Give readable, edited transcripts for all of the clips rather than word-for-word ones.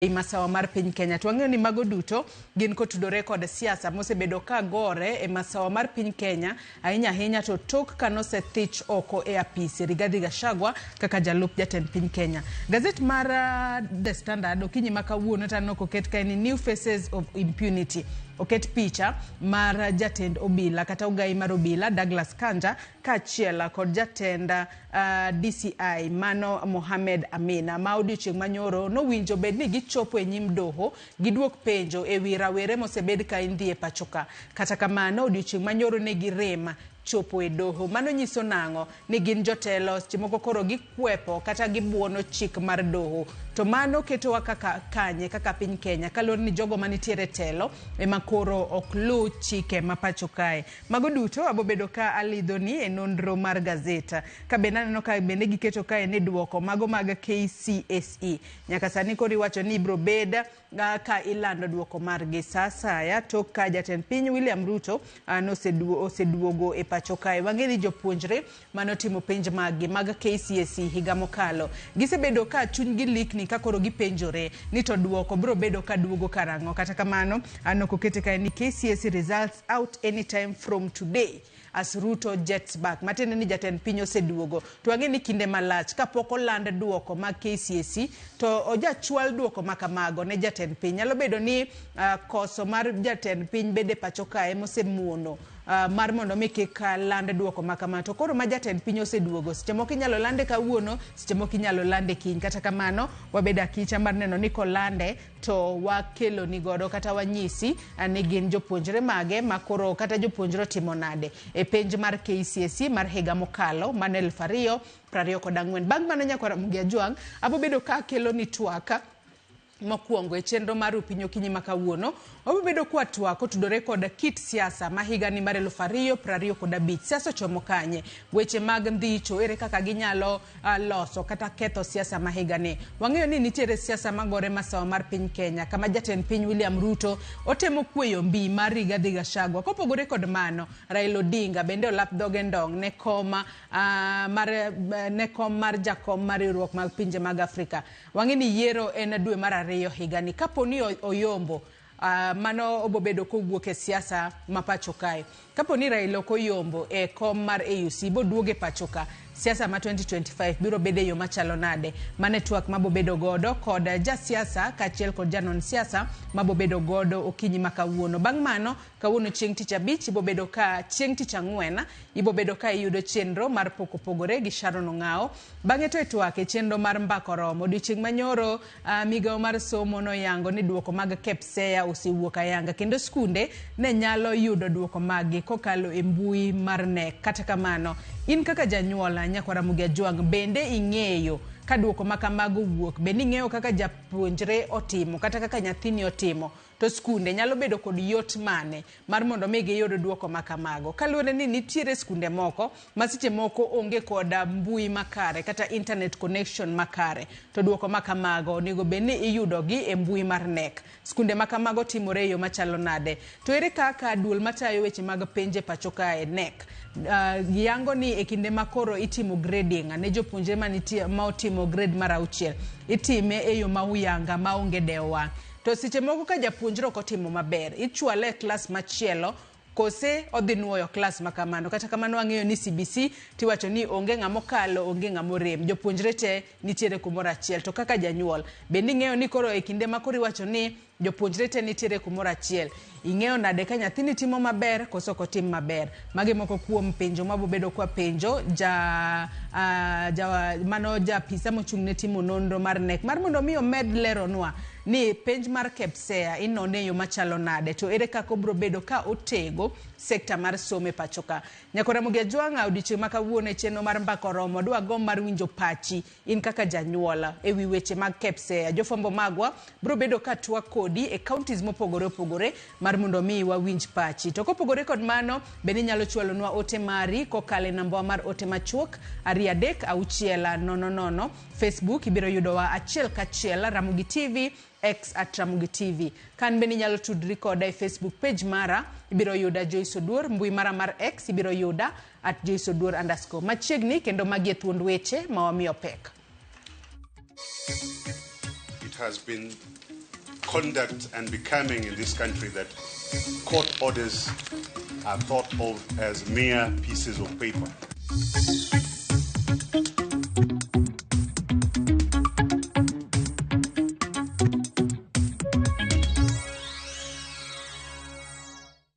Masawa mar piny Kenya. Twang'eyo ni mago duto gin kotudore kod siasa mosebedo ka gore e masawa mar piny Kenya ahinya to tok kanosethich oko e apisi Rigathi Gachagua kaka jalup jatend piny Kenya. Gazet mar The Standard okinyi ma kawuono taneno koket kae ni new faces of impunity. Oket picha mar jatend obila kata ugai mar obila Douglas Kanja kaachiel kod jatend DCI Mano Mohamed Amina ma odiochieng' manyoro nowinjo bed ni gichopo e nyim doho giduok penjo e wi rawere mosebed ka indhi e pachoka. Kata kamano odiochieng' manyoro ne girem chopo e doho. Mano nyiso nang'o ni gin jotelo chimoko koro gikwepo kata gibuono chik mar doho. To mano ketowa kaka kanye kaka piny Kenya kaluwore ni jogo manitiere telo ema koro ok luw chike ma pacho kae. Mago duto abobedo ka alidhoni e nonro mar gazeta. Ka bende aneno ka bende giketo kae ni duoko mago mag KCSE. Nyaka sani koro iwacho ni ibro bed ka ilando duoko margi sa asaya tok ka jatend piny William Ruto oseduogo e pacho kae. Wang'e ni jopuonjre manotimo penj mag KCSE higa mokalo gisebedo ka chunygi likni ka koro gipenjore ni to duoko bro bedo ka duogo karang'o. Kata kamano anokokete kae ni KCSE results out anytime from today as Ruto jets back. Matende ni jatend piny oseduogo. To wang'e ni kinde malach kapok oland duoko mag KCSE to ojachwal duoko makamago ne jatend piny. Nyalo bedo ni koso mar jatend piny bede pacho kae mosemuono mar mondo mi kik land duoko makama. To koro ma jatend piny oseduogo seche moko inyalo lande kawuono seche moko inyalo lande kiny. Kata kamano wabedo akicha mar neno ni kolande to wakelo ni godo kata wanyisi ni gin jopuonjre mage makoro kata jopuonjre timo nade e penj mar KCSE mar higa mokalo man 2024. Bang' mano nyakwara Mugi Ajwang' abobedo ka kelo ni twaka mokwongo e chenro mar Upinyo Kinyi makawuono. Wabedo kwa twak otudore kod kit siasa ma higa ni mar 2025. Siasa chomo kanye, weche mag ndhicho ere kaka ginyalo loso kata ketho siasa ma higa ni. Wang'eyo ni nitiere siasa magore masawa mar piny Kenya kama jatend piny William Ruto otemo kweyo mbi mar Rigathi Gachagua. Kopogore kod mano Raila Odinga bende olap dhoge ndong' ne kom mar jakom mar riwruok mag pinje mag Afrika. Wang'e ni yiero en dwe mar ariyo higa ni. Kaponi oyombo mano obobedo kowuok e siasa ma pacho kae. Kaponi Raila okoyombo e kom mar AUC boduoge pacho ka siasa ma 2025 biro bede yo machalo nade. Mane twak mabobedo godo kod jasiasa kaachiel kod janon siasa mabobedo godo okinyi makawuono. Bang' mano kawuono chieng' tich abich ibobedo ka chieng' tich ang'wen ibobedo ka iyudo chenro mar pogore gi Sharon Ong'ao. Bang'e to twak e chenro mar mbako romo odiochieng' manyoro migao mar somo no yango ni duoko mag KPSEA osewuok ayanga kendo skunde ne nyalo yudo duoko magi kokalo e mbui mar NEC. Kata kamano in kaka janyuola nyakwara Mugi Ajwang' bende ing'eyo ka duoko makamago wuok, bende ing'eyo kaka japuonjre otimo kata kaka nyathini otimo, to skunde nyalo bedo kod yot mane mar mondo mi giyud duoko makamago. Kaluwore ni nitiere skunde moko masiche moko onge kod mbui makare kata internet connection makare, to duoko makamago onego bende iyudo gi e mbui mar NEC. Skunde makamago timore yo machalo nade. To ere kaka duol matayo weche mag penje pacho kae NEC giyango ni e kinde makoro itimo grading ne jopuonjre ma otimo grade mar 6 itime e yo ma uyanga ma onge dewa. To seche moko ka japuonjre ok otimo maber ichwale e klas machielo kose odhi nuoyo klas makamano. Kata kamano wang'eyo ni CBC tiwacho ni onge ng'amokalo onge ng'amorem, jopuonjre te nitiere kumoro achiel. To kaka janyuol bende ing'eyo ni koro e kinde makoro iwacho ni jopuonjre te nitiere kumoro achiel, ing'eyo nade ka nyathini timo maber koso ok otim maber. Magi moko kuom penjo mabobedo kwa penjo mano japisa mochung' ne timo nonro mar NEC mar mondo mi omed leronwa ni penj mar KPSEA inone yo machalo nade to ere kako bro bedo ka otego sekta mar somo e pacho ka. Nyakwara Mugi Ajwang' odiochieng' makawuono e chenro mar mbako romo dwa gom mar winjo pachi in kaka janyuola e wi weche mag KPSEA. Jofwambo magwa bro bedo ka twak kodi e counties mopogore opogore mar mondo mi wawinj pachi. To kopogore kod mano bende nyalo chwalonwa ote mari kokale namba mar ote machuok 33600. Facebook ibiro yudowa achiel kachiel Ramogi TV X @Ramogi TV. Kan bende nyalo tudri koda e Facebook page mara ibiro yuda Joyce Oduor, mbui mara mar X ibiro yuda @JoyceOduor_. Machiegni kendo magie thuond weche ma wamiyo pek. It has been conduct and becoming in this country that court orders are thought of as mere pieces of paper.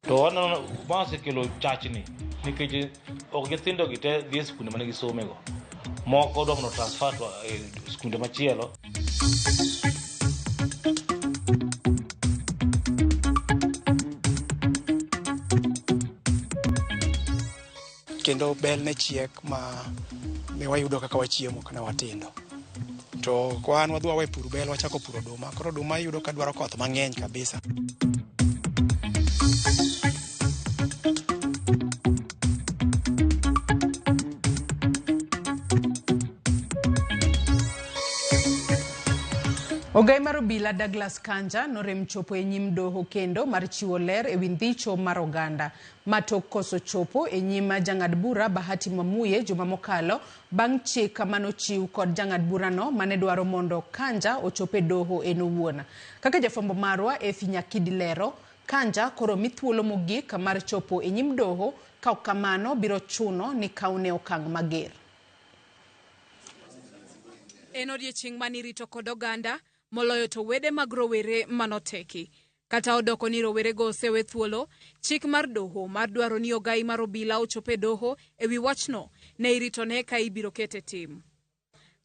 To wannan ba su kilo church ni nikije ogetindo gite this kunde mane gisomego moko dom no transfer to skunde machielo. Kendo bel ne chiek ma ne wayudo kaka wachiemo kana watindo. To kwan wadwa we puro bel wachako puro oduma. Koro oduma yudo ka dwaro koth mang'eny kabisa. Ogai mar obila Douglas Kanja norem chopo e nyim doho kendo mar chiwo ler e wi ndhicho mar oganda matok koso chopo e nyim jang'ad bura Bahati Mwamuye juma mokalo bang' chik manochiw kod jang'ad burano mane dwaro mondo Kanja ochope doho en owuon. Kaka jafwambo marwa Efi Nyakidi lero, Kanja koro mithuolo mogik mar chopo e nyim doho ka ok kamano biro chuno ni kaune okang' mager. En odiechieng' manirito kod oganda moloyo to wede mag rowere manoteki. Kata odoko ni rowere go osewe thuolo, chik mar doho mar dwaro ni ogai mar obila ochope doho e wi wachno ne iritone ka ibiro kete tim.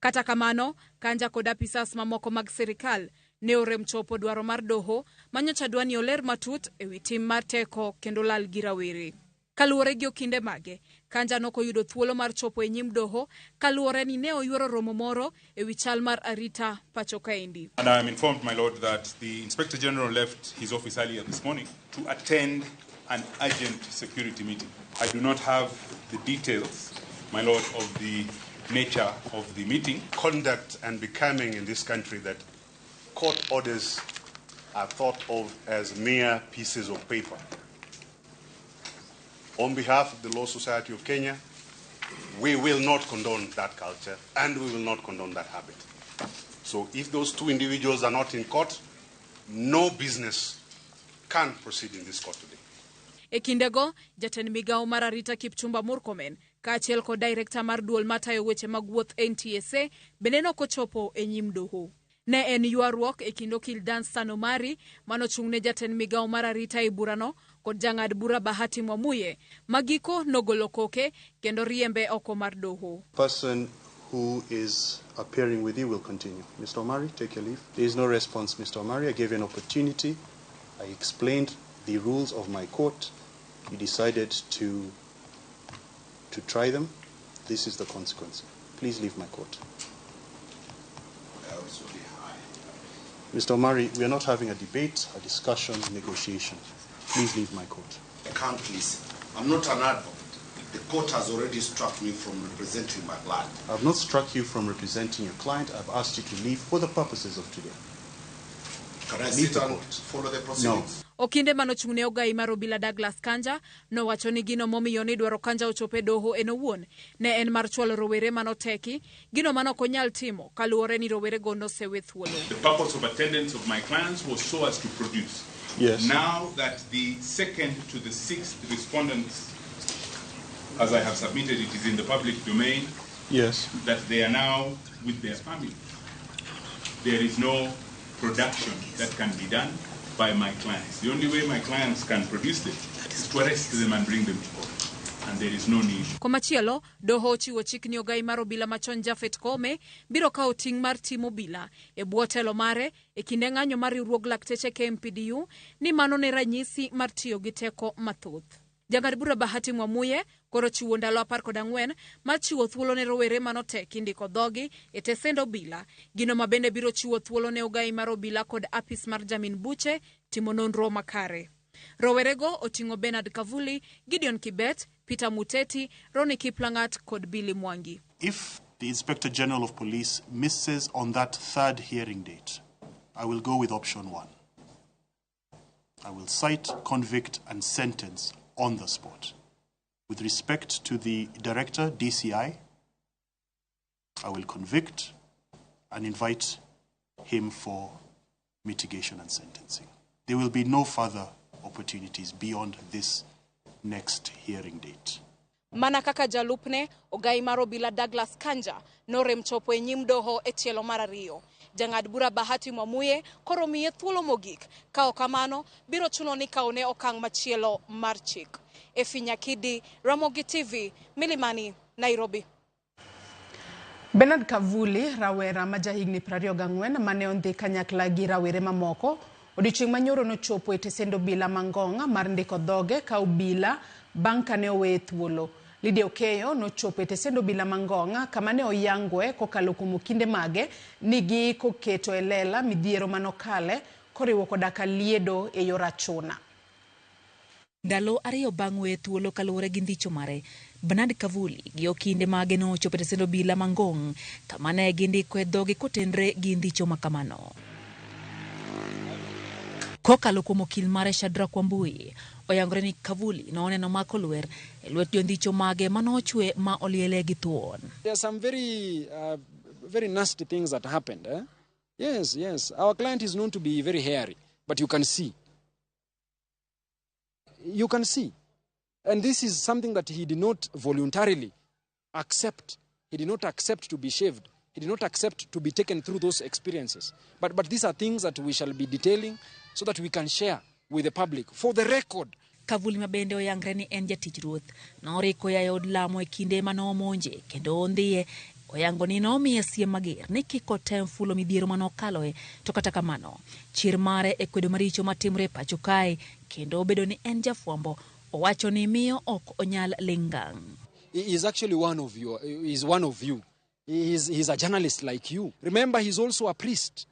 Kata kamano, Kanja kod apisas mamoko mag sirikal ne orem chopo dwaro mar doho manyocha dwani oler matut e wi tim mar teko kendo lal gi rawere. Kaluwore gi okinde mage, Kanja nokoyudo thuolo mar chopo e nyim doho kaluwore ni ne oyuoro romo moro e wi chal mar arita pacho kaendi. And I am informed, my lord, that the Inspector General left his office earlier this morning to attend an urgent security meeting. I do not have the details, my lord, of the nature of the meeting. Conduct and becoming in this country that court orders are thought of as mere pieces of paper. On behalf of the Law Society of Kenya, we will not condone that culture and we will not condone that habit. So if those two individuals are not in court, no business can proceed in this court today. E kindego, jatend migao mar arita Kipchumba Murkomen, kaachiel kod director mar duol matayo weche mag wuoth NTSA, bende nokochopo e nyim doho. Ne en ywaruok e kind okil Dan Omari manochung'ne jatend migao mar arita e burano kod jang'ad bura Bahati Mwamuye magiko nogolo koke kendo riembe oko mar doho. Person who is appearing with you will continue. Mr. Omari, take your leave. There is no response, Mr. Omari. I gave you an opportunity. I explained the rules of my court. You decided to try them. This is the consequence. Please leave my court. Mr. Omari, we are not having a debate, a discussion, negotiation. Please leave my court. I can't, please. I'm not an advocate. The court has already struck me from representing my client. I have not struck you from representing your client. I've asked you to leave for the purposes of today. Can I sit and follow the proceedings? No. Okinde manochung'ne ogai mar obila Douglas Kanja nowacho ni gino momiyo ni dwaro Kanja ochope doho en owuon ne en mar chwalo rowere manoteki gino manok onyal timo kaluwore ni rowere go nosewe thuolo. The purpose of attendance of my clients was so as to produce. Yes. Now that the second to the sixth respondents, as I have submitted, it is in the public domain. Yes. That they are now with their family. There is no production that can be done by my clients. The only way my clients can produce them is to arrest them and bring them to court. And there is no need. Komachielo, doho chiwo chik ni ogai mar obila machon Japhet Koome biro kawo ting' mar timo obila e bwo telo mare e kinde ng'anyo mar riwruog lakteche KMPDU ni mano ne ranyisi mar tiyo gi teko mathoth. Jang'ad bura Bahati Mwamuye koro chiwo ndalo 14 mar chiwo thuolo ne rowere manoteki ndiko dhogi e tesend obila, gino mabende biro chiwo thuolo ne ogai mar obila kod apis mar Jamin Buche timo nonro makare. Rowerego oting'o Bernard Kavuli, Gideon Kibet, Peter Muteti, Ronnie Kiplangat kod Billy Mwangi. If the Inspector General of Police misses on that third hearing date, I will go with option 1. I will cite, convict, and sentence on the spot. With respect to the Director, DCI, I will convict and invite him for mitigation and sentencing. There will be no further opportunities beyond this next hearing date. Mana kaka jalupne ogai mar obila Douglas Kanja norem chopo e nyim doho e tielo mar ariyo. Jang'ad bura Bahati Mwamuye koro miye thuolo mogik. Kao kamano biro chuno ni kaone okang' machielo mar chik. Efinyakidi, Ramogi TV, Milimani, Nairobi. Bernard Kavuli, rawera majahigni 24 mane ondhi kanyakla gi rawere mamoko, odiochieng' manyoro nochopo e tesend obila Mangong' mar ndiko dhoge ka obila bang' kane owe thuolo. Lydia Okeyo nochopo e tesend obila Mangong' kama ne oyangwe kokalo kuom kinde mage nigi koketo e lela midhiero manokale koriwo koda ka liedo e yor achuna. Ndalo ariyo bang' weyo thuolo kaluwore gi ndicho mare, Bernard Kavuli gi okinde mage nochopo e tesend obila Mangong' kama ne gindiko e dhoge kotenre gi ndicho makamano. Kokalo kuom okil mare Shadrack Wambui, oyangore ni Kavuli noneno mako lwer e lwet jondicho mage manochwe ma oliele gi thuon. There are some very nasty things that happened. Eh? Yes. Our client is known to be very hairy, but you can see. And this is something that he did not voluntarily accept. He did not accept to be shaved. He did not accept to be taken through those experiences. But these are things that we shall be detailing so that we can share with the public. For the record, Kavuli mabende oyangre ni en jatich ruoth noriko ya od lamo e kinde manomonje kendo ondhiye oyango ni nomiye siem mager ni kiko tem fulo midhiero manokaloe to kata kamano chir mare e kwedo maricho matimre pacho kae kendo obedo ni en jafwambo owacho ni miyo ok onyal lingang. He is actually one of you. He is one of you. He's a journalist like you. Remember, he's also a priest.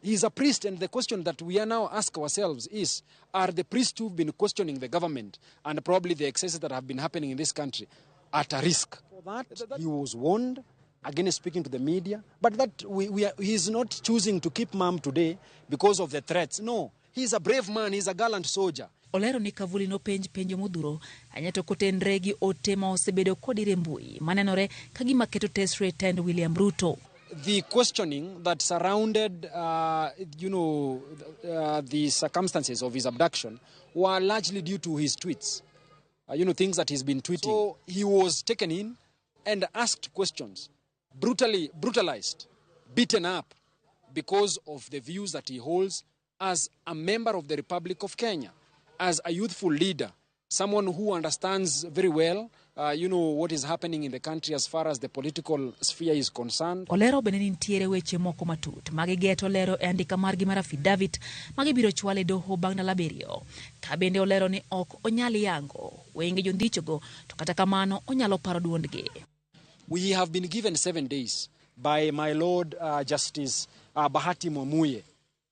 He's a priest, and the question that we are now ask ourselves is, are the priests who've been questioning the government and probably the excesses that have been happening in this country at a risk? For that, he was warned against speaking to the media, but that he's not choosing to keep mum today because of the threats. No, he's a brave man, he's a gallant soldier. Olero ni Kavuli no penjo modhuro anyato kotenre gi ote ma osebedo kodire mbui manenore kagima keto tesre tend William Ruto. The questioning that surrounded, the circumstances of his abduction were largely due to his tweets. Things that he's been tweeting. So he was taken in and asked questions, brutalized, beaten up because of the views that he holds as a member of the Republic of Kenya, as a youthful leader, someone who understands very well what is happening in the country as far as the political sphere is concerned. Olero benenin tiere weche moko matut magigeto lero e andika margi mar affidavit magibiro chwale doho bang' ndalo abiriyo. Ka bende olero ni ok onyal yango wenge jondichogo to kata kamano onyalo paro duondgi. We have been given 7 days by my Lord Justice Bahati Mwamuye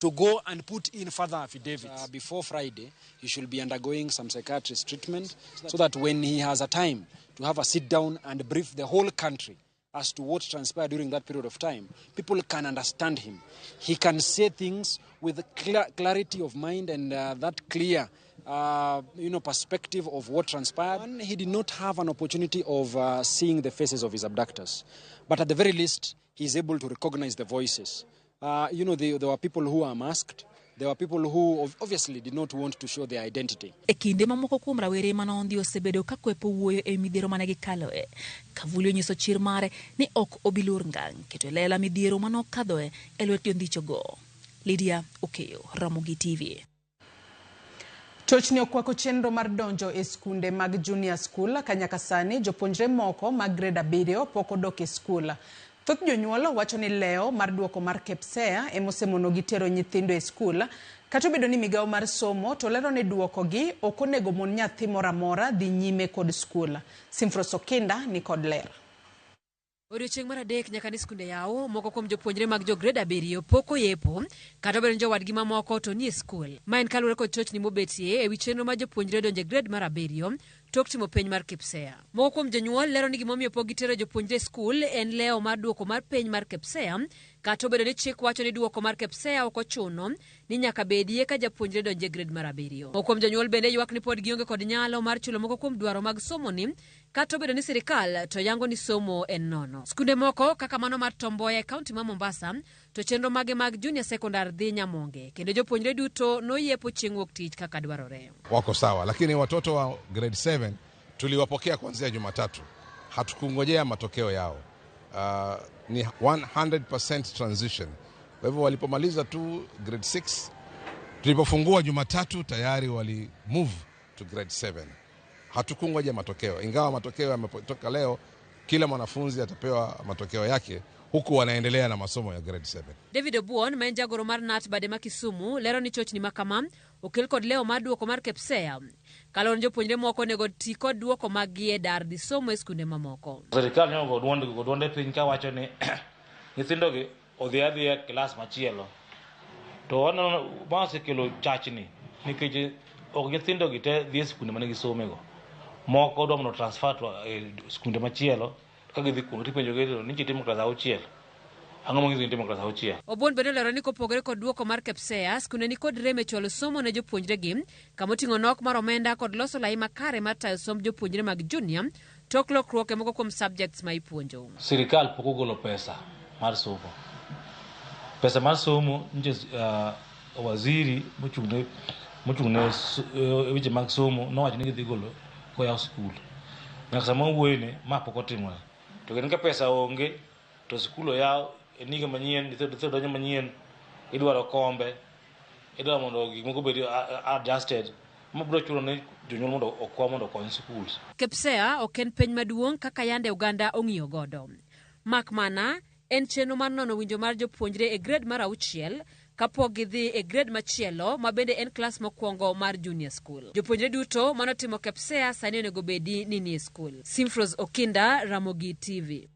to go and put in further affidavits. Before Friday, he should be undergoing some psychiatrist treatment so that when he has a time to have a sit down and brief the whole country as to what transpired during that period of time, people can understand him. He can say things with clarity of mind and that clear perspective of what transpired. And he did not have an opportunity of seeing the faces of his abductors. But at the very least, he is able to recognize the voices. There were people who were masked. There were people who obviously did not want to show their identity. E kinde mamoko kuom rawere manondi osebedo ka kwepo wuoyo e midhiero mane gikaloe. Kavuli onyiso chir mare ni ok obilur ngang' keto lela midhiero manokadhoe e lwet jondichogo. Lydia Okeyo, Ramogi TV. Chochni okwako chenro mar donjo e skunde mag junior school kanyaka sani jopuonjre moko mag grade 7 pok odok e skul. Thoth jonyuol wacho ni leo mar duoko mar KPSEA emosemono gitero nyithindo e skul. Kata obedo ni migawo mar somo to lero ni duoko gi ok onego mon nyathi moro amora dhi nyime kod skul. Simfros Okinda ni kod ler. Odiochieng' mar adek nyaka ni skunde yaw, moko kuom jopuonjre mag jo grade 7 pok oyepo, kata obedo ni jowadgi mamoko to nie skul. Ma en kaluwore kod chochni mobetie e wi chenro ma jopuonjre donjo e grade mar 7 tok timo penj mar KPSEA. Moko kuom jonyuol lero ni gimomiyo pok gitero jopuonjre skul en leo mar duoko mar penj mar KPSEA, kata obedo ni chik wacho ni duoko mar KPSEA ok ochuno ni nyaka bedie ka japuonjre donjo e grade mar 7. Moko kuom jonyuol bende ywak ni pod gionge kod nyalo mar chulo moko kuom dwaro mag somo ni, kata obedo ni sirikal to yango ni somo en nono. Skunde moko kaka mano mar Tom Mboya e kaunti ma Mombasa to chenro mage mag junior secondary dhi nyamonge kendo jopuonjre duto noyepo chieng' wuok tich kaka dwarore. Wako sawa, lakini watoto wa grade 7 tuliwapokea kuanzia Jumatatu. Hatukungojea matokeo yao. Ni 100% transition. Kwa hivyo walipomaliza tu grade 6, tulipofungua Jumatatu tayari wali move to grade 7. Hatukungoja matokeo. Ingawa matokeo yametoka leo, kila mwanafunzi atapewa matokeo yake huku wanaendelea na masomo ya grade 7. David Obuon, ma en jagoro mar NAT bade ma Kisumu, lero ni chochni makama okel kod leo mar duoko mar KPSEA. Kalon jopuonjre moko nego ti kod duoko magie dar dhi somo e skunde mamoko. Sirikal nyogo duonde piny ka wacho ni nyithindo gi odhi adhiya klas machielo. To waneno ma osekelo chachni nikech ok nyithindo gi te dhi e skunde mane gisomego. Moko dwa mondo transfer to skunde machielo ka gidhi kuno tipenjo gi ni chitimo klas 6. Ang'o ma gitimo klas 6? Obuon bende lero ni kopogore kod duoko mar KPSEA, skunde ni kod rem e chwalo somo ne jopuonjre gi, kama oting'o nok mar omenda kod loso lai makare mar tayo somb jopuonjre mag junior, tok lokruok e moko kuom subjects ma ipuonjo. Sirikal pok ogolo pesa mar somo. Pesa mar somo nje waziri mochung'ne weche mag somo nowacho ni gidhi golo koyaw skul. Nyaka sama wuoyne ma pok otimore. To ka pesa onge to skul oyaw eniga manyien, nyithindo donjo manyien, idwaro kombe, idwaro mondo gik moko bed adjusted. Mabiro chuno ni jonyuol mondo okwa mondo okony schools. KPSEA ok en peny maduong' kaka yande Uganda ong'iyo godo. Mak mana en chenro mar nono winjo mar jopuonjre e grade mar 6 kapok gidhi e grade machielo ma bende en klas mokwongo mar junior school. Jopuonjre duto manotimo KPSEA sani onego bedi ni nie school. Simfros Okinda, Ramogi TV.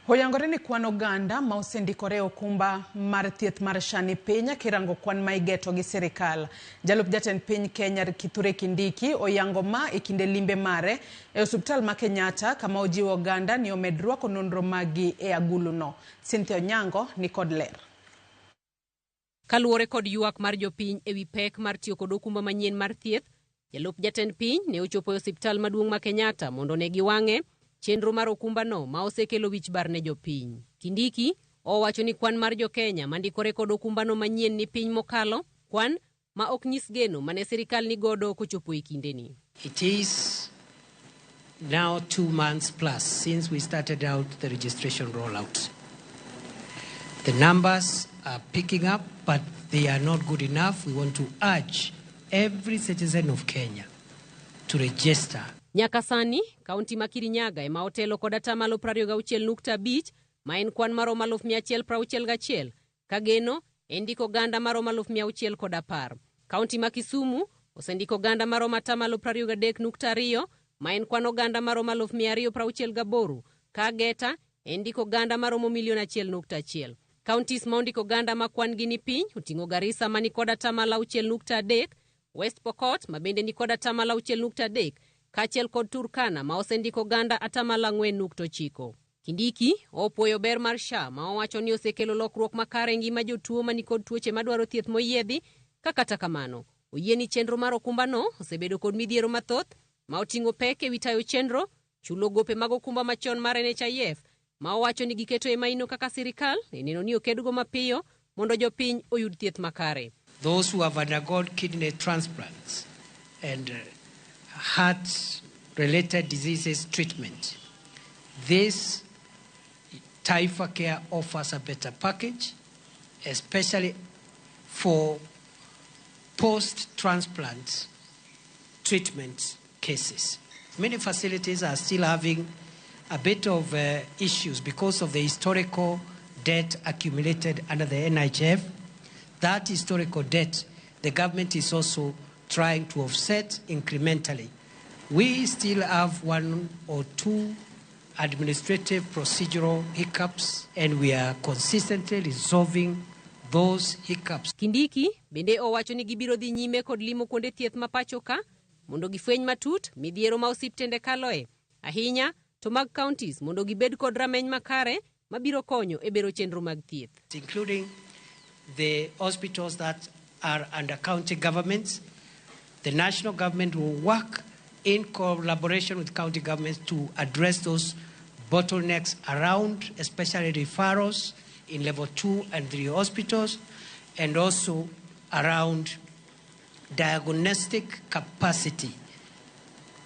Oyangore ni kwan oganda ma osendikore okumba mar thieth mar SHA ni piny kirango kwan ma igeto gi sirikal. Jalup jatend piny Kenya Kithure Kindiki oyango ma e kinde limbe mare e osiptal ma Kenyatta kama ojiwo oganda ni omed rwako nonro magi e agulu no. Cynthia Onyango ni kod ler. Kaluwore kod ywak mar jopiny ewi pek mar tiyo kod okumba manyien mar thieth, jalup jatend piny ne ochopo e osiptal maduong' ma Kenyatta mondo ne giwang'e chenro mar okumba no ma osekelo wich bar ne jopiny. Kindiki owacho ni kwan mar jokenya mandikore kod okumba no manyien ni piny mokalo, kwan ma ok nyis geno mane sirikal ni godo kochopo e kindeni. It is now 2 months plus since we started out the registration rollout. The numbers are picking up, but they are not good enough. We want to urge every citizen of Kenya to register. Nyaka sani, kaunti ma Kirinyaga ema otelo kod atamalo 26.5 ma en kwan maromo 161 ka geno endiko ganda maromo 610. Kaunti ma Kisumu osendiko ganda maromo atamalo 23.2 ma en kwan oganda maromo 268 ka Geta endiko ganda maromo 1,100,000. Counties ma ondiko ganda ma kwan gi ni piny oting'o Garissa ma ni kod atamalo 6.3, West Pokot ma bende ni kod atamalo 6.3, kaachiel kod Turkana ma osendiko ganda atamalo 4.9. Kindiki opuoyo ber mar SHA ma owacho ni osekelo lokruok makare ngima jotuo ma ni kod tuoche madwaro thieth moyiedhi, kata kamano oyie ni chenro mar okumba no osebedo kod midhiero mathoth ma oting'o pek ewi tayo chenro, chulo gope mag okumba machon mar NHIF ma owacho ni giketo e maino kaka sirikal neno ni okedgo mapiyo mondo jopiny oyud thieth makare. Those who have undergone kidney transplants and heart-related diseases treatment, this Taifa Care offers a better package, especially for post-transplant treatment cases. Many facilities are still having a bit of issues because of the historical debt accumulated under the NHIF. That historical debt, the government is also trying to offset incrementally. We still have 1 or 2 administrative procedural hiccups, and we are consistently resolving those hiccups. Kindiki bende owacho ni gibiro dhi nyime kod limo kuonde thieth ma pacho ka mondo gifweny matut midhiero ma osiptende kaloe, ahinya to mag counties mondo gibed kod rameny makare mabiro konyo e bero chenro mag thieth. Including the hospitals that are under county governments. The national government will work in collaboration with county governments to address those bottlenecks around, especially referrals in level 2 and 3 hospitals, and also around diagnostic capacity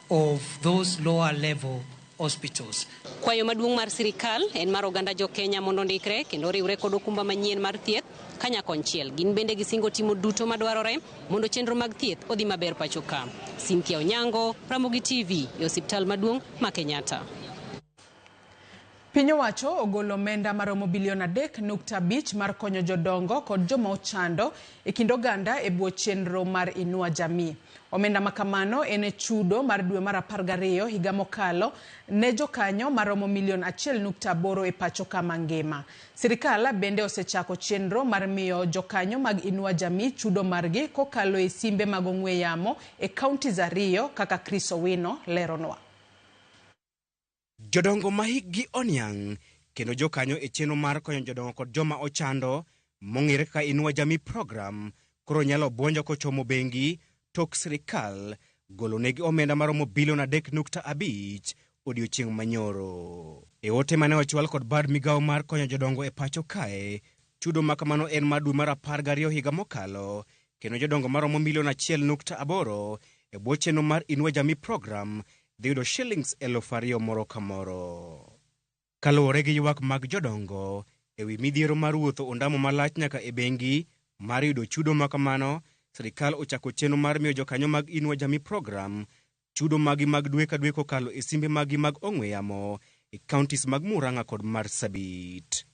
of those lower level hospitals. Kwayo maduong' mar sirikal en mar oganda jo Kenya mondo ndikre kendo riwre kod okumba manyien mar thieth kanya konchiel. Gin bende gisingo timo duto madwarore mondo chenro mag thieth odhi maber pacho ka. Cynthia Onyango, Ramogi TV, Osiptal maduong' ma Kenyatta. Piny owacho ogolo omenda maromo bilion 3.5 mar konyo jodongo kod joma ochando e kind oganda e bwo chenro mar Inua Jamii. Omenda makamano en chudo mar dwe mar 12 higa mokalo ne jokanyo maromo milion 1.8 e pacho ka mangima. Sirikal bende osechako chenro mar miyo jokanyo mag Inua Jamii chudo margi kokalo e simbe mag ong'we yamo e kaunti za Rio kaka Chris Owino leronwa. Jodongo mahikgi oniang' kendo jokanyo e chenro mar konyo jodongo kod joma ochando mong'ere kaka Inua Jamii program koro nyalo bwonjo kochomo bengi tok sirikal golonegi omenda maromo bilion 3.5 odiochieng' manyoro. E ote mane ochwal kod bad migawo mar konyo jodongo e pacho kae, chudo makamano en mar dwe mar 12 higa mokalo kendo jodongo maromo milion 1.8 e bwo chenro mar Inua Jamii program dhi yudo shillings 2,000 moro ka moro. Kaluwore gi ywak mag jodongo ewi midhiero mar wuotho ondamo malach nyaka e bengi mar yudo chudo makamano, sirikal ochako chenro mar miyo jokanyo mag Inua Jamii program chudo magi mag dwe ka dwe kokalo e simbe magi mag ong'we yamo e counties mag Murang'a kod Marsabit.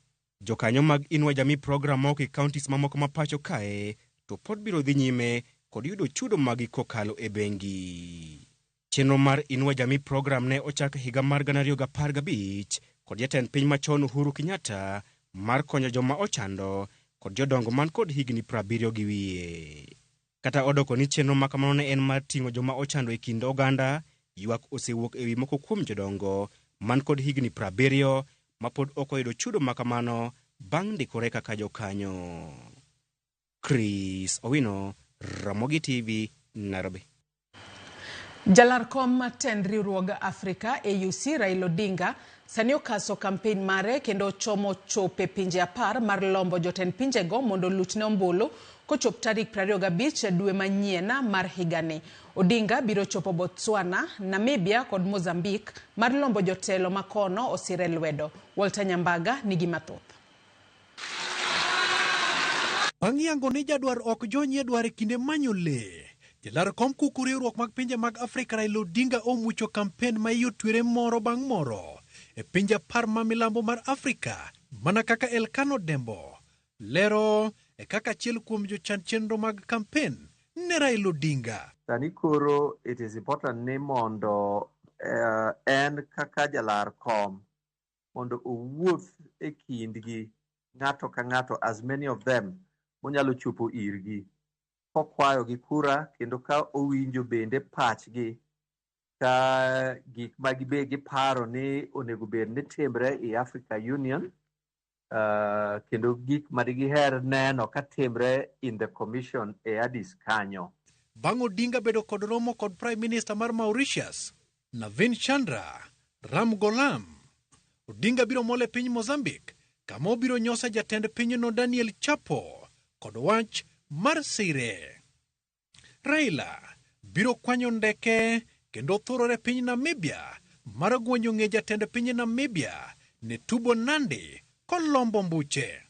Jokanyo mag Inua Jamii program moko e counties mamoko ma pacho kae to pod biro dhi nyime kod yudo chudo magi kokalo e bengi. Chenro mar Inua Jamii program ne ochak higa mar 2015 kod jatend piny machon Uhuru Kenyatta mar konyo joma ochando kod jodongo man kod higni 70 gi wiye. Kata odoko ni chenro makamano ne en mar ting'o joma ochando e kind oganda, ywak osewuok ewi moko kuom jodongo man kod higni 70 ma pod ok oyudo chudo makamano bang' ndikore kaka jokanyo. Chris Owino, Ramogi TV, Nairobi. Jalar kom tend riwruog Afrika AUC Raila Odinga sani okaso kampen mare kendo chomo chope pinje 10 mar lombo jotend pinjego mondo lutne ombulu kochop tarik 25 dwe manyien mar higani. Odinga biro chopo Botswana, Namibia kod Mozambique mar lombo jotelo makono osire lwedo. Walter Nyambaga nigi mathoth. Ang'iango ni jadwar ok jonye dwar kinde manyo le. Jalar kom kuku riwruok mag pinje mag Afrika Raila Odinga omucho kampen ma yotwere moro bang' moro e pinje 10 ma milambo mar Afrika, mana kaka Elkano Dembo lero e kaka achiel kuom jochan chenro mag kampen ne Raila Odinga. Sani koro it is important ni mondo en kaka jalar kom mondo owuoth e kindgi ng'ato ka ng'ato, as many of them monyalo chopo irgi, kokwayo gi kura kendo ka owinjo bende pachgi ka gik ma giparo ni onego bed ni timre e Africa Union, kendo gik ma digiher neno ka timre in the commission e Addis kanyo. Bang' Odinga bedo kod romo kod Prime Minister mar Mauritius, Navin Chandra Ramgoolam, Odinga biro mole piny Mozambique, kama obiro nyosa jatend pinyno Daniel Chapo kod wach mar sire. Raila biro kwanyo ndeke kendo thurore piny Namibia mar gwonyo ng'e jatend piny Namibia Netumbo Nandi kolombo mbuche.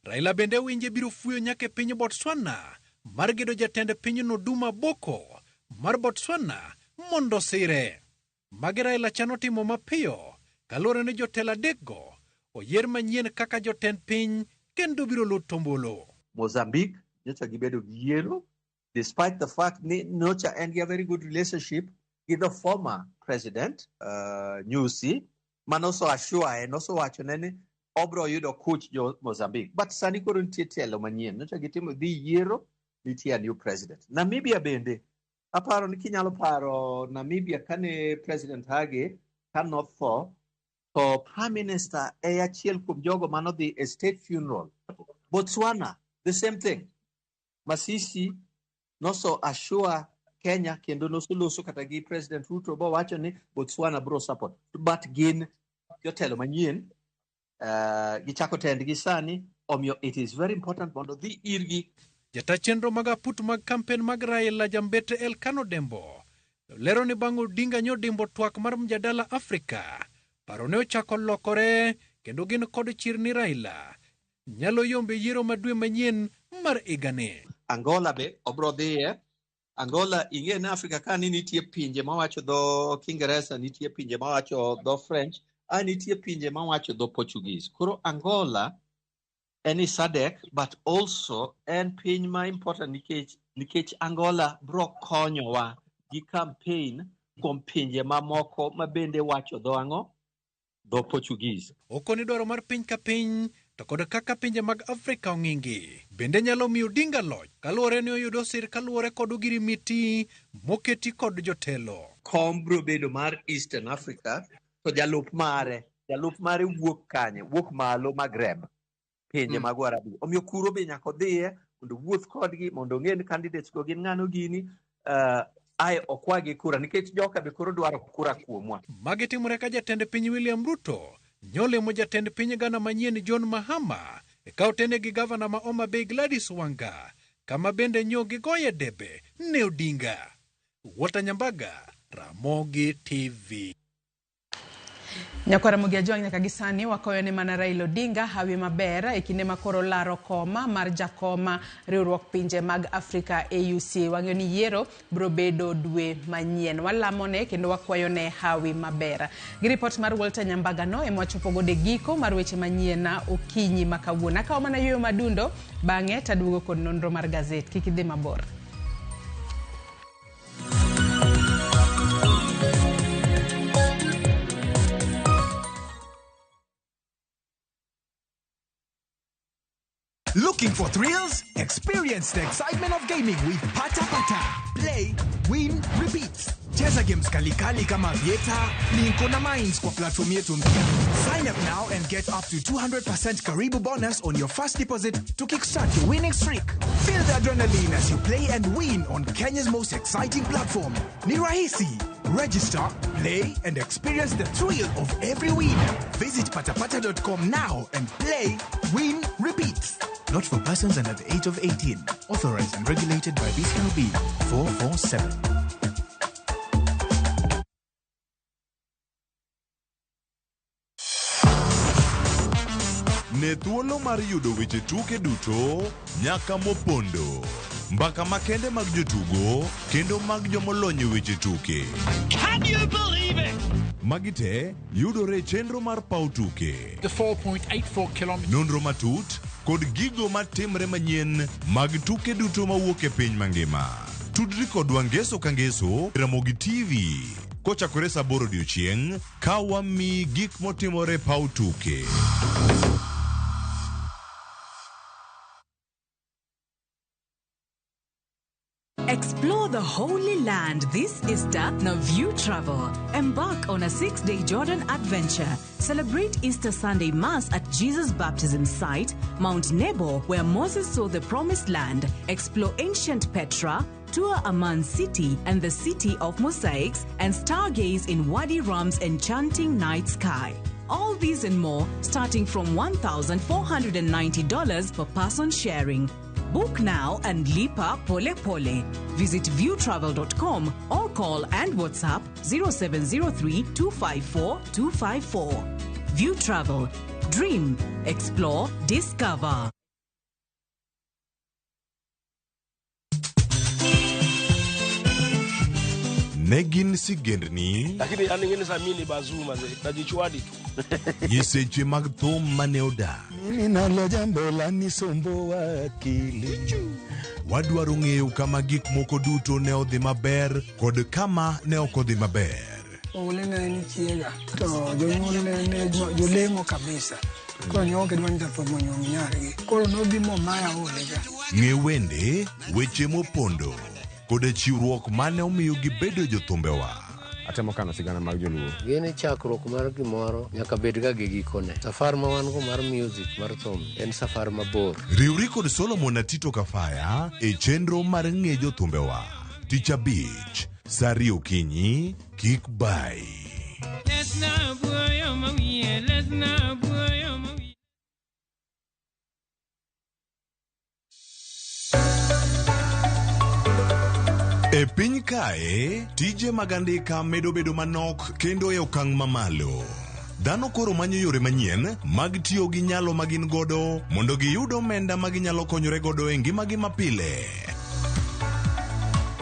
Raila bende winje biro fuyo nyaka piny Botswana mar gedo jatend pinyno Duma Boko mar Botswana mondo sire. Magi Raila chano timo mapiyo kaluwore ni jotelo adekgo oyier manyien kaka jotend piny kendo biro luto ombulu. Mozambique nyocha gibedo gi yiero, despite the fact ni nyocha and a very good relationship with the former president Nyusi, manoso assure and also wacho ni obro yudo kuch jo Mozambique, but sani koro nitie telo manyien, nyocha gitimo dhi yiero, nitie new president. Namibia bende aparo ni kinyalo paro Namibia kane president Hage kanotho, to prime minister e achiel kuom jogo manodhi a state funeral. Botswana the same thing. Masisi noso assure Kenya kendo noso loso kata gi President Ruto bo wacho ni Botswana bro support, but gin jotelo manyien gichako tendgi sani, omiyo it is very important mondo dhi irgi. Jata chenro mag aput mag kampen mag Raila Jambete Elkano Dembo lero ni bang' Odinga nyodimbo twak mar mjadala Afrika, paro ne ochako lokore kendo gin kod chir ni Raila nyalo yombe yiero madwe manyien mar igane. Angola be obro dhiye. Angola ing'e na Afrika ka ni nitie pinje mawacho dho Kiingereza, nitie pinje mawacho dho French, nitie pinje mawacho dho Portuguese. Koro Angola en SADC, but also en piny ma important nikech Angola bro konyowa gi campaign kuom pinje mamoko ma bende wacho dho ang'o? Dho Portuguese. Okoni dwaro mar piny ka piny to kod kaka pinje mag Afrika ong'ingi bende nyalo miyo Odinga loch kaluwore ni oyudo sir kaluwore kod ogirimiti moketi kod jotelo. Kom bro bedo mar Eastern Africa, to jalup mare wuok kanye, wuok malo Maghreb, pinje mag Warabu. Omiyo kuro be nyaka dhiye mondo wuoth kodgi mondo ong'e ni candidates go gin ng'ano gini, ai okwagi kura nikech joka be koro dwaro kura kuomwa. Magi timore ka jatend piny William Ruto nyolemo jatend piny Ghana manyien John Mahama ekaw tene gi gavana ma Homa Bay Gladys Wanga, kama bende nyogi goye debe ne Odinga. Walter Nyambaga, Ramogi TV. Nyakwara Mugia Jwang nyaka gisani wakoyo ne mana Raila Odinga hawi maber e kinde makoro laro koma mar jakoma riwruok pinje mag Afrika AUC. Wang'eyo ni yiero bro bedo dwe manyien. Walamone kendo wakwayo ne hawi maber. Gi report mar Walter Nyambaga no emwachopo gode giko mar weche manyien na okinyi makawuono. Akaw mana yweyo madundo bang'e taduogo kod nonro mar gazet. Kik idhi mabor. Looking for thrills? Experience the excitement of gaming with Pata Pata. Play, win, repeat. Cheza games kali kama Vieta, Linko na Mines kwa platform yetu mpya. Sign up now and get up to 200% Karibu bonus on your first deposit to kickstart your winning streak. Feel the adrenaline as you play and win on Kenya's most exciting platform. Ni rahisi. Register, play, and experience the thrill of every win. Visit patapata.com now and play, win, repeat. Not for persons under the age of 18. Authorized and regulated by BCLB 447. Ne thuolo mar yudo weche tuke duto nyaka mopondo. Mbaka makende mag jotugo kendo mag jomolony weche tuke. Can you believe it? Magite yudore chenro mar pau tuke. The 4.84 kilometers. Nonro matut kod gigo matimre manyien mag tuke duto mawuok e piny mangima. Tudri kod Wangeso Kangeso, Ramogi TV. Kochakore saa 8 odiechieng' ka wami gik motimore pau tuke. Explore the Holy Land this Easter na View Travel. Embark on a 6-day Jordan adventure. Celebrate Easter Sunday Mass at Jesus Baptism Site, Mount Nebo, where Moses saw the Promised Land. Explore ancient Petra, tour Amman City and the City of Mosaics, and stargaze in Wadi Ram's enchanting night sky. All these and more starting from $1,490 per person sharing. Book now and lipa pole pole. Visit viewtravel.com or call and WhatsApp 0703 254 254. View Travel. Dream, explore, discover. Negin sigendni lakini aningeni samini bazuma najichwadi tu yeseche mag thum maneoda mimi nalo jambo la nisombo wakili wadwaro ng'eyo kama gik moko duto ne odhi maber kod kama ne ok odhi maber. Ole ni chiega to jonyuol ne jolemo kabisa koro ne ok dwani to monyo nyargi koro nobi mo maya ole ga ng'e wende weche mopondo kod chiwruok mane omiyo gibedo jothumbewa. Atemo kano sigana mag joluo. Gini chakruok mar gimoro nyaka bed ga gi gikone. Safar ma wan go mar music mar thum en safar mabor. Riwri kod Solomon Atito Kafaya e chenro mar ng'e jothumbewa. Tich Abich, Sari Okinyi, kik bai. E piny kae, tije mag andika medo bedo manok kendo e okang' mamalo. Dhano koro manyo yore manyien mag tiyo gi nyalo magin godo mondo giyud omenda maginyalo konyore godo e ngimagi mapile.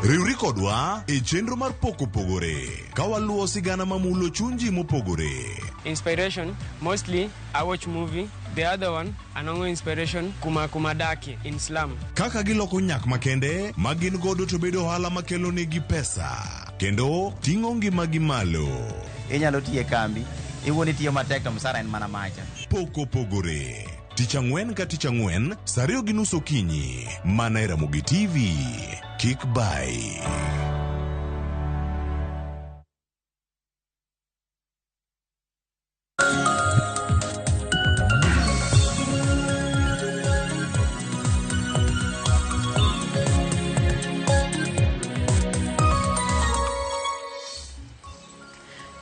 Riwri kodwa e chenro mar poko pogore ka waluwo sigana mamulo chunji mopogore. Inspiration, mostly I watch movie. The other one, anongo inspiration kuma daki in slum. Kaka giloko nyak makende magin godo to bedo ohala makelo negi pesa kendo ting'o ngimagi malo. Inyalo tiye kambi, iwuoni tiyo matek to msara en mana macha. Poko pogore. Tich ang'wen ka tich ang'wen, saa 2:30 okinyi, mana e Ramogi TV. Kik bai.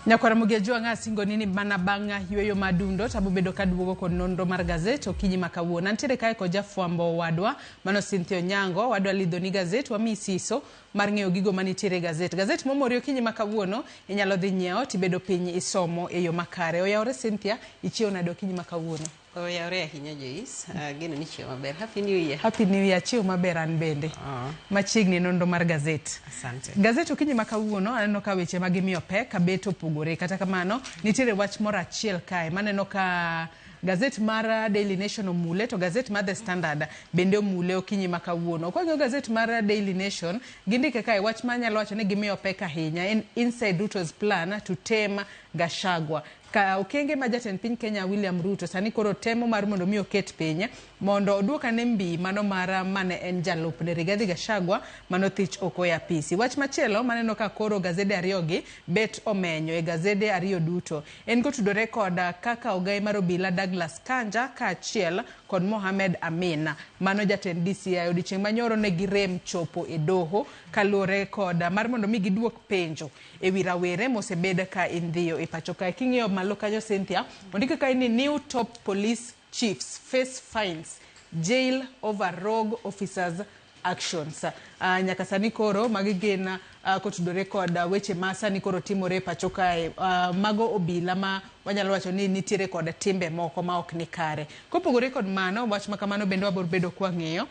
Nyakwara Mugiajua ng'asingo nini mana banga yweyo madundo tabu bedo kaduogo kod nonro mar gazet okinyi makawuono. Ntiere kae ko jafwambo wadwa mano Cynthia Onyango wadwa lidho ni gazet wa misiso mar ng'eyo gigo manitiere gazet. Gazet momori okinyi makawuono inyalo dhi nyiewo tibedo piny isomo e yo makare. Oyawre Cynthia ichiew nade okinyi makawuono? Oyawre ahinya Joyce, geno ni chiew maber. Happy New Year. Happy New Year, chiew maber an bende. Machiegni nonro mar gazet. Asante. Gazet okinyi makawuono aneno ka weche magimiyo pek kabeto opogore. Kata kamano nitiere wach moro achiel kae maneno ka gazet mar Daily Nation omule to gazet mar The Standard bende omule okinyi makawuono. Kwa gazet mar Daily Nation gindike kae wach manyalo wacho ni gimiyo pek ahinya inside Ruto's plan to tame Gachagua. Ka okenge ma jatend piny Kenya William Ruto sani koro temo mar mondo mi oket piny mondo oduoka ne mbi mano mar mane en jalup ne Rigathi Gachagua mano thich oko e apisi. Wach machielo maneno ka koro gazede ariyogi bet omenyo e gazede ariyo duto en kotudore kod kaka ogai mar obila Douglas Kanja ka achiel kod Mohamed Amina mano jatend DCI odiochieng' manyoro ne girem chopo e doho kaluore kod mar mondo mi giduok penjo e wi rawere mosebed ka indhiyo e pacho kae. King'iyo malo kanyo Cynthia ondike kae ni new top police chiefs face fines jail over rogue officers actions. Nyaka sani koro magi gin kotudore kod weche ma sani koro timore pacho kae mago obila ma wanyalo wacho ni nitiere kod timbe moko ma ok ni kare. Kopogore kod mano wach makamano bende wabiro bedo kwa ng'iyo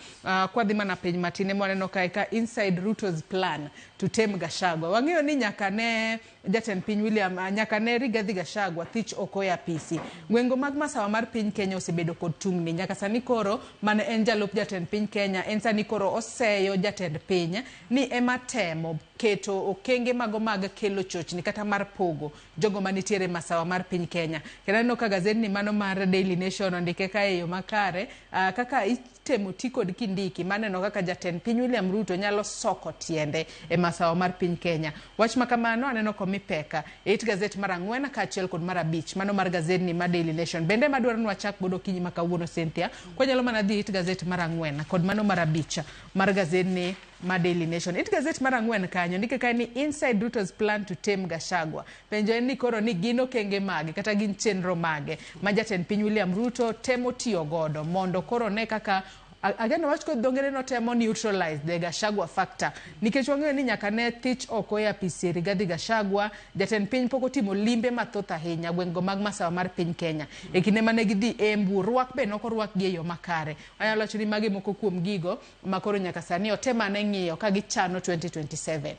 kwa dhi mana piny matine mwaneno kae ka inside Ruto's plan to tame Gachagua. Wang'iyo ni nyaka ne jatend piny William nyaka ne Rigathi Gachagua thich oko e apisi. Gwengo mag masawa mar piny Kenya osebedo kod tungni nyaka sani koro mane en jalup jatend piny Kenya en sani koro oseyo jatend piny ni ema temo keto okenge mago mag kelo chochni kata mar pogo jogo manitiere masawa mar piny Kenya. Kena no ka gazet ni mano mar Daily Nation ondike kae yo makare kaka itemo ti kod kindiki maneno kaka jatend piny William Ruto nyalo soko tiende e masawa mar piny Kenya. Wach makamano aneno komi peka it gazet mar 4 ka achiel kod mar 5 mano mar gazet ni mar Daily Nation. Bende madwaro nwa chak godo kinyi makawuono Cynthia kwa nyalo mana dhi it gazet mar 4 kod mano mar 5 mar gazet ni ma Daily Nation. It gazet mar 4 kanyo ndike kae ni inside Ruto's plan to tame Gachagua. Penjo en ni koro ni gino kenge mage kata gin chenro mage ma jatend piny William Ruto temo tiyo godo mondo koro ne kaka again wach kod dongere no temo neutralize the Gachagua factor nikech wang'eyo ni nyaka ne thich oko e apisi Rigathi Gachagua jatend piny pok otimo limbe mathoth ahinya gwengo mag masawa mar piny Kenya e kinde mane gidhi Embu rwak be noko rwak gi e yo makare. Anyalo wacho ni magi moko kuom gigo makoro nyaka sani otema ne ng'iyo ka gichano 2027.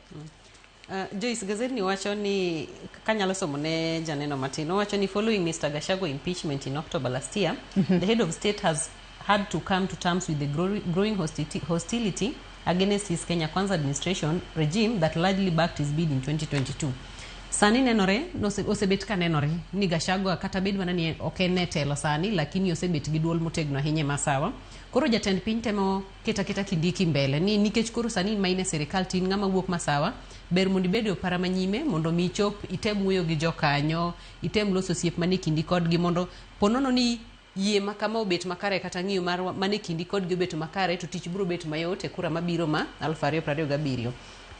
Joyce gazet ni wacho ni kanyalo somo ne janeno matino wacho ni following Mr. Gachagua impeachment in October last year the head of state has had to come to terms with the growing hostility against his Kenya Kwanza administration regime that largely backed his bid in 2022. Sani nenore osebet ka nenore ni Gachagua kata bed mana ni okene telo sani lakini osebet gi duol motegno ahinya masawa. Koro jatend piny temo keta kindiki mbele ni nikech koro sani maine serikal tin ng'ama wuok masawa ber mondo bedo para manyime mondo mi chop item wuoyo gi jokanyo item loso osiep mane kindi kod gi mondo ponono ni yie makama obet makare kata ng'iyo mar mane kindi kod gi obet makare to tich biro bet mayot e kura mabiro ma 2027.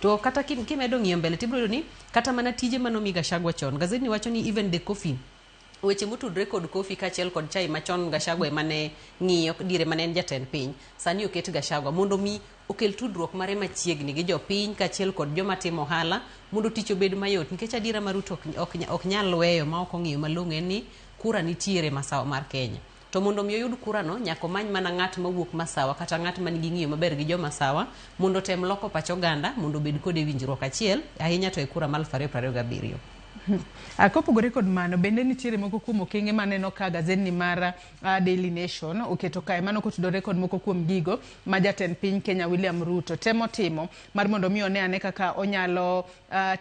To kata kimedo ng'iyo mbele tibiro ni kata mana tije mano mi Gachagua chon gazet ni wacho ni even the coffin weche motudre kod kofi kachiel kod chai machon Gachagua emane ng'iyo dire mane en jatend piny sani oket Gachagua mondo mi okel tudruok mare machiegni gi jopiny kachiel kod joma timo ohala mondo tich obed mayot nikech adira ma Ruto ok nyal weyo ma ok ong'iyo malong'o en ni kura nitiere masawa mar Kenya to mondo mi oyud kura no nyaka many mana ng'at mawuok masawa kata ng'at man gi ng'iyo maber gi joma sawa mondo tem loko pach oganda mondo obed kod winjruok achiel ahinya to e kura mar 2027. Kopogore kod mano bende nitiere moko kuom okenge maneno ka gazedni mar Daily Nation oketo kae mano kotudore kod moko kuom gigo ma jatend piny Kenya William Ruto temo timo mar mondo mi one ane kaka onyalo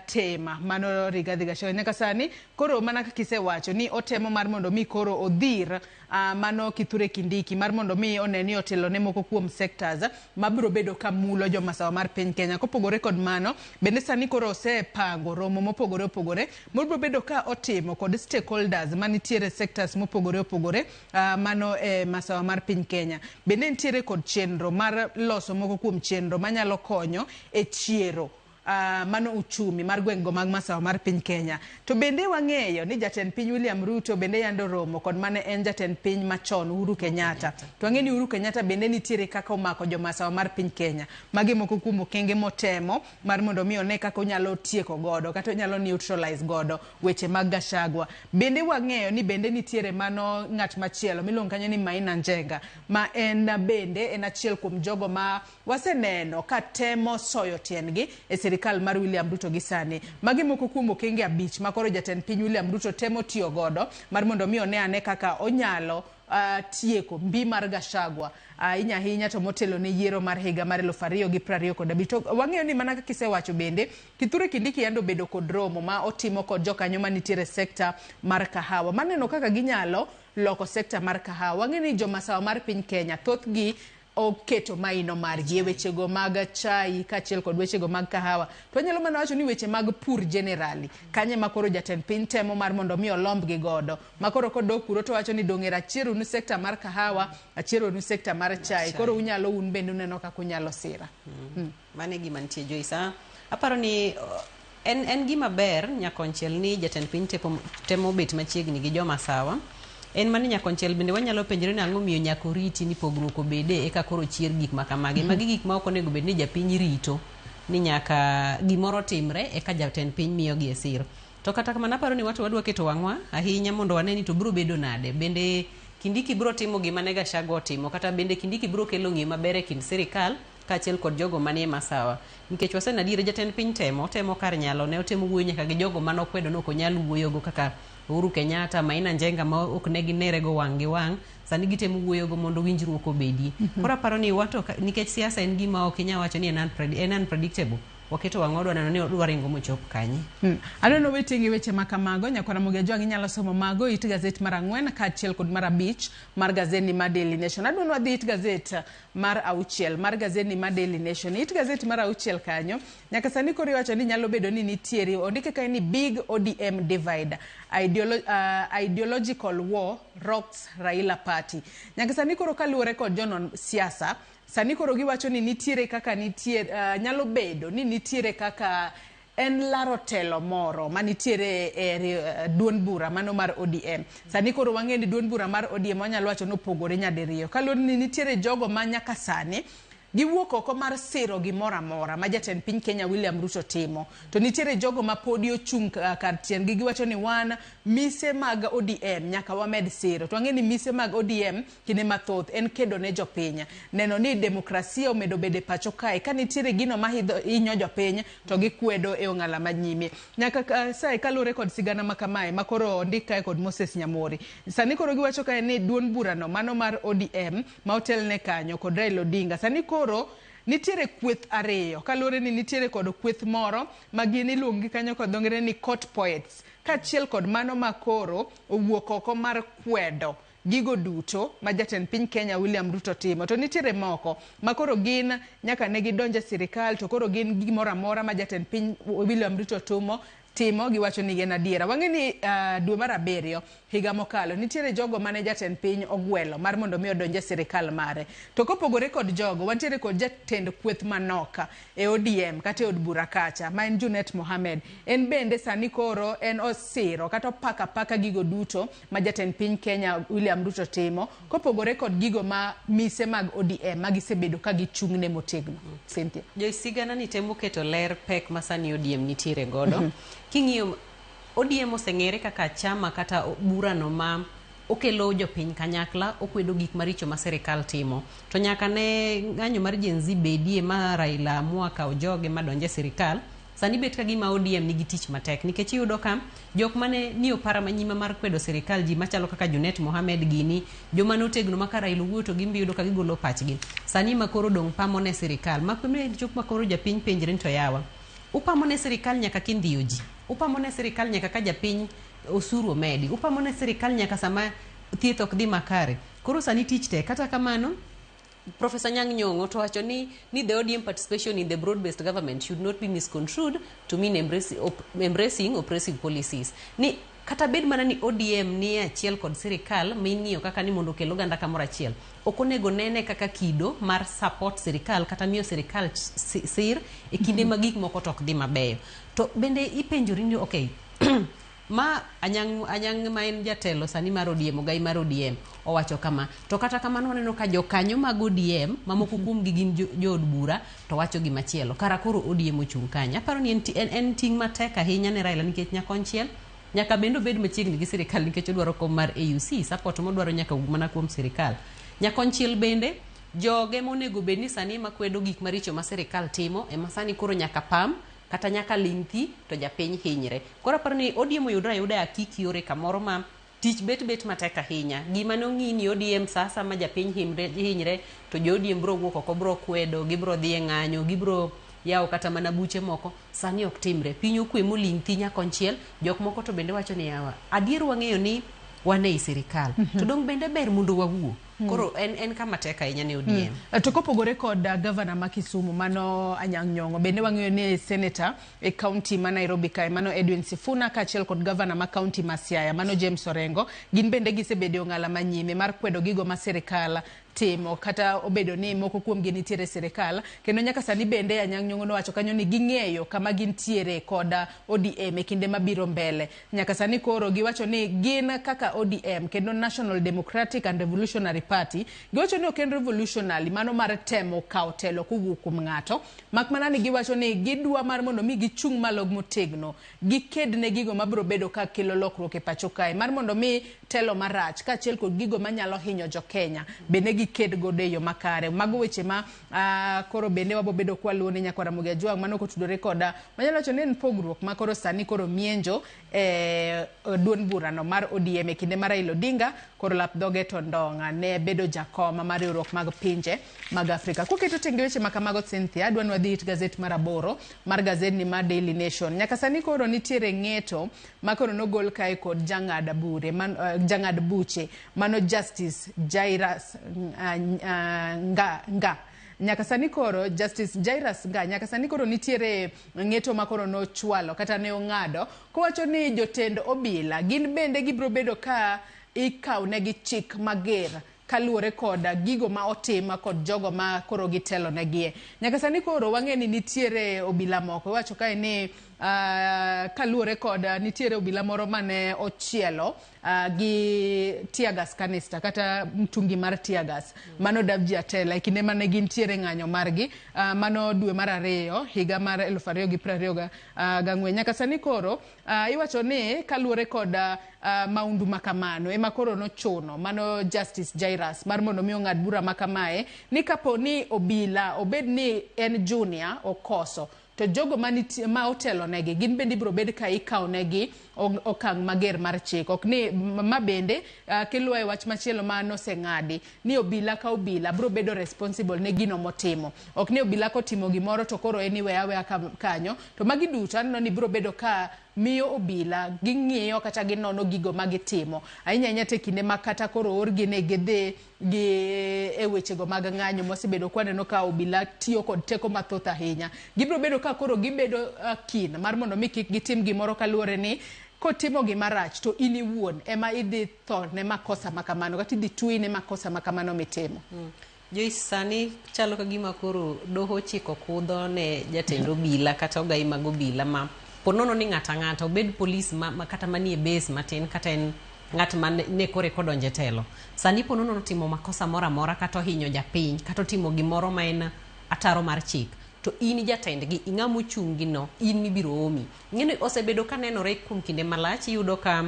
tema mano Rigathi Gachagua nyaka sani koro mana kaka isewacho ni otemo mar mondo mi koro odhir mano Kithure Kindiki mar mondo mi one ni otelo ne moko kuom sectors mabiro bedo ka mulo joma sawa mar piny Kenya. Kopogore kod mano bende sani koro osepango romo mopogore opogore mobiro bedo ka otimo kod stakeholders manitiere sectors mopogore opogore mano masawa mar piny Kenya. Bende nitiere kod chenro mar loso moko kuom chenro manyalo konyo e chiero mano uchumi mar gwengo mag masawa mar piny Kenya. To bende wang'eyo ni jatend piny William Ruto bende yando romo kod mane en jatend piny machon Uhuru Kenyatta. To wang'e ni Uhuru Kenyatta bende nitiere kaka omako jo masawa mar piny Kenya. Magi moko kuom okenge motemo mar mondo mi one kaka onyalo tieko godo kata onyalo neutralize godo weche mag Gachagua. Bende wang'eyo ni bende nitiere mano ng'at machielo miluongo kanyo ni Maina Njenga ma en bende en achiel kuom jogo ma waseneno ka temo soyo tiendgi e sirikal mar William Ruto gi sani. Magi moko kuom okenge 5 ma koro jatend piny William Ruto temo tiyo godo mar mondo mi one ane kaka onyalo tieko mbi mar Gachagua ahinya to motelo ne yiero mar higa mar 2025. Wang'eyo ni mana kaka isewacho bende Kithure Kindiki yando bedo kod romo ma otimo kod jokanyo manitiere sekta mar kahawa maneno kaka ginyalo loko sekta mar kahawa. Wang'eyo ni joma sawa mar piny Kenya thothgi oketo maino margi e wechego mag chai kachiel kod wechego mag kahawa. To anyalo mana wacho ni weche mag pur generally kanye makoro jatend piny temo mar mondo mi olombgi godo. Makoro kodok kuro to wacho ni dongera achiero nu sekta mar kahawa, achiero nu sekta mar chai. Koro unyalo un bende uneno kaka unyalo sira. Mane gima nitie Joyce. Aparo ni en gima ber nyakonchiel ni jatend piny temo bet machiegni gi joma sawa. En mani nyakonchiel bende wanyalo penjore ni ang'o miyo nyako riti ni pogruok obede eka koro chier gik makamagi. Magi gik ma ok onego bed ni japiny rito ni nyaka gimoro timre eka jatend piny miyo gi esiro. To kata kamano aparo ni watu wadwa keto wang'wa ahinya mondo wane ni to biro bedo nade. Bende Kindiki biro timo gima ne Gachagua timo kata bende Kindiki biro kelo ng'eyo maber e kind sirikal kachiel kod jogo manie masawa. Nikech wasenadire jatend piny temo kar nyalo ne otemo wuoyo nyaka gi jogo mano kwedo no konyal wuoyogo kaka Uhuru Kenyatta, Maina Njenga ma ok ne ginerego wang' gi wang', sani gitemo wuoyogo mondo winjruok obedie. Koro aparo ni wato nikech siasa en gima ok inyalo wacho ni en unpredictable. Waketo wang'odwa neno ni odwa ringo mochop kanye. Adwano wetingi weche makamago nyakwana Mugejo nyalo somo mago it gazet mar 4 kaachiel kod mar 5 mar gazeti mar Daily Nation. Adwano wadhi it gazet mar 6 mar gazeti mar Daily Nation. It gazet mar 6 kanyo nyaka sani koro iwacho ni nyalo bedo ni nitiere ondike kae ni big ODM divide ideological war rocks Raila party. Nyaka sani koro kaluwore kod jonon siasa sani koro giwacho ni nitiere kaka nitiere nyalo bedo ni nitiere kaka en laro telo moro manitiere e duon bura mano mar ODM. Sani koro wang'e ni duon bura mar ODM wanyalo wacho nopogore nyadiriyo. Kaluwore ni nitiere jogo ma nyaka sani giwuok oko mar siro gimoro amora ma jatend piny Kenya William Ruto timo. To nitiere jogo ma podi ochung' kar tiendgi giwacho ni wan mise mag ODM nyaka wamed siro. To wang'e ni mise mag ODM kinde mathoth en kedo ne jopiny. Neno ni demokrasia omedo bede pacho kae ka nitiere gino ma hinyo jopiny to gikwedo e ong'ala manyime. Nyaka sai kalure kod sigana makamae makoro ondika kod Moses Nyamori. Sani koro giwacho kae ni duon burano mano mar ODM ma otelne kanyo kod Raila Odinga. Sani koro nitiere kweth ariyo kalure ni nitiere kod kweth moro magini luongi kanyo kod dongere ni court poets kaachiel kod mano makoro owuok oko mar kwedo gigo duto ma jatend piny Kenya William Ruto timo. To nitiere moko makoro gin nyaka ne gidonje sirikal to koro gin gimoro amora ma jatend piny William Ruto timo giwacho ni gin adiera. Wang'e ni dwe mar abiriyo higa mokalo nitiere jogo mane jatend piny ogwelo mar mondo mi odonje sirikal mare. To kopogore kod jogo wantiere kod jatend kweth manoka e ODM kata e od bura kacha ma en Junet Mohamed. En bende sani koro en osiro kata paka gigo duto ma jatend piny Kenya William Ruto timo kopogore kod gigo ma mise mag ODM magisebedo ka gichung'ne motegno. Cynthia. Joisigana ni temo keto ler pek masani ODM nitiere godo. King'iyo ODM oseng'ere kaka chama kata burano ma okelo jopiny kanyakla, okwedo gik maricho ma sirikal timo. To nyaka ne ng'anyo mar Gen Z bedie ma Raila amua kawo joge madonje sirikal, sani bet ka gima ODM nigi tich matek nikech iyudo ka jok mane ni opara manyima mar kwedo sirikal ji machalo kaka Junet Mohamed gini, joma notegno ma ka Raila wuoto gimbi yudo ka gigolo pachgi. Sani makoro dong' pamone sirikal. Makwemre jok makoro japiny penjre to yawa. Upamone sirikal nyaka kindhiyo ji. Upamone sirikal nyaka ka japiny osuru omedi. Upamone sirikal nyaka sama thieth ok dhi makare. Koro sani tich tek. Kata kamano, Professor Nyang' Nyong'o to wacho ni the ODM participation in the broad-based government should not be misconstrued to mean embracing oppressive policies. Ni kata bed mana ni ODM ni achiel kod sirikal ming'iyo kaka ni mondo kelo ganda kamoro achiel. Ok onego nene kaka kido mar support sirikal kata miyo sirikal sir e kinde ma gik moko tok dhi mabeyo. To bende ipenjori ni okay ma anyang ma en jatelo sani mar ODM ogai mar ODM owacho kama to kata kamano waneno ka jokanyo mag ODM mamoko kuom gi gin jood bura to wacho gi machielo kara koro ODM ochung' kanya. Aparo ni en ting' matek ahinya ne Raila nikech nyakonchiel nyaka bendo bed machiegni gi sirikal nikech odwaro kom mar AUC support modwaro nyaka wuog mana kuom sirikal. Nyakonchiel bende joge monego bed ni sani makwedo gik maricho ma sirikal timo ema sani koro nyaka pam kata nyaka lingthi to japiny hinyre. Koro aparo ni ODM oyudra yuda akiki yore kamoro ma tich bet matek ahinya. Gima nong'i ni ODM sasa ma japiny hinyre to jo ODM bro wuok oko bro kwedo, gibro dhi e ng'anyo, gibro yawo kata mana buche moko, sani ok timre. Piny okwe molingthi nyakonchiel, jok moko to bende wacho ni yawa. Adier wang'eyo ni wane i sirikal. To dong bende ber mondo wawuo. Koro en kama tek ahinya ne ODM. To kopogore kod governor ma Kisumu mano Anyang' Nyong'o bende wang'eyo ni senator e county ma Nairobi kae mano Edwin Sifuna kaachiel kod governor ma county ma Siaya mano James Orengo gin bende gisebedo ng'ala manyime mar kwedo gigo ma sirikal timo kata obedo ni moko kuom gi nitiere sirikal kendo nyaka sani bende Anyang' Nyong'o nowacho kanyo ni ging'eyo kama gintiere kod ODM e kinde mabiro mbele. Nyaka sani koro giwacho ni gin kaka ODM kendo National Democratic and Revolutionary Party giwacho ni ok en revolutionary mano mar temo kawo telo kowuok kuom ng'ato mak mana ni giwacho ni gidwa mar mondo mi gichung' malo motegno giked ne gigo mabiro bedo ka kelo lokruok e pacho kae mar mondo mi telo marach kaachiel kod gigo manyalo hinyo jo Kenya bende giked godo e yo makare. Mago weche ma koro bende wabo bedo kwa luone nyakwara Mugia Jwang' mano kotudore koda manyalo wacho ni en pogruok ma koro sani koro mienjo duond burano mar ODM e kinde mar Raila Odinga koro lap dhoge to ndong'a ne bedo jakoma mar riwruok mag pinje mag Afrika. Kuketo tenge weche makamago Cynthia adwa ni wadhi it gazet mar aboro mar gazedni mar Daily Nation. Nyaka sani koro nitiere ng'eto ma koro nogol kae kod jang'ad buche mano Justice Jairus Nga. Nyaka sani koro Justice Jairus Nga nyaka sani koro nitiere ng'eto ma koro nochwalo kata ne ong'ado kowacho ni jotend obila gin bende gibro bedo ka ikaw negi chik mager kaluwore koda gigo ma otima kod jogo ma koro gitelo negie. Nyaka sani koro wang'e ni nitiere obila moko wacho kae ni kaluwore koda nitiere obila moro mane ochielo gi tiagas kanista kata mtungi mar tiagas mano Davji Atela e kinde mane gintiere ng'anyo margi mano dwe mar ariyo higa mar 2024 nyaka sani koro iwacho ni kaluwore koda maundu makamano ema koro nochuno mano Justice Jairus mar mondo mi ong'ad bura makamae ni kapo ni obila obed ni en junior okoso to jogo ma otelo negi gin bende biro bed ka ikaw negi okang' mager mar chik. Ok ni ma bende kiluwa e wach machielo ma noseng'adi ni obila ka obila biro bedo responsible ne gino motimo. Ok ni obila kotimo gimoro to koro anyway awe kanyo to magi duto aneno ni biro bedo ka miyo obila ging'iyo kata ginono gigo magitimo ahinya te kinde makata koro orgi ne gidhi gi wechego mag ng'anyo mosebedo kwaneno ka obila tiyo kod teko mathoth ahinya. Gibiro bedo ka koro gibedo kin mar mondo mi kik gitim gimoro kaluwore ni kotimo gima rach to in iwuon ema idhi tho ne makosa makamano kata idhi twi ne makosa makamano mitimo. Joyce, sani chalo ka gima koro doho chiko kudho ne jatend obila kata ogai mag obila ma ponono ni ng'ata obed polis ma kata manie base matin kata en ng'at ma ne kore kodonje telo. Sani ponono timo makosa mora mora kata hinyo japiny kata timo gimoro ma en ataro mar chik. To in jatendgi ing'amo chungi no in mibiro omi. Ng'eni osebedo ka nenore kuom kinde malach yudo ka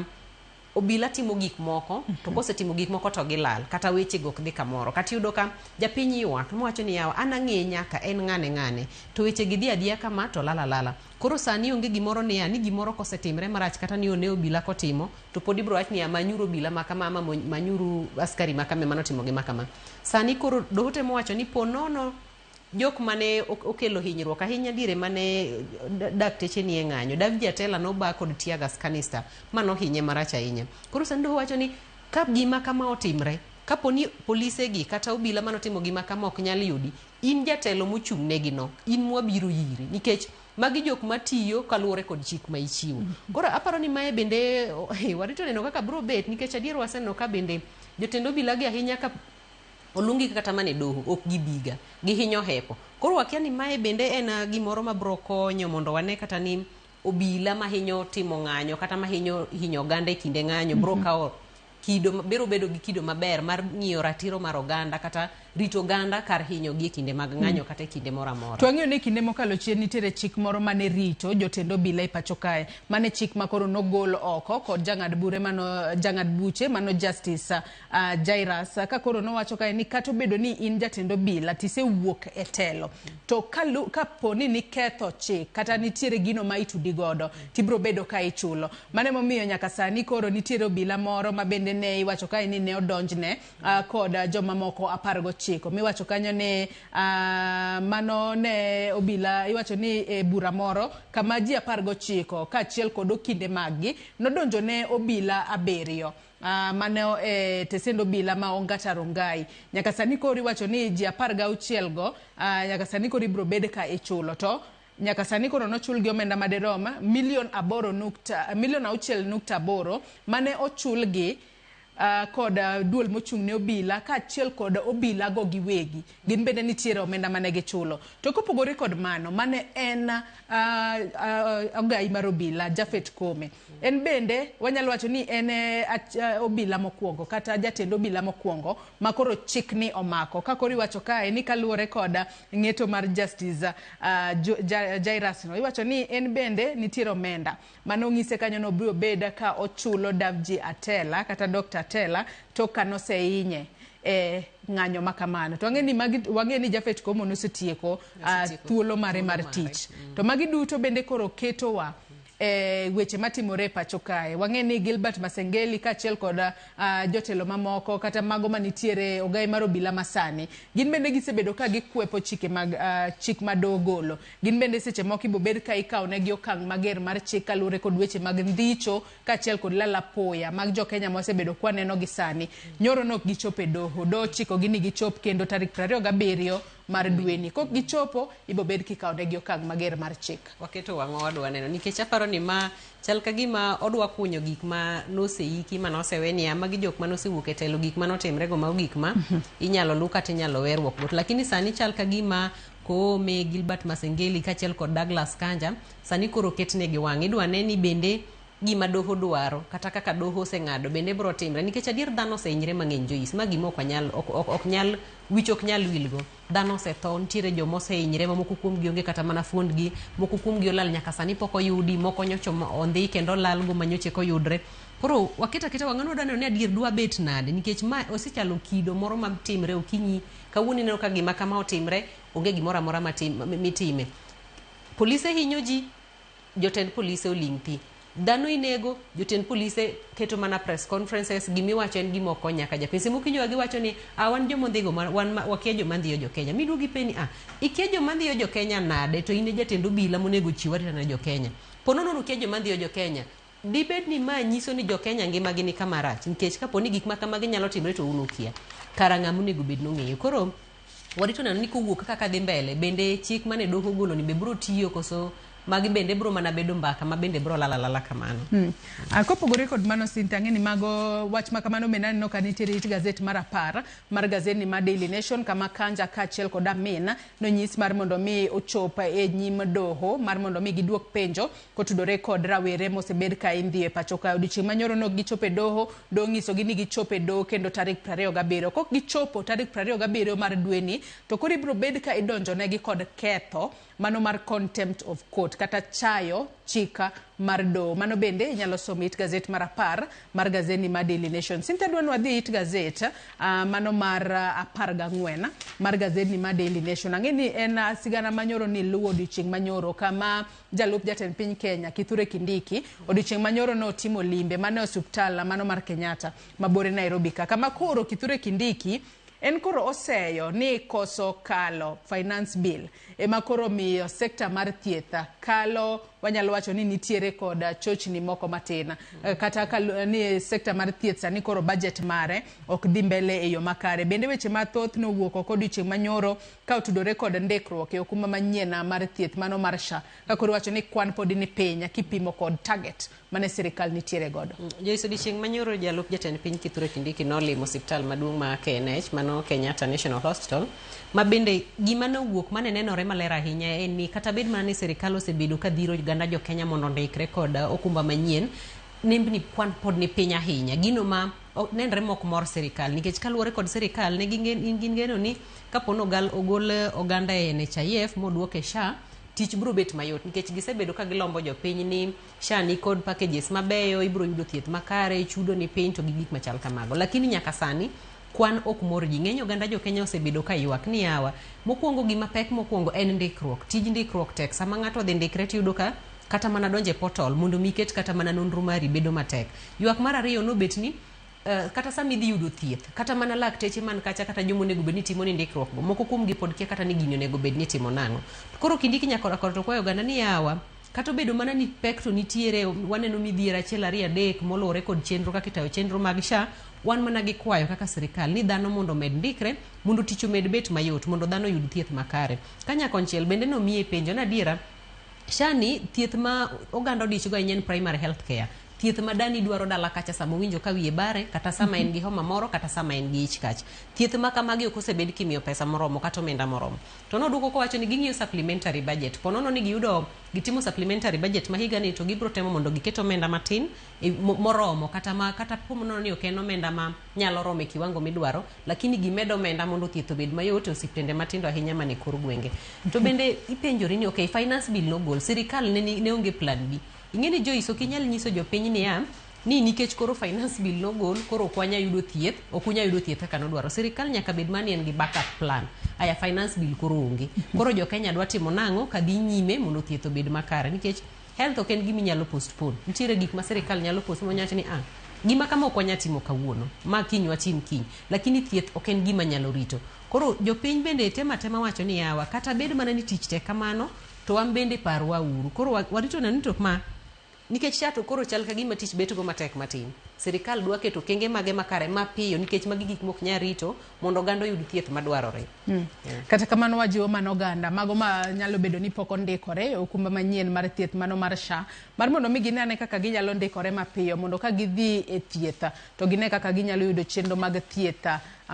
obila timo gik moko to kose timo gik moko to gilal kata weche gok dhi kamoro kata yudo ka japiny ywak mowacho ni yawa an ang'enya ka en ng'ane to weche gi dhi adhiya kama to lala. Koro sani onge gimoro ni gimoro kosetimre marach kata ni one obila kotimo to pod ibro wach ni manyuru obila makama manyuru askari makame mano timo gi makama. Sani koro doho temo wacho ni ponono jok mane okelo hinyruok ahinya dire mane dakteche ni ng'anyo David Atela no ba kod tiagas canister mano hinye marach ahinya. Koro sani doho wacho ni ka gima kama otimre kaponi polise gi kata obila mano timo gima kama ok nyal yudi in jatelo mochung' negi no in mwabiro yiri nikech magi jok matiyo kaluwore kod chik ma ichiwo. Koro aparo ni mae bende warito neno kaka bro bet nikech adier waseneno ka bende jotend obila gi ahinya ka olungi kata mane doho ok gibiga gihinyo hepo. Koro wakia ni mae bende en gimoro ma bro konyo mondo wane kata ni obila mahinyo timo ng'anyo kata mahinyo ganda e kinde ng'anyo bro kao kido bero bedo gi kido maber mar ng'iyo ratiro mar oganda kata rito ganda kar hinyo gi kinde mag ng'anyo kata kinde mora mora. To ang'eyo ni kinde mokalo chien nitere chik moro mane rito jotend obila e pacho kae mane chik makoro nogol oko kod jang'ad buche mano Justice Jairus ka koro nowacho kae ni kata obedo ni in jatend obila tisewuok e telo to kaponi ni ketho chik kata nitiere gino ma itudi godo tibro bedo ka ichulo. Mane momiyo nyaka sani koro nitiere obila moro ma bende ne iwacho kae ni ne odonjne kod joma moko 19 miwacho kanyo ne mano ne obila iwacho ni bura moro kama ji 19 kaachiel kod okinde maggi nodonjo ne obila 7 mano tesendo obila ma Ongata Rongai. Nyaka sani koro iwacho ni ji 16 go nyaka sani koro ibro bed ka ichulo to nyaka sani koro nochul gi omenda maderoma milion 6.8 mane ochul gi kod duol mochung' ne obila kaachiel kod obila go giwegi gin bende nitiere omenda mane gichulo. To kopogore kod mano mane en ogai mar obila Japhet Kome en bende wanyalo wacho ni en obila mokwongo kata jatend obila mokwongo makoro chik ni omako ka koro iwacho kae ni kaluwore kod ng'eto mar Justice Jairus no iwacho ni en bende nitiere omenda mano ng'ise kanyo no biro beda ka ochulo David Atela kata Dr. Atela to kanosehinye ng'anyo makamano. To wang'e ni Japhet Komo nosetieko thuolo mare mar tich. To magi duto bende koro ketowa weche matimore pacho kae. Wang'e ni Gilbert Masengeli kaachiel kod jotelo mamoko kata mago manitiere ogai mar obila masani gin bende gisebedo ka gikwepo chike mag chik madogolo. Gin bende seche moko ibobed ka ikawo negi okang' mager mar chik kaluwore kod weche mag ndhicho kaachiel kod lala poya mag jokenya mosebedo kwaneno gi sani. Nyoro nok gichopo e doho chiko gini gichop kendo tarik 27 mar dweni. Kok gichopo ibobed kikawo negi okang' mager mar chik. Waketo wang'o wadwa neno nikech aparo ni ma chal ka gima odwa kunyo gik ma noseiki manoseweni magi jok manosewuok e telo gik manotimre go ma gik ma inyalo lu kata inyalo werruok go. Lakini sani chal ka gima Kome, Gilbert Masengeli kaachiel kod Douglas Kanja sani koro ketnegi wang'. Idwa neni bende gima doho dwaro kata kaka doho oseng'ado bende bro timre nikech adier dhano osehinyre mang'eny Joyce ma gima ok nyal wich ok nyal wilgo. Dhano osetho nitiere joma osehinyre moko kuom gi onge kata mana fuondgi moko kuom gi olal nyaka sani pok oyudi moko nyocho ondhi kendo lal go manyoche koyudre. Koro waketa wang'ano dano ni adier dwa bet nade nikech ma osechalo kido moro matimre okinyi kawuono neno ka gima kama otimre onge gimoro amora mitime. Polise hinyo ji jotend polise oling' pi dhano inego, jotend polise keto mana press conferences, gimiwacho en gima ok nyaka japiny. Simu kinyo giwacho ni wan jomondhigo wan wakia jomandhiyo jo Kenya. Miduogi peni ikia jomandhiyo jo Kenya nade to ine jatend obila monego chiw arita ne jo Kenya. Ponono ukia jomandhiyo jo Kenya. Dibed ni ma nyiso ni jo Kenya ngimagi ni kama rach nikech kaponi gik ma kamagi nyalo timre to unukia. Kara ng'amu nego bed nong'eyo. Koro warito neno ni kowuok kaka dhi mbele bende chik mane doho golo ni be bro tiyo koso magi bende bro mana bedo mbaka ma bende bro lala kamano. Kopogore kod mano sintang'e ni mago wach ma kamano menani no kanitiere it gazet mar 10 mar gazet mar Daily Nation kama Kanja kachiel kod Amina no nyis mar mondo mi ochopa e nyim doho mar mondo mi giduok penjo kotudore kod rawere mosebed ka indhi e pacho ka odiochieng' manyoro no gichope doho nyiso gi ni gichope doho kendo tarik 27 kok gichopo tarik 27 mar dweni to koro ibro bed ka idonjo negi kod ketho mano mar contempt of court kata chayo chika mar do. Mano bende inyalo somo it gazet mar 10 mar gazeni mar Daily Nation. Sinte dwan wadhi it gazet mano mar 14 mar gazeni mar Daily Nation. Ang'eni en sigana manyoro ni luwo odiochieng' manyoro kama jalup jatend piny Kenya Kithure Kindiki odiochieng' manyoro no timo limbe mane osuptal mano mar Kenyatta mabore Nairobi kama koro Kithure Kindiki en koro oseyo ni koso kalo finance bill ema koro miyo sekta mar thieth kalo wanyalo wacho ni nitiere kod chochni moko matin kata ni sekta mar thieth sani koro budget mare ok dhi mbele e yo makare. Bende weche mathoth nowuok oko odiochieng' manyoro ka otudore kod ndikruok e okumba manyien mar thieth mano mar SHA ka koro wacho ni kwan pod ni piny kipimo kod target mane sirikal nitiere godo. Joyce odiochieng' manyoro jalup jatend piny Kithure Kindiki nolimo osiptal maduong' ma KNH mano Kenyatta National Hospital ma bende gima nowuok mane nenore maler ahinya en ni kata bed mana ni sirikal osebedo ka dhiro ganda jo Kenya mondo ndikre kod okumba manyien nembni kwan pod ni piny ahinya gino ma nenre mok mor sirikal nikech kaluwore kod sirikal ne gin geno ni kapono ogol oganda e NHIF moduoke SHA tich bro bet mayot nikech gisebedo ka gilombo jo piny ni SHA ni kod packages mabeyo ibro yudo thieth makare chudo ni piny to gi gik machal kamago lakini nyaka sani kwan ok mor ji ng'enyo ganda jo Kenya osebedo ka ywak ni yawa mokwongo gima pek mokwongo en ndikruok tij ndikruok tek sama ng'ato dhi ndikre tiyudo ka kata mana donje portal mondo miket kata mana nonro mari bedo matek. Ywak mar ariyo no bet ni kata sami dhi yudo thieth kata mana lakteche man kacha kata jomo nego bed ni timo ni ndikruok go moko kuom gi pod kia kata ni gino nego bed ni timo nang'o. Koro Kindiki nyakora to kwayo ganda ni yawa kata bedo mana ni pek to nitiere waneno midhiera achiel ariyo adek molore kod chenro kaka itayo chenro mag SHA wan mana gi kwayo kaka sirikal ni dhano mondo med ndikre mondo tich omed bet mayot mondo dhano yud thieth makare. Kanya konchiel bende no miye penjo na diera SHA ni thieth ma oganda odichgo en primary health care thieth ma dani dwaro dala kacha sama winjo ka wiye bare kata sama en gi homa moro kata sama en gi ich kach thieth ma kamagi ok osebed kimiyo pesa moromo kata omenda moromo to noduoko ko wacho ni ging'iyo supplementary budget ponono ni giyudo gitimo supplementary budget ma higa ni to gibro temo mondo giketo omenda matin moromo kata ponono ni ok en omenda ma nyalo romo e kiwango midwaro lakini gimedo omenda mondo thieth obed mayot e osiptende matindo ahinya mane kor gwenge to bende ipenjori ni okay finance bill no gol sirikal ne onge plan B ing'eni Joyce ok inyal nyiso jopiny ni nikech koro finance bill no gol koro kwanya yudo thieth okunya yudo thieth kaka nodwaro sirikal nyaka bed mani en gi backup plan aya finance bill koro onge koro jo Kenya dwa timo nang'o ka dhi nyime mondo thieth obed makare nikech health ok en gimi nyalo postpone nitiere gik ma sirikal nyalo postpone nyacho ni gima kama ok wanya timo kawuono ma kiny watim kiny lakini thieth ok en gima nyalo rito koro jopiny bende tema wacho ni yawa kata bed mana ni tich tek kamano to wan bende parwa uru koro warito nani to ma nikech SHA to koro chal ka gima tich beto go matek matin sirikal dwa keto kenge mage makare mapiyo nikech magi gik mok nya rito mondo gando yud thieth madwarore kata kamano wajiwo mano ganda mago ma nyalo bedo ni pok ondikore okumba manyien mar thieth mano mar SHA mar mondo mi ginene kaka ginyalo ndikore mapiyo mondo ka gidhi e thieth to gine kaka ginyalo yudo chenro mag thieth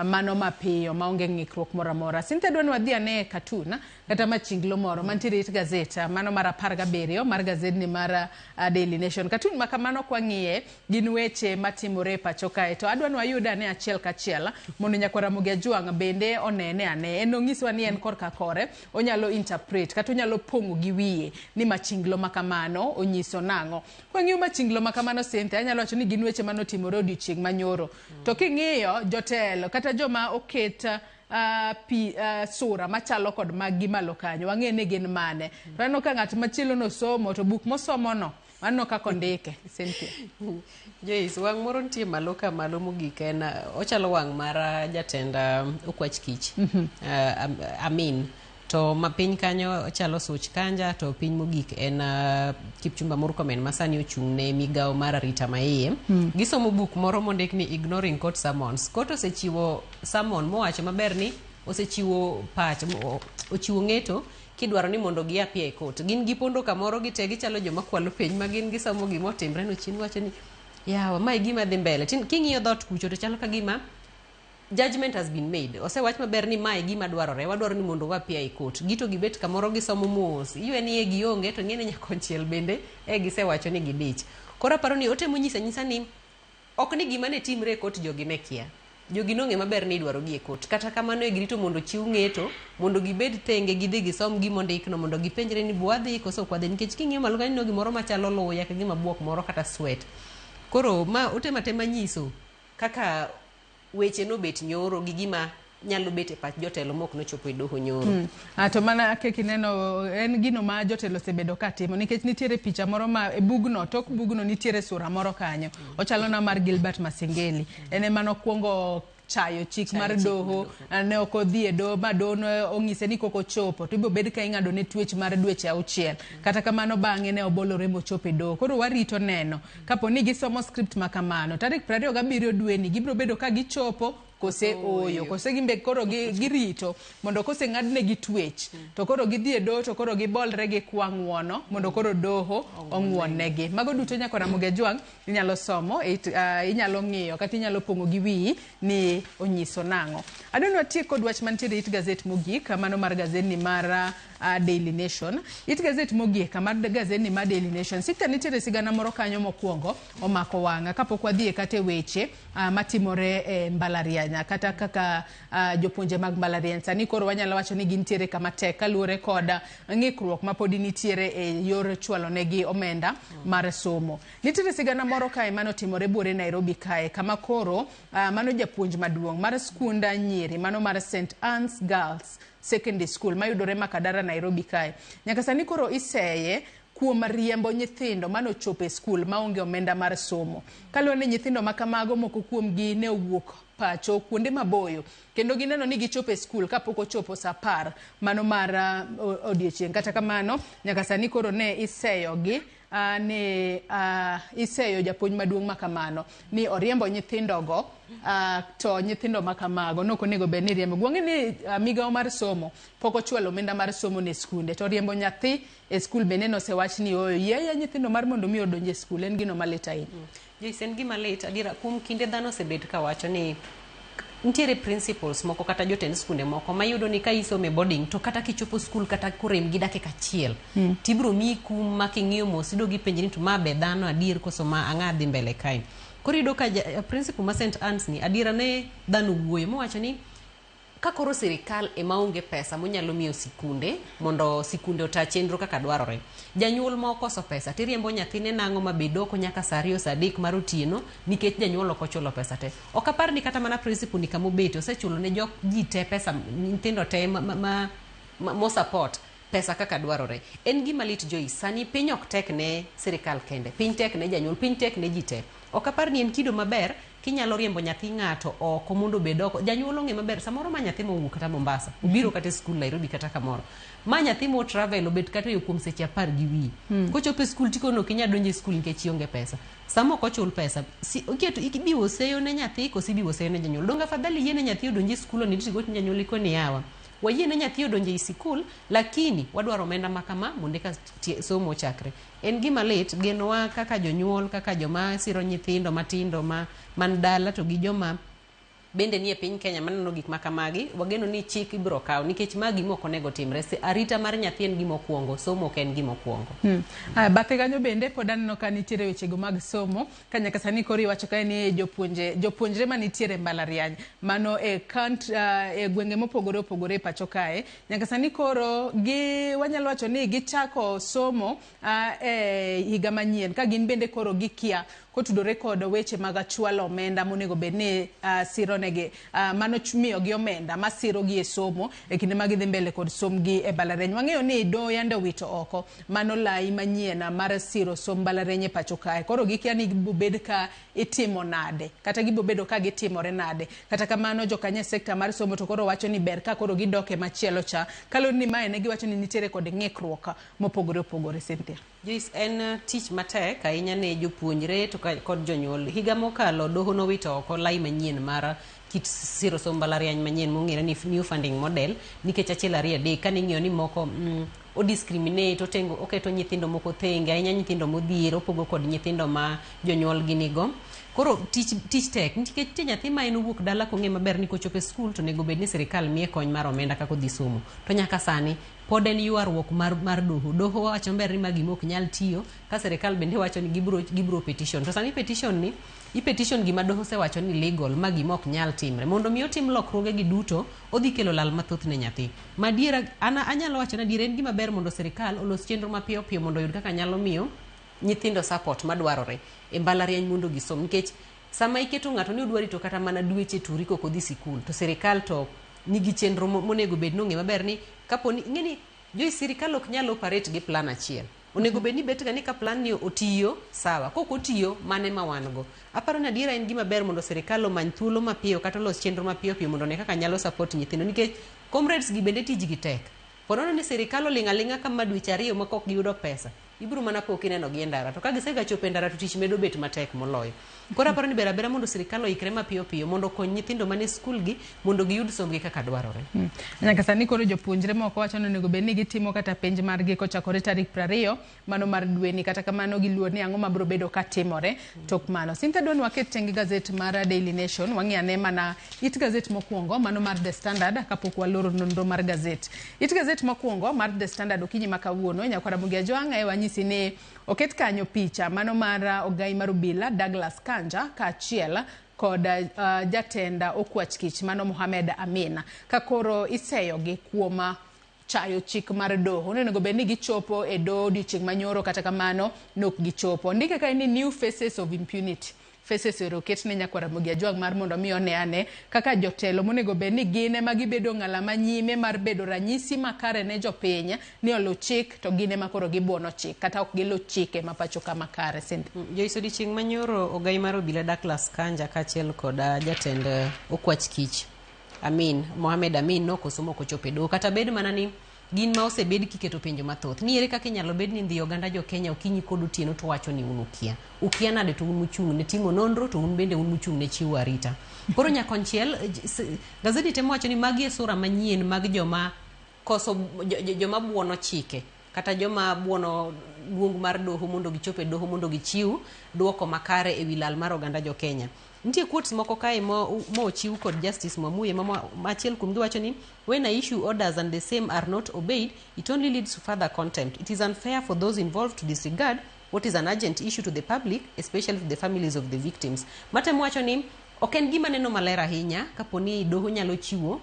mano mapiyo maonge ng'ikruok moro amora. Sinte dwani wadhi ane katuna kata machinglo moro mantiere it gazet mano mar 17 mar gazedni mar Daily Nation. Katun ma kamano kwa ng'iye gin weche matimore pacho kae to adwani wayuda ne achiel kachiel mondo nyakwara Mugi Ajwang' bende onene ane en ong'iswa ni en korka kore onyalo interpret kata onyalo pongo gi wiye ni machinglo makamano onyiso nang'o. Kwa ng'iyo machinglo makamano Sinte anyalo wacho ni gin weche manotimore odiochieng' manyoro to king'iyo jotelo kata joma oket sura machalo kod mag gimalo kanyo wang'e ni gin mane to aneno ka ng'at machielo no somo to buk mosomo no anno kako ndike Cynthia. Joyce, wang' moro nitie malo ka malo mogik en ochalo wang' mar jatend okwach kich Amin to ma piny kanyo chalo Such Kanja to piny mogik en Kipchumba Murkomen masani ochung' ne migawo mar arita maiye gisomo buk moro mondik ni Ignoring Court Summons. Court osechiwo summon mowacho maber ni osechiwo pach ochiwo ng'eto kidwaro ni mondo gi apia e court. Gin gipondo kamoro gite gichalo joma kwalo piny ma gin gisomo gima otimre no chien wacho ni yawa mae gima dhi mbele king'iyo dhot kucho to chalo ka gima judgment has been made. Osewach maber ni mae gima dwarore wadwaro ni mondo wapia e court. Gito gibet kamoro gisomo mos iwe ni e gionge to ng'ene nyakonchiel bende gisewacho ni gidich. Koro aparo ni otemo nyisa ni ok ni gima ne timre e court jogi ne kia. Jogi nong'e maber ni idwaro gi e court. Kata kamano e girito mondo chiw ng'eto mondo gibed thenge gidhi gisom gimo ndikno mondo gipenjre ni bwadhi koso kwadhi nikech king'iyo malo kanyo gimoro machalo luya ka gima buok moro kata sweat. Koro ma tema nyiso kaka weche no bet nyoro gi gima nyalo bet e pach jotelo mok nochopo e doho nyoro. To mana keki neno en gino ma jotelo sebedo katimo nikech nitiere picha moro ma e bugno tok bugno nitiere sura moro kanyo ochalo na mar Gilbert Masengeli ene mano kuongo chayo chik mar doho ne ok odhi e doho ma doho ong'ise ni koko chopo to ibo bed ka ing'ado ne twech mar dweche 6 kata kamano bang'e ne obolore mochopo e doho. Koro warito neno kapo ni gisomo script makamano tarik 27 dwe ni gibiro bedo ka gichopo kose oyo kose gimbe koro girito mondo kose ng'adne gi twech to koro gidhi e doho to koro gibolre gi kwang'uono mondo koro doho ong'uonnegi. Mago duto nyaka Ramogi Ajwang' inyalo somo inyalo ng'iyo kata inyalo pongo gi wiyi ni onyiso nang'o. Adonwa tiek kod wach mantiere it gazet mogik mano mar gazet mar Daily Nation. It gazet mogik kamar gazet ni mar Daily Nation sikta nitiere sigana moro kanyo mokwongo omako wang'a kapok wadhi e kate weche matimore e mbalariany kata kaka jopuonje mag mbalariany sani koro wanyalo wacho ni gintiere kama tek kaluwore kod ng'ikruok ma pod nitiere e yor chwalo negi omenda mar somo. Nitiere sigana moro kae mano timore buore Nairobi kae kama koro mano japuonj maduong' mar skunda nyiri mano mar St. Anne's Girls Secondary School mayudore Makadara Nairobi kae nyaka sani koro iseye kuom riembo nyithindo mano chopo e skul maonge omenda mar somo. Kaluwore ni nyithindo makamago moko kuom gi ne owuok pacho kuonde maboyo kendo gineno ni gichopo e skul kapok ochopo sa 10 mano mar odiechieng'. Kata kamano nyaka sani koro ne iseyogi iseyo japuonj maduong' makamano ni oriembo nyithindogo to nyithindo makamago nok onego bed ni riembo. Gwang'e ni migawo mar somo pok ochwalo omenda mar somo ne skunde to riembo nyathi e skul bende nosewach ni oyo yeye nyithindo mar mondo mi odonje skul en gino malit ahinya. Joyce, en gima lit adira kuom kinde dhano osebed ka wacho ni nitiere principles moko kata jotend skunde moko mayudo ni ka isome boarding to kata kichopo skul kata kurem gi dakika achiel tibro mi kum making'iyo mos ido gi penjni to ma be dhano adier koso ma ang'a dhi mbele kae. Koro ido ka principle ma St. Anne's ni adira ne dhano wuoyo mowacho ni ka koro sirikal emaonge pesa monyalo miyo sikunde mondo sikunde ota chenro kaka dwarore janyuol ma okoso pesa tiriembo nyathine nang'o mabedoko nyaka saa 2 saa 3 mar otieno nikech janyuol ok ochulo pesa te. Ok apar ni kata mana principle ni kamo bete osechulo ne jok ji te pesa nyithindo te mo support pesa kaka dwarore. En gima lit Joyce sani piny ok tek ne sirikal kende piny tek ne janyuol piny tek ne ji te. Ok apar ni en kido maber kinyalo riembo nyathi ng'ato oko mondo bedoko janyuol ong'e maber samoro ma nyathi mowuok kata Mombasa obiro kata skul Nairobi kata kamoro ma nyathi mo travel obet kata yo kuom seche 10 gi wi kochopo e skul tikono kinya donje skul nikech ionge pesa samo ko chul pesa oketo ikibiwo seyo ne nyathi kosi biwo seyo ne janyuol donga fadhali yene nyathi odonje skul ni tigo janyuol iko ni yawa wayene nyathi odonje i skul lakini wadwaro omenda makama mondo ka somo chakre. En gima lit genowa kaka jonyuol kaka joma siro nyithindo matindo man dala to gi joma bende nie piny Kenya maneno gik makamagi wageno ni chik ibro kaw nikech magi moko nego timre arita mar nyathi en gimo kuongo somo ken gimo kuongo. Bathe kanyo bende pod aneno ka nitiere wechego mag somo ka nyaka sani koro iwacho ka ni jopuonjre manitiere mbalariany mano e gwenge mopogore opogore e pacho kae nyaka sani koro wanyalo wacho ni gichako somo higa manyien ka gin bende koro gikia kotudore kod weche mag achwalo omenda monego bedni sironegi mano miyogi omenda masirogi e somo e kinde mag dhi mbele kod somgi e mbalariany. Wang'eyo ni do yande wito oko mano lai manyien mar siro som mbalariany e pacho kae. Koro gikia ni gibobed ka itimo nade kata gibobedo ka gitimore nade. Kata kamano jokanye sekta mar somo to koro wacho ni ber ka koro gidoke machielo cha kalo ni mae ne giwacho ni nitiere kod ng'ikruok mopogore opogore. Cynthia. Joyce, en tich matek ahinya ne jopuonjre to kod jonyuol. Higa mokalo doho nowito oko lai manyien mar kit siro som mbalariany manyien mong'ere ni new funding model nikech achiel ariyo adek kane ing'iyo ni moko o discriminate oketo nyithindo moko thenge ahinya nyithindo modhier opogo kod nyithindo ma jonyuol gi nigo. Koro tich tek nikech nyathi ma en owuok dala kong'e maber ni kochopo e skul to nego bed ni sirikal miye kony mar omenda kaka odhi somo. To nyaka sani pod en ywaruok mar doho wacho mber ni magi mok nyal tiyo ka sirikal bende wacho ni gibro petition. To sani petition ni petition gima doho se wacho ni legal magi mok nyal timre mondo mi otim lokruoge gi duto odhi kelo lal mathoth ne nyathi. Madiera anyalo wacho na dire en gima ber mondo sirikal olos chenro mapiyo piyo mondo yud kaka nyalo miyo nyithindo support madwarore e mbalariany mondo gisom nikech sama iketo ng'ato ni odwari to kata mana dweche turi kok odhi sikul to sirikal to nigi chenro monego bed nong'e maber ni kaponi ng'eni jo sirikal ok nyalo operate gi plan achiel. Onego bed ni bet ga ni ka plan ni otiyo sawa kok otiyo mane ma wan go. Aparo ni adiera en gima ber mondo sirikal omany thuolo mapiyo kata los chenro mapiyo piyo mondo ne kaka nyalo support nyithindo nikech comrades gi bende tijgi tek. Ponono ni sirikal olinga kama dweche ariyo ma kok giyudo pesa ibiro mana pok ineno gi ndara to ka gisega chopo ndara to tich medo bet matek moloyo. Koro aparo ni berabera mondo sirikal oikre mapiyo piyo mondo kony nyithindo mane skul gi mondo giyud somgi kaka dwarore. Nyaka sani koro jopuonjre moko wacho ni onego bed ni gitimo kata penj margi kochakore tarik 20 mano mar dwe ni kata kamano giluor ni ang'o mabiro bedo ka timore tok mano. Cynthia Don waket tengi gazet mar Daily Nation wang'iane mana it gazet mokwongo mano mar The Standard kapok waloro nonro mar gazet. It gazet mokwongo mar The Standard okinyi makawuono nyakwara Mugia Joanga e wanyisi ni oket kanyo picha mano mar ogai mar obila Douglas Kanja kaachiel kod jatenda okwach kich mano Mohamed Amina kakoro iseyogi kuoma chayo chik mar doho onego bed ni gichopo e do odiochieng' manyoro kata kamano nok gichopo. Ndike ka ni new faces of impunity faces roket ne nyakwara Mugia Joang mar mondo mi one kaka jotelo monego bed ni gine magibedo ng'ala manyime mar bedo ranyisi makare ne jopiny ni olo chik to gine makoro gibuono chik kata ok gilo chike mapacho kama kare. Joyce odiochieng' manyoro ogai mar obila Douglas Kanja kaachiel kod jatend okwach kich Mohamed Amin nokosomo kochopo e doho kata bed mana ni gin ma osebed kiketo penjo mathoth ni ere kaka inyalo bed ni ndhi oganda jo Kenya okinyi kod otieno to wacho ni un ukia nade to un muchung' ne timo nonro to un bende un muchung' ne chiwo arita. Koro nyakonchiel gazeti temo wacho ni magi e sura manyien mag joma buono chike kata joma buono luong mar doho mondo gichope doho mondo gichiw duoko makare e wi lal mar oganda jo Kenya. Nitie quotes moko kae mo chiw kod Justice Mwamuye machiel kuom gi wacho ni when I issue orders and the same are not obeyed it only leads to further contempt. It is unfair for those involved to disregard what is an urgent issue to the public, especially to the families of the victims. Matemo wacho ni ok en gima neno maler ahinya kaponi doho nyalo chiwo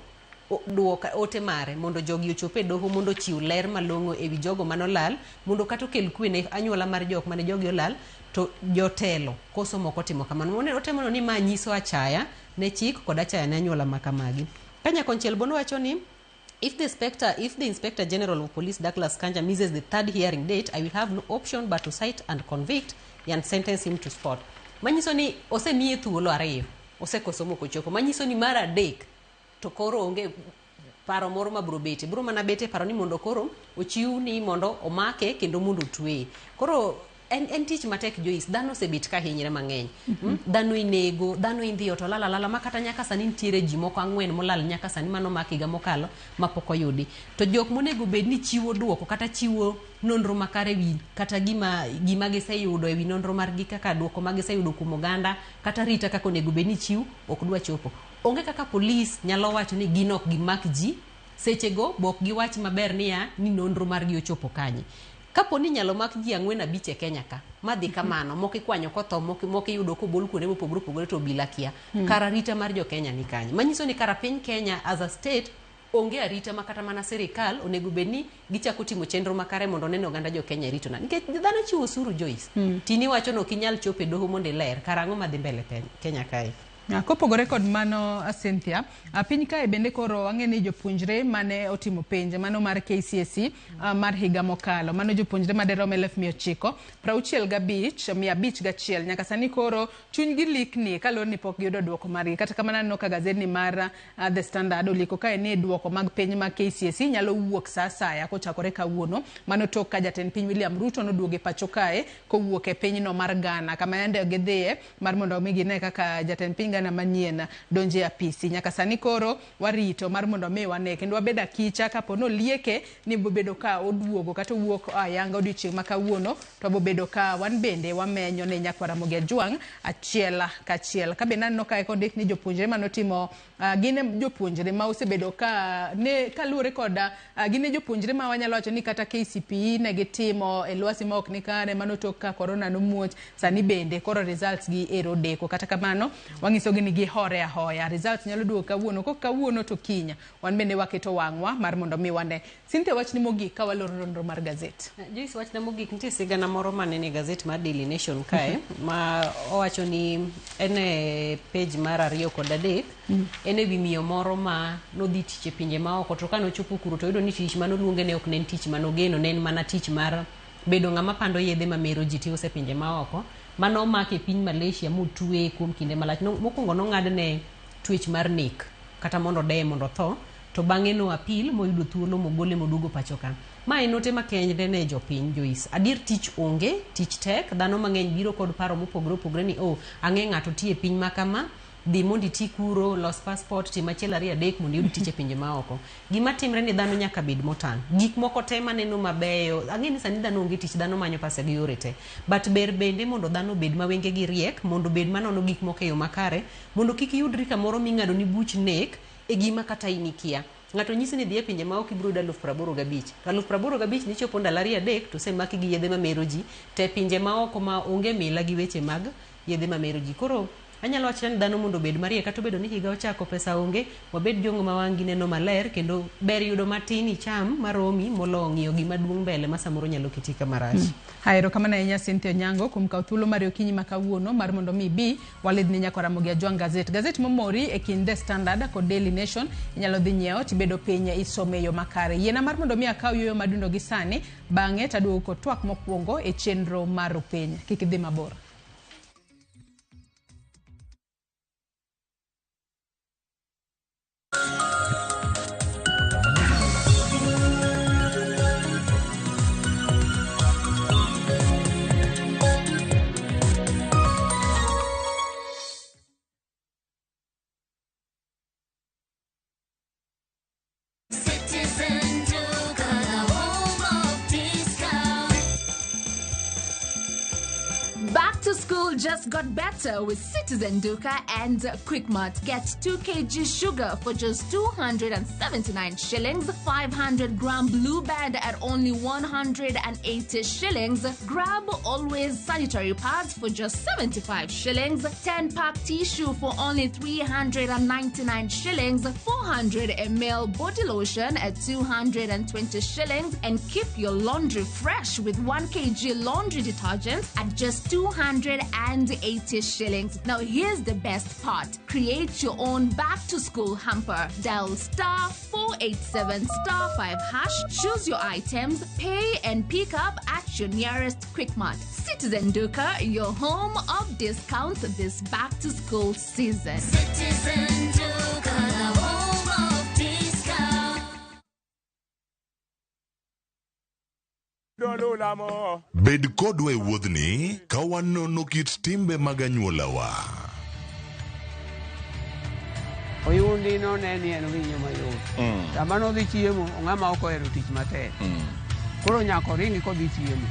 duoka ote mare mondo jogi ochope doho mondo chiw ler malong'o ewi jogo manolal mondo kata okel kwe ne anyuola mar jok mane jogi olal to jotelo koso moko timo kamano. Otemo ni ma nyiso achaya ne chik kod achaya ne anyuola makamagi. Kanya konchiel bono wacho ni if the Inspector General of Police Douglas Kanja misses the third hearing date, I will have no option but to cite and convict and sentence him to spot. Manyiso ni osemiye thuolo ariyo osekosomo kochopo. Manyiso ni mar adek to koro onge paro moro mabro mana bete paro ni mondo koro ochiw ni mondo omake kendo mondo otweye. Koro en tich matek Joyce, dhano osebet ka hinyre mang'eny. Dhano inego, dhano indhiyo to lala makata nyaka sani nitiere ji moko 4 molal nyaka sani mano makiga mokalo mapok oyudi. To jok monego bed ni chiwo duoko kata chiwo nonro makare wi kata gima giseyudo ewi nonro margi kaka duoko magiseyudo kuom oganda kata rita kaka onego bed ni chiw ok dwa chopo. Onge kaka polis nyalo wacho ni gin ok gimak ji sechego bok giwach maber ni nonro margi ochopo kanye. Kapo ni nyalo mak ji 4-5 e Kenya ka madhi kamano moko ikwanyo kotho moko iyudo kobol kuonde mopogore opogore to obila kia kara rita mar jo Kenya ni kanye. Manyiso ni kara piny Kenya as a state onge arita makata mana sirikal onego bedni gichako timo chenro makare mondo neno oganda jo Kenya ritona nikech dhano chiwo osuru Joyce tini wacho no kinyal chope doho mondo ler karango madhi mbele Kenya kae. Kopogore kod mano Cynthia, piny kae bende koro ang'eni jopuonjre mane otimo penj mano mar KCSE mar higa mokalo, mano jopuonjre maderom 965,501 nyaka sani koro chunygi likni kalor ni pok giyudo duoko margi. Kata kamano aneno ka gazedni mar The Standard oliko kae ni duoko mag penj mag KCSE nyalo wuok saa asaya kochakore kawuono, mano tok ka jatend piny William Ruto noduoge pacho kae kowuok e pinyno mar Ghana kama ende gidhiye mar mondo omi gine kaka jatend piny Ghana manyien donje apisi. Nyaka sani koro warito mar mondo mi wane kendo wabed akicha kapo no lieke ni bobedo ka oduogo kata wuok ayanga odiochieng' ma kawuono to bobedo ka wan bende wamenyo ne Nyakwara Mogi Ajwang' achiel kachiel. Ka be nanno kae kondik ni jopuonjre manotimo gine jopuonjre ma osebedo ka ne kaluore kod gine jopuonjre ma wanyalo wacho ni kata KCPE ne gitimo e lwasi ma ok ni kare manotok ka corona nomuoch, sani bende koro results gi ero deko. Kata kamano wangiso ni gihore ahoya, results nyalo duogo kawuono, kok kawuono to kinya wan bende waketo wang'wa mar mondo mi wane. Cynthia, wachni mogik ka waloro nonro mar gazet. Joyce, wachna mogik nitie sigana moro manene gazet mar Daily Nation kae ma owacho ni ene page mar 2 kod 3 ene wi miyo moro ma nodhi tich e pinje maoko to kanochopo kuro to yudo ni tich manoluonge ne ok nen tich manogeno, nen mana tich mar bedo ng'ama pando yedhe mamero ji tiyo se pinje maoko. Mano make piny Malaysia mutwe kuom kinde malach. Mokwongo nong'adne twech mar nek kata mondo deye mondo tho, to bang'e no apil moyudo thuolo mogole moduogo pacho ka. Ma en ote makende ne jopiny Joyce. Adier tich onge, tich tek, dhano mang'eny biro kod paro mopogore opogore ni ang'e ng'ato tiye piny makama, dhi mondi ti kuro, los passport, tim achiel 2 3 mondo yud tich e pinje maoko. Gima timre ni dhano nyaka bed motang'. Gik moko te maneno mabeyo, ang'e ni sani dhano onge tich, dhano manyo pesa gi yore te. But ber bende mondo dhano bed mawenge gi riek, mondo bed manono gik moko e yo makare, mondo kik yudri kamoro ming'ado ni buch nek e gima kata inikia. Ng'ato nyisi ni dhi e pinje maoko ibiro yudo 85,000. 85,000 ni chopo ndalo 2 3 to semaki gi yedhe mamero ji te pinje maoko ma onge mila gi weche mag yedhe mamero ji. Koro anyalo wacho ni dhano mondo bed mariek, kata bedo ni higa ochako pesa onge, wabed jongo ma wangi neno maler kendo ber yudo matin icham maromi molo ng'iyo gima duong' mbele ma samoro nyalo kiti kama rach. Haero kamana inya Cynthia Onyango kum kaw thuolo mar okinyi makawuono mar mondo mi bi walid ni Nyakwara Mogi Ajwang' gazet momori e kind The Standard kod Daily Nation inyalo dhi nyiewo tibedo piny isome yo makare. Yiena mar mondo mi akaw yo madundo gi sani bang'e taduogo kod twak mokwongo e chenro mar piny. Kik idhi mabor. School just got better with Citizen Duka and Quickmart. Get 2 kg sugar for just 279 shillings, 500 gram Blue Band at only 180 shillings. Grab Always sanitary pads for just 75 shillings, 10-pack tissue for only 399 shillings, 400 ml body lotion at 220 shillings, and keep your laundry fresh with 1 kg laundry detergent at just 280 shillings. Now here's the best part. Create your own back to school hamper. Dial *487 *5#, choose your items, pay and pick up at your nearest Quickmart. Citizen Duka, your home of discounts this back to school season. Citizen Duka, the home of discounts. Bed kodwa e wuodhni ka wanono kit timbe mag anyuolawa. Oyundi no neni en winyo mayot. Sama nodhi chiemo, ng'ama ok ohero tich matek. Koro nyako ringi kodhi chiemo.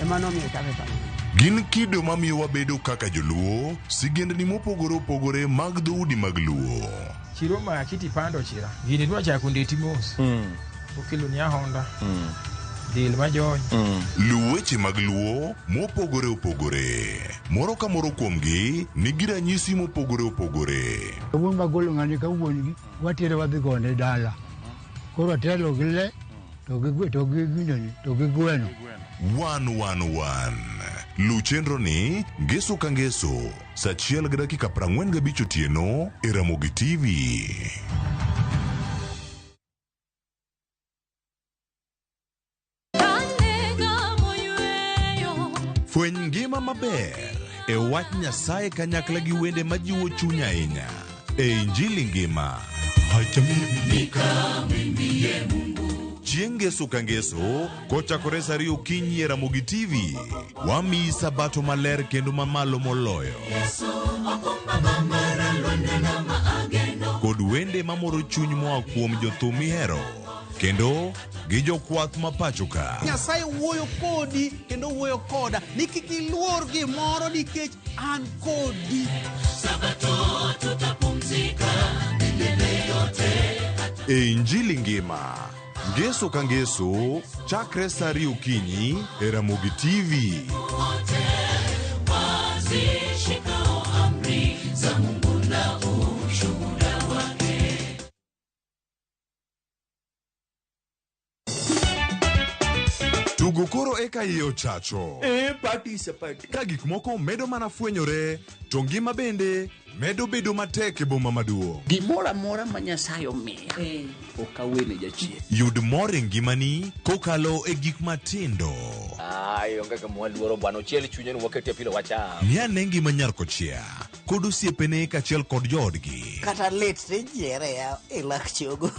Ema nomiyo chake kamano. Gin kido mamiyo wabedo kaka joluo, sigendni mopogore opogore mag dhoudi mag luo. Chiro ma kiti pando chira. Gini dwa chako ndeti mos. Okelo ni ahonda. Dil majony. Luweche mag luo mopogore opogore. Moro ka moro kuomgi nigi ranyisi mopogore opogore. Wuon magolo ng'ani ka wuon gi watere wadhi gone dala. Koro telo gile to gi gweno. 111 Luchenro ni ngeso ka ngeso saa 1:45 otieno e Ramogi TV. Fweny ngima maber e wach Nyasaye kanyakla gi wende majiwo chuny ahinya e Injili ngima. Chieng' ngeso ka ngeso kochakore saa 2 okinyi e Ramogi TV, wamiyi sabato maler kendo mamalo moloyo kod wende mamoro chuny moa kuom jothum mihero kendo gi jokwath ma pacho ka. Nyasaye wuoyo kodi kendo wuoyo koda ni kik iluor gimoro nikech an kodi. Sabato tutapumzika milele yote. E Injili ngima ngeso ka ngeso chakre saa 2 okinyi e Ramogi TV. Tugo koro eka iye ochacho. Participate. Ka gik moko medo mana fwenyore, to ngima bende medo bedo matek e boma maduong'. Gimoro amora ma Nyasaye omiya ok awene jachien. Yud mor e ngimani kokalo e gik matindo. Onge ka mwaluoro bwana ochiel chunye ni waketie pile wacha. Ni ane ngima nyar kochia kod osiepene kachiel kod joodgi. Kata lit tijiere ya e lak chogo.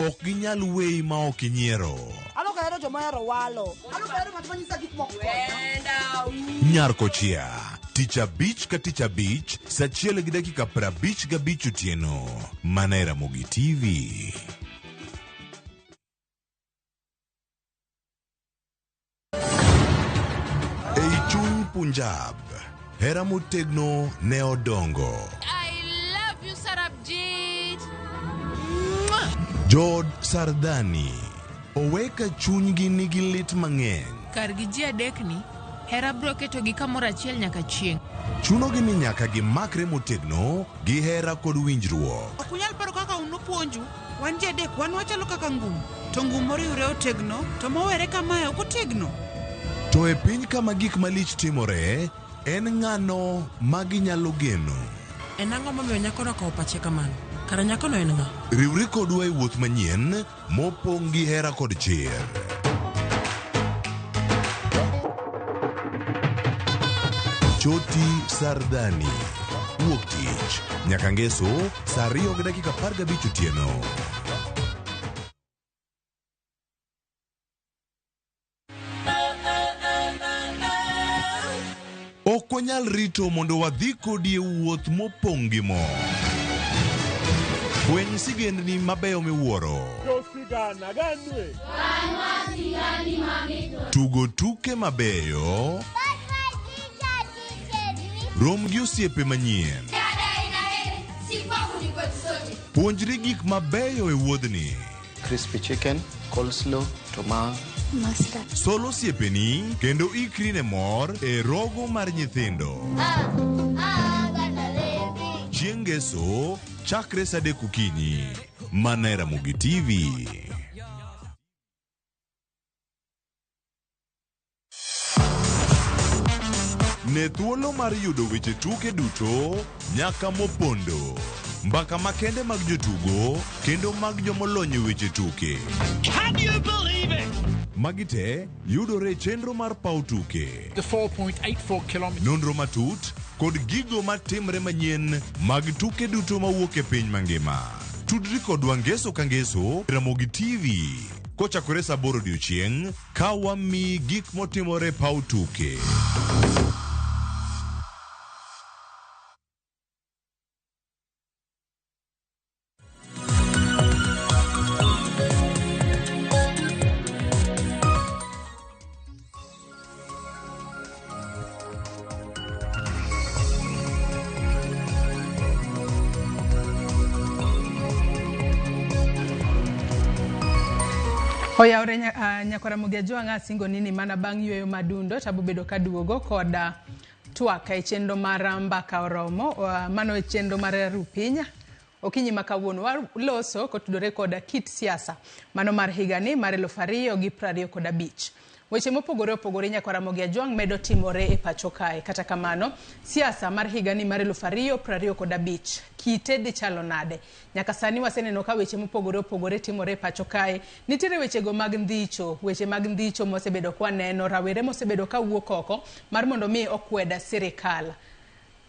Ok ginyal weyi ma ok inyiero. Ano ka ero joma ero walo. Ano ka ero matmanyisa gik moko. Nyar kochia tich abich ka tich abich saa 1:55 otieno mana e Ramogi TV. Ei chuny Punjab, hera motegno ne odongo. I love you, Sarabjit. Jod Sardani oweka chunygi nigi lit mang'eny. Kargi ji adekni, hera bro keto gi kamoro achiel nyaka chieng'. Chunogi ni nyaka gimakre motegno gi hera kod winjruok. Ok unyal paro kaka unopuonju, wan ji adek wan wachalo kaka ngum. To ngum moriwre otegno, to mowere kamae ok otegno. To e piny kama gik malich timore, en ng'ano ma ginyalo geno. En ang'o momiyo nyakono okawo pache kamano? Kara nyakono en ng'a? Riwri kodwa e wuoth manyien mopong' gi hera kod chir. Choti Sardani wuok tich nyaka ngeso saa 2:15 otieno. Ok wanyal rito mondo wadhi kodi e wuoth mopong' gi mo. Fweny sigendni mabeyo miwuoro. Tugo tuke mabeyo. Rom gi osiepe manyien. Puonjri gik mabeyo e wuodhni. Crispy chicken, coleslaw, tomato, mustard. Solo osiepeni kendo ikri ne mor e rogo mar nyithindo. Chieng' ngeso chakre saa 3 okinyi mana e Ramogi TV. Ne thuolo mar yudo weche tuke duto nyaka mopondo. Mbaka makende mag jotugo kendo mag jomolony e weche tuke. Can you believe it? Magite yudore chenro mar paw tuke. The 4.84 kilometers. Nonro matut kod gigo matimre manyien mag tuke duto mawuok e piny mangima. Tudri kodwa ngeso ka ngeso Ramogi TV. Kochakore saa 8 odiechieng' ka wamiyi gik motimore paw tuke. Oyawre nyakora Mugiajwa ng'asingo nini mana bang' yweyo madundo tabu bedo kaduogo koda twak e chenro mar mbaka oromo mano e chenro mar Rupinya okinyi makawuono waloso kotudore koda kit siasa mano mar higani mar 2025. Weche mopogore opogore Nyakwaramogi Ajwang' medo timore e pacho kae. Kata kamano, siasa mar higani mar 2025 kite dhi chalo nade. Nyaka sani waseneno ka weche mopogore opogore timore e pacho kae. Nitiere wechego mag ndhicho, weche mag ndhicho mosebedo kwa neno, rawere mosebedo ka wuok oko mar mondo mi okweda sirikal.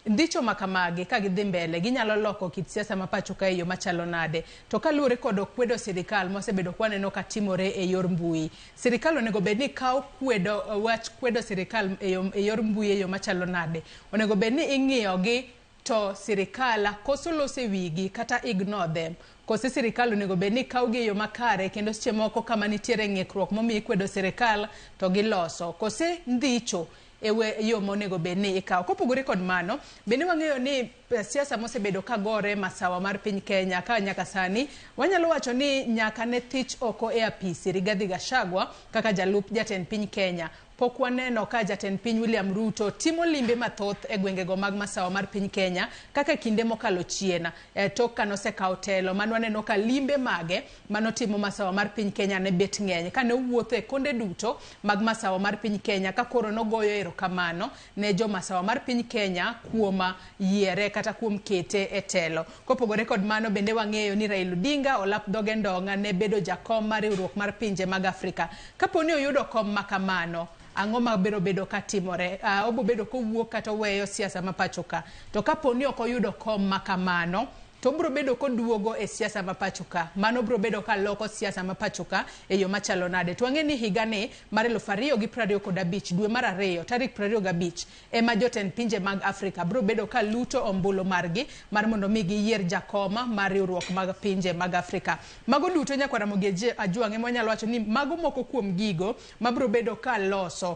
Ndicho makamagi ka gidhi mbele ginyalo loko kit siasa ma pacho kae yo machalo nade. To kaluwore kod kwedo sirikal mosebedo kwa neno ka timore e yor mbui. Sirikal onego bedni kawo kwedo wach kwedo sirikal e yor mbui e yo machalo nade. Onego bedni ing'iyogi to sirikal koso lose wigi kata ignore them. Kose sirikal onego bedni kawgi e yo makare kendo seche moko kama nitiere ng'ikruok momiyo kwedo sirikal to giloso. Kose ndhicho ewe yo monego bedni ikaw. Kopogore kod mano, bende wang'eyo ni siasa mosebedo ka gore masawa mar piny Kenya ka nyaka sani wanyalo wacho ni nyaka ne thich oko e apisi Rigathi Gachagua kaka jalup jatend piny Kenya. Pok waneno ka jatend piny William Ruto timo limbe mathoth e gwengego mag masawa mar piny Kenya kaka kinde mokalo chien tok kano sekawo telo man waneno ka limbe mage manotimo masawa mar piny Kenya ne bet ng'eny kane wuotho e konde duto mag masawa mar piny Kenya ka koro nogoyo erokamano ne jo masawa mar piny Kenya kuom yiere kata kuom kete e telo. Kopogore kod mano bende wang'eyo ni Raila Odinga olap dhoge ndong'a ne bedo jakom mar riwruok mar pinje mag Afrika. Kaponi oyudo kom makamano, ang'o ma biro bedo ka timore? Obo bedo kowuok kata weyo siasa ma pacho ka. To kaponi ok oyudo kom makamano, to biro bedo koduogo e siasa ma pacho ka. Mano biro bedo ka loko siasa ma pacho ka e yo machalo nade. To wang'eni higani mar 2025 dwe mar 2 tarik 25 ema jotend pinje mag Afrika biro bedo ka luto ombulu margi mar mondo mi giyier jakoma mar riwruok mag pinje mag Afrika. Mago duto Nyakwaramogi Ajwang' ema wanyalo wacho ni mago moko kuom gigo ma biro bedo ka loso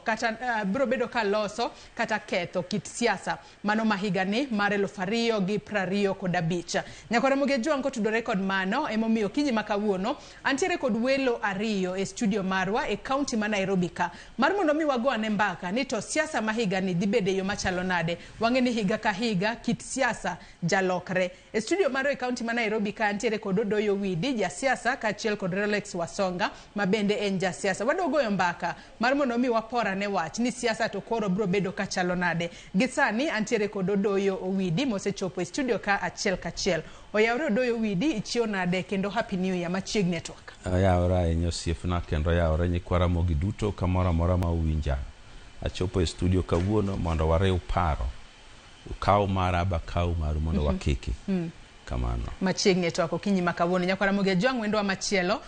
kata ketho kit siasa mano ma higani mar 2025. Nyakwaramogi Ajwang' kotudore kod mano emomiyo kinyi makawuono antiere kod welo ariyo e studio marwa e kaunti ma Nairobi ka mar mondo mi wagoane mbaka ni to siasa ma higani dhi bede yo machalo nade. Wang'eni higa ka higa kit siasa jalokre. E studio marwa e kaunti ma Nairobi ka antiere kod Odoyo Widi jasiasa kaachiel kod Rolex Wasonga ma bende en jasiasa. Wadogoyo mbaka mar mondo mi wapora ne wach ni siasa to koro biro bedo ka chalo nade. Gisani antiere kod Odoyo Widi mosechopo e studio ka achiel kachiel. Oyawre Odoyo Widi ichio nade kendo happy new year machiegni network. Yawra enyo siefna kendo yawre Nyakwaramogi duto kamora mora ma uwinja. Achopo e studio kawuono mondo warew paro. Ukaw mara ba kaw maru mondo wakiki. Kamano. Machiegni network okinyi makawuono Nyakwaramogi Ajwang' wendo machielo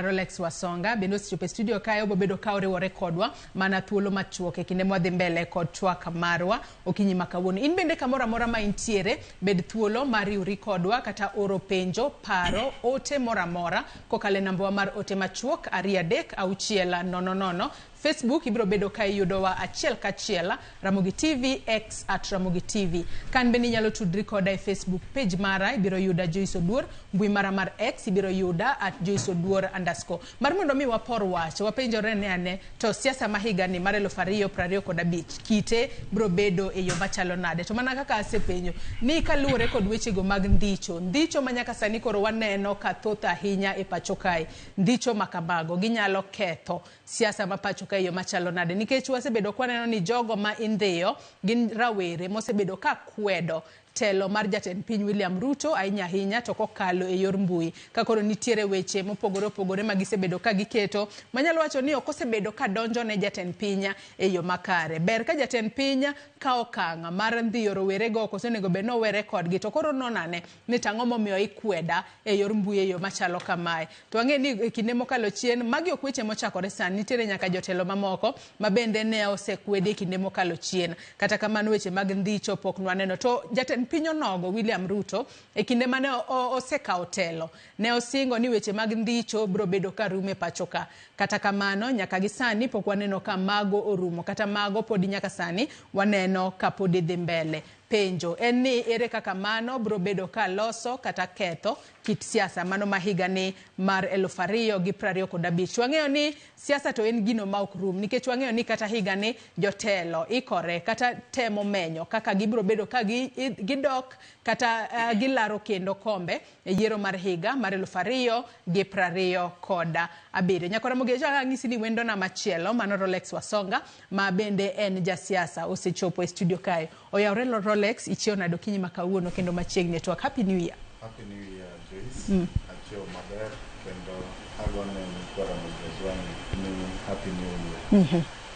Rolex Wasonga bendo sichopo e studio kae obo bedo ka oriwore kodwa mana thuolo machuok e kinde mwadhi mbele kod twak marwa okinyi makawuono. In bende kamora mora ma intiere bed thuolo mar riwri kodwa kata oro penjo paro ote mora mora kokale namba mar ote machuok 236000. Facebook ibiro bedo ka iyudowa achiel kachiel Ramogi TV X @Ramogi TV. Kan bende nyalo tudri koda e Facebook page mara ibiro yuda Joyce Oduor, mbui mara mar X ibiro yuda @JoyceOduor_. Mar mondo mi wapor wach wapenjore ne ane to siasa ma higani mar 2025 kite biro bedo e yo machalo nade. To mana kaka asepenjo ni kaluwore kod wechego mag ndhicho manyaka sani koro waneno ka thoth ahinya e pacho kae. Ndhicho makabago ginyalo ketho siasa ma pacho kae yo machalo nade nikech wasebedo kwaneno ni jogo ma indhiyo gin rawere mosebedo ka kwedo telo mar jatend piny William Ruto ahinya to kokalo e yor mbui ka koro nitiere weche mopogore opogore magisebedo ka giketo manyalo wacho ni okosebedo ka donjo ne jatend piny e yo makare. Ber ka jatend piny ka okanga mar ndhiyo rowere go kosenego beno were kodgi to koro nonane ni tang'o momiyo ikweda e yor mbui e yo machalo kamae. To wang'eni kinde mokalo chien magi ok weche mochakore sani nitiere nyaka jotelo mamoko ma bende ne osekwede kinde mokalo chien. Kata kamano weche mag ndhicho pok nwaneno to jatend piny onogo William Ruto e kinde mane osekawo telo ne osingo ni weche mag ndhicho biro bedo ka rume pacho ka. Kata kamano nyaka gisani pok waneno ka mago orumo kata mago podi nyaka sani waneno ka podi dhi mbele. penjo en ni ere kaka mano bro bedo ka loso kata ketho kit siasa mano mahiga ni mar 2025. Wang'eyo ni siasa to en gino ma ok rum nikech wang'eyo ni kata higa ni jotelo ikore kata temo menyo kaka gibro bedo ka gidok kata gilaro kendo kombe e yiero mar higa mar 2027. Nyakora Mugeja ng'isi ni wendo na machielo mano Rolex Wasonga ma bende en jasiasa osechopo e studio kae. Oyawre Rolex ichio nado kinyi makawuono kendo machiegni network. Happy New Year. Happy New Year, Joyce. Achio maber kendo agone ni kwara mugezwani ni Happy New Year.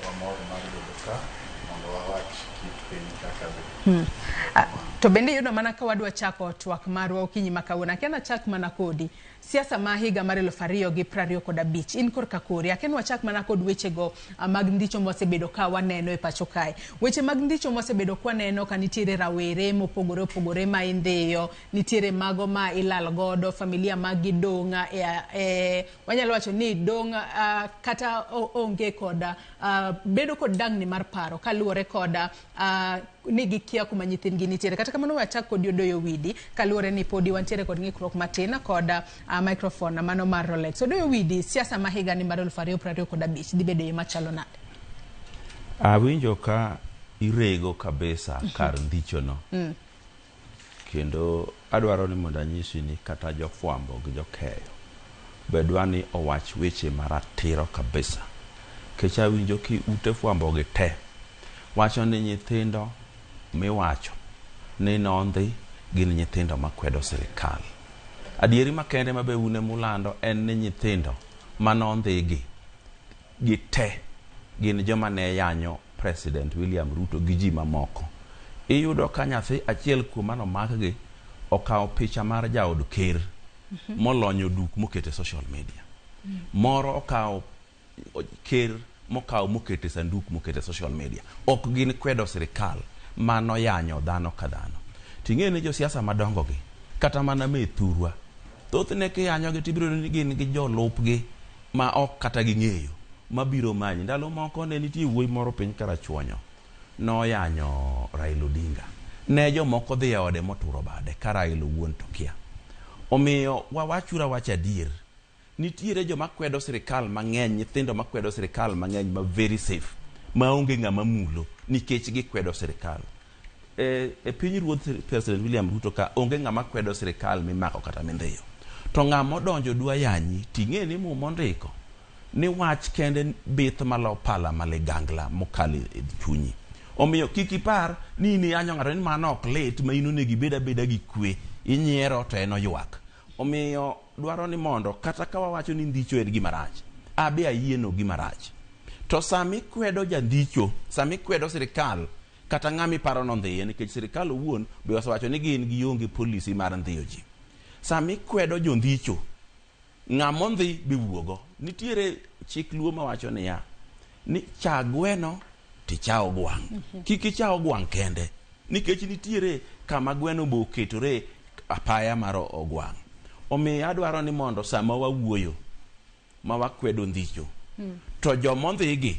Wamor mar bedoka mondo wawach kit piny kaka be. To bende yudo mana ka wadwa chako twak marwa okinyi makawuono akiana chak mana kodi siasa ma higa mar 2025 in korka kori akiana wachak mana kod weche go mag ndicho mosebedo ka waneno e pacho kae. Weche mag ndicho mosebedo kwa neno ka nitiere rawere mopogore ma indhiyo, nitiere mago ma ilal godo, familia magi donga wanyalo wacho ni donga kata onge koda bedo kod dangni mar paro kaluwore koda nigi kia kuma nyithindgi nitiere. Kata kamano wachak kod Odoyo Widi kaluwore ni podi wantiere kod ng'ikruok matin koda microphone mano mar Rolex. Odoyo Widi, siasa ma higa ni mar 2025 dhi bedo machalo nade? Awinjo ka irego kabisa kar ndichono. Kendo adwaro ni mondo anyisi ni kata jofwambo gi jokeyo bedwa ni owach weche maratiro kabisa. Kech awinjo ki ute fwambo gi te wacho ni nyithindo miwacho ni nondhi gin nyithindo makwedo sirikal. Adieri makende mabe une mulando en ni nyithindo manondhi gi te gin joma ne yanyo President William Ruto gi ji mamoko. Iyudo ka nyathi achiel kuom mano makgi okawo picha mar jaod ker molonyo duk mokete social media. Moro okawo ker mokawo mokete sanduk mokete social media. Ok gin kwedo sirikal mano yanyo dhano ka dhano. Ting'e ni jo siasa madongo gi kata mana me thurwa thothne ke yanyo gi tibiro ni gin gi jolupgi ma ok kata ging'eyo mabiro manyi. Ndalo moko ne nitie wuoyi moro piny Karachuonyo no yanyo Raila Odinga. Ne jomoko dhi ode moturo bade ka Raila wuon to kia. Omiyo wawachura wach adier. Nitiere joma kwedo sirikal mang'eny, nyithindo makwedo sirikal mang'eny ma very safe maonge ng'ama mulo nikech gikwedo sirikal. E piny ruoth President William Ruto ka onge ng'ama kwedo sirikal mimako kata mindhiyo. To ng'ama donjo dwa yanyi ting'e ni mu mondiko ni wach kende bith malo pala maligangla mokali e chunyi. Omiyo kikipar ni ni yanyo ng'ato ni mano ok lit ma inonegi beda gi kwe inyiero to eno ywak. Omiyo dwaro ni mondo kata ka wawacho ni ndicho en gima rach abe ayieno gima rach. To sami kwedo jandicho, sami kwedo sirikal kata ng'ami paro no ndhiye nikech sirikal owuon be osewacho ni gin gi yonge polisi mar ndhiyo ji. Sami kwedo jondicho ng'amo ndhi biwuogo. Nitiere chik luo mawacho ni ya ni chagweno ti chao gwang'. Kiki chao gwang' kende nikech nitiere kama gweno bo ketore apaya mar ogwang'. Omiyo adwaro ni mondo sama wawuoyo ma wakwedo ndicho to jomondhigi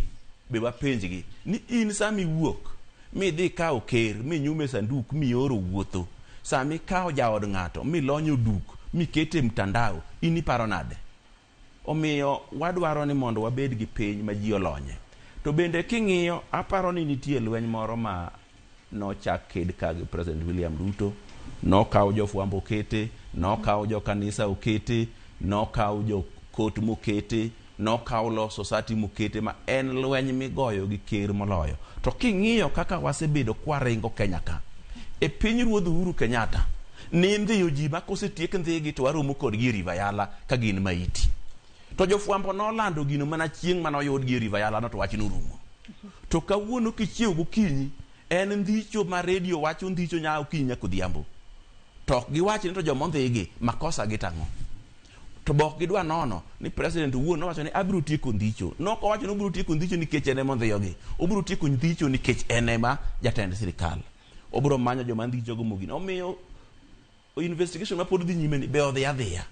be wapenjgi ni in sami wuok mi dhi kawo ker mi nyume sanduk mi oro wuotho sami kawo jaod ng'ato mi lonyo duk mi kete mtandao ini paro nade. Omiyo wadwaro ni mondo wabed gi piny ma ji olonye. To bende king'iyo aparo ni nitie lweny moro ma nochak ked ka gi President William Ruto. Nokawo jofwambo kete, nokawo jo kanisa okete, nokawo jo kot mokete, nokawo lo society mokete ma en lweny migoyo gi ker moloyo. To king'iyo kaka wasebedo kwaringo Kenya ka e piny ruodh Uhuru Kenyatta ni ndhiyo ji ma kosetiek ndhigi to waromo kod gi River Yala ka gin maiti. To jofwambo nolando gino mana chieng' manoyud gi River Yala no to wach norumo. To kawuono kichiew gokinyi en ndhicho ma radio wacho ndhicho nya okinyi nyaka odhiambo. To giwacho ni to jomondhigi makosa gitang'o. To bok gidwa nono ni president wuon nowacho ni abiro tieko ndicho. Noko wacho ni obiro tieko ndicho nikech ene mondhiyogi. Obiro tieko ndicho nikech ene ma jatend sirikal. Obiro manyo joma ndicho go mogino. Omiyo investigation ma pod dhi nyime ni be odhi adhiya.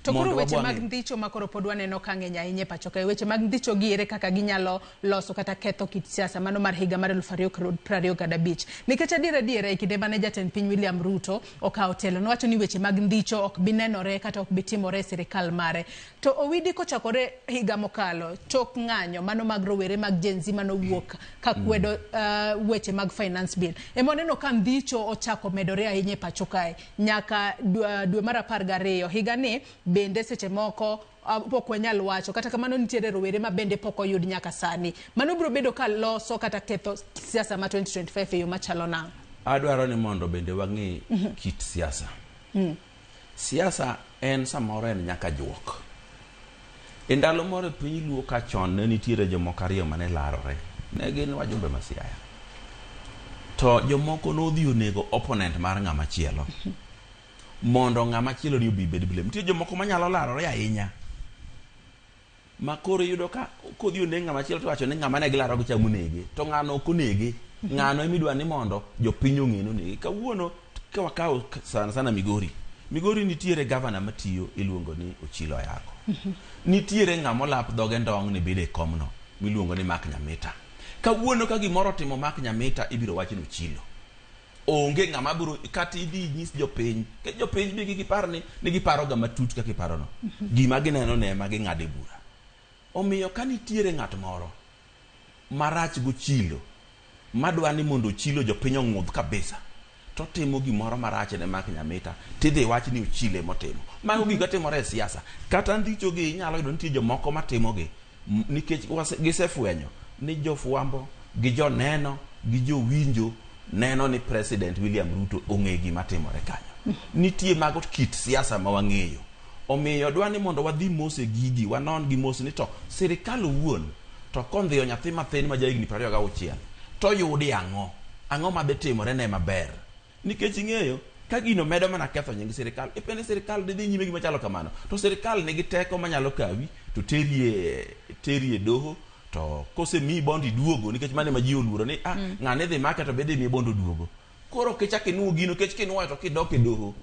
To koro weche mag ndhicho ma koro pod waneno ka ng'eny ahinya e pacho kae, weche mag ndhicho gi ere kaka ginyalo loso kata ketho kit siasa mano mar higa mar 2025. Nikech adiera e kinde mane jatend piny William Ruto okawo telo, nowacho ni weche mag ndhicho ok bi nenore kata ok bi timore e sirikal mare. To owidi kochakore higa mokalo tok ng'anyo mano mag rowere mag Gen Z mano wuok ka kwedo weche mag finance bill. Emoneno ka ndhicho ochako medore ahinya e pacho kae nyaka dwe mar 12 higa ni bende seche moko pok wanyal wacho kata kamano nitiere rowere ma bende pok oyud nyaka sani. Mano biro bedo ka loso kata ketho siasa ma 2025 e yo machalo nang'. Adwaro ni mondo bende wang'e kit siasa. Siasa en samoro en nyaka juok. E ndalo moro piny luo ka chon ne nitiere jomoko ariyo mane larore. Ne gin wajumbe masiaya. To jomoko nodhi onego opponent mar ng'ama chielo. Mondo ng'ama chielo ni obi bed blame. Nitie jomoko manyalo larore ahinya. Ma koro yudo ka kodhi onego ng'ama chielo to wacho ni ng'ama ne gilaro go chamo nege. To ng'ano ok onege. Ng'ano emidwa ni mondo jopiny ong'eno nege. Kawuono ka wakawo sana Migori. Migori nitiere governor matiyo iluongo ni Ochilo Ayako. Nitiere ng'ama lap dhoge ndong ni bede komno miluongo ni Mark Nyamita. Kawuono ka gimoro timo Mark Nyamita ibiro wach ni Ochilo. Onge ng'ama biro kata idhi nyis jopiny. Ke jopiny bi gipar ni giparo ga matut kaka iparono. Gima gineno ne ma ging'ade bura. Omiyo ka nitiere ng'at moro marach go Ochilo madwa ni mondo Ochilo jopiny ong'udh kabisa. To timo gimoro marach ne Mark Nyamita tidhi wach ni Ochilo motimo. Mago gigo timore e siasa. Kata ndhicho gi inyalo yudo nitie jomoko matimo gi nikech gisefwenyo ni jofwambo gi joneno gi jowinjo neno ni President William Ruto ong'e gima timore kanyo. Nitie mago kit siasa ma wang'eyo. Omiyo dwa ni mondo wadhi mose gigi wanon gi mos ni to sirikal owuon to kondhiyo nyathi mathin ma jahigni 26 to yudi ang'o ma betimore ne maber. Nikech ing'eyo ka gino medo mana ketho nying sirikal ipende sirikal dhi nyime gima chalo kamano to sirikal nigi teko manyalo kawi to terie doho to kose mi bondi duogo nikech mane ma ji oluoro ni ng'ane dhi make to bede mi bondo duogo. Koro kichak inuo gino kech kinuo to kidok e doho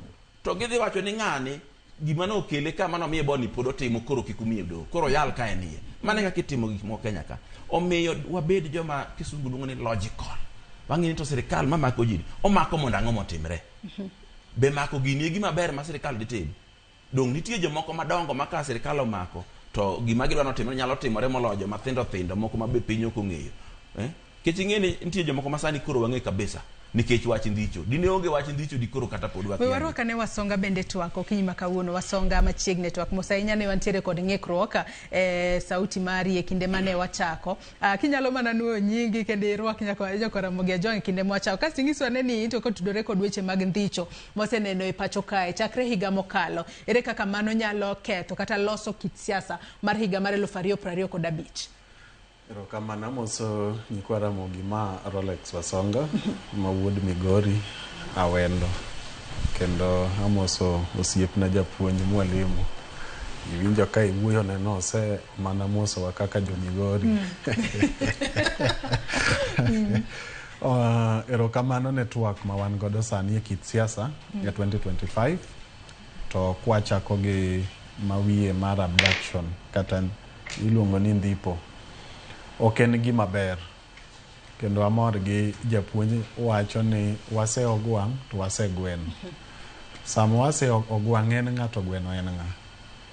to gidhi wacho ni ng'ane gima no kele ka mano mi bondi pod otimo koro kikumiye doho koro yal ka enie mane ka kitimo gik moko Kenya ka. Omiyo wabed joma kisungu luongo ni logical. Wang'ini to sirikal mamako ji omako mondo ang'o motimre. Be mako gini e gima ber ma sirikal ditim. Dong nitie jomoko madongo ma ka sirikal omako to gima gidwa notimre nyalo timore moloyo mathindo moko ma be piny ok ong'eyo. Kech ing'eni nitie jomoko ma sani koro wang'e kabisa nikech wach ndhicho. Dine onge wach ndhicho di koro kata pod wakia. Warwaka ne wasonga bende twako kinyima kawuono wasonga machiegni twak mosainya ne wantiere kod ng'ikruok sauti mari e kinde mane wachako. Kinyalo mana nuo nyingi kende irwak nyaka Jokaramogi Ajwang' kinde mwachako. Kasi ngiswa ne ni to kotudore kod weche mag ndhicho moseneno e pacho kae chakre higa mokalo. Ere kaka mano nyalo ketho kata loso kit siasa mar higa mar 2025. Erokamano amoso nyikwa Ramogi ma Rolex Wasonga ma wuod Migori Awendo kendo amoso osiepna japuonj mwalimu iwinjo ka iwuoyo neno ose mana moso wa kaka jo Migori. Erokamano ne twak ma wan godo sani e kit siasa ya 2025 to kwachako gi mawiye mar abduction kata iluongo ni ndhipo. Ok en gima ber kendo amor gi japuonj wacho ni wase ogwang' to wase gwen. Samo wase ogwang' en ng'ato gweno en ng'a.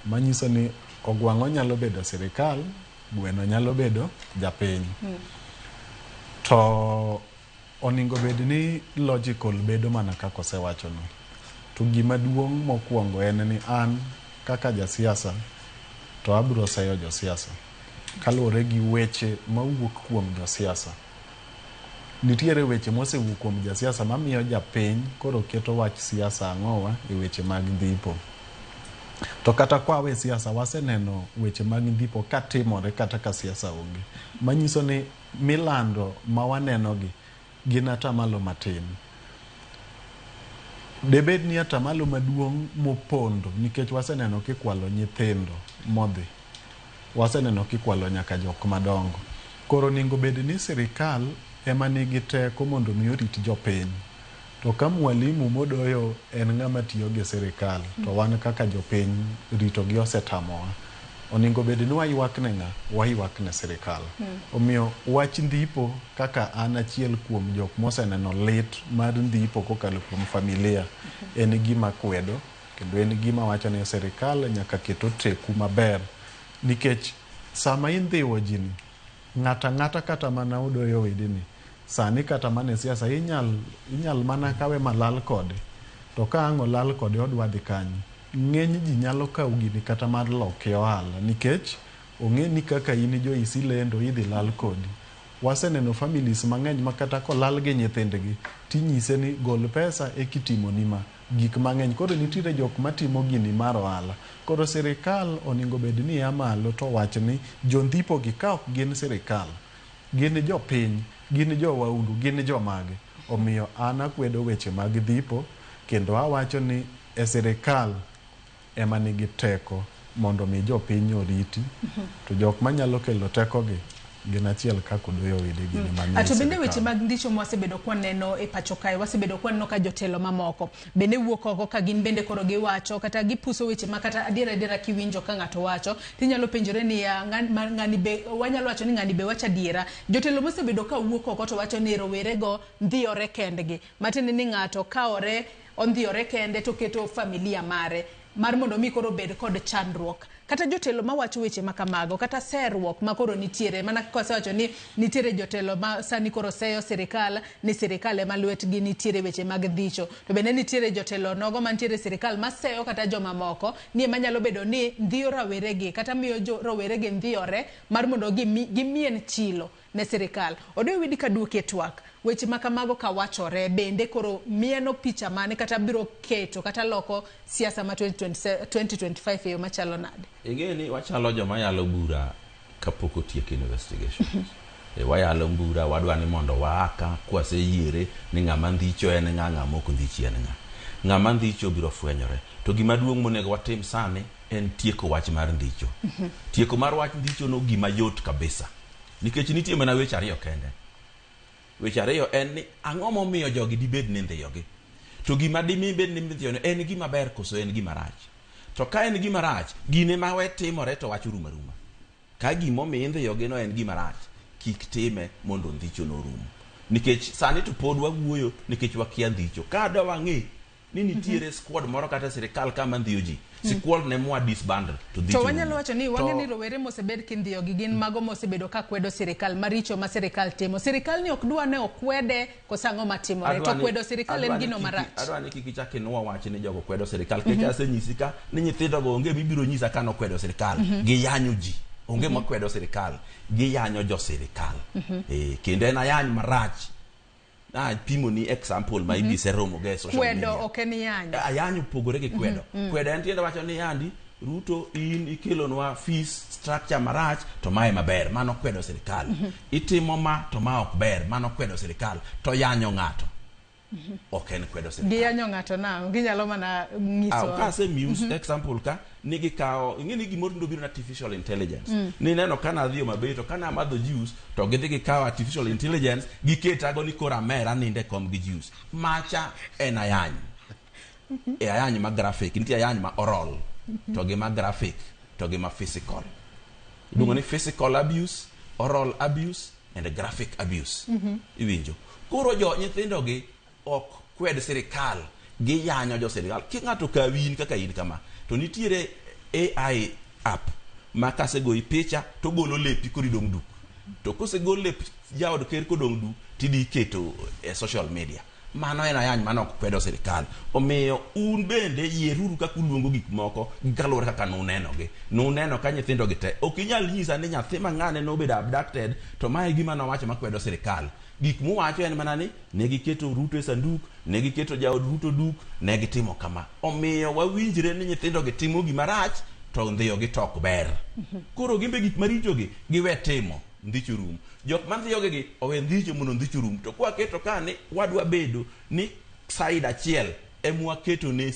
Manyiso ni ogwang' nyalo bedo sirikal, gweno nyalo bedo japiny. To oningo bed ni logical bedo mana kaka osewacho no. To gima duong' mokwongo en ni an kaka jasiasa to abiro sayo josiasa. Kaluwore gi weche mawuok kuom josiasa. Nitiere weche mosewuok kuom jasiasa mamiyo japiny koro keto wach siasa ang'owa e weche mag ndhipo. To kata kwa we siasa waseneno weche mag ndhipo katimore kata ka siasa onge. Manyiso ni milando ma waneno gi gin atamalo matin. Debed ni atamalo maduong' mopondo nikech waseneno kikwalo nyithindo modhi. Waseneno kikwalo nyaka jok madongo. Koro ningo bed ni sirikal ema nigi teko mondo mi orit jopiny. to ka mwalimu modoyo en ng'ama tiyo gi sirikal to wan kaka jopiny ritogi osetamowa, onego bed ni waywak ne ng'a? Waywak ne sirikal. Omiyo wach ndhipo kaka an achiel kuom jok moseneno lit mar ndhipo kokalo kuom familia en gima kwedo, kendo en gima wacho ni sirikal nyaka keto teku maber, nikech sama indhiwo jini ng'ata kata mana udoyo wedini sani kata mana siasa inyal mana kawe malal kode, to ka ang' olal kode odwa dhi kanyo, ng'eny ji nyalo kawo gini kata mar loke ohala, nikech ong'e ni kaka in jo isilendo idhi lal kodi. Waseneno families mang'eny ma kata kolal gi nyithindgi tinyise ni gol pesa e kitimo nima gik mang'eny. Koro nitiere jok matimo gini mar ohala. Koro sirikal onego bed ni malo to wach ni jondhipo gi ka ok gin sirikal, gin jopiny, gin jo waundu, gin jo mage. Omiyo an akwedo weche mag dhipo, kendo awacho ni e sirikal ema nigi teko mondo mi jopiny oriti, to jok manyalo kelo tekogi gin achiel kaka udoyo wedegi ni mang'eny. Ato bende weche mag ndicho mwasebedo kwaneno e pacho kae, wasebedo kwaneno ka jotelo mamoko bende wuok oko ka gin bende koro giwacho kata gipuso weche ma kata adiera kiwinjo ka ng'ato wacho tinyalo penjore ni ng'ani be wanyalo wacho ni ng'ani be wacho adiera. Jotelo mosebedo ka wuok oko to wacho ni rowerego ndhiyore kendgi, matiende ni ng'ato kaore ondhiyore kende to keto familia mare mar mondo mi koro bed kod chandruok. Kata jotelo mawacho weche makamago kata serruok ma koro nitiere, mana kwasewacho ni nitiere jotelo ma sani koro seyo sirikal ni sirikal ema lwetgi nitiere weche mag dhicho, to bende nitiere jotelo nogo mantiere sirikal ma seyo kata joma moko ni ema nyalo bedo ni ndhiyo raweregi kata miyo raweregi ndhiyore mar mondo gimien chilo ne sirikal. Odoyo widi ka duoke twak weche makamago ka wachore bende koro mieno picha mane kata biro keto kata loko siasa ma 2025 eyo machalo nade? Ing'e ni wachalo joma yalo bura kapok otiek investigation. Wayalo bura wadwa ni mondo waaka kwase yiere ni ng'ama ndhicho en ng'a moko ndhichi en ng'a. Ng'ama ndhicho biro fwenyore. To gima duong' monego watim sani en tieko wach mar ndhicho. Tieko mar wach ndhicho no gima yot kabisa. Nikech nitie mana weche ariyo kende. Weche ariyo en ni ang'o momiyo jogi dibed ni ndhiyogi. To gima dimi bed ni ndhiyono en gima ber koso en gima rach. To ka en gima rach, gine ma we timore to wach ruma. Ka gima omiyo ndhiyogi no en gima rach, kik time mondo ndhicho no rum. Nikech sani to pod wawuoyo nikech wakia ndhicho. Ka da wang'e ni nitiere squad moro kata sirikal kama ndhiyo ji, squad ne mwa disbanded to ndhicho. To wanyalo wacho ni wang'e ni rowere mosebed kindhiyogi gin mago mosebedo ka kwedo sirikal maricho ma sirikal timo. Sirikal ni ok dwa ne okwede kosang'o matimore, to kwedo sirikal en gino marach. Adwa ni kik ichak inwa wach ni jogo kwedo sirikal, kech asenyisi ka ni nyithindo go onge bibiro nyisa kano kwedo sirikal, giyanyo ji. Onge makwedo sirikal, giyanyo jo sirikal. Kendo en ayany marach. Pimo ni example ma ibise romo ge social media. Kwedo ok en yanyo. Ayanyo pogore gi kwedo. Kwedo en tiende wacho ni yandi Ruto in ikelonwa fees structure marach to mae maber, mano kwedo sirikal. Itimo ma to ma ok ber, mano kwedo sirikal. To yanyo ng'ato. Ok en kwedo sirikal. Giyanyo ng'ato na, ginyalo mana nyiso. Ka se muse example ka nigi kao, ing'eni gimoro ndo biro na artificial intelligence. Ni neno kana dhiyo mabeto, kana amadho juice, to gidhi gikao artificial intelligence, giketago ni kora mera ninde kom gi juice. Macha en ayany. Ayany ma graphic, nitie ayany ma oral, to gi ma graphic, to gi ma physical. Iluongo ni physical abuse, oral abuse, and graphic abuse. Iwinjo. Koro jo nyithindo gi ok kwed sirikal, giyanyo jo sirikal. Ki ng'ato ka win kaka in kama, to nitiere AI app ma kasego picha to golo lepi koridong duk. To kosegol lep jaod ker kodong duk tidi keto e social media. Mano en ayany mano ok kwedo sirikal. Omiyo un bende yieruru kaka uluongo gik moko kaluwore kaka nunenogi. Nuneno ka nyithindo gi te. Ok inyal nyisa ni nyathi mang'ane nobedo abducted to mae gima nowacho makwedo sirikal. Gik muwacho en mana ni negiketo Ruto e sanduk, negiketo jaod Ruto duk, negitimo kama. Omiyo wawinjre ni nyithindo gi timo gima rach to ndhiyogi tok ber. Koro gimbe gik marichogi giwe timo ndhicho rum. Jok mandhiyogi gi owe ndhicho mondo ndhicho rum. To kwa keto kane wadwa bedo ni side achiel emwa keto ne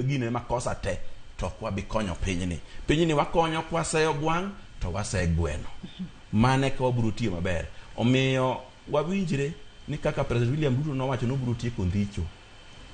gine makosa te, to kwa bikonyo pinyni. Pinyni wakonyo kwa seyo gwang' to waseye gweno. Mane ka wabiro tiyo maber. Omiyo wawinjre ni kaka President William Ruto nowacho no biro tieko ndhicho.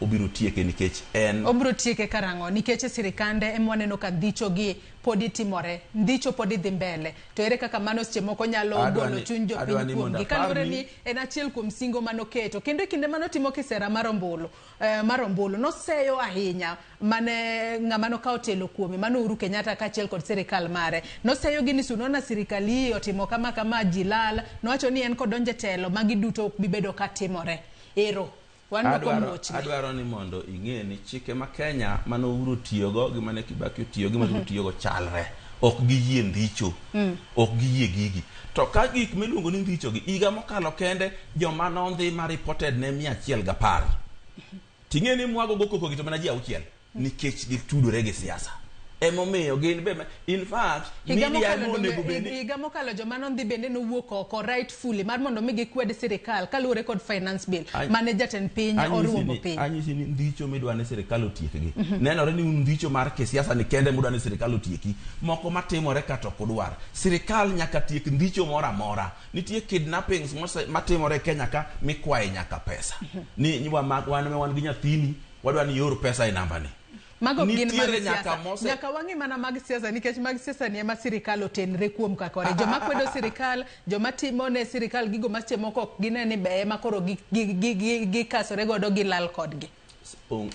obiro tieke nikech en obiro tieke karango nikech sirikande emwaneno ka ndicho gi podi timore ndicho podi dhi mbele to ere kaka mano seche moko nyalo golo chuny jopiny kuomgi kalure ni en achiel kuom singo manoketo kendo e kinde manotimo kisera mar ombulu noseyo ahinya mane ng'ama nokawo telo kuome mano Uhuru Kenyatta kaachiel kod sirikal mare noseyo gi ni sunona sirikali otimo kama jilal nowacho ni en kodonje telo magi duto ok bibedo ka timore ero adwaro ni mondo ing'e ni chike ma Kenya mano Uhuru tiyogo gi mane Kibaki tiyogo mano tiyogo chalre ok giyie ndicho ok giyie gigi to ka gik miluongo ni ndicho gi iga mokalo kende joma nondhi ma reported ne 110 ting'e ni mwago gokoko gito mana ji 6 nikech gitudore gi siasa emomiyo gin be in fact higa mokalo joma nondhi bende nowuok oko rightfully mar mondo mi gikwed sirikal kaluwore kod finance bill mane jatend piny oruombo piny anyisi ni ndicho midwane sirikal otiekgi nenore ni ndicho mar kisiasa ni kende mudwane sirikal otieki moko matimore kata ok odwar sirikal nyaka tiek ndicho mora mora nitie kidnappings matimore Kenya ka mikwaye nyaka pesa ni wan gi nyathini wadwani yor pesa e namba ni mago gin mag siasa nyaka wangi mana mag siasa nikech mag siasa ni ema sirikal otenre kuom kakore joma kwedo sirikal joma timo ne sirikal gigo mache moko gine ni be ema koro gikasore godo gilal kodgi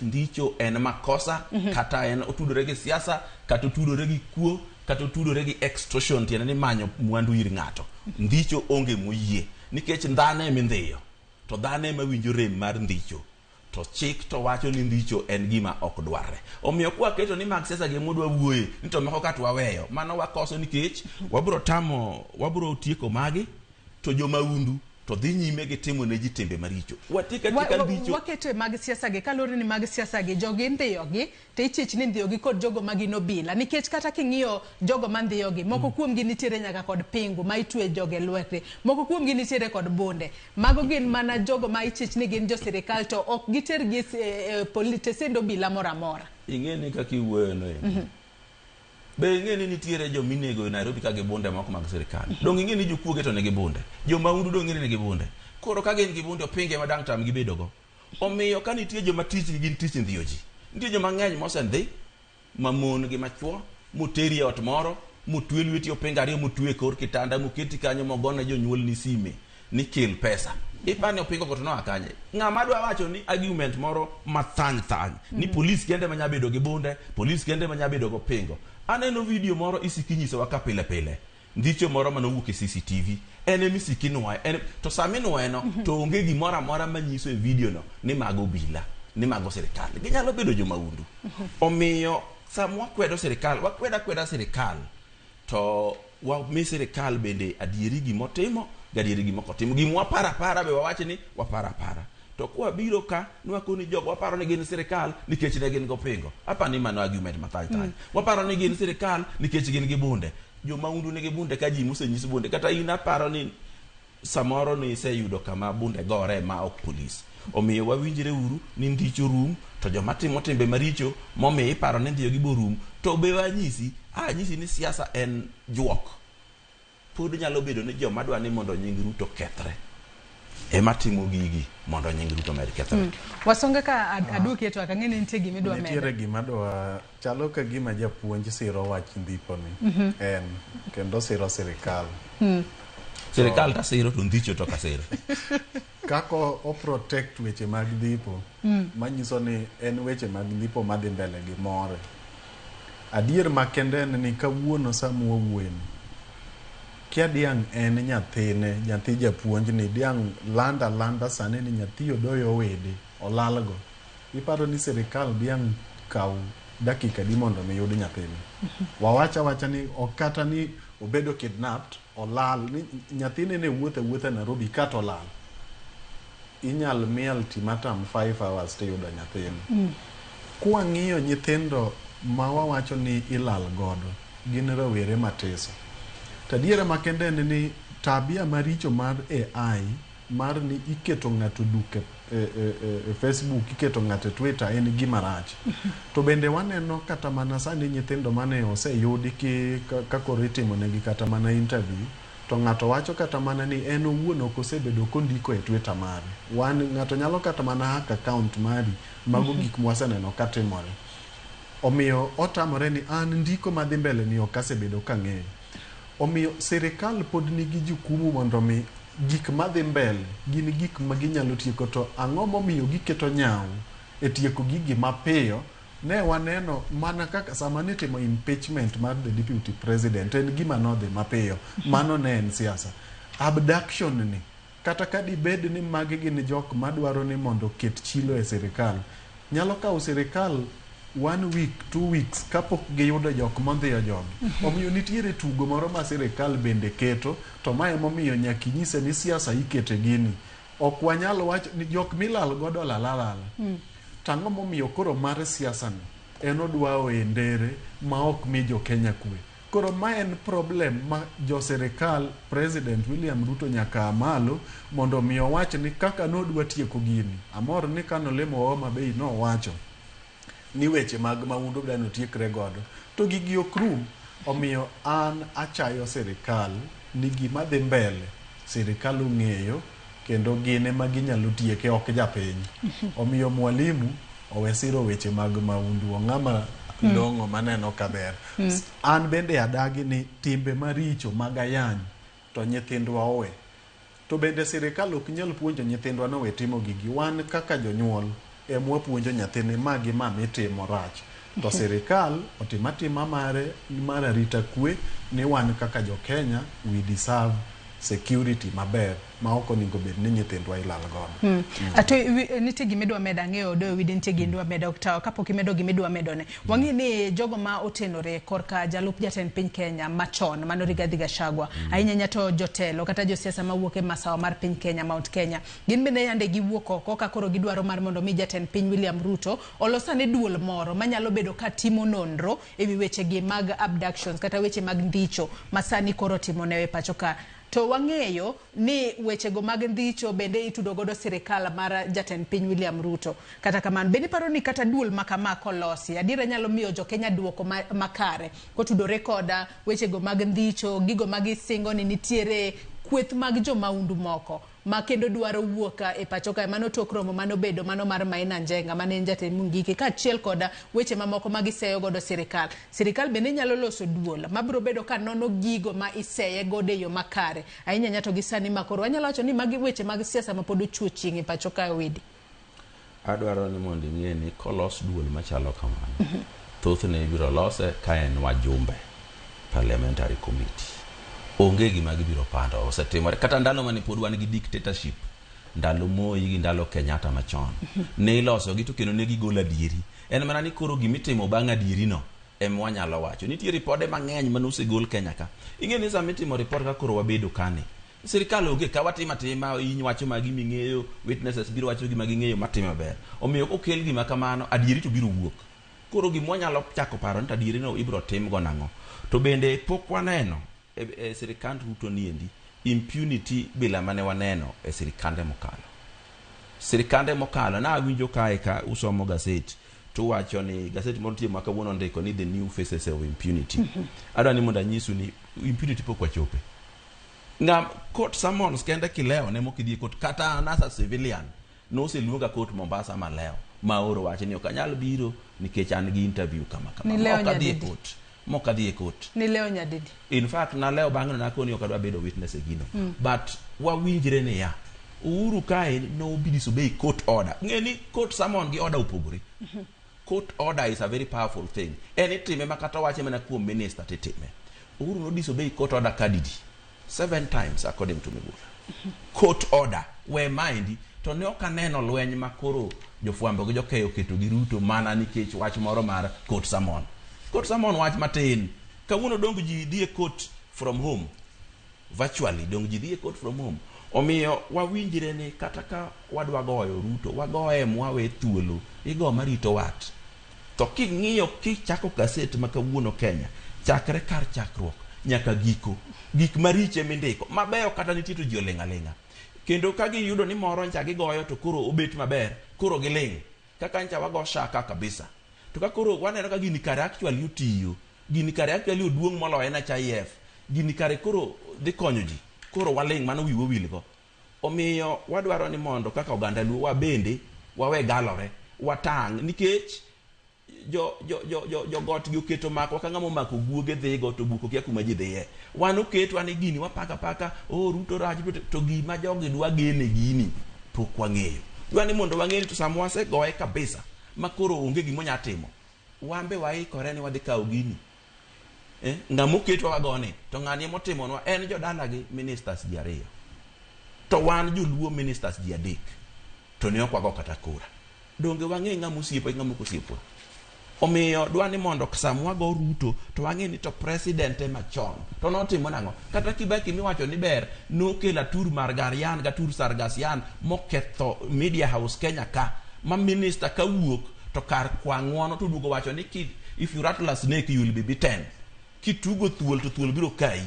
ndicho en makosa kata en otudore gi siasa kata otudore gi kuo kata otudore gi extortion tiene ni manyo mwandu ir ng'ato ndicho onge moyie nikech ndane mindhiyo to dhane mawinjo rem mar ndicho to chik to wacho ni ndicho en gima ok dwarre omiyo kwa keto ni mag siasa gemodwa wuoye ni to moko katwa weyo mano wakoso nikech wabro tieko magi to joma undu to dhi nyime gi timo ne ji tembe maricho watika ndicho waketo mag siasa ge kalore ni mag siasa ge jogi ndhiyo gi te ichich ni ndhiyo gi kod jogo magino bila nikech kata king'iyo jogo mandhiyo gi moko kuom gi nitiere nyaka kod pingu ma itwe joge lwete moko kuom gi nitiere kod bunde mago gin mana jogo ma ichich ni gin jo sirikal to ok giter gi politesendo bila moramora ing'eni kaka iwuoyo no be ing'eni nitiere jo minego Nairobi ka gi bunde moko mag sirikal dong ing'eni jokuoge to ne gi bunde jo maundu dong ing'eni ne gi bunde koro ka gin gi bunde opinge madang tam gi bedogo omiyo ka nitie jo matich gin tich ndhiyo ji nitie jo mang'eny mosendhi mamon gi machuo moteri e ot moro motwe lweti opinga ariyo motwe kor kitanda moketi kanyo mogone jonyuol ni sime ni kel pesa ipani opingo koto no akanye ng'ama dwa wacho ni argument moro mathany ni police kende manyabedo gi bunde police kende manyabedo go pingo aneno video moro isikinyiso waka pile ndicho moro manowuok e CCTV ene misikinwa to saminweno to onge gimoro amora manyiso e video no ni mago bila ni mago sirikal ginyalo bedo jo maundu omiyo samwa kwedo sirikal wakweda sirikal to mi sirikal bende adieri gimotimo gadieri gimokotimo gimwa para be wawache ni wapara to kwa biro ka nwako ni jogo waparo ni gin sirikal nikech ne gin go pingo apa ni mano argument mathany waparo ni gin sirikal nikech gin gi bunde jo maundu ne gi bunde ka ji musenyis bunde kata ina paro ni samoro ni iseyudo kama bunde gore ma ok police omiyo wawinjire uru ni ndicho rum to joma timo timbe maricho momi iparo ni ndhiyo gi borum to be wanyisi ni siasa en juok pod nyalo bedo ni joma dwa ni mondo nying Ruto kethre ema timo gigi mondo nying Ruto med kethre wasonga ka aduki eto akang'eni nitie gima idwa medo nitiere gima dwa chalo ka gima japuonj siro wach ndhipo ni en kendo siro sirikal sirikal ta siro to ndicho to ka siro kako o protect weche mag ndhipo manyiso ni en weche mag ndhipo madhi mbele gi more adier makende ni kawuono samuo wuono kia diang en nyathi japuonj ni diang landa sane ni nyathi odoyo wede olalgo iparo ni sirikal diang kaw dakika di mondo mi yud nyathini wawacha ni okata ni obedo kidnapped olal ni nyathini ne wuothe Nairobi kata olal inyal miel ultimatum 5 hours te yudo nyathini kwa ng'iyo nyithindo ma wawacho ni ilal godo gin rawere matiso tadiera makende ni tabia maricho mar AI mar ni iketo ng'ato duke Facebook iketo ng'ato Twitter en gima rach to bende waneno kata mana sani nyithindo mane oseyudi ki kako ritimo negi kata mana interview to ng'ato wacho kata mana ni en owuon ok osebedo kondiko e Twitter mare. Ng'ato nyalo kata mana hack account mari mago gik mwaseneno katimore. Omiyo otamore ni an ndiko madhi mbele ni ok asebedo kang'eyo. Omiyo sirikal pod nigi jukumu mondo mi gik madhi mbele gin gik ma ginyalo tieko, to ang'o momiyo giketo nyawo e tieko gigi mapiyo. Ne waneno mana kaka sama nitimo impeachment mar the deputy president, en gima nodhi mapiyo. Mano ne en siasa. Abduction ni kata ka dibed ni magi gin jok madwaro ni mondo ket chilo e sirikal, nyalo kawo sirikal 1 week 2 weeks kapok giyudo jok mondhiyo jogi. Omiyo nitiere tugo moro ma sirikal bende keto, to mae momiyo nyaka inyise ni siasa ikete gini. Ok wanyalo wacho ni jok milal godo lalala. Tang'o momiyo koro mar siasa ni en odwao e ndere ma ok mi jo Kenya kwe. Koro ma en problem ma jo sirikal President William Ruto nyaka amalo mondo miyo wach ni kaka nodwa tieko gini. Amor ni kano lemo Homa Bay no wacho ni weche mag maundu dano tiekre godo, to gigi ok rum. Omiyo an achayo sirikal ni gima dhi mbele sirikal ong'eyo kendo gine ma ginyalo tieke ok japiny. Omiyo mwalimu owesiro weche mag maundu, ng'ama long'o maneno kaber. An bende adagi ni timbe maricho mag ayany to nyithindwa owe. To bende sirikal ok nyal puonjo nyithindwa no we timo gigi. Wan kaka jonyuol emwa puonjo nyathini magi mitimo rach. To sirikal otimatima mare mar arita kwe ni wan kaka jo Kenya we deserve security maber ma ok onego bed ni nyithindwa ilal godo. Ato nitie gimidwa meda ng'eyo do widi nitie gimidwa meda oktawo kapok imedo gimidwa medone. Wang'i ni jogo ma otenore korka jalup jatend piny Kenya machon mano Rigathi Gachagua ahinya nyato jotelo kata josiasa mawuok e masawa mar piny Kenya Mount Kenya gin bende yande giwuok oko ka koro gidwaro mar mondo mi jatend piny William Ruto olosane duol moro manyalo bedo ka timo nonro ewi weche gi mag abductions kata weche mag ndicho masani koro timone e pacho ka. To wang'eyo ni wechego mag ndicho bende itudo godo sirikal mar jatend piny William Ruto. Kata kamano bende paro ni kata duol makama kolosi adira nyalo miyo jo Kenya duoko makare kotudore koda wechego mag ndicho, gigo magisingo ni nitiere kweth mag jo maundu moko ma kendo dwaro wuoka e pachoka mano tokromo mano bedo mano mar Maina Njenga mane jatend Mungiki ka chiel koda weche mamoko magiseyo godo sirikal. Sirikal bende nyalo loso duol mabiro bedo ka nono gigo ma iseye godo yo makare. Ahinya nyato gisani makoro anyalo wacho ni magi weche mag siasa ma pod ochuo chieng' e pachoka wedi. Adwaro ni mondo ing'e ni kolos duol machalo kamano. Thothne ibiro lose ka en wajumbe parliamentary committee. Onge gima gibiro pando osetimore kata ndalo mane pod wan gi dictatorship, ndalo Moi gi ndalo Kenyatta machon ne iloso gi to kendo ne gigolo adieri. En mana ni koro gimitimo bang' adieri no em wanyalo wacho nitie ripode mang'eny manosegol Kenya ka. Ing'e ni sama itimo report ka koro wabedo kane sirikal onge ka watima in wacho magi ming'eyo, witnesses biro wacho gima ging'eyo matimo ber. Omiyo okel gima kamano adieri to biro wuok. Koro gima wanyalo chako paro ni adieri no ibiro tim go nang'o. To bende pok waneno e sirikand Ruto niendi impunity bila mane waneno e sirikande mokalo. Sirikande mokalo na winjo kae ka usomo gaset to wacho ni gaset moro tie maka wono ndiko ni the new faces of impunity. Adwa ni mondo nyisu ni impunity pok wachope. Ngam court summons kende kileo ne mokidhi court kata anasa civilian no se luonga court Mombasa maleo maoro wacho ni okanyal biro nikech an gi interview kama okadhi court. Mokadhi e court. Ni leo nyadidi. In fact na leo bang'no nakoni okadwa bedo witness e gino. But wawinjre ni ya Uhuru kae no be disobey court order. Ng'eni court summon gi order upogore. Court order is a very powerful thing. Anytime makata wache mana kuom minister titime. Uhuru no disobey court order kadidi 7 times according to Miguna. Court order we mind to ne okaneno lweny makoro jofwambo gi jokeyo keto gi Ruto mana nikech wach moro mar court summon. Court summon wach matin. Kawuono dong ji dhie court from home. Virtually dong ji dhie court from home. Omiyo wawinjire ni kata ka wadwa goyo Ruto, wagoye mwawe thuolo, igo marito wat. To king'iyo kichako kaset ma kawuono Kenya, chakre kar chakruok nyaka giko. Gik mariche mindiko, mabeyo kata nitie to ji oleng'aleng'a. Kendo ka giyudo ni moro ncha gigoyo to koro obet maber, koro giling'. Kaka ncha wago shaka kabisa. To ka koro waneno ka gini kare actually utiyo, gini kare actually oduong' moloyo NHIF, gini kare koro dhi konyo ji koro waling mano wiwo wilgo omiyo wadwaro ni mondo kaka oganda luo wa bende wawe galore watang nikech jo got gi oketo mako ka ngamo mako guoge dhigo to buko kia kuma ji dhiye wan oketwa ni gini wapaka Ruto rach to gima jogi dwa gene gini pok wang'eyo dwani mondo wang'eni to samwa se goye kabisa makoro onge gimo nya timo wambe waikore ni wadhi kawo gini ngamo ketwa wagone to ng'ani motimonwa en jodala gi ministers ji ariyo to wan joluo ministers ji adek to ne ok wago kata kura donge wang'e ng'amo osiepo ng'amo kosiepwa omiyo dwani mondo samwa go Ruto to wang'e ni to president machon to notimo nang'o kata Kibaki miwacho ni ber nokela tur mar Garian ga tur Sargasian moketho media house Kenya ka ma minister ka wuok to kar kwang'wono to duogo wacho ni if you rattle a snake you will be bitten kitugo thuol to thuol biro kai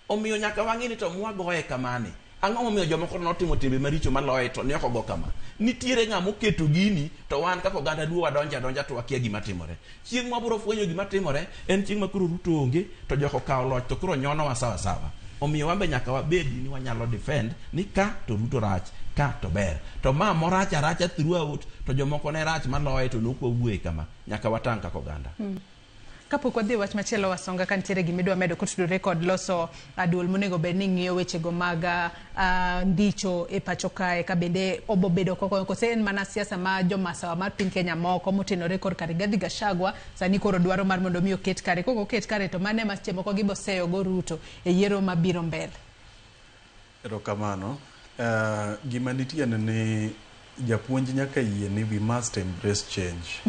omiyo nyaka wang'e ni to mwagoye kamane ang'o momiyo jomoko notimo timbe maricho maloye to ne ok ogo kama nitiere ng'amo keto gini to wan kaka oganda duo wadonja to wakia gima timore chieng' mwabiro fwenyo gima timore en chieng' makoro Ruto onge to joko kawo loch to koro nyono wa sawa omiyo wambe nyaka wabedi ni wanyalo defend ni ka to Ruto rach ka to ber to ma moracha throughout to jomoko ne rach maloye to nokwawuoye kama nyaka watang kaka oganda kapok wadhi wach machielo wasonga ka nitiere gimidwa medo kotudore kod loso duol monego bed ni ng'iyo wechego mag ndicho e pacho kae ka bende obo bedo kose en mana siasa ma jomasawa mar piny Kenya moko motenore kod Rigathi Gachagua sani koro dwaro mar mondo mi oket kare koko ket kare to mane ma seche moko giboseyo go Ruto e yiero mabiro mbele. Erokamano gima nitie ni japuonj nyaka yie ni we must embrace change.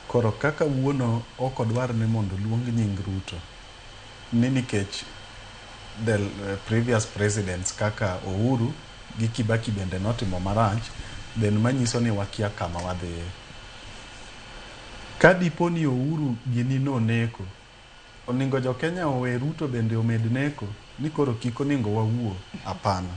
Koro kaka wuono oko dwar ni mondo luong nying Ruto ni nikech the previous presidents kaka Uhuru gi Kibaki bende notimo marach then manyiso ni wakia kama wadhiye kadipo ni Uhuru gini no neko oningo jo Kenya owe Ruto bende omed neko ni koro kiko ningo wawuo apana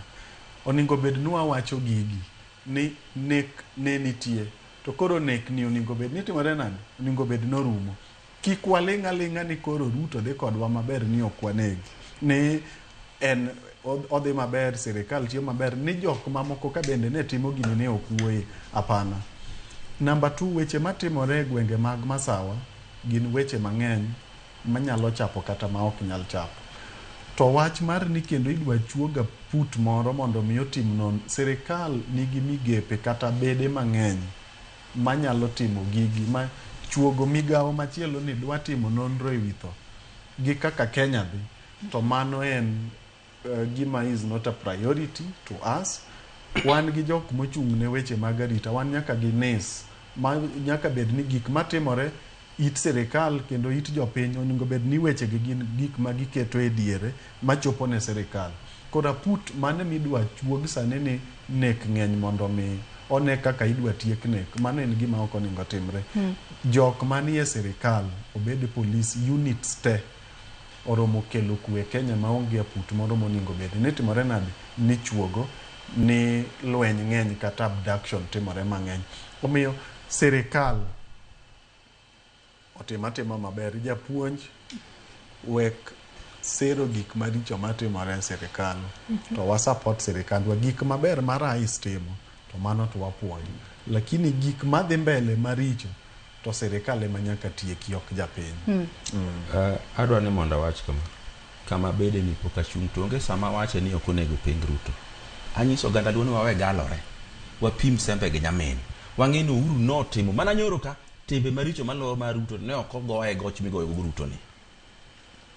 oningo bed nuwa wacho gigi ni nek ne nitie to koro nek ni oningo bed ni timore nani oningo bed norumo kik walinga ni koro Ruto dhi kodwa maber ni okwanegi ni en odhi maber sirikal tiyo maber ni jok mamoko ka bende ne timo gini ne okuoye apana. Number 2 weche matimore gwenge mag masawa gin weche mang'eny manyalo chapo kata ma ok nyal chapo to wach mar ni kendo idwa chuoga put moro mondo mi otim non sirikal nigi migepe kata bede mang'eny manyalo timo gigi ma chuogo migawo machielo ni dwa timo nonro e witho gi kaka Kenya dhi to mano en gima is not a priority to us wan gi jok mochung' ne weche mag arita wan nyaka gi nes nyaka bed ni gik matimore it sirikal kendo it jopiny oningo bed ni weche gi gin gik ma giketo e diere machopo ne sirikal kora put mane midwa chuog sane ni nek ng'eny mondo mi one kaka idwa tiek nek mano en gima ok oningo timre jok manie sirikal obed police units te oromo kelo kwe Kenya maonge put moro moningo bed ni timore nade ni chuogo ni lweny ng'eny kata abduction timore mang'eny omiyo sirikal otimatimo maber japuonj wek sero gik maricho matimore e sirikal to wa support sirikal wa gik maber ma rais timo to mano to wapuonj lakini gik madhi mbele maricho to sirikal ema nyaka tieki ok japiny. Adwa ni mondo wach kama bede ni poka chung tonge sama wache ni ok onego ping Ruto anyiso ganda duoni wawe galore wapim sembe gi nyamin wang'eni Uhuru notimo mana nyoro ka tembe maricho maloro mar Ruto ne ok ogoye goch migoyo go Ruto ni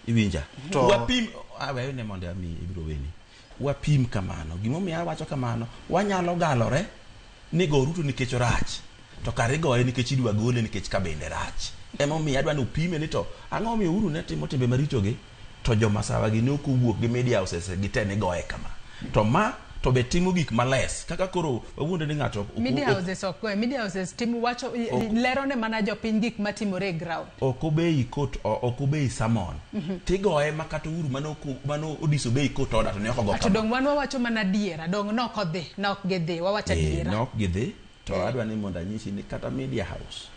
iwinja to wapim awe ne mondo ami ibiro weni wapim kamano gimomiyo wacho kamano wanyalo galore ni go Ruto nikech rach to kare goye nikech idwa gole nikech ka bende rach emomiyo adwa ni upime ni to ang'o miyo Uhuru ne timo tembe maricho gi to jomasawa gi ne ok owuok gi media houses gi te ne goye kama to ma to be timo gik males kaka koro wawuonde ni ng'ato media houses ok media houses timo wacho lero ne mana jopiny gik matimore e ground ok obei court ok obei samon tigoye makata Uhuru mano odiso bei court order to ne ok ogo to dong wan wacho mana diera dong nok odhi nok gidhi wawacho diera nok gidhi to adwa ni mondo anyisi ni kata media house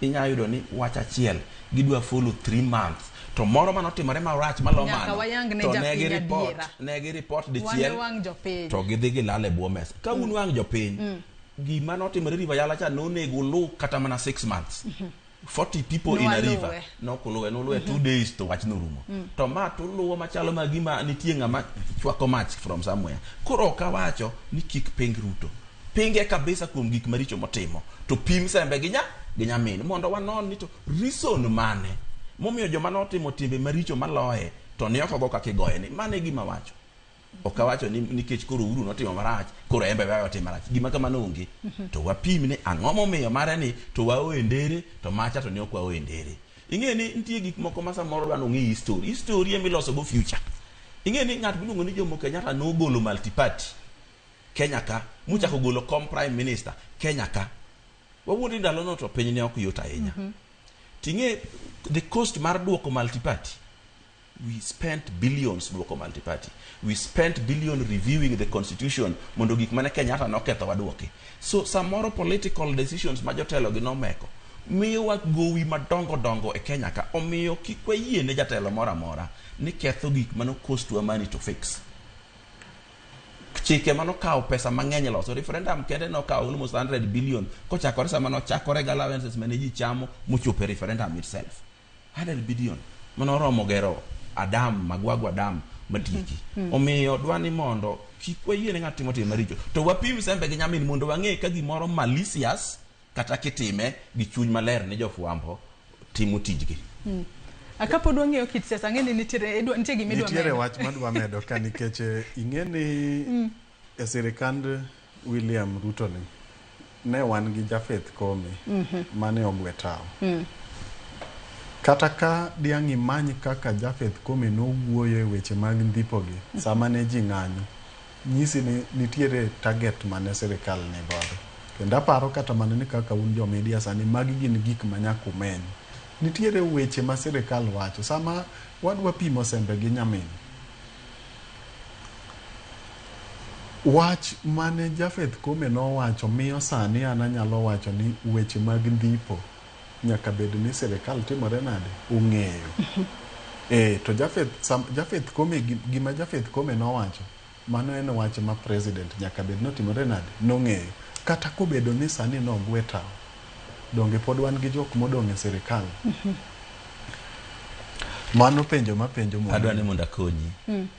inya yudo ni wach achiel gidwa follow 3 months to moro manotimore marach malomano to negi report dichiel to gidhi gilale bwo mesa ka un wang jopiny gima notimore River Yala cha nonego lu kata mana 6 months 40 people in a river no kuluwe 2 days to wach norumo to ma tuluwo machalo magima nitie ngama chwako mach from somewhere koro kawacho ni kik ping Ruto pinge kabisa kuom gik maricho motimo to pim sembe ginya min mondo wanon ni to reason mane momiyo joma notimo timbe maricho maloye to ne okogo kakigoye ni mane gima wacho okawacho ni nikech koro uru notimo marach koro embe wayo timo marach gima kamano onge to wapim ni ang'o momiyo mare ni to waoendere to macha to ne okwa oendere ing'e ni nitie gik moko ma samoro dwano ng'i history emiloso go future ing'e ni ng'at miluongo ni Jomo Kenyatta nogolo multiparty Kenya ka muchako golo prime minister Kenya ka wawuondi ndalono to piny ne ok yot ahinya ting'e the cost mar duoko multiparty we spent billions duoko multiparty we spent billion reviewing the constitution mondo gik mane Kenyatta noketho waduoki so samoro political decisions ma jotelo gi nomeko miyo wa gowi madongo e Kenya ka omiyo kik wayie ne jatelo moro amora ni ketho gik mano cost wa money to fix chike mano kawo pesa mang'eny loso referendum kende no kawo almost 100 billion kochakore sama no chakore ga allowances mane ji chamo mochopo referendum itself 100 billion mano romo gero magwagwa dam matiki omiyo dwani mondo kik wayie ne ng'at timo maricho to wapim sembe gi nyamin mondo wang'e ka gimoro malicious kata kitime gi chuny maler ne jofwambo timo tijgi akapo dwa ng'eyo kit siasa ng'eni nitie gima idwa nitiere wach madwa medo ka nikech ing'eni e sirikand William Ruto ni ne wan gi Japheth Kome mane ogwe tao kata ka diang' imany kaka Japheth Kome nowuoyo e weche mag ndhipogi sama ne ji ng'anyo nyisi ni nitiere target mane sirikal ne godo kendo aparo kata mana ni kaka un jo media sani magi gin gik manyaka umeny nitiere weche ma sirikal wacho sama wadwa pimo sembe gi nyamin wach mane Japheth Kome nowacho miyo sani anyalo wacho ni weche mag ndhipo nyaka bed ni sirikal timore nade ung'eyo to Japheth Kome gima Japheth Kome nowacho mano en wach ma president nyaka bed notimore nade nong'eyo kata kobedo ni sani nogwe tao donge pod wan gi jok modong' e sirikal mano penjo mo adwa ni mondo akonyi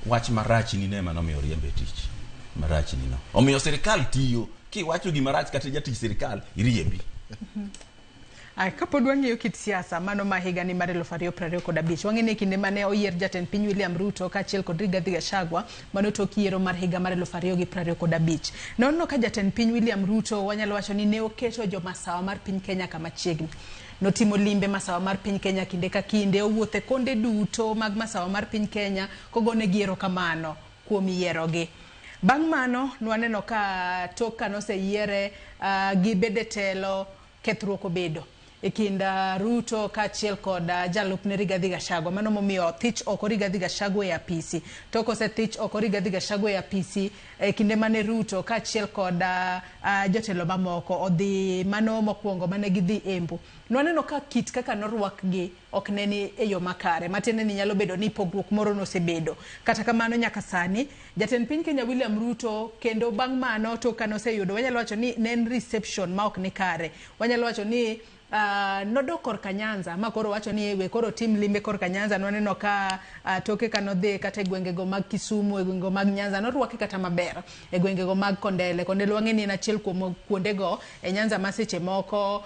wach marach ni ne mano miyo riembe tich marach ni no omiyo sirikal tiyo kiwacho gima rach kata jatich sirikal iriembi Ay, kapo dwa ng'eyo kit siasa mano ma higa ni mar 2025 wang'ene kinde mane oyier jatend piny William Ruto kaachiel kod Rigathi Gachagua mano tok yiero mar higa mar 2025 nono ka jatend piny William Ruto wanyalo wacho ni ne oketo jo masawa mar piny Kenya kama chiegni notimo limbe masawa mar piny Kenya kinde ka kinde owuothe konde duto mag masawa mar piny Kenya kogone giero kamano kuom yierogi bang' mano nwaneno ka tok kanoseyiere gi bede telo kethruok obedo e kinda Ruto kaachiel kod jalupne Rigathi Gachagua mano momiyo thich oko Rigathi Gachagua e apisi to kose thich oko Rigathi Gachagua e apisi e kinde mane Ruto kaachiel kod jotelo mamoko odhi mano mokwongo mane gidhi Embu nwaneno ka kit kaka norwakgi ok neni e yo makare matene ni nyalo bedo ni pogruok moro nosebedo kata kamano nyaka sani jatend piny Kenya William Ruto kendo bang' mano to kanoseyudo wanyalo wacho ni ne en reception ma ok ni kare wanyalo wacho ni nodok korka Nyanza ma koro wacho ni we koro tim limbe korka Nyanza noneno ka toke kanodhi kata gwengego mag Kisumu gwengego mag Nyanza norwake kata maber e gwengego mag Kondele wang'eni en achiel kuom kuondego e Nyanza ma seche moko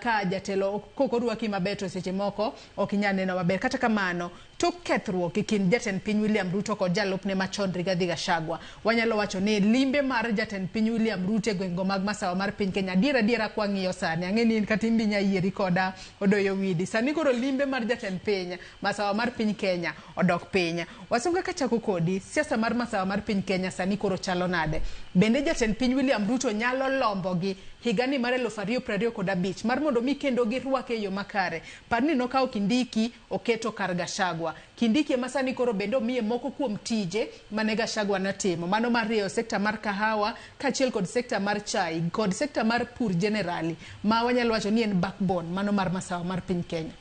ka jatelo kokorwaki maber to seche moko ok inyal neno maber kata kamano tok kethruok e kind jatend piny William Ruto kod jalupne machon Rigathi Gachagua wanyalo wacho ni limbe mar jatend piny William Ruto e gwengego mag masawa mar piny Kenya diera kwa ng'iyo sani ang'eni kata imbinya yieri koda odoyo widi sani koro limbe mar jatend piny masawa mar piny Kenya odok piny wasunga ka chako kodi siasa mar masawa mar piny Kenya sani koro chalo nade bende jatend piny William Ruto nyalo lombogi higani mar 2025 mar mondo mi kendo girwake yo makare parni nokawo Kindiki oketo kar Gachagua Gachagua. Kindiki ema sani koro bende omiye moko kuom tije mane Gachagua natimo. Mano mar rieyo sekta mar kahawa kaachiel kod sekta mar chai kod sekta mar pur generally ma wanyalo wacho ni en backbone mano mar masawa mar piny Kenya.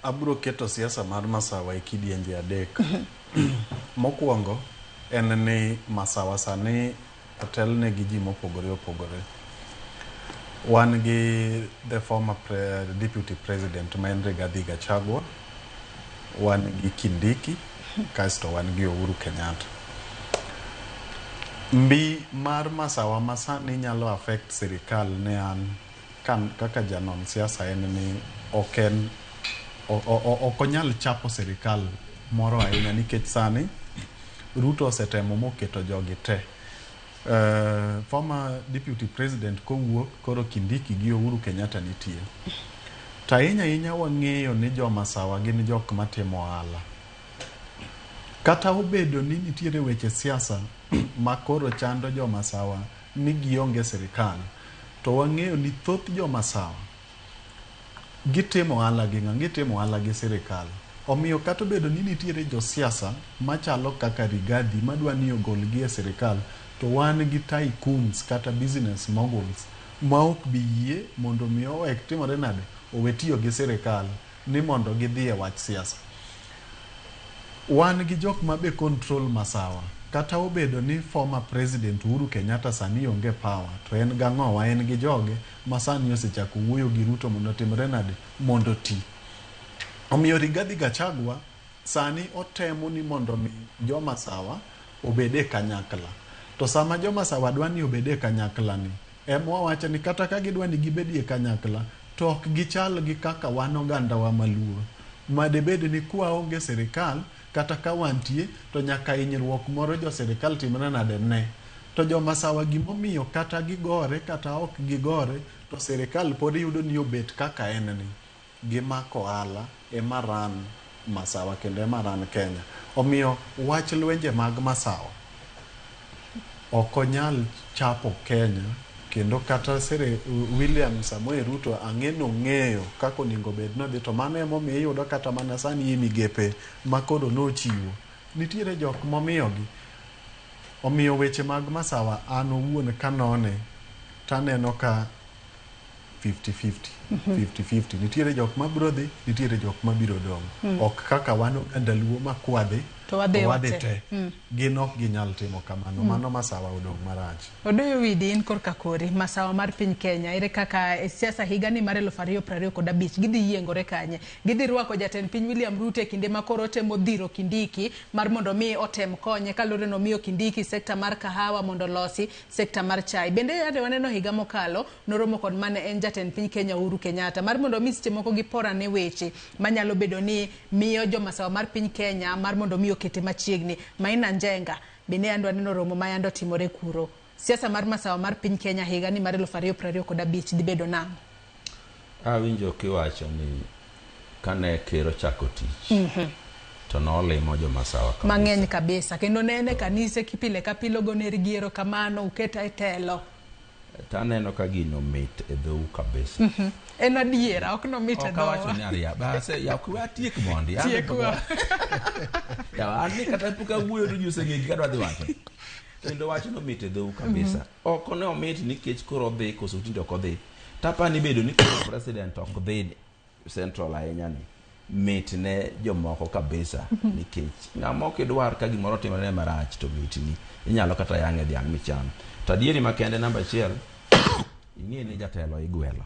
Abro keto siasa mar masawa e kidienje adek. Mokwongo en ni masawa sani otelne gi ji mopogore opogore. Wan gi the former deputy president ma en Rigathi Gachagua, wan gi Kindiki, kasto wan gi Uhuru Kenyatta. Mbi mar masawa masani nyalo affect sirikal ne an kaka janon siasa en ni okonyal chapo sirikal moro ahinya nikech sani Ruto osetemo moketo jogi te. Former deputy president kowuok koro Kindiki gi Uhuru Kenyatta nitie. Ahinya wang'eyo ni jo masawa gin jok matimo ohala. Kata obedo ni nitiere weche siasa ma koro chando jo masawa ni gionge sirikal, to wang'eyo ni thoth jo masawa gitimo ohala gi sirikal. Omiyo kata obedo ni nitiere jo siasa machalo kaka Rigathi madwa ni ogolgi e sirikal, to wan gi tycoons kata business moguls ma ok bi yie mondo mi owek timore nade owe tiyo gi sirikal ni mondo gidhi e wach siasa. Wan gi jok ma be control masawa. Kata obedo ni former president Uhuru Kenyatta sani onge power, to en gang'owa en gi joge ma sani osechako wuoyo gi Ruto mondo timore nade mondo ti. Omiyo Rigathi Gachagua sani otemo ni mondo mi jo masawa obede kanyakla. To sama jo masawa dwani obede kanyakla ni, emo wacho ni kata ka gidwani gibedie kanyakla, to ok gichal gi kaka wan oganda wa maluo. Madebed ni kuwa onge sirikal, kata ka wantie, to nyaka hinyruok moro jo sirikal timore nade ne. To jo masawa gimomiyo kata gigore kata ok gigore, to sirikal pod yudo ni obet kaka en ni. Gimako ohala ema ran masawa kendo ema ran Kenya. Omiyo wach lwenje mag masawa okonyal chapo Kenya, kendo kata William Samoei Ruto ng'eyo kako ningo bed no dhi, to mano emomiyo iyudo kata mana sani migepe makoro nochiwo nitiere jok momiyogi. Omiyo weche mag masawa an owuon kanone taneno ka 50-50. Nitiere jok mabiro dhi, nitiere jok mabiro dong'. Ok kaka wan andaluo makwadhi to wadhi te. Gin ok ginyal timo kamano. Mano masawa odong' marach. Odoyo widi in korka kori masawa mar piny Kenya ere kaka siasa higani mar 2025 gidhi yiengore kanye. Gidhi rwako jatend piny William Ruto kinde makoro temo dhiro Kindiki mar mondo mi otem konye kalore no miyo Kindiki sekta mar kahawa mondo losi sekta mar chai. Bende yade waneno higa mokalo noromo kod mane en jatend piny Kenya Uhuru Kenyatta mar mondo mi seche moko gipora ne weche manyalo bedo ni miyo jo masawa mar piny Kenya mar mondo mi okete machiegni. Maina Njenga bende andwa neno romo mayando timore kuro. Siasa mar masawa mar piny Kenya higa ni mar 2025 dhi bedo nang'o? Awinjo kiwacho ni kane kero chako tich to nolimo jo masawa kabisa. Mang'eny kabisa kendo nene kanise kipile kapilo goner giero kamano uketa e telo. Taneno ka gino mit e dhou kabisa. En adiera ok no mit e dhou. Okawacho ni aria base ya kuwa tiek mondi. Ya ani kata puka wuoyo to juse ng'egi kadwa dhi wacho. Kendo wacho no mit e dhou kabisa. Ok ne omit nikech koro dhi koso tindo ok odhi. Tapani bedo ni president ok dhi central ahinya ni. Mit ne jomoko kabisa nikech ng'amoko idwar ka gimoro timore marach to mit ni inyalo kata yang'e dhiang' micham. Tadieri makende namba 1 ing'e ni jatelo igwelo.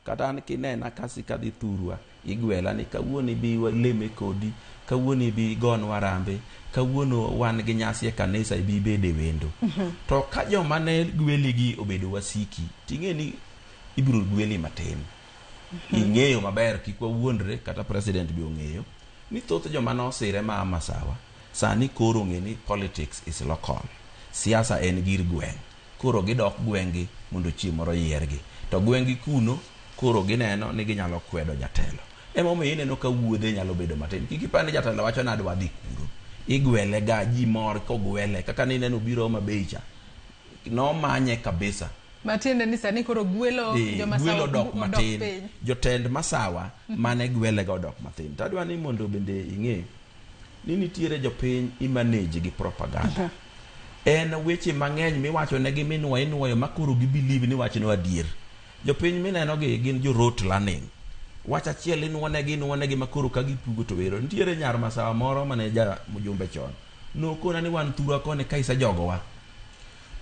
Kata an kinena kasi kadhi thurwa igwela ni kawuono bi leme kodi, kawuono bi gon warambe, kawuono wan gi nyasi e kanisa ibi bede wendo. To ka joma ne gweli gi obedo wasiki ting'e ni ibiro gweli matin. Ing'eyo maber kik wawuondre kata president bi ong'eyo ni thoth joma nosire ma masawa sani koro ng'e ni politics is local. Siasa en gir gweng'. Koro gidok gweng'i mondo chieng' moro yiergi. To gweng'i kuno koro gineno ni ginyalo kwedo jatelo. Emomiyo ineno ka wuodhe nyalo bedo matin. Kik ipani jatelo wacho na adwa dhi kuro. Igwele ga ji mor kogwele kaka nineno biro Mabecha. No manye kabisa Matiende ni sani koro gwelo gwelo dok matin. Jotend masawa mane gwele go dok matin. Tadwa ni mondo bende ing'e ni nitiere jopiny imanage gi propaganda. En weche mang'eny miwacho negi minuoyo makoro gi believe ni wacho no adier. Jopiny mineno gi gin jo rote learning. Wach achiel inuonegi makoro ka gipugo to wero. Nitiere nyar masawa moro mane ja mjumbe chon. Nokona ni wan thura kone ka isa jogowa.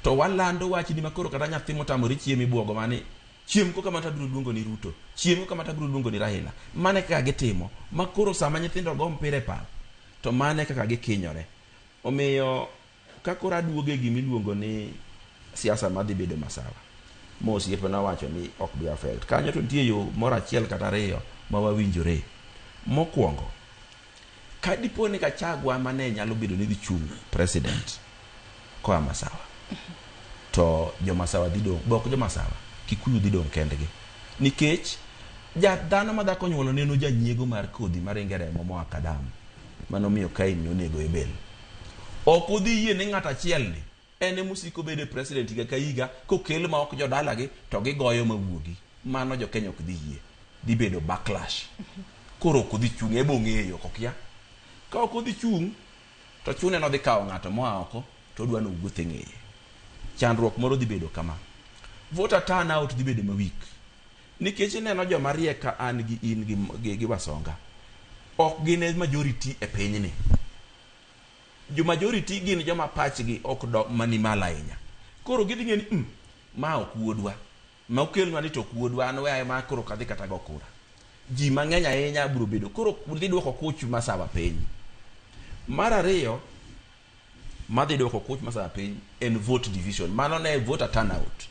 To walando wach ni makoro kata nyathi motamore chiemo ibuogo mani chiem ko kama tabiro luongo ni Ruto, chiem ko kama tabiro luongo ni Raila. Mane kaka gitimo makoro sama nyithindo go mpire pa to mane kaka gikinyore. Omiyo kakoro aduoge gimiluongo ni siasa madhi bedo masawa. Mosi yepo na wacho ni ok bi affect. Kanyo to nitie yo moro achiel kata ariyo ma wawinjore. Mokwongo ka dipo ni Gachagua mane nyalo bedo ni dhi chung president ko masawa. To jomasawa didong bok jomasawa Kikuyu didong kendgi nikech dhano madhako nyuolo neno janyiego mar kodhi mar ingeremo moa Kadam mano miyo Kain onego ebel ok odhi yie ni ng'at achiel ni ene musiko bedo president higa ka higa kokel ma ok jodala gi to gigoyo mawuogi mano jo Kenya ok dhi yie dhi bedo backlash koro ok dhi chung ebong'eyo kokia ka ok odhi chung to chune no dhi kawo ng'ato moa oko to dwa no wuothe ng'eye chandruok moro dhi bedo kama voter turnout dhi bedo mawik nikech neno joma riek ka an gi in gi wasonga ok gin majority e piny ni jo majority gin joma pachgi ok do mani mala ahinya koro gidhi ng'eni ma ok wuodwa ma okelnwa ni to ok wuodwa an weaye ma koro kadhi kata go kura ji mang'eny ahinya biro bedo koro dhi duoko kuch masawa piny. Mar ariyo madhi duoko kuch masawa piny en vote division mano ne voter turnout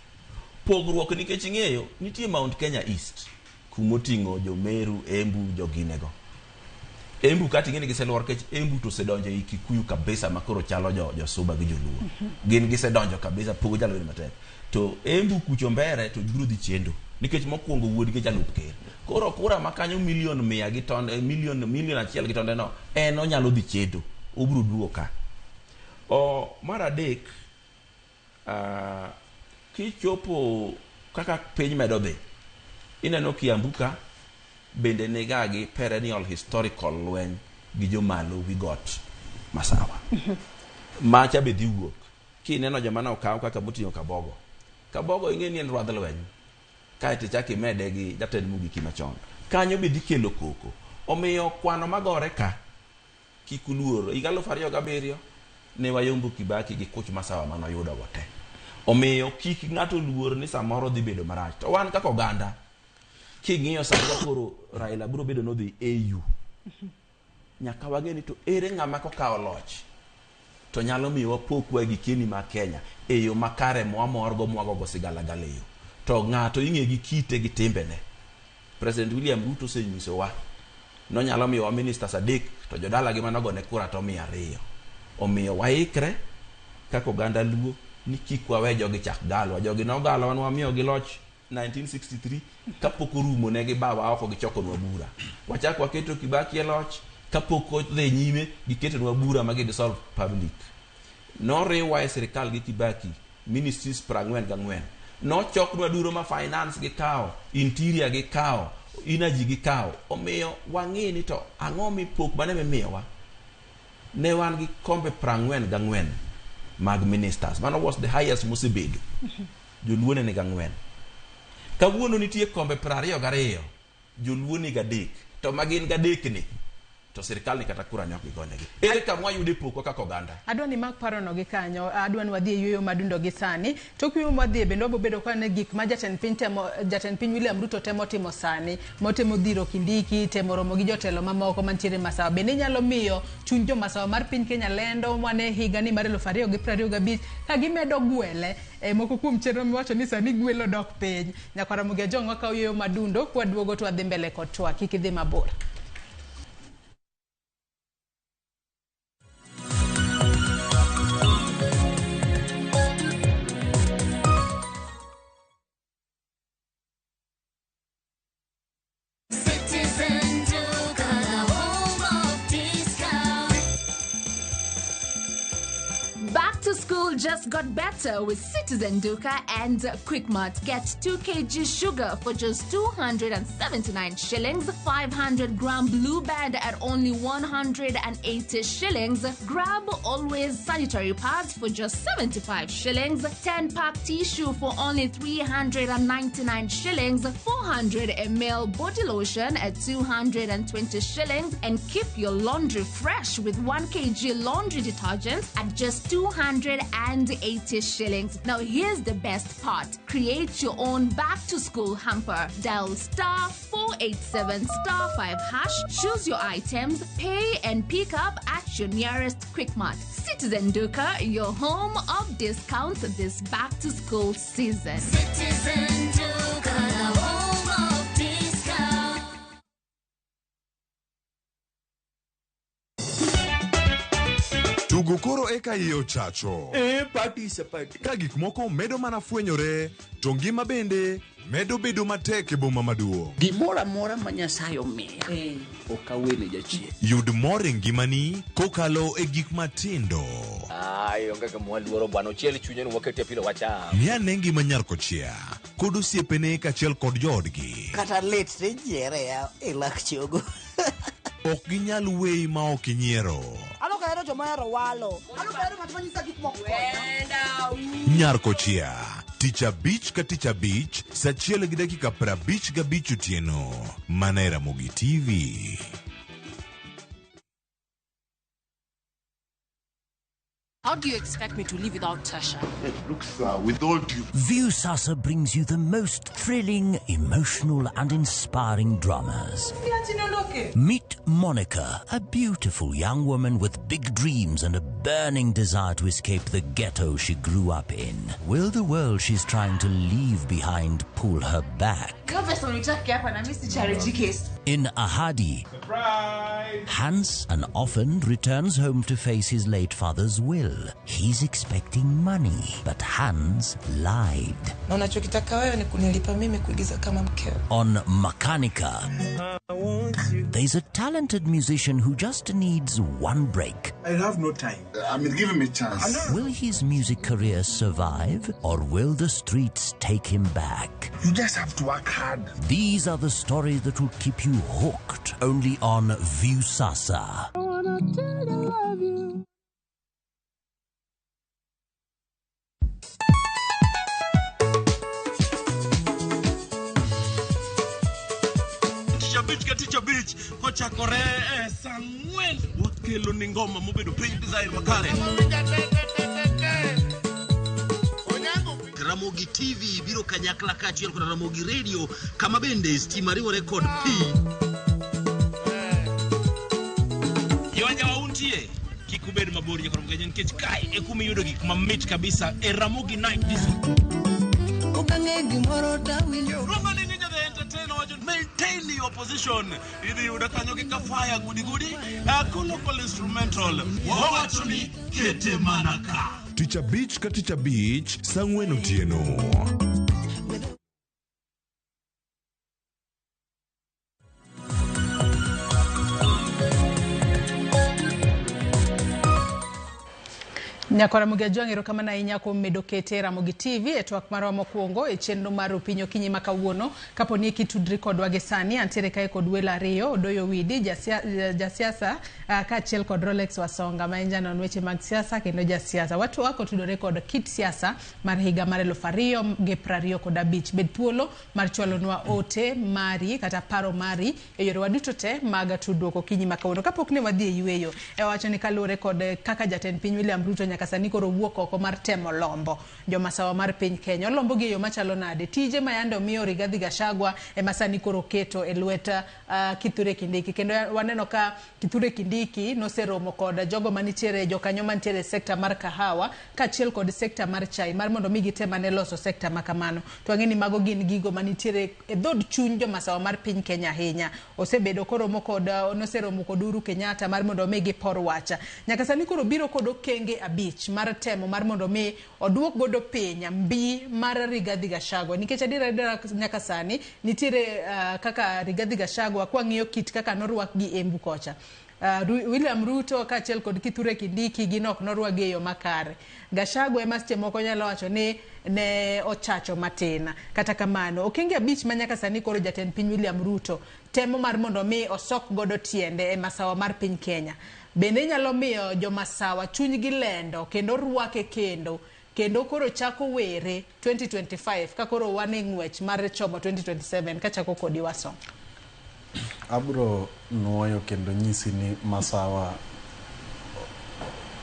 pogruok nikech ing'eyo nitie Mount Kenya East kumoting'o jo Meru, Embu, jo Ginego. Embu kati ng'eni giseluor kech Embu to sedonjo i Kikuyu kabisa makoro chalo jo Suba gi Joluo. Gin gisedonjo kabisa pogo jalo ni matek. To Embu kucho mbere to biro dhi chendo nikech mokwongo wuod gi jalup ker. Koro kura makanyo milion 100 gi tonde milion achiel gi tonde no en onyalo dhi chendo obiro duogo ka. Mar adek kichopo kaka piny medo dhi ineno Kiambuka bende negagi perennial historical lweny gi jomalo wi got masawa macha be dhi wuok kineno joma na okaw kaka moting'o Kabogo ing'eni en rwadh lweny kae chaki mede gi jatend Mugiki machon kanyo be dhi kelo koko omiyo kwano magore ka kikuluor higa 2007 ne wayombo Kibaki gi kuch masawa manoyudo gote omiyo kik ng'ato luor ni samoro dhi bedo marach to wan kaka oganda king'iyo sasa koro Raila biro bedo no dhi AU nyaka wageni to ere ng'ama kokawo loch to nyalo miyo wapokwa gi keni ma Kenya eyo makare mwamorgo mwagogo sigalagaleyo to ng'ato ing'e gi kite gi timbene. President William Ruto senyisowa no nyalo miyo wa ministers adek to jodala gi manogone kura to 200 omiyo waikre kaka oganda Luo ni kik wawe jogi chak galwa jogi nogalo wan wamiyo gi loch 1963 kapok orumo ne gi bawa oko gichokonwa bura wachak waketo Kibaki e loch kapok odhi nyime giketonwa bura ma gidissolve public no riwa e sirikal gi Kibaki ministries 44 no choknwa duro ma finance gi kao interior gi kao energy gi kao omiyo wang'e ni to ang'o mipok mane mimiyowa ne wan gi kombe 44 mag ministers mano was the highest mosebedo joluo ne nigi 4 kawuono nitie kombe 22 joluo ni 3 to magin 3 ni to sirikal ni kata kura nyok gigonegi ere kama yude poko kaka oganda adwa ni mak paro no gi kanyo adwa ni wadhi yuyo madundo gi sani to kuyo wadhi bende obobedo kwa ne gik ma jatend piny William Ruto temo timo sani motemo dhiro Kindiki temo romo gi jotelo mamoko mantiere masawa bende nyalo miyo chuny jo masawa mar piny Kenya lendo mane higa ni mar 2025 ka gimedo gwele moko kuom chenro miwacho ni sani gwelo dok piny nyakwara muge jongwa ka yuyo madundo kwa duogo to adhi mbele kod twa kik idhi mabor. just got better with Citizen Duka and Quickmart. Get 2 kg sugar for just 279 shillings, 500 gram Blue Band at only 180 shillings. Grab Always sanitary pads for just 75 shillings, 10-pack tissue for only 399 shillings, 400 ml body lotion at 220 shillings, and keep your laundry fresh with 1 kg laundry detergent at just 280 shillings. Now here's the best part. Create your own back to school hamper. Dial *487 *5#, choose your items, pay and pick up at your nearest Quickmart. Citizen Duka, your home of discounts this back to school season. Citizen Duka, the home of discount. Tugo koro eka iyo chacho. Party se party. Ka gik moko medo mana fwenyore, to ngima bende medo bedo matek e boma maduong'. Gimoro amora ma Nyasaye omiya ok awene jachien. Yud mor e ngimani kokalo e gik matindo. Ai, onge ka mwaluoro bwana ochiel chunye ni wakete pile wacham. Mia nengi manyar kochia, kod osiepene kachiel kod joodgi. Kata lit ne jiere ya lak chogo. Ok ginyal weyi ma ok inyiero. Alokahero joma hero walo. Alokahero ng'at manyisa gik moko. Nyar kochia, tich abich ka tich abich, saa 1:55 otieno. Mana e Ramogi TV. How do you expect me to live without Tasha? It looks with all due. Viusasa brings you the most thrilling, emotional and inspiring dramas. Meet Monica, a beautiful young woman with big dreams and a burning desire to escape the ghetto she grew up in. Will the world she's trying to leave behind pull her back? In Ahadi, Surprise! Hans, an orphan, returns home to face his late father's will. He's expecting money, but Hans lied. Na unachokitaka wewe ni kunilipa mimi kuigiza kama mkeo. On Makanika, there's a talented musician who just needs one break. I have no time. Give him a chance. Will his music career survive, or will the streets take him back? You just have to work hard. These are the stories that will keep you hooked only on Viusasa. I wanna tell you I love you. Teacher Beach kocha kore sangwen wakelo ni ngoma mobedo pink design makare. Ramogi TV biro kanyakla kachiel kod Ramogi Radio kama bende stima riwo record P. Yonja wauntie kikubed mabor ya Ramogi nkech kai e kumi yudo gik mamit kabisa e Ramogi Night Disco. Ukange gimoro dawinjo. Romani ninja the entertainer wajon maintain your position. Idi yuda kanyo kika fire goody local instrumental. Wawachoni kete manaka. Teacher Beach ka Teacher Beach, sangwen otieno. Nyakora Mugajwang erokamano ahinya kuom medo kete Ramogi TV e twak marwa mokwongo e chenro mar Opinyo Kinyi ma kawuono. Kapo ni kitudri kodwa gi sani antiere kae kod welo ariyo, Odoyo Widi jasiasa kaachiel kod Rolex Wasonga ma en janon weche mag siasa kendo jasiasa. Watu wako tudore kod kit siasa mar higa mar 2025. Bed thuolo mar chwalonwa ote mari kata paro mari e yore waduto te mag tudruok Okinyi ma kawuono. Kapok ne wadhi e yueyo e wacho ni kaluwore kod kaka jatend piny William Ruto kasani koro wuok oko mar temo lombo jomasawa mar piny Kenya. Olombo gi yo machalo nade tije ma yando miyo Rigathi Gachagua e masani koro keto e lweta Kithure Kindiki, kendo waneno ka Kithure Kindiki noseromo kod jogo manitiere jokanyo manitiere sekta mar kahawa kaachiel kod sekta mar chai mar mondo mi gitema ne loso sekta makamano. To ang'eni mago gin gigo manitiere e dhod chuny jomasawa mar piny Kenya ahinya. Osebedo koromo kod noseromo kod Uhuru Kenyatta mar mondo mi gipor wacha. Nyaka sani koro biro kod okenge abich mar temo mar mondo mi oduok godo piny mbi mar Rigathi Gachagua, nikech adira nyaka sani nitiere kaka Rigathi Gachagua kwa ng'iyo kit kaka norwak gi Embu kocha. William Ruto kaachiel kod Kithure Kindiki gin ok norwagi e yo makare. Gachagua ema seche moko nyalo wacho ni ne ochacho matin. Kata kamano, okenge 5 ma nyaka sani koro jatend piny William Ruto temo mar mondo mi osok godo tiende e masawa mar piny Kenya. Bende nyalo miyo jo masawa chunygi lendo kendo rwake kendo koro chako were 2025 ka koro wan e ng'wech mar chomo 2027 ka chako kodi waso. Abro nuoyo kendo nyisi ni masawa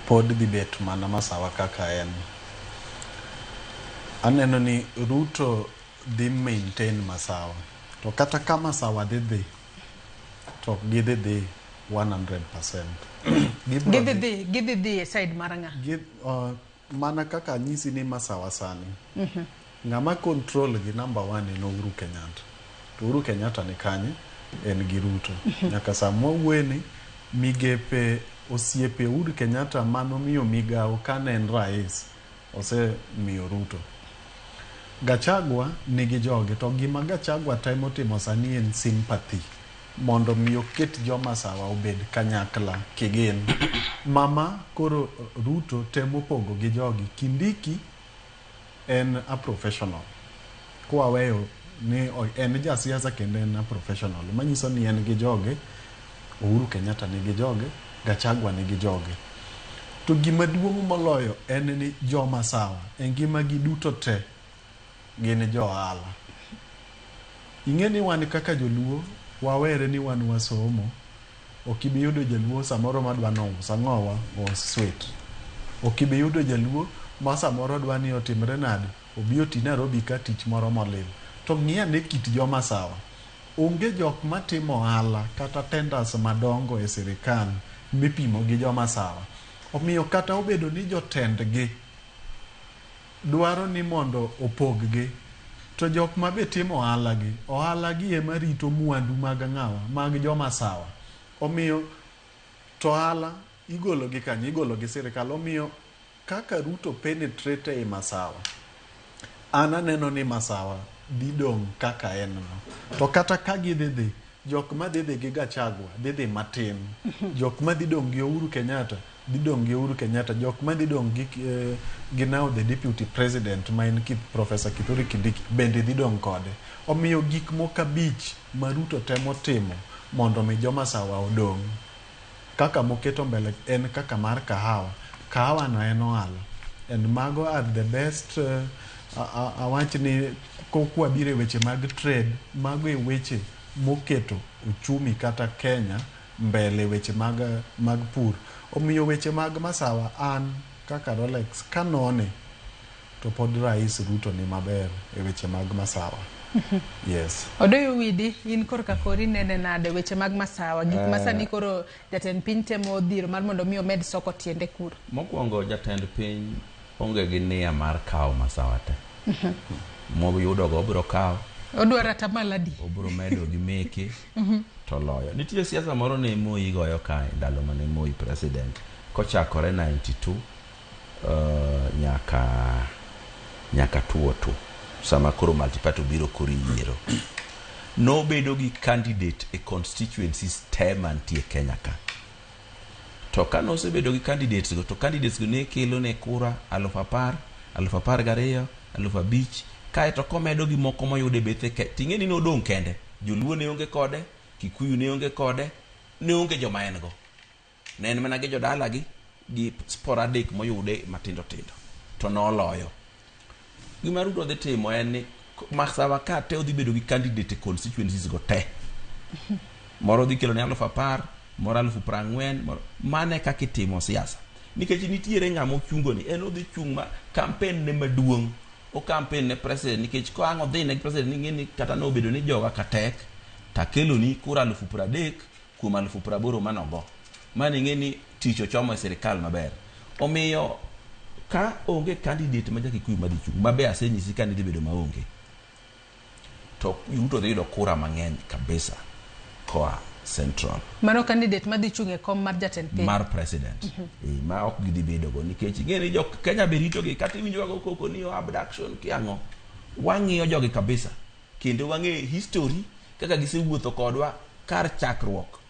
pod dhi bet mana masawa kaka en. Aneno ni Ruto dhi maintain masawa. To kata ka masawa dhi to gidhi 100%. Gidhi e side maranga. Mana kaka nyisi ni masawa sani. Ngama control gi number 1 en Uhuru Kenyatta. To Uhuru Kenyatta ni kanye en gi Ruto. Nyaka samo weni migepe osiepe Uhuru Kenyatta mano miyo migao kane en rais ose miyo Ruto. Gachagua nigi joge to gima Gachagua temo timo sani en sympathy mondo miyo ket joma sawa obed kanyakla kigin. Mama koro Ruto temo pogo gi jogi. Kindiki en a professional. Kwa weyo ni en ja siasa kendo en a professional. Manyiso ni en gi joge, Uhuru Kenyatta nigi joge, Gachagua nigi joge. To gima duong' moloyo en ni joma sawa. En gima giduto te gin jo ohala. Ing'e ni wan kaka joluo wawere ni wan wasomo. Okibi yudo jaluo samoro madwa nouso ang'owa sweet. Okibi yudo jaluo ma samoro dwa ni otimre nade obi oti Nairobi ka tich moro molil. To ng'iya ne kit joma sawa. Onge jok matimo ohala kata tenders madongo e sirikal mipimo gi joma sawa. Omiyo kata obedo ni jotendgi dwaro ni mondo opoggi, to jok ma be timo ohala gi ema rito mwandu mag ng'awa mag joma sawa. Omiyo to ohala igolo gi kanyo, igolo gi sirikal. Omiyo kaka Ruto penetrate e masawa, ana neno ni masawa dhi dong' kaka en no. To kata ka gidhi jok ma dhi gi Gachagua dhi matin. Jok ma dhi dong' gi Uhuru Kenyatta dhi dong' gi Uhuru Kenyatta. Jok ma dhi dong' gi now the deputy president ma en Professor Kithure Kindiki bende dhi dong' kode. Omiyo gik moko 5 ma Ruto temo timo mondo mi joma sawa odong'. Kaka moketo mbele en kaka mar kahawa no en ohala. And mago are the best awach ni kokwa bire weche mag trade, mago e weche moketo uchumi kata Kenya mbele weche mag pur. Omiyo weche mag masawa an kaka Rolex kanone to pod rais Ruto ni maber e weche mag masawa. Yes. Odoyo Widi, in korka kori nene nade weche mag masawa. Gik masani koro jatend piny temo dhiro mar mondo mi omed soko tiende kuro. Mokwongo jatend piny onge gi nia mar kawo masawa te. Mo yudo go obro kawo. Odwara tamaladi. Obro medo gi meke. To loyo. Nitie siasa moro ne Moi goyo kae ndalo mane Moi president. Kochakore 92 nyaka tuoto. Sama koro multiparty biro koro yiero. No bedo gi candidate e constituencies te mantie Kenya ka. To kano osebedo gi candidates go, to candidates go ne kelo ne kura 10,000, 12,000, 5,000, kae to komedo gi moko moyude bethe ting'e ni nodong' kende. Joluo ne onge kode, Kikuyu ne onge kode, ne onge joma en go. Ne en mana gi jodala gi sporadic moyude matindo tindo. To noloyo. Gima Ruto dhi timo en ni masawa ka te odhi bedo gi candidate e constituencies go te. Moro dhi kelo ne 10,000, moro 40,000, mane kaka itimo siasa. Nikech nitiere ng'ama ochungo ni en odhi chung' ma campaign ne maduong'. O campaign ne president nikech ko ang' odhi ne president ni ng'eni kata no bedo ni joga katek takelo ni kura 30,000 kuom 80,000 manogo. Mane ng'eni tich ochomo e sirikal maber. Omiyo ka onge candidate ma Kikuyu madhi chung' mabe asenyisi ka nidhi bedo maonge, to Ruto dhi yudo kura mang'eny kabisa koa central. Mano candidate madhi chung' e kom mar jatend piny mar president. Ma ok gidhi bedo go nikech ng'eni jok Kenya be rito gi kata winjo go koko ni abduction kiang'o. Wang'iyo jogi kabisa kendo wang'e history kaka gisewuotho kodwa kar chakruok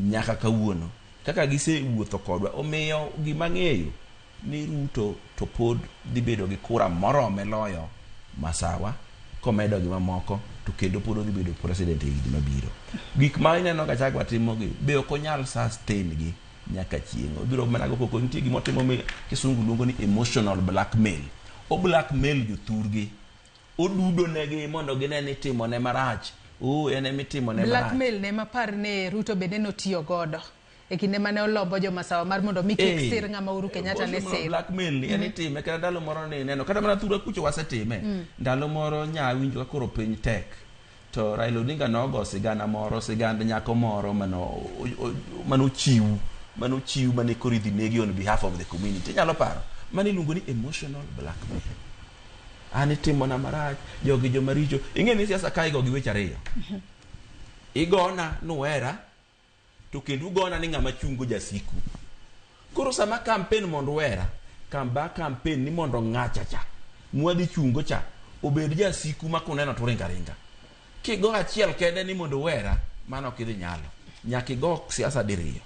nyaka kawuono. kaka gisewuotho kodwa omiyo gima ng'eyo ni Ruto to pod dhi bedo gi kura morome loyo Masawa komedo gi mamoko to kendo pod dhi bedo president e higni mabiro. Gik ma ineno ka chakwa timogi be ok onyal sustain gi nyaka chieng'. Obiro mana go koko nitie gima timo me kisungu luongo ni emotional blackmail. O blackmail jothurgi. Odudo negi mondo gine ni timo ne marach. Ene mitimo ne marach. Blackmail ne mapar ne Ruto bende notiyo godo e kinde mane olombo jo Masawa mar mondo mi kik sir ng'ama Uhuru Kenyatta ne sir. Blackmail ni ene time kata ndalo moro ne neno kata mana thura kucho wasetime. Ndalo moro nyawinjo ka koro piny tek. To Raila Odinga nogo sigana moro sigand nyako moro mano chiu mane koro idhi negi on behalf of the community. Nyalo paro mane iluongo ni emotional blackmail. Ani timo na marach jogi jomaricho. Ing'e ni siasa ka igo gi weche ariyo. Igona nuera to kendo ugona ni ng'ama chungo jasiku. Koro sama campaign mondo wera kamba campaign ni mondo ng'acha cha mwadhi chungo cha obed jasiku ma kuneno to ringa. Kigo achiel kende ni mondo wera mano kidhi nyalo. Nyaka igo siasa diriyo.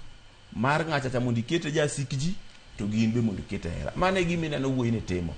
Mar ng'acha cha mondo ikete jasikji to gin be mondo ikete hera. Mane gimi neno wuoyi ne timo.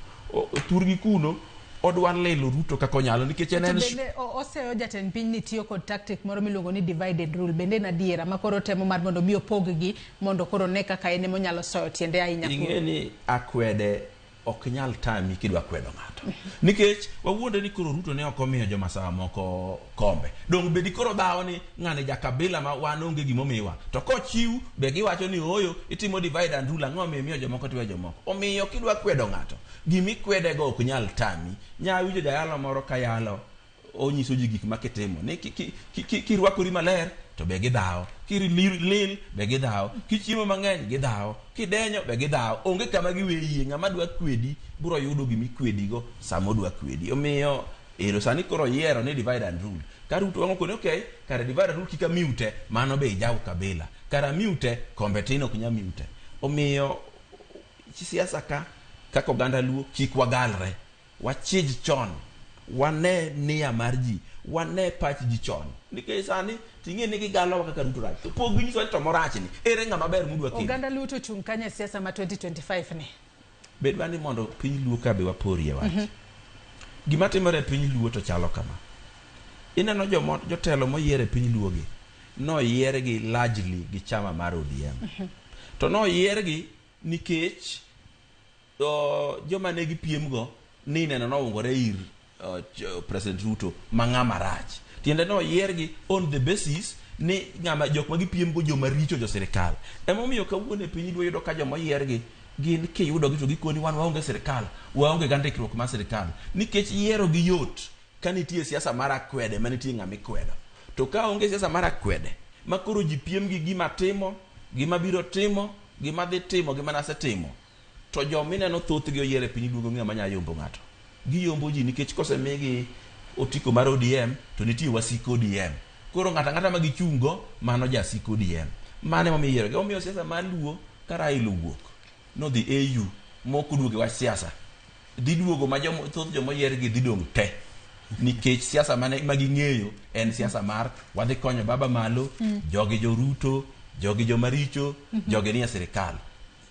Turgi kuno odwa lelo Ruto kako nyalo nikech en bende oseyo jatend piny ni tiyo kod tactic moro miluongo ni divide and rule bende na diera makoro temo mar mondo mi opoggi mondo koro ne kaka ene monyalo soyo tiende ahinya. Ing'e ni akwede ok nyal tami kidwa kwedo ng'ato. Nikech wawuonde ni koro Ruto ne ok omiyo jo Masawa moko kombe. Dong bedi koro dhawo ni ng'ane jakabila ma wan onge gimomiwa. To kochiw be giwacho ni oyo itimo divide and rule ang'o miyo jomoko tiwe jomoko. Omiyo kidwa kwedo ng'ato gimi kwede go ok nyal tami. Nyawinjo jayalo moro ka yalo onyiso ji gik makitimo ni kirwakori maler to be gidhawo, lil be gidhawo, kichiemo mang'eny gidhawo, kidenyo be gidhawo. Onge kama giweyie ng'ama dwa kwedi biro yudo gimi kwedigo sama odwa kwedi. Omiyo ero sani koro yiero ni divide and rule. Ka Ruto wang'o kone okay kare divide and rule kika miute mano be ijaw kabila. Kara miute kombe tino kunya miute. Omiyo siasa kako ganda luo kik wagalre. Wachij chon. Wane nia marji. Wane pach ji chon. Nikech sani tinge nigi galo kaka Ruto rach. To pogi nyiso to morachni. Ere ng'ama ber mudwa kendo. Oganda luo to chung kanya siasa ma 2025 ni. Bedwa ni mondo piny luo ka be waporie wach. Gima timore piny luo to chalo kama. Ineno jotelo moyiere piny luo gi. No yiergi largely gi chama mar ODM. To no yiergi nikech joma negi piem go ni neno no ungore ir President Ruto mang'ama rach. Tiende no yiergi on the basis ni ng'ama jok magi piem go joma richo jo sirikal. Emomiyo kawuono e piny luo yudo ka joma yiergi gin kiyudo gi to gikoni wan waonge sirikal, waonge ga ndikruok mar sirikal. Nikech yiero gi yot ka nitie siasa mar akwede manitie ng'ama ikwedo. To ka onge siasa mar akwede makoro ji piem gi gima timo, gima biro timo, gima dhi timo, gima nasetimo. To jomineno thothgi oyiere piny luongo ng'ama nya yombo ng'ato. Giyombo ji nikech kosemigi otiko mar ODM to nitie wasiko ODM. Koro ng'ata ma gichungo mano jasiko ODM. Mane momiyo yiero. Omiyo siasa mar luo ka Raila wuok no dhi AU moko duoge wach siasa. Dhi duogo ma thoth jomo yiergi dhi dong te. Nikech siasa mane maging'eyo en siasa mar wadhi konyo baba malo, jogi jo Ruto, jogi jo maricho, jogi ni sirikal.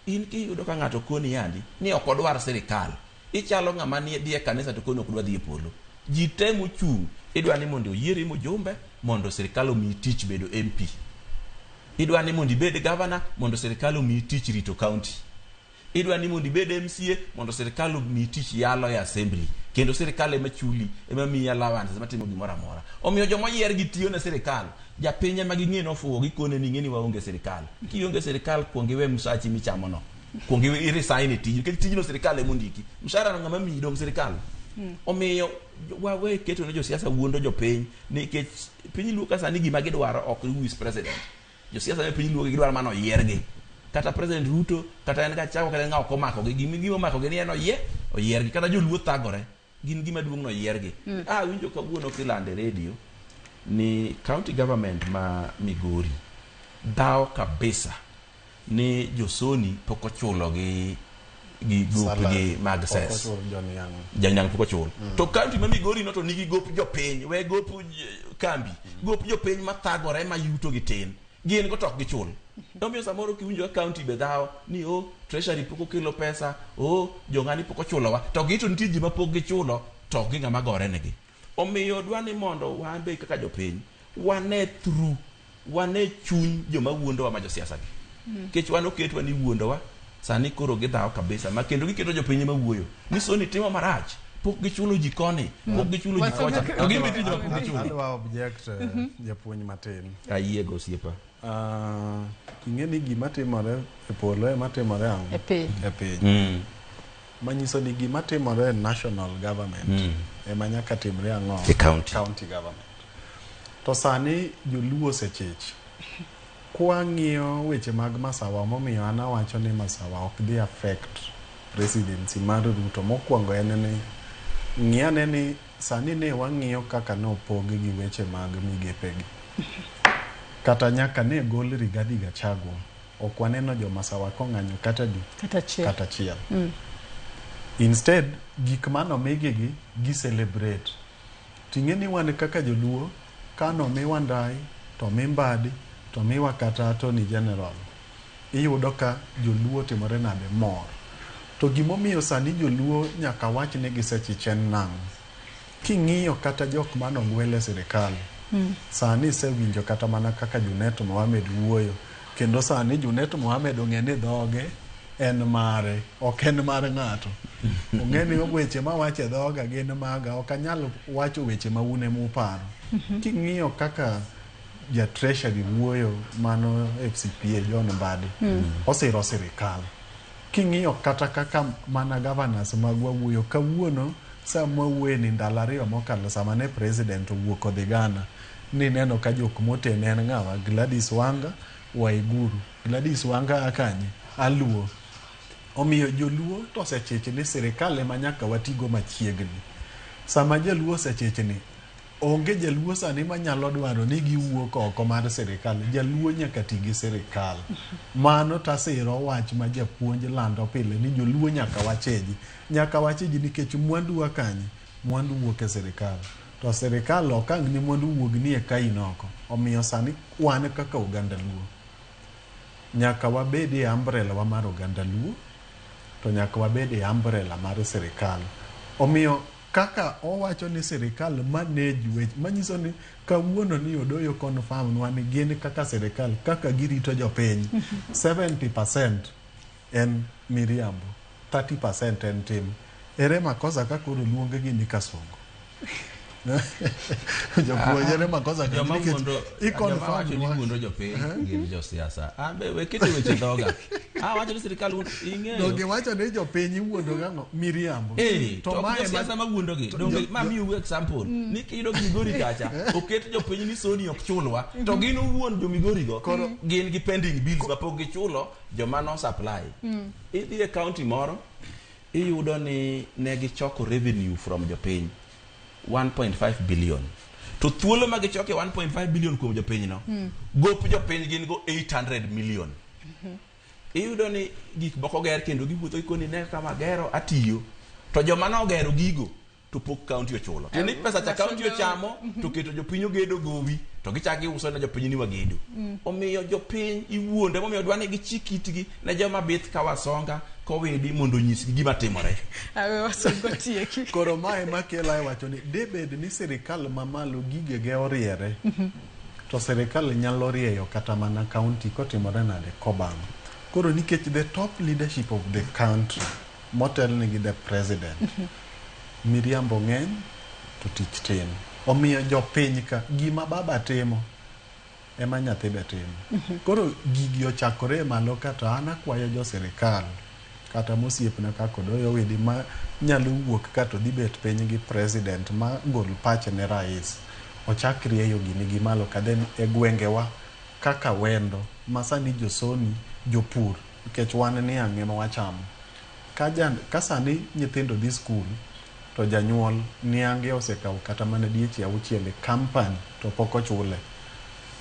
In kiyudo ka ng'ato koni yandi ni ok odwar sirikal. Ichalo ng'ama ni dhi e kanisa to kono ok dwa dhi e polo. Ji temo chung idwa ni mondo oyieri mojumbe mondo sirikal omi tich bedo MP. Idwa ni mondo ibed governor mondo sirikal omi tich rito county. Idwa ni mondo ibed MCA mondo sirikal omi tich yalo ya assembly. Kendo sirikal ema chuli, ema miya allowance, ema timo gimoro amora. Omiyo joma yier gi tiyo na sirikal, japiny ema ging'e no fuwo gikone ni ng'eni waonge sirikal. Kionge sirikal kuongi we msachi michamo no. Kuongi we irisign tij, nikech tijno sirikal ema ondiki. Mshahara no ng'ama miyi dong sirikal. Omiyo wawe keto ne jo siasa wuondo jopiny nikech piny luo ka sani gima gidwaro ok wis president. Jo siasa ne piny luo gidwaro mano yiergi. Kata President Ruto kata en Gachagua kata ng'aw komako gi gima omako gi ni en oyiergi kata joluo thagore gin gima duong' no yiergi. Winjo kawuono kilande radio ni county government ma Migori dhaw kabisa ni josoni pok ochulo gi group gi mag ses janyang pok ochulo. To county ma Migori no to nigi gop jopiny gop kambi gop jopiny ma thagore ma yuto gi tin gin go tok gichul Omiyo samoro kiwinjo ka county be dhawo ni treasury pok okelo pesa, jong'ani pok ochulowa, to gito nitie ji ma pok gichulo, to gi ng'ama gore negi. Omiyo dwani mondo wan be kaka jopiny wane through, wane chuny joma wuondowa ma josiasa gi. Kech wan oketwa ni wuondowa sani koro gidhawo kabisa, ma kendo giketo jopiny ma wuoyo niso ni timo marach, pok gichulo ji koni, pok gichulo ji kocha, to gin tije ma pok gichulo. Adwa object japuonj matin. Ayiego osiepa. Ing'e ni gima timore e polo ema timore ang'o? E piny. Manyiso ni gima timore e national government ema nyaka timre ang'o? E county government. To sani joluo osechich. Kwang'iyo weche mag Masawa, momiyo an awacho ni Masawa ok dhi affect presidency mar Ruto. Mokwongo en ni ng'iane ni sani ne wang'iyo kaka nopog gi weche mag migepegi. Kata nyaka ne gol Rigathi Gachagua, ok waneno jo Masawa kong'anyo kata achiel. Instead, gik manomigigi gi celebrate. Ting'e ni wan kaka joluo, kano miwa Ndai, to mi Mbadi, to miwa kata Attorney General. Iyudo ka joluo timore nade mor. To gimomiyo sani joluo nyaka wach ni gisechichen nang'o. King'iyo kata jok manogwele sirikal, sani sewinjo kata mana kaka Junet Mohamed wuoyo, kendo sani Junet Mohamed ong'e ni dhoge en mare, ok en mar ng'ato. Ong'e ni weche ma wache dhoga gin maga, ok anyal wacho weche ma une muparo. King'iyo kaka ja treasury wuoyo mano FCPA John Mbadi, osiro sirikal. King'iyo kata kaka mana governors magwa wuoyo kawuono, sama wuoye ni ndalo 2 mokalo sama ne president owuok odhi Ghana, ni neno ka jok motene en ng'awa? Gladys Wanga, Waiguru. Gladys Wanga akanye? Aluo. Omiyo joluo to osechiche ni sirikal ema nyaka watigo machiegni. Sama jaluo osechiche ni onge jaluo sani manyalo dwaro ni giwuok oko mar sirikal. Jaluo nyaka ti gi sirikal. Mano tasiro wach ma japuonj lando pile ni joluo nyaka wacheji. Nyaka wacheji nikech mwandu wakanye? Mwandu wuok e sirikal. To sirikal okang' ni mwandu wuog ni e kainoko. Omiyo sani wan kaka oganda luo, nyaka wabed e umbrella wa mar oganda luo, to nyaka wabed e umbrella mar sirikal. Omiyo kaka owacho ni sirikal manage weche, manyiso ni kawuono ni Odoyo confirm nwa ni gin kaka sirikal kaka girito jopiny. 70% en miriambo, 30% en tim. Ere makosa kaka luonge gi ni Kasongo. Jopuonjere makosa joma wacho ni wuondo jopiny gin josiasa. Ambe wekete weche dhoga. Wacho ni sirikal ing'eyo. Donge wacho ni jopiny wuondo gang'o? Miriambo. To ma josiasa ma wuondo gi. Donge ma miyo example. Ni kiyudo Migori kacha, oket jopiny ni Soni ok chulwa. To gin wuon jo Migori go. Gin gi pending bills ma pok gichulo, joma no supply. Idhi e county moro, iyudo ni ne gichoko revenue from jopiny 1.5 billion. To thuolo ma gichoke 1.5 billion kuom jopiny no, gop jopiny gin go 800 million. Iyudo ni gik moko ger kendo giwuotho ikoni ne kama gero atiyo, to joma no gero gigo to pok county ochulo. To ni pesa cha county ochamo to keto jopiny ogedo gowi, to gichaki uso na jopiny ni wagedo. Omiyo jopiny iwuonde, omiyo dwani gichikitgi na joma bith ka wasonga kowedi mondo nyisgi gima timore. Awe wasongo tieki. Koro mae makela wacho ni debed ni sirikal mamalo gigege oriere. To sirikal nyalo rieyo kata mana county kotimore nade Kobang. Koro nikech the top leadership of the country, motel nigi the president, miriambo ng'eny to tich tin. Omiyo jopiny ka gima baba timo ema nyathi be timo. Koro gigi ochakore malo kata an akwayo jo sirikal kata mosiepna kaka Odoyo wedi ma nyalo wuok kata dhi bet piny gi president ma gol pach ne rais. Ochak rieyo gini gi malo kadhen e gwengewa kaka wendo masani josoni jopur nikech wan ni ang'e ma wachamo. Ka sani nyithindo dhi skul to janyuol niange osekawo kata mana dieche 6 e company to pok ochule.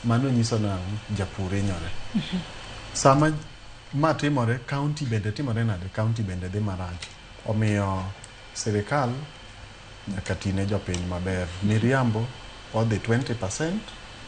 Mano nyiso na japur inyore. Sama ma timore, county bende timore nade? County bende dhi marach. Omiyo sirikal nyaka tine jopiny maber. Miriambo odhi 20%,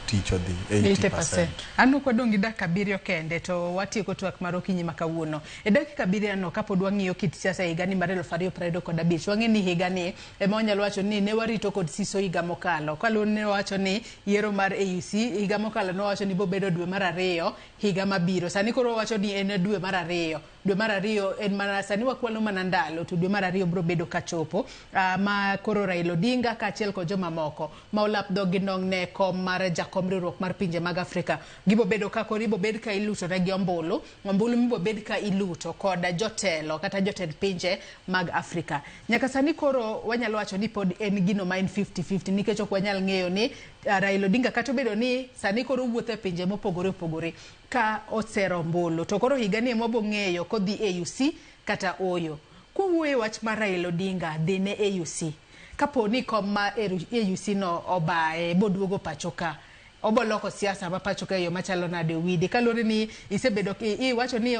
tich odhi 80%. Anu kwa dongi dakika 7 kende to watieko twak mar okinyi makawuono. E dakika 7 no kapod wang'iyo kit siasa higa ni mar 2025 wang'e ni higa ni ema onyalo wacho ni ne warito kod siso higa mokalo. Kaluwore ne wacho ni yiero mar AUC higa mokalo no wacho ni bobedo dwe mar 2 higa mabiro. Sani koro wacho ni en dwe mar 2. Dwe mar 2 en mana sani wakwalo mana ndalo to dwe mar 2 bro bedo kachopo. Ma koro Raila Odinga kaachiel kod joma moko ma olap dhogi ne kom mar jakom riwruok mar pinje mag Afrika gibo bedo ka koribo bed ka iluto ne gi ombulu mibo bed ka iluto kod jotelo kata jotend pinje mag Afrika. Nyaka sani koro wanyalo wacho ni pod en gino ma en 50-50 nikech ok wanyal ng'eyo ni Raila Odinga kata bedo ni sani koro wuotho e pinje mopogore opogore ka osero ombulu to koro higa ni emo bo ng'eyo kodhi AUC kata oyo. Kuwuoye wach mar Raila Odinga dhi ne AUC kapo ni kom ma AUC no obae boduogo pachoka oboloko siasa ma pachoka yo machalo nade widi kalore ni isebedo iwacho ni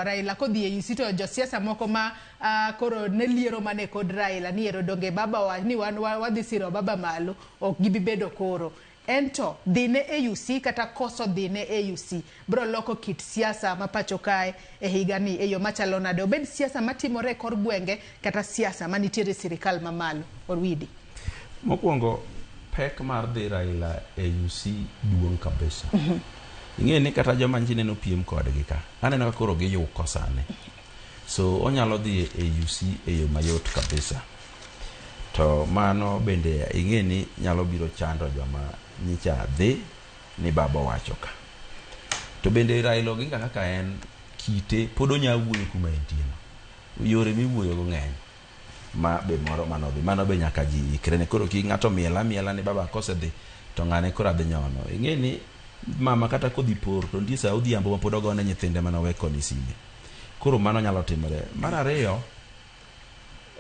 Raila kodhi AUC to jo siasa moko ma koro ne liero mane kod Raila ni ero donge baba wa ni wadhi siro baba malo ok gibi bedo koro ento dine AUC kata koso dine AUC bro loko kit siasa ma pachoka e higa ni e yo machalo nade obed siasa matimore kor gwenge kata siasa manitiere sirikal mamalo orwidi. Mokwongo pek mar dhi Raila AUC duong' kabisa. Ing'e ni kata joma njine no piem kodgi ka aneno ka koro giyuko sane so onyalo dhi AUC e yo mayot kabisa to mano bende ing'e ni nyalo biro chando joma nyicha dhi ni baba wacho ka to bende Raila Odinga kaka en kite pod onya wuoyo kuma entieno yore miwuoyo go ng'eny ma be moro mano be nyaka ji ikre ne koro ki ng'ato miela ni baba kose dhi to ng'ane koro adhi nyono. Ing'e ni mama kata kodhi por to ndie sa odhiambo ma pod ogone nyithinde manoweko ni sime koro mano nyalo timore. Mar ariyo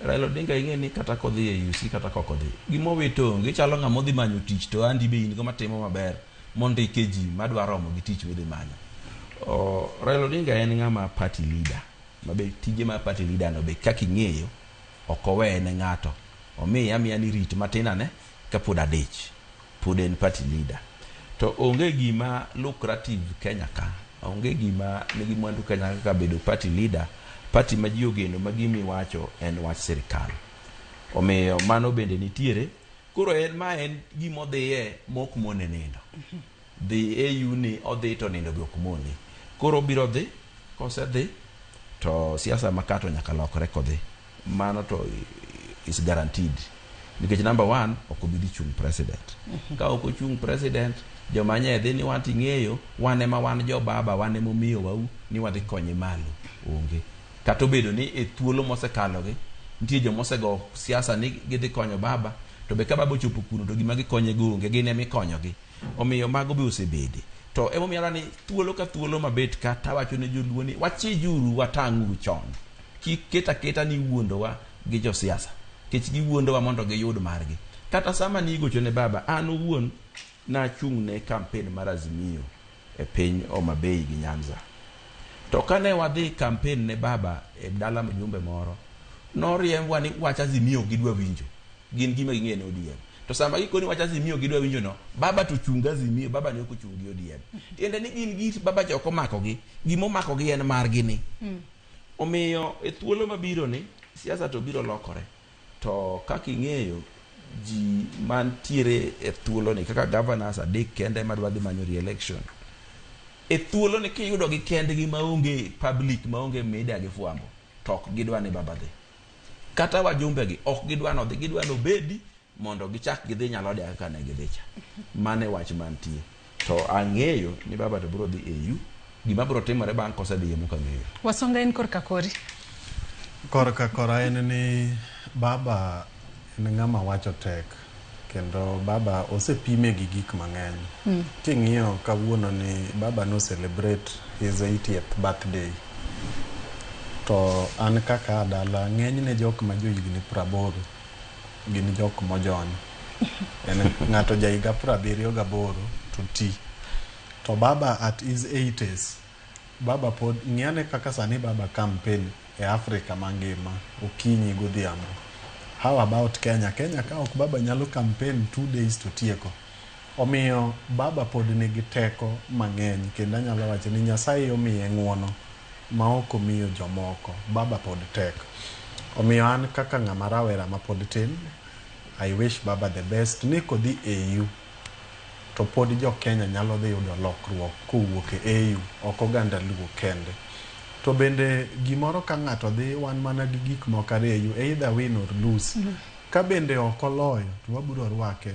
Raila Odinga ing'e ni kata kodhi AUC kata kokodhi gimowito onge chalo ng'ama odhi manyo tich to andi be in go matimo maber mondike ji madwaromo gi tich midhi manyo. Raila Odinga en ng'ama party leader mabe tije ma party leader no be kaka ing'eyo ok owe ne ng'ato omiya ni rit matin ane ka pod adich pod en party leader to onge gima lucrative Kenya ka onge gima nigi mwandu Kenya ka bedo party leader party ma ji ogeno ma gimi wacho en wach sirikal omiyo mano bende nitiere koro en gima odhiye mok mone nindo dhi AU ni odhi to nindo ok mone koro biro dhi kose dhi to siasa makato nyaka lokre kodhi mano to is guaranteed nikech number 1 ok obidi chung president ka ok ochung president joma nyedhi ni wanti ng'eyo wane ma wan jo baba wane momiyo wau ni wadhi konye malo onge kata obedo ni e thuolo mosekalo gi nitie joma osego siasa ni gidhi konyo baba to be ka baba ochopo kuno to gima gikonye go onge gin ema ikonyogi omiyo mago be osebede to emomiyo ni thuolo ka thuolo mabet kata wacho ne joluo ni wachijuru watang'uru chon keta ni wuondowa gi jo siasa kech gi wuondowa mondo giyud margi kata sama ni gocho ne baba an owuon na chung ne campaign mar Azimio e piny Homa Bay gi Nyanza to kane wadhi campaign ne baba e dala mjumbe moro noriembwa ni wach Azimio gidwa winjo gin gima ging'e ne ODM to sama gikoni wach Azimio gidwa winjo no baba to chunga Azimio baba ne ok ochungi ODM tiende ni gin git baba joko makogi gimo makogi en margi ni omiyo e thuolo mabiro ni siasa to biro lokore to kaka ing'eyo ji mantiere e thuolo ni kaka governors adek kende madwa dhi manyo re-election e thuolo ni kiyudo gi kendgi maonge public maonge media gi fwambo to ok gidwa ni baba dhi kata wajumbe gi ok gidwa no dhi gidwa no bedi mondo gichak gidhi nyalode kaka ne gidhicha mane wach mantie to ang'eyo ni baba to biro dhi AU gima biro timore bang' kosedhi muka ng'eyo. Wasonga en korka kori kora en ni baba en ng'ama wacho tek kendo baba osepime gi gik mang'eny ting'iyo kawuono ni baba no celebrate his 80th birthday to an kaka dala ng'eny ne jok ma jo higni 80 gin jok mojony en ng'ato ja higa 78 to ti to baba at his 80s baba pod ng'ane kaka sani baba campaign e Afrika mangima okinyi godhiambo. How about Kenya? Kenya ka ok baba nyalo campaign 2 days to tieko Omiyo baba pod nigi teko mang'eny kendo anyalo wacho ni Nyasaye omiye ng'uono ma ok omiyo jomoko. Baba pod tek. Omiyo an kaka ng'ama rawera ma pod tin, I wish baba the best. Ni kodhi AU to pod jo Kenya nyalo dhi yudo lokruok kowuok e AU, ok oganda Luo kende. To bende gimoro ka ng'ato dhi, wan mana gi gik moko ariyo, either win or lose. Ka bende ok oloyo to wabiro rwake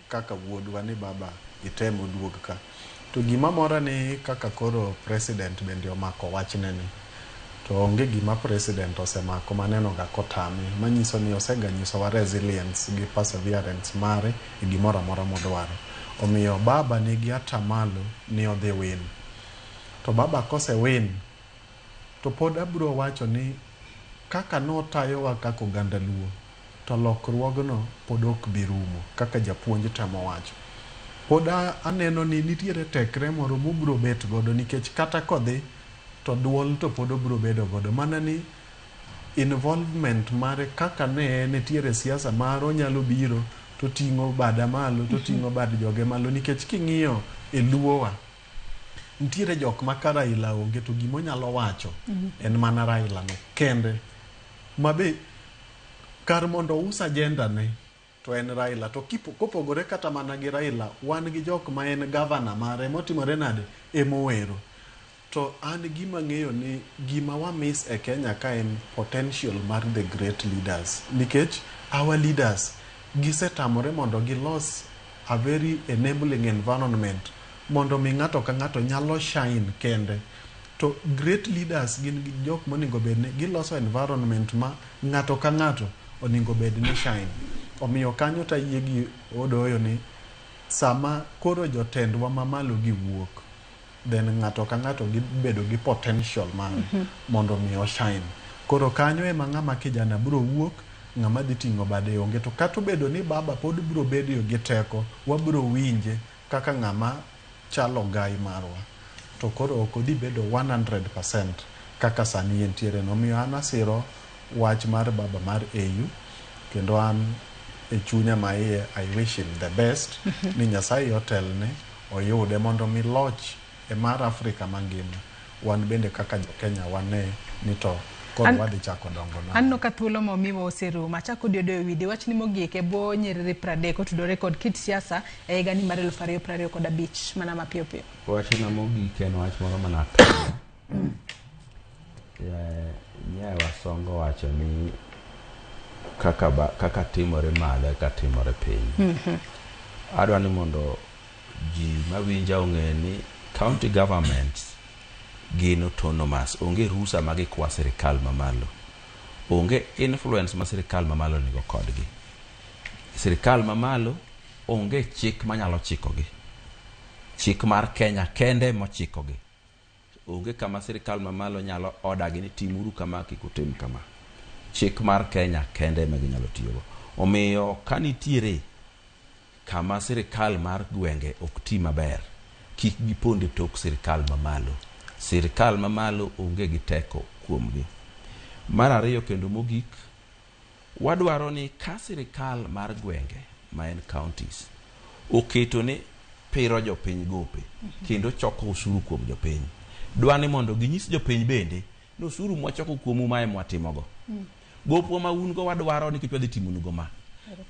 kaka wuodwa ni baba itemo duog ka. To gima mora ni kaka koro president bende omako wachneni, to onge gima president osemako maneno ga kotami, manyiso ni oseganyisowa resilience gi perseverance mare e gimoro amora modwaro. Omiyo baba nigi atamalo ni odhi win. To baba kose win, to pod abro wacho ni kaka notayowa kaka oganda Luo, to lokruogno pod ok bi rumo kaka japuonj temo wacho. Pod aneno ni nitiere tekre moro mobro bet godo, nikech kata kodhi to duol to pod obro bedo godo, mana ni involvement mare kaka ne nitiere siasa maro onyalo biro to ting'o bada malo, to ting'o bad joge malo, nikech king'iyo e Luowa nitiere jok ma ka Raila onge to gimo nyalo wacho en mana Raila no kende, mabe kar mondo us agenda ne to en Raila. To kopogore kata mana gi Raila, wan gi jok ma en governor mare motimore nade emowero. To an gima ng'eyo ni gima wa miss e Kenya ka en potential mar the great leaders, nikech our leaders gisetamore mondo gilos a very enabling environment mondo mi ng'ato ka ng'ato nyalo shine kende. To great leaders gin jok monego bedne giloso environment ma ng'ato ka ng'ato onego bedne shine. Omiyo kanyo ta yie gi odoyo ni sama koro jotendwa mamalo gi wuok, then ng'ato ka ng'ato gibedo gi potential mar mondo mi o shine. Koro kanyo ema ng'ama kijana bro wuok, ng'ama dhi ting'o bade onge. To kata bedo ni baba pod bro bedo gi teko, wabro winje kaka ng'ama chalo gai marwa. To koro ok odhi bedo 100% kaka sani entiere. Omiyo an asiro wach mar baba mar AU, kendo an e chunya ma iye I wish him the best. Ni Nyasaye otelne oyude mondo mi loch e mar Afrika mangima. Wan bende kaka Kenya wane ni to kod wadhi chako dongo na. Anno ka thuolo momiwa oserumo, achako diodo e widi wach ni mogik e bo nyiriri 30 kotudore kod kit siasa e higa ni mar 2025 mana mapiyo piyo. Wach na mogik en wach moro mana tamo. Nyewa Songo wacho ni kaka timore malo ka timore piny. Adwa ni mondo ji mawinja ong'e ni county governments gin autonomous, onge rusa ma gikwa sirikal mamalo, onge influence ma sirikal mamalo nigo kodgi. Sirikal mamalo onge chik manyalo chikogi, chik mar Kenya kende mochikogi. Onge kama sirikal mamalo nyalo odagi ni timuru kama kik utim kama. Chik mar Kenya kende ma ginyalo tiyogo. Omiyo kanitiere kama sirikal mar gwenge ok ti maber, kik giponde tok sirikal mamalo. Sirikal mamalo onge gi teko kuomgi. Mar ariyo kendo mogik, wadwaro ni ka sirikal mar gwenge ma en counties oketo ni piro jopiny gope kendo choko usuru kuom jopiny, dwani mondo ginyis jopiny bende no usuru mwachoko kuomu mae mwatimogo. Gopo ma ungo wadwaro ni kichwa dhi timunugo ma.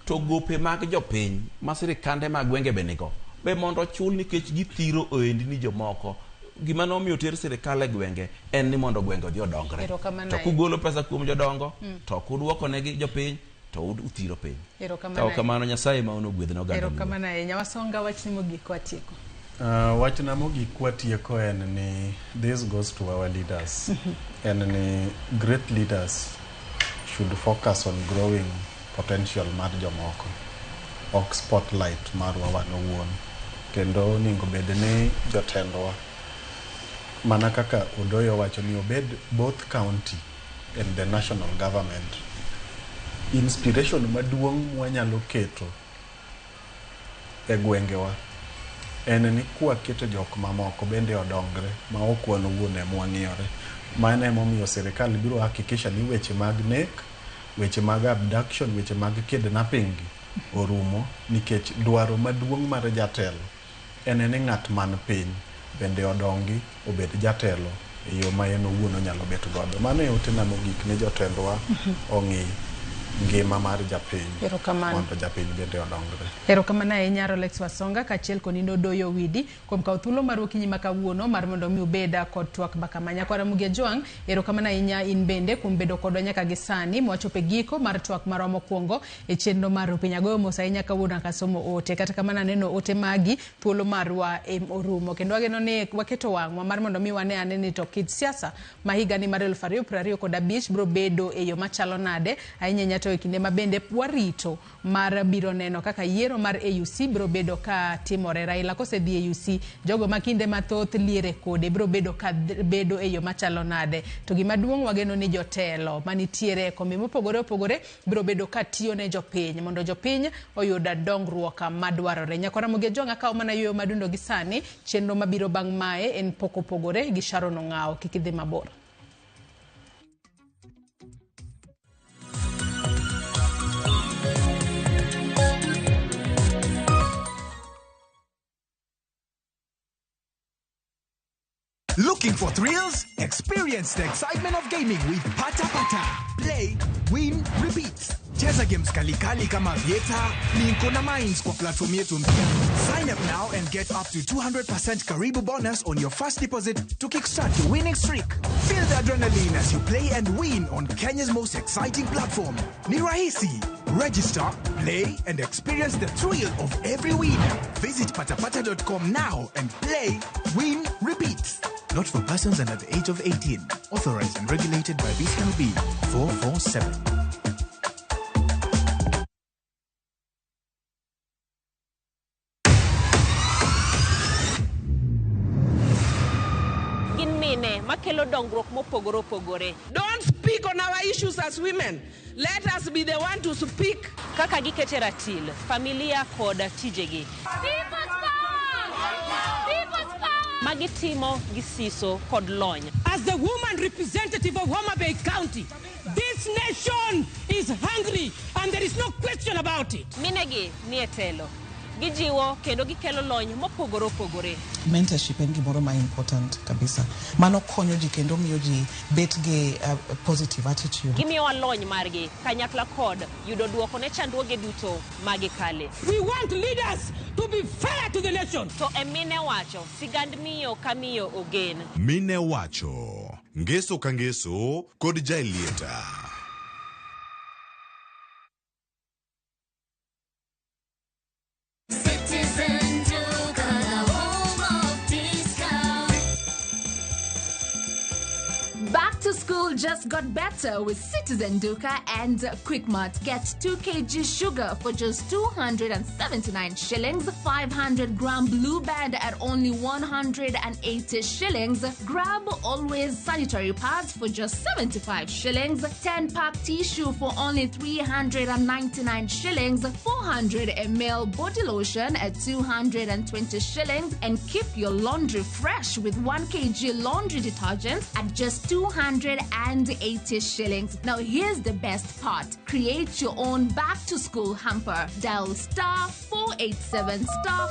To gope mag jopiny ma sirikande mag gwenge benigo be mondo chul nikech githiro oendi ni jomoko. Gima nomiyo ter sirikal e gwenge en ni mondo gwenge odhi odongre. To kugolo pesa kuom jodongo to kudwoko negi jopiny to uthiro piny. To kamano Nyasaye ma ono gwedhno oganda. Erokamano Nyawa Songa wach ni mogik watieko. Wach na mogik watieko en ni this goes to our leaders. En ni great leaders should focus on growing potential mar jomoko, ok spotlight marwa wan owuon. Kendo ningo bedne jotendwa mana kaka Odoyo wacho ni obed both county and the national government. Inspiration maduong' wanyalo keto e gwengewa en ni kwa keto jok mamoko bende odongre ma ok wan owuon ema wang'iyore. Mano emomiyo sirikal biro hakikisha ni weche mag nek, weche mag abduction, weche mag kidnapping orumo nikech dwaro maduong' mar jatelo en ni ng'at man piny bende odongi obed jatelo e yo ma en owuon onyalo bet godo. Mano e otena mogik ne jotendwa ong'i ngima mar japiny mondo japiny bende odongre. Erokamano ahinya Rolex Wasonga kaachiel konindo doyo widi kuom kawo thuolo mar okinyi ma kawuono mar mondo mi ubeda kod twak mbaka nyakora Mugia Jwang. Erokamano ahinya in bende kuom bedo kodwa nyaka gi sani mwachope giko mar twak marwa mokwongo e chenro mar piny. Agoyo mos ahinya kawuono akasomo ote, kata kamano aneno ote magi thuolo marwa orumo, kendo ageno ni waketo wang'wa mar mondo mi wane ane ni to kit siasa ma higani mar 2025 biro bedo e yo machalo nade, ahinya to e kinde ma bende warito mar biro neno kaka yiero mar AUC biro bedo ka timore. Raila kosedhi AUC, jogo makinde mathoth liere kode biro bedo ka bedo e yo machalo nade, to gima duong' wageno ni jotelo manitiere e kombe mopogore opogore biro bedo ka tiyo ne jopiny mondo jopiny oyuda dongruok madwarore. Nyakora Mugia Jwang akawo mana yueyo madundo gi sani, chenro mabiro bang' mae en pok opogore gi Sharon Ong'ao. Kik idhi mabor. Looking for thrills? Experience the excitement of gaming with Pata Pata. Play, win, repeat. Cheza games kali kama Vieta, Linko na Mines kwa platform yetu mpya. Sign up now and get up to 200% Karibu bonus on your first deposit to kickstart your winning streak. Feel the adrenaline as you play and win on Kenya's most exciting platform. Ni rahisi. Register, play, and experience the thrill of every win. Visit patapata.com now and play, win, repeat. Not for persons under the age of 18. Authorized and regulated by BCLB 447. Don't speak on our issues as women. Let us be the one to speak. Kaka gikete ratil, familia koda tijegi. People's power! People's power! Magitimo gisiso kod lony. As the woman representative of Homa Bay County, this nation is hungry and there is no question about it. Minegi nietelo. Gijiwo kendo gikelo lony mopogore opogore. Mentorship en gimoro ma important kabisa. Mano konyo ji kendo miyo ji bet gi positive attitude. Gimiyo lony margi kanyakla kod yudo duoko ne chandruoge duto magikale. We want leaders to be fair to the nation. To emine wacho sigand miyo kamiyo ogen. Mine wacho ngeso ka ngeso kod jailieta. Citizen Duka, the home of discount. Back to school just got better with Citizen Duka and Quickmart. Get 2 kg sugar for just 279 shillings, 500 gram Blue Band at only 180 shillings. Grab Always sanitary pads for just 75 shillings, 10-pack tissue for only 399 shillings, 400 ml body lotion at 220 shillings, and keep your laundry fresh with 1 kg laundry detergent at just 280 shillings. Now here's the best part. Create your own back to school hamper. Dial *487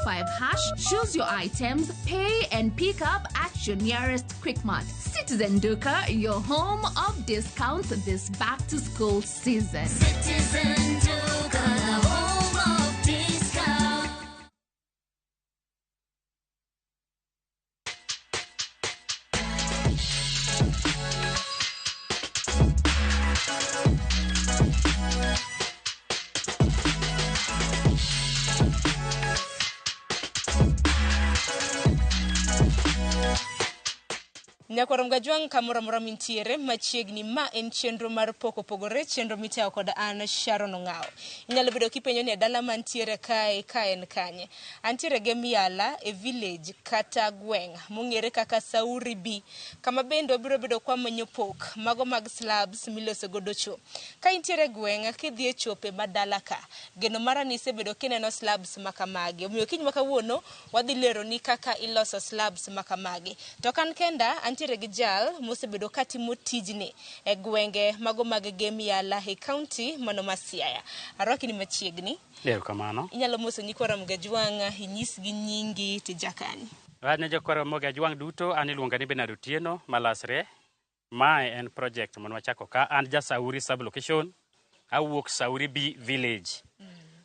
*5#, choose your items, pay and pick up at your nearest Quickmart. Citizen Duka, your home of discounts this back to school season. Citizen Duka, the home of discount. Nyakora Mugia Jwang kamora mora mintiere machiegni ma en chenro mar poko pogore, chenro mitayo kod an Sharon Ong'ao. Inyalo bedo kipenjo ni dala mantiere kae en kanye. Antiere Gemiala e village kata gweng mong'ere kaka Sauri B, kama bendo biro bedo kwa manyo pok mago mag slabs miloso godo cho. Ka intiere gweng kidhi e chope madala ka, geno mara ni sebedo kineno slabs makamagi. Omiyo kiny makawuono wadhi lero ni kaka iloso slabs makamagi. To kan kenda antiere antiere gi jal mosebedo katimo tijni e gwenge mago mag Gemiala e county mano ma Siaya. Arwaki ni machiegni. Kamano. Inyalo moso nyikwa Ramogi Ajwang' inyis gi nyingi tijakani. Ne jokwa Ramogi Ajwang' duto an iluonga ni Bernard Otieno Malasre. Mae en project man wachako ka an ja Sauri sub location. Awuok Sauri B village.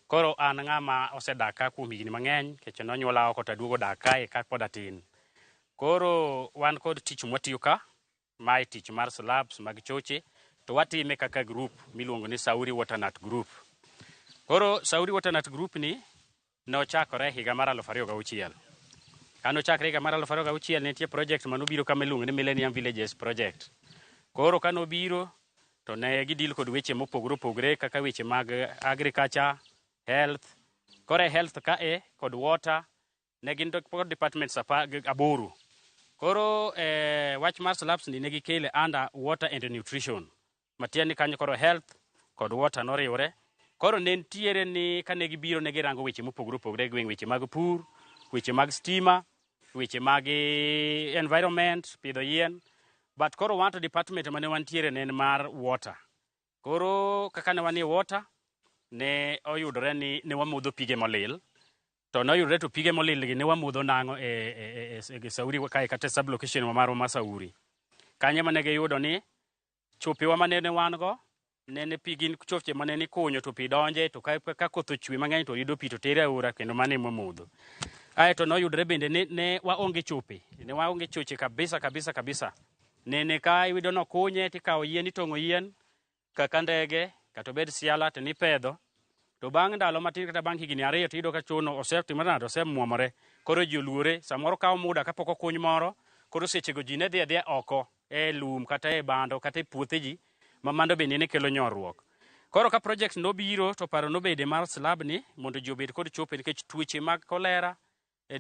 Koro an ng'ama osedak ka kuom higni mang'eny kech nonyuola oko taduogo dak kae ka pod atin. Koro wan kod tich mwatiyo ka, mae tich mar slabs mag choche, to watime kaka group miluongo ni Sauri Waternut Group. Koro Sauri Waternut Group ni nochakore higa mar 2006. Kano chakre higa mar 2006 ne nitie project manobiro kama iluongo ni Millennium Villages Project. Koro kano biro to ne gidil kod weche mopogore opogore kaka weche mag agriculture, health, kore health ka kod water, ne gin kod departments aboro. Koro wach mar slabs ni negi kele under water and nutrition. Matiani kanyo koro health kod water noriwore. Koro ne ntiere ni kane gibiro ne girango weche mopogore opogore gweng' weche mag pur, weche mag stima, weche mag environment, pidho yien. But koro wanto department mane wantiere ne mar water. Koro kaka ne wanie water, ne oyudore ni ne wamodho pige molil. To ne oyudore to pige molil gi ne wamodho nang'o Sauri kae kata sub location marwa ma Sauri. Kanye mane giyudo ni chopewa mane ne wan go, ne pigin choche mane ni kunyo to pi donje to ka koth ochwe mang'eny to yudo pi to tere aora kendo mane mwamodho. To noyudore bende ne waonge chope, ne waonge choche kabisa. Ne ka iyudo nokunye tikawo yien itong'o yien kaka ndege kata obed siala to nipedho. To bang' ndalo matin kata bang' higni 2 to iyudo ka chuno osemwomore. Koro ji oluore, samoro kawo muda kapok okuny moro, koro sechego ji ne dhi oko e lum kata e bando kata e puothe ji, ma mano bende ne kelo nyorruok. Koro ka project nobiro to paro nobede mar slab ni mondo ji obed kod chope nikech tuoche mag kolera,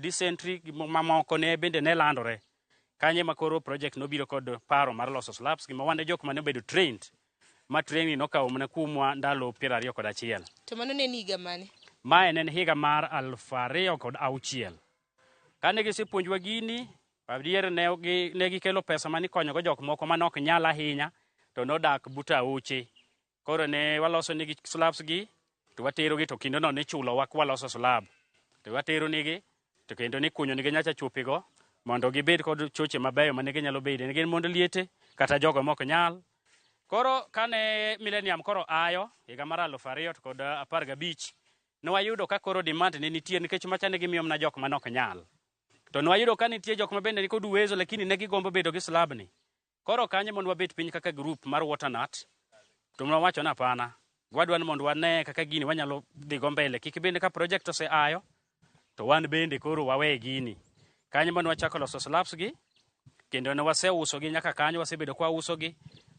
dysentery mamoko ne bende ne landore. Kanye makoro project nobiro kod paro mar loso slabs gima wane jok mane obedo trained. Ma training nokawo mana kuomwa ndalo 21. To mano ne higa mane? Mae ne higa mar 2006. Kane gisepuonjwa gini, adier ne gikelo pesa mani konyogo jok moko manok nyal ahinya, to nodak buta oche. Koro ne waloso nigi slabs gi, to watero gi to kendo no ne chulowa kwa loso slab. To watero nigi, to kendo ni kunyo nigi nyacha chupego, mondo gibed kod choche mabeyo mane ginyalo bede. Nigi mondo liete, kata jogo mok nyal. Koro kane Millennium koro ayo, higa mar 2015, nwayudo ka koro demand ne nitie nikech macha ne gimiyo mna jok manok nyal. To nwayudo ka nitie jok mabende ni kod uwezo lakini ne gigombo bedo gi slab ni. Koro kanye mondo wabet piny kaka group mar Waternut, to mwawacho na pana. Wadwa ni mondo wane kaka gini wanyalo dhigo mbele. Kik bende ka project ose ayo, to wan bende koro wawe gini. Kanye mondo wachako loso slabs gi, kendo ne waseuso gi nyaka kanyo wasebedo kwa uso gi.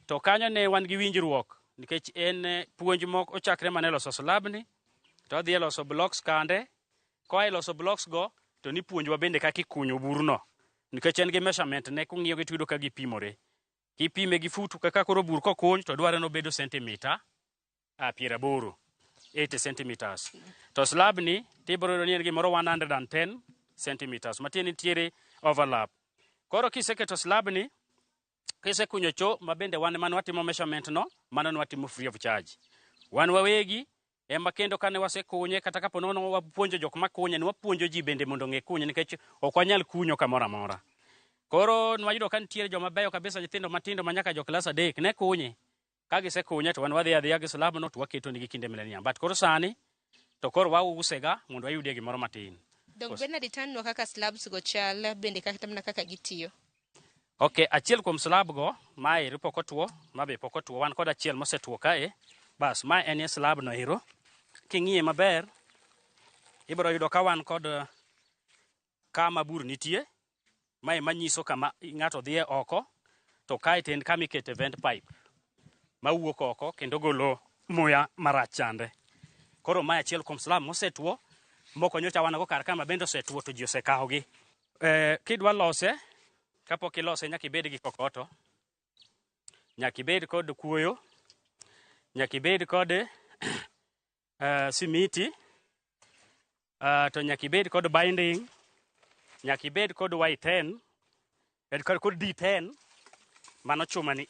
To kanyo ne wan gi winjruok nikech en puonj moko ochakre mane loso slab ni, to dhi loso blocks kande, ko loso blocks go to ni puonjwa bende kaka ikunyo burno. Nikech en gi measurement ne kung'iyo gi tudo ka gipimore. Kipime gi futu kaka koro bur kokuny to dware no bedo centimeter 80, 80 centimeters. To slab ni tibro ni en gimoro 110 centimeters. Matieni tiere overlap. Koro kiseketo slab ni, kise kunyo cho mabende wan man watimo measurement no, mano watimo free of charge. Wan wawegi ema kendo kane wasekunye kata kapo nono wapuonjo jok makunye, ni wapuonjo ji bende mondo ng'e kunye nikech ok wanyal kunyo kamoro amora. Koro nwayudo ka nitiere joma beyo kabisa nyithindo matindo manyaka jo klas 3 ne kunye. Ka gisekunye to wan wadhi adhiya gi slab no to waketo nigi kinde Millennium. But koro sani to koro wausega mondo wayudie gimoro matin. Dong Bernard itanno kaka slabs go chal bende kaka mana kaka gitiyo. Okay, achiel kuom slab go, mae iri pokotwo, mabe pokotwo, wan kod achiel mosetwo kae. Bas, mae en slab no iro. King'iye maber, ibro yudo ka wan kod kama bur nitie. Mae manyiso kama ng'ato dhiye oko, to kae ten kama ikete vent pipe. Mawuok oko kendo golo muya marach chande. Koro mae achiel kuom slab mosetwo, moko nyocha wan go kar kama bende osetwo to ji osekawogi. Kidwa lose, kapok ilose nyaka ibed gi kokoto, nyaka ibed kod kuoyo, nyaka ibed kod simiti, to nyaka ibed kod binding, nyaka ibed kod Y10, bed kod D10 mano chuma ni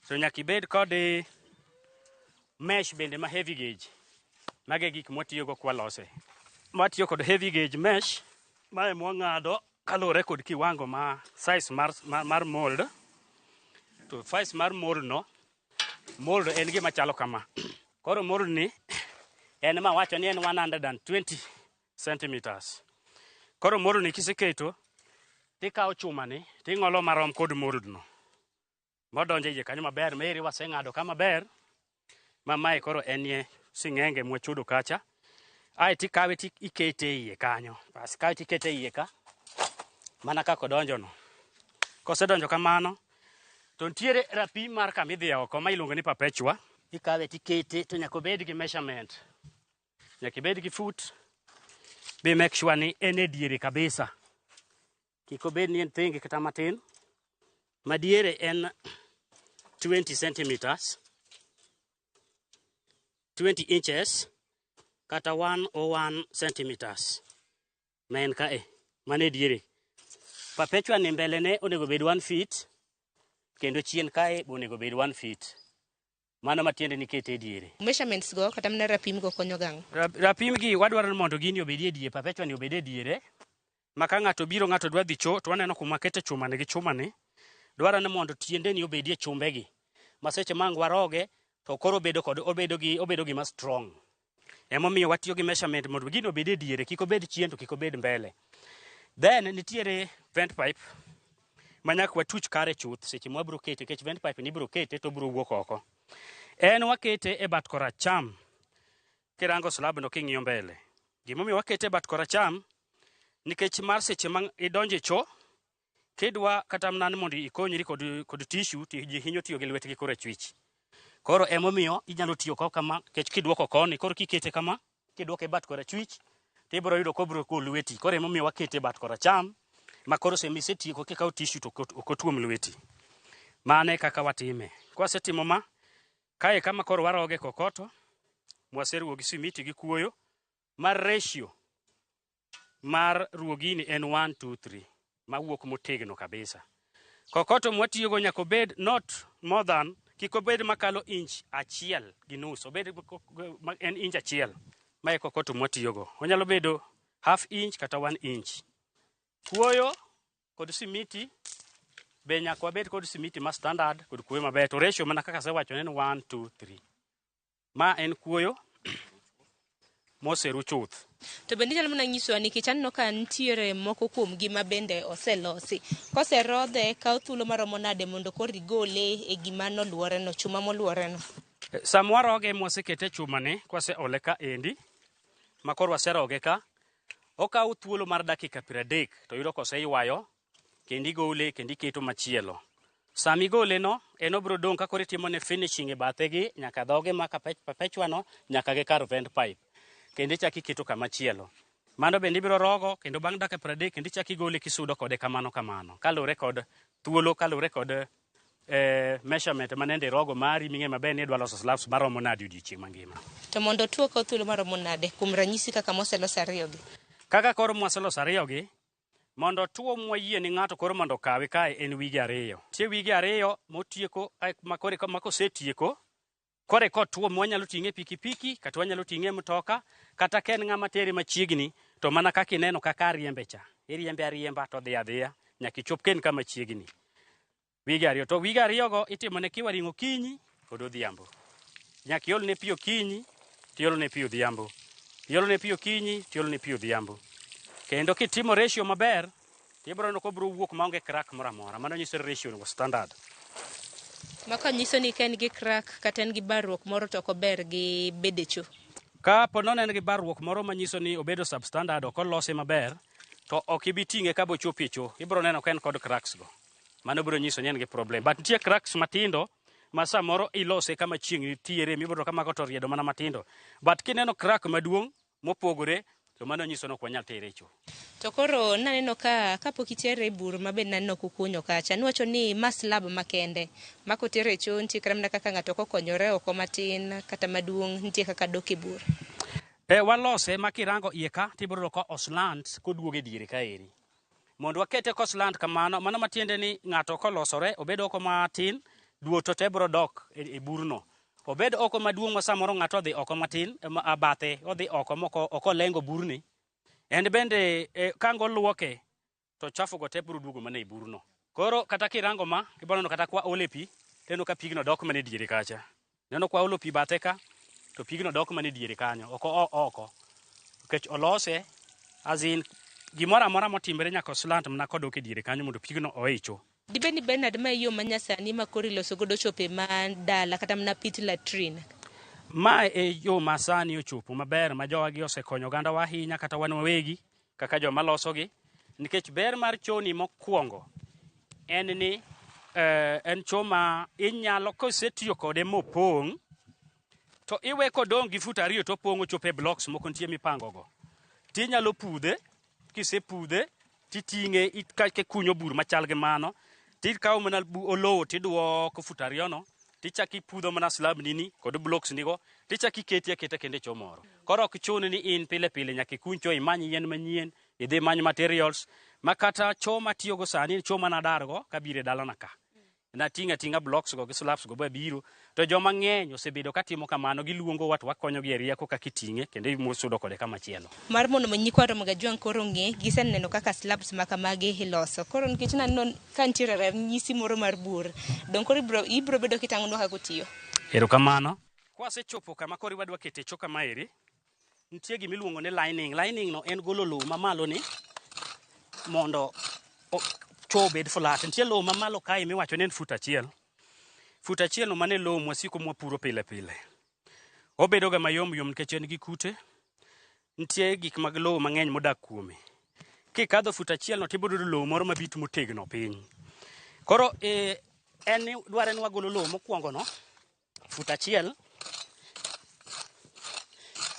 so nyaka ibed kod mesh bende ma heavy gauge. Mage gik mwatiyogo kwa lose. Mwatiyo kod heavy gauge mesh mae mwang'ado kalure kod kiwango ma size mar mold. To size mar mold no, mold en gima chalo kama. Koro mold ni en ma wacho ni en 120 centimeters. Koro mold ni kiseketo tikawo chuma ni ting'olo marom kod mold no. Modonje iye kanyo maber meri waseng'ado kama ber. Mamae koro enye sing'enge mwachudo kacha. Ai tikawe tikete iye kanyo. Bas kawe tikete iye ka. Mana kako donjo no. Kose donjo kamano to ntiere rapim mar kamidhi oko ma iluongo ni perpetua. Ikawe tikete to nyaka obed gi measurement. Nyaka ibed gi foot. Be make sure ni en e diere kabisa. Kik obed ni en thingi kata matin. Madiere en 20 centimeters. 20 inches kata 101 centimeters. Men kae mane diere. Perpetua ni mbele ne onego bed 1 feet. Kendo chien kae onego bed 1 feet. Mano matiende ni kete diere. Measurements go kata mna rapim go konyo gang. Rapim gi wadwaro ni mondo gini obedie diere, perpetua ni obedie diere. Maka ng'ato biro ng'ato dwa dhi cho to waneno kuma kete chuma ni gi chuma ni. Dwaro ni mondo tiende ni obedie chumbe gi. Maseche mang waroge to koro obedo gi ma strong. Emomiyo watiyo gi measurement mondo gino obedie diere, kik obed chien to kik obed mbele. Then nitiere vent pipe manyaka watuch kare chuth seche mwabro kete kech vent pipe ni bro kete to bro wuok oko. En wakete e bat koracham kirango slab no king'iyo mbele. Gimomiyo wakete e bat koracham nikech mar seche ma idonje cho kidwa kata mnan mondo ikonyri kod tissue ti hinyo tiyo gi lwetgi korachwich. Koro emomiyo inyalo tiyo kama kech kidwoko koni koro kikete kama kidwoke bat korachwich tibro yudo kobro ko lweti. Koro emomiyo wakete bat koracham ma koro semisetieko kikaw tissue to okotuom lweti. Mane kaka watime. Kwasetimo ma kae kama koro waroge kokoto mwaseruo gi simiti gi kuoyo mar ratio mar ruogini en 1 2 3 mawuok motegno kabisa. Kokoto mwatiyogo nyaka obed not more than kik obed makalo inch achiel gi nus, obed en inch achiel. Mae kokoto mwatiyogo. Onyalo bedo half inch kata 1 inch. Kuoyo kod simiti be nyaka wabed kod simiti ma standard kod kuoyo maber. To ratio mana kaka sewacho en 1 2 3. Ma en kuoyo moseru chuth. To bende nyalo mana nyiso ni kichanno ka ntiere moko kuom gima bende oselosi. Kose rodhe kaw thuolo maromo nade mondo koro igole e gima noluore no, chuma moluore no. Samwaroge mwasekete chuma ni kwase ole ka endi makoro waseroge ka okaw thuolo mar dakika 30 to yudo kose ywayo kendi gole kendi keto machielo. Sami gole no enobro dong ka kore timo ne finishing e bathegi nyaka dhoge maka perpetua no nyaka ge kar vent pipe. Kendi chaki keto kama chielo. Mano bende ibiro rogo kendo bang' dakika 30 kendi chaki gole kisudo kode kamano. Kalure kod thuolo kalure kod measurement manende rogo mari ming'e maber ni dwa loso slabs maromo nadi odiochieng' mangima. To mondo tuo ka thuolo maromo nade kuom ranyisi kaka moselos ariyogi. Kaka koro mwaselos ariyogi mondo tuo mwayie ni ng'ato koro mondo kawe kae en wige 2. Tie wige 2 motieko makosetieko kore ko tuo mwanyalo ting'e pikipiki kata wanyalo ting'e mtoka kata ken ng'ama tere machiegni to mana kaka ineno kaka riembe cha. Iriembe ariemba to dhi adhiya nyaka ichop ken kama chiegni. Wige 2 to wige 2 go itimo ne kiwaringo kinyi kod odhiambo. Nyaka iol ne pi okinyi, tiolo ne pi odhiambo. Iolo ne pi okinyi, tiolo ne pi odhiambo. Kendo kitimo ratio maber, tibro no kobro wuok maonge crack moro amora. Mano nyiso ratio no standard. Maka nyiso ni ken gi crack kata en gi barruok moro to kober gi bedecho. Ka ponono en gi barruok moro manyiso ni obedo substandard ok olose maber, to ok ibi ting'e ka bochopo cho. Ibro neno ka en kod cracks go. Mano biro nyiso ni en gi problem. But nitie cracks matindo ma samoro ilose kama chieng' nitiere mibro kama to riedo mana matindo. But kineno crack maduong' mopogore to mano nyiso no kwanyal tere cho. To koro naneno ka kapok itere bur mabe naneno kukunyo kacha. Niwacho ni maslab makende. Mako tere cho nitie kramna kaka ng'ato kokonyore oko matin kata maduong' nitie kaka doki bur. Walose makirango iye ka tibro ko oslant koduoge diere ka eri. mondo wakete kosland kamano mano matiende ni ng'ato kolosore obed oko matin duoto te bro dok e burno obed oko maduong' ma samoro ng'ato odhi oko matin bathe odhi oko moko oko lengo burni en bende kango luoke to chafu go te bro duogo mana e burno koro kata kirango ma kibono kata kwa ole pi teno ka pigno dok mana e diere kacha neno kwa olo pi bathe ka to pigno dok mana e diere kanyo oko kech olose azin gimora mora motimbre nyaka slant mna kodok e diere kanyo mondo pigno oicho. Dibeni Bernard ma yo manyasani ma kori loso godo chope ma dala kata mna pit latrine. Ma e yo masani ochopo maber ma jowa gi osekonyo ganda wa ahinya kata wan wawegi kaka joma losogi nikech ber mar choni mokwongo en ni en choma inyalo kosetiyo kode mopong' to iwe kodong' gi fut ariyo to pong'o chope blocks moko nitie mipango go tinyalo pudhe kisepudhe titing'e ikake kunyo bur machal gi mano tikawo mana olowo tiduoko fut ariyono tichaki pudho mana slab nini kod blocks nigo tichaki keti aketa kende cho moro koro ok chun ni in pile pile nyaka ikuny cho imany yien manyien idhi many materials makata cho matiyo go sani cho mana dargo kabire dalana ka na tinga blocks go gi slabs go babiro to joma ng'eny osebedo katimo kamano giluongo wat wakonyo gi rieko kaka iting'e kendo imusudo kode kama chielo mar mondo manyikwa romo gajwang koro ng'e giseneno kaka slabs makamagi iloso koro nikech naneno ka nitiere ranyisi moro mar bur dong koro ibro bedo kitang'onwa kaka otiyo. Erokamano kwasechopo kama koro wadwa kete cho kama eri nitie gimiluongo ni lining no en golo lowo mamalo ni mondo cho bed flat nitie lowo mamalo kae miwacho ni en fut achiel no mane lowo mwasiko mwapuro pile pile obedo ga mayom nikech en gi kute nitie gik mag lowo mang'eny modak kuome kikadho fut achiel no tibiro yudo lowo moro mabit motegno piny koro en dware ni wagolo lowo mokwongo no fut achiel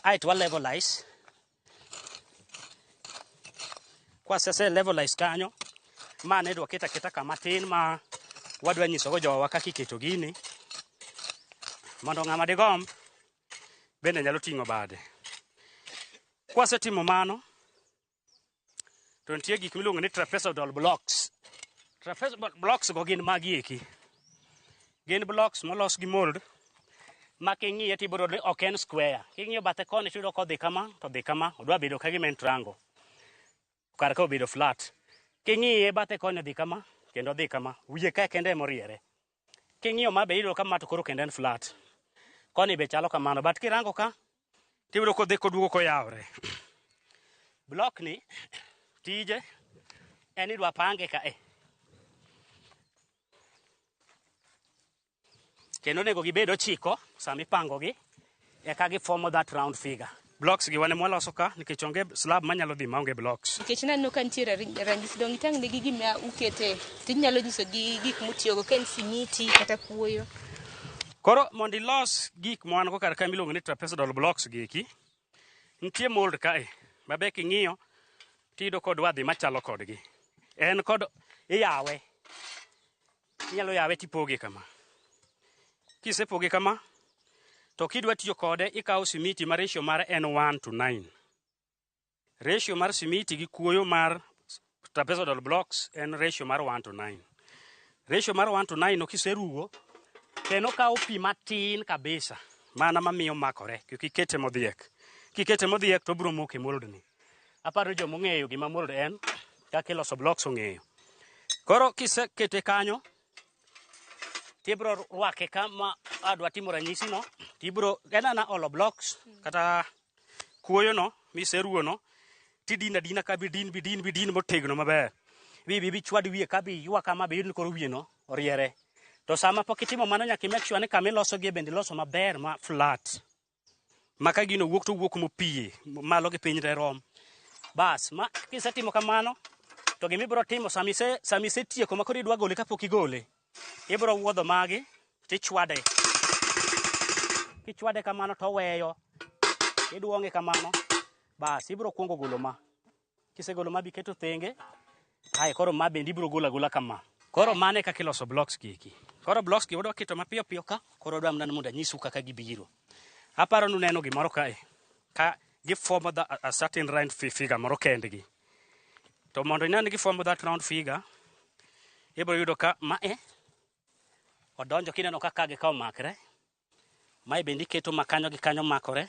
aito wa levelize kwasese levelize kanyo mane dwa keta kama tin ma wadwa nyisogo jowa kaka iketo gini mondo ng'ama digomb bende nyalo ting'o bade kwasetimo mano to nitie gik miluongo ni trapezoidal blocks go gin magi eki gin blocks molos gi mold ma king'iye tibiro ni ok en square king'iyo bathe koni tiyudo kodhi kama to dhi kama odwa bedo ka gima en triangle kar ka obedo flat king'iye bathe koni dhi kama kendo dhi kama wiye ka kende moriere king'iyo mabe iyudo kama to koro kende en flat koni be chalo kamano but kirango ka tibiro kodhi koduogo koyawre block ni tije en idwa pange ka kendo nego gibed ochiko sama ipango gi eka gi form that round figure blocks gi wane mwaloso ka nikech onge slab manyalo dhi maonge blocks nikech naneno ka nitiere ranyisi dong itang' negi gima ukete tinyalo nyiso gi gik mutiyogo ka en simiti kata kuoyo koro mondo ilos gik mwan go kar ka miluongo ni trapezoidal blocks gi eki nitie mold kae mabe king'iyo tiyudo kod wadhi machalo kodgi en kod iyawe inyalo yawe tipoge kama kisepoge kama to kidwa tiyo kode ikawo simiti ma ratio mare en 1:9 ratio mar simiti gi kuoyo mar trapezoidal blocks en ratio mar 1:9 ratio mar 1:9 no kiserugo kendo kawo pi matin kabisa mana mamiyo makore kikete modhiek to biro moke mold ni aparo jomo ng'eyo gima mold en kaka iloso blocks ong'eyo koro kisekete kanyo tibro rwake kama adwa timo ranyisi no tibro ganana olo blocks kata kuoyo no miseruo no tidina ka bidin motegno maber bi chwad wiye ka bi ywa kama be yudni koro wiye no oriere to sama pok itimo mano nyaka make sure ni kama iloso gi bende iloso maber ma flat maka gino wuok to wuok mopiye malo gi piny rom bas ma kisetimo kamano to gimibro timo samise tieko makoro idwa gole kapok igole ibro wuodho magi tichwade kichwade kamano to weyo iduonge kamano bas ibro kuongo golo ma kisegolo ma biketo thenge ai koro ma bende ibro gola kama koro mane kaka iloso blocks gi koro blocks gi wadwa keto mapiyo ka koro dwa mnan mondo anyisu kaka gibiro aparo nu neno gimoro kae ka gi form a certain round figure moro kendgi to mondo inene gifuambo that round figure ibiro yudo ka mae odonjo kineno ka kage ka omakre mae bende iketo makanyo gi kanyo makore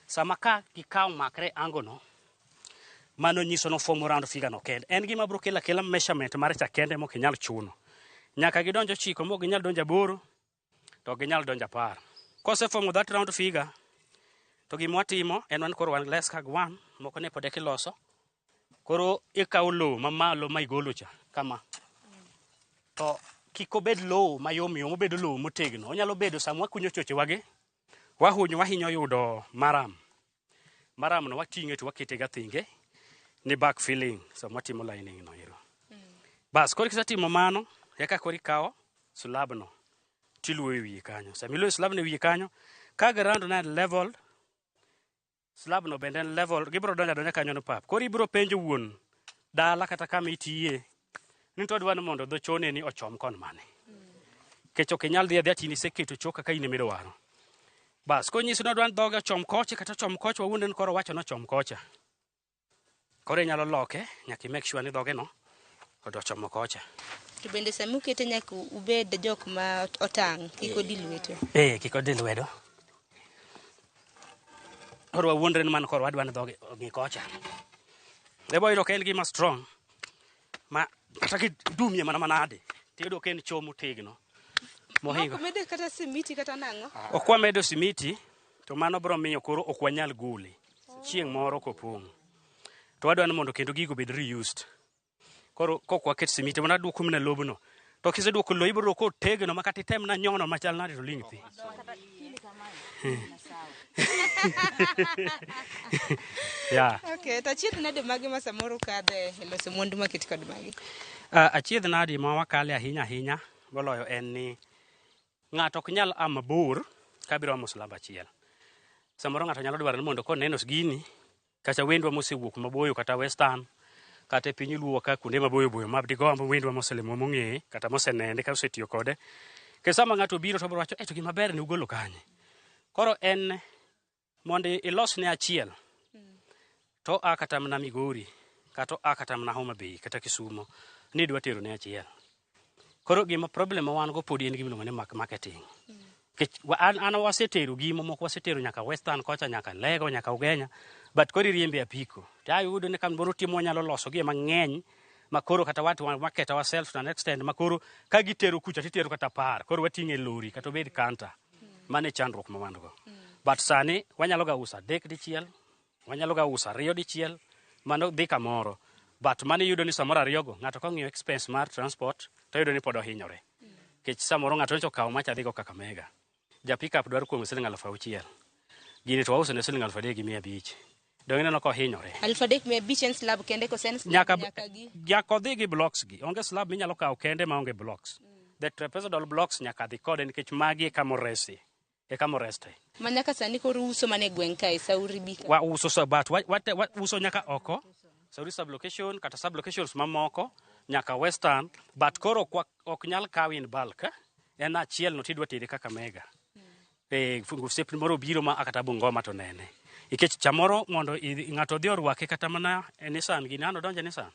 sama ka gikawo makre angono mano nyiso no fuamo round figure no kende en gima biro kela measurement mar cha kende mok inyal chuno nyaka gidonjo chiko mok ginyal donjo aboro to ginyal donjo 10 kosefuamo that round figure to gima watimo en wan koro wan less kag 1 moko ne pod kiloso koro ikawo low mamalo ma igolo cha kama to kiko bed low mayom yom obedo low motegno onyalo bedo samwa kunyo choche wage wahinyo yudo maram no wating'e to wakete ga thinge ni back filling samwa timo lining no ero bas koro kisatimo mano eka koro ikawo slab no tiluo e wiye kanyo samilo slab no wiye kanyo ka ground na level slab no bende level gibro donja kanyo no pap koro ibro penjo wuon dala kata kama itiye ni to dwano mondo dho chone ni ochom kon mane kech ok inyal dhi atini seketo choka ka in emido waro bas ko nyiso no dwan dhoga chom koche kata chom koche wawuonden koro wacho no chom kocha koro inyalo loke nyaka make sure ni dhoge no odo chomo kocha to bende sami ukete nyaka ubed jok ma otang' kiko di lweto kiko di lwedo koro wawuondre ni man koro wadwan dhoge ngi kocha lebo yudo ka en gima strong ma kata kidumie mana manade tiyudo ka en chomo tegno mohingo mede kata simiti kata nang'o okwa medo simiti to mano bro miyo koro ok wanyal gole chieng' moro kopong' to wadwani mondo kendo gigo bed reused koro kokwa ket simiti mana duoko mna lobno to kiseduoko lo ibro ko tegno makati tem na nyono machal nade to ling thi okay tachiedh nade magi ma samoro kadhe loso mwandu maket kod magi achiedh nade ma wakale ahinya moloyo en ni ng'ato ok nyal mabor kabiro amo slab achiel samoro ng'ato nyalo dwaro ni mondo koneno gini kacha wendwa mosewuok maboyo kata western kata piny luo ka kunde maboyo mabdigombo wendwa moselemo mong'eye kata mosenende ka osetiyo kode ke sama ng'ato biro to bro wacho to gima ber ni ugolo kanye koro en mondo ilos ne achiel to akata mna Migori kata akata mna Homa Bay kata Kisumo ni dwa tero ne achiel koro gima problem wan go podi en gima ngone marketing an wasetero gimo moko wasetero nyaka western kocha nyaka Lego nyaka Ugenya but kori riembe apiko tayudo ne kamoro timo nyalo loso gi mang'eny makoro kata watu market ourselves to an extent makoro ka gitero kucha titero kata par koro wating'e lori kata obed kanta mane chandruok ma wan go but sani wanyalo ga usa dek dichiel wanyalo ga usa riyo dichiel mano dhi kamoro but mane yudo ni samoro ariyo go ng'ato ka ng'iyo expense mar transport to yudo ni pod ohinyore kech samoro ng'ato nyocha kawo macha dhi go Kakamega ja pickup dwaro kuom siling 6,000 gini to wause ne siling 3,500 dong ineno ko hinyore 3,500 en slab kende ko sen nyaka dhi gi blocks gi onge slab minyalo kawo kende ma onge blocks the trapezoidal blocks nyaka dhi kode nikech magi kamoresi kamoreste manyaka sani koro uso mane gweng kae Sauri bika wa uso sabat wa uso nyaka oko Sauri sublocation kata sublocations mamoko nyaka western but koro ok nyal kaw in bulk en achiel no tidwa tere Kakamega fungu moro biro ma akata Bungoma to nene ikech chamoro mondo ng'ato dhi orwake kata mana Nissan gi nano donje Nissan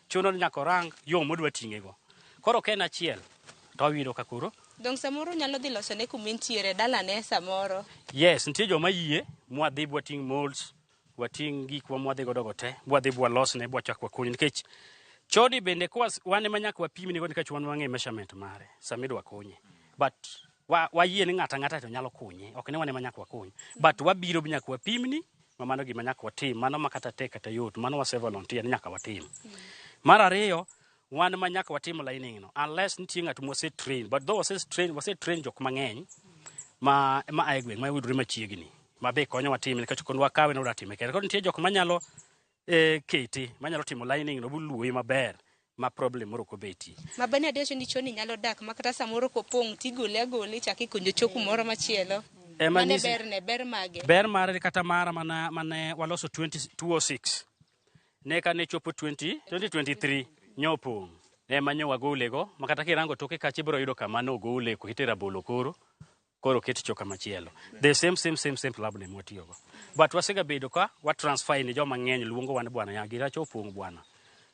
chuno nyaka orang yo modwa ting'e go koro ken achiel to wiro ka kuro donc samoro nyalo dhi loso ne kumentiere dala ne samoro yes nitie joma yie mwadhi bwating molds wating gik mwadhi godo te bwadhi bwalos ne bwachak wakuny nikech chodi bende kwa wane manyaka wapimni go nikech wan wang'e measurement mare samidwa kunye but wayie ni ng'ata to nyalo kunye ok ne wane manyaka wakuny but wabiro nyaka wapimni mano gima nyaka watim mano makata tek kata yot mano wase volunteer nyaka watim mar ariyo wan manyaka watim lining no unless nitie ng'at mose train but though wase train jok mang'eny ma aegweng ma yudore machiegni ma be konyo watim nikech kon wakawe no ratime kere koro nitie jok manyalo kete manyalo timo lining no buluoyi maber ma problem moro ko beti mabani adesho ni choni nyalo dak makata samoro kopong tigole agole chaki kunjo choku moro machielo mane ber mage ber mare kata mara mane waloso 2006 ne kane chopo 2023 nyopo manyo wagole go makata kirango toke kachi bro yudo kama no gole ko hitera bolo koro ket choka machielo the same lab ne motiyo go but wasega bedo ka wa transfer ni joma ng'eny luongo wan bwana ya gira chopong bwana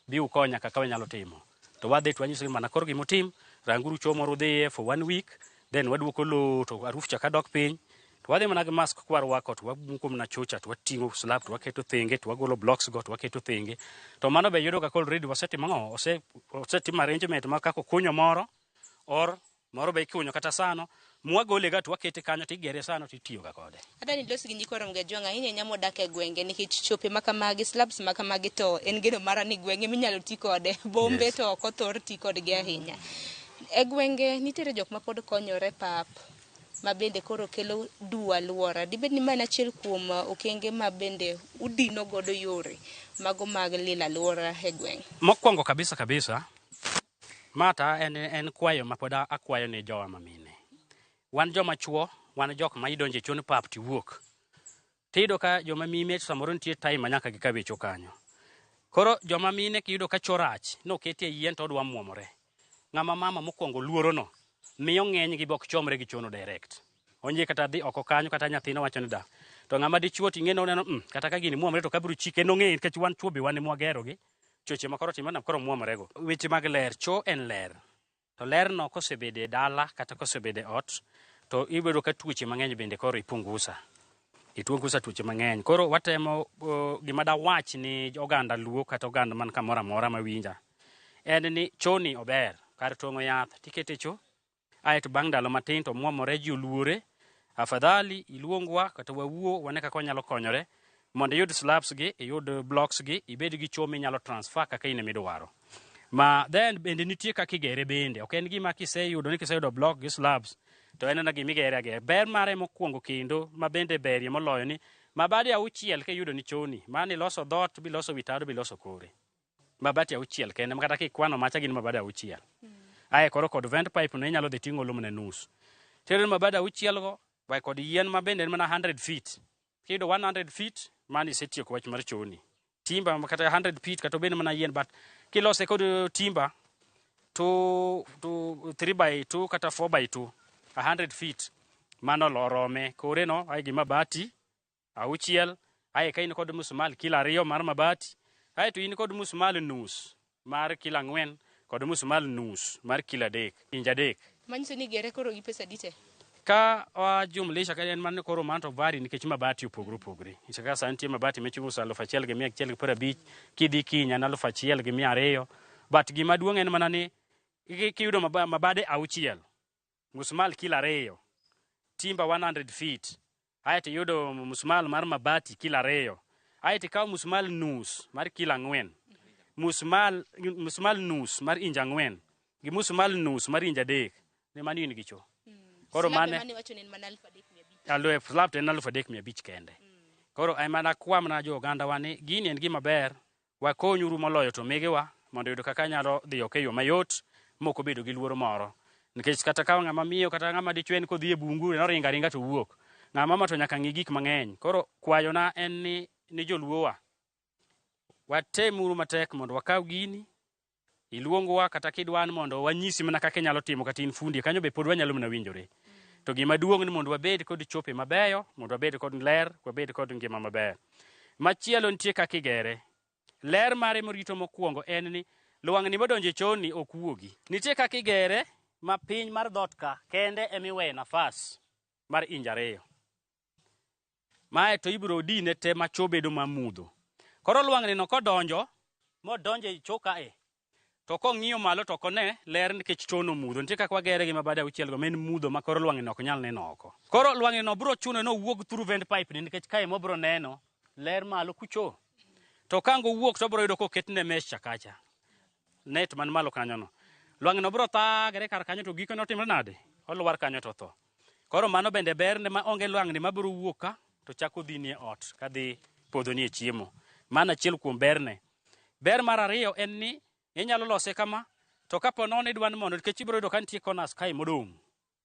bi ukonya kaka wanyalo timo. To wadhi to wanyiso mana koro gimotim, ranguru cho moro dhiye for 1 week, then waduoko lo to aruf cha kadok piny. To wadhi mana gi mask kwarwako to wabuko mana chocha to wating'o slab to waketo thenge to wagolo blocks go to waketo thenge. To mano be yudo ka already wasetimo ng'o, osetimo arrangement ma kako kunyo moro or moro be kunyo kata sano mwagole ga to wakete kanyo tigere sano titiyo ga kode. Adani los gi nyikwa Ramogi Ajwang' ahinya nyamo dak e gwenge nikech chope makamagi slabs makamagi to en geno mara ni gwenge minyalo ti kode bombe to ok othor ti kodgi ahinya. E gwenge nitiere jok ma pod konyore pap ma bende koro kelo dua aluora. Dibed ni mana achiel kuom okenge ma bende udino godo yore mago mag lilo aluora e gweng'. Mokwongo kabisa mata en kwayo ma pod akwayo ne jowa mamine. Wan joma chuo, wan jok ma idonje chon pap tiwuok. Tido ka joma mime samoro nitie time manyaka gi kabecho kanyo. Koro joma mine kiyudo ka chorach no ketie yien to odwa muomore. Ng'ama mama mokwongo luoro no miyo ng'eny gi bok chomre gi chono direct. Onje kata dhi oko kanyo kata nyathino wacho ni da. To ng'ama dichuo ting'eno neno kata ka gini muomore to kabru chike no ng'e nikech wan chuo be wan mwagero gi. Choche makoro timana koro muomore go. Weche mag ler, cho en ler. To ler no kosebede dala kata kosebede ot to ibedo ka tuoche mang'eny bende koro ipungusa. Ituongusa tuoche mang'eny. Koro watemo gima da wach ni oganda luo kata oganda man kamora mora mawinja. En ni choni ober kar tong'o yath tikete cho. Aeto bang' ndalo matin to muomore ji oluore. Afadhali iluongwa kata wawuo wane kaka wanyalo konyore mondo iyud slabs gi, iyud blocks gi, ibed gi cho minyalo transfer kaka ine midwaro. Ma then bende nitie kaka igere bende. Ok en gima kiseyudo ni kiseyudo block gi slabs to en na gima igere agere. Ber mare mokwongo kendo ma bende berie moloyo ni mabade auchiel kiyudo ni choni. Mani loso dhot, biloso witado, biloso kore. Mabati auchiel kende makata kikwano macha gin mabade auchiel. Ae koro kod vent pipe no inyalo dhi ting'o lumne nus. Tere mabade auchiel go, vai kod yien ma bende en mana 100 feet. Kiyudo 100 feet, mani setieko wach mar choni. Timba kata 100 feet kata bende mana yien, but kilose kod timba to 3x2 kata 4x2, 100 feet. Mano lorome. Kore no, ae gi mabati auchiel, ae ka in kod musmal kilo 2 mar mabati, ae to in kod musmal nus mar kilo 4 kod musmal nus mar kilo 3, inja 3. Manyiso ni gere koro gi pesa dite. Ka jumlisha ka en man koro manto vari nikech mabati opogore. Isaka santie mabati mechuso 1,150 kidhi kinya na 1,200. But gima duong' en mana ni kiyudo mabade auchiel, musmal kilo 2, timba 100 feet, aeto yudo musmal mar mabati kilo 2, aeto kawo musmal nus mar kilo 4, musmal nus mar inja 4, gi musmal nus mar inja 3, ne mani in gicho. Koro mane alo slab ten 3,500 kende. Koro ai mana kwam na jo oganda wani gini en gima ber wakonyuru moloyo to megewa mondo yudo kaka nyalo dhi okeyo mayot moko bedo gi luoro moro. Nikech kata ka ng'ama miyo kata ng'ama dichwen kodhi e bungu no ringa to wuok. Ng'ama ma to nyaka ng'i gik mang'eny. Koro kwayona en ni joluowa watemuru matek mondo wakaw gini, iluongwa kata kidwan mondo wanyisi mana kaka nyalo timo kata in fundi kanyo be pod wanyalo mana winjore. To gima duong' ni mondo wabed kod chope mabeyo, mondo wabed kod ler, wabed kod ngima maber. Machielo nitie kaka igere. Ler mare morito mokwongo en ni lwang'ni modonje choni ok wuogi. Nitie kaka igere ma piny mar dhot ka kende emiwe nafas mar inja 2. Mae to ibiro dine te ma cho bedo mamudho. Koro lwang'ni no kodonjo modonje choka to kong'iyo malo to kone ler nikech chono mudho. Nitie kaka wagere gi mabade auchiel go men mudho ma koro lwang'ni ok nyal neno oko. Koro lwang'ni no bro chuno no wuog through vent pipe ni nikech kae mobro neno ler malo kucho. To kango wuok to bro yudo koketne mesh chakacha. Net man malo kanyo no. Lwang'ni no bro thagre kar kanyo to giko no timre nade? Olwar kanyo to tho. Koro mano bende ber ne ma onge lwang'ni ma bro wuok ka to chako dhi nie ot kadhi podho nie chiemo. Mana achiel kuom berne. Ber mar ariyo en ni inyalo lose kama to kapo nono idwan mondo nikech ibro yudo ka nitie corners kae modong'.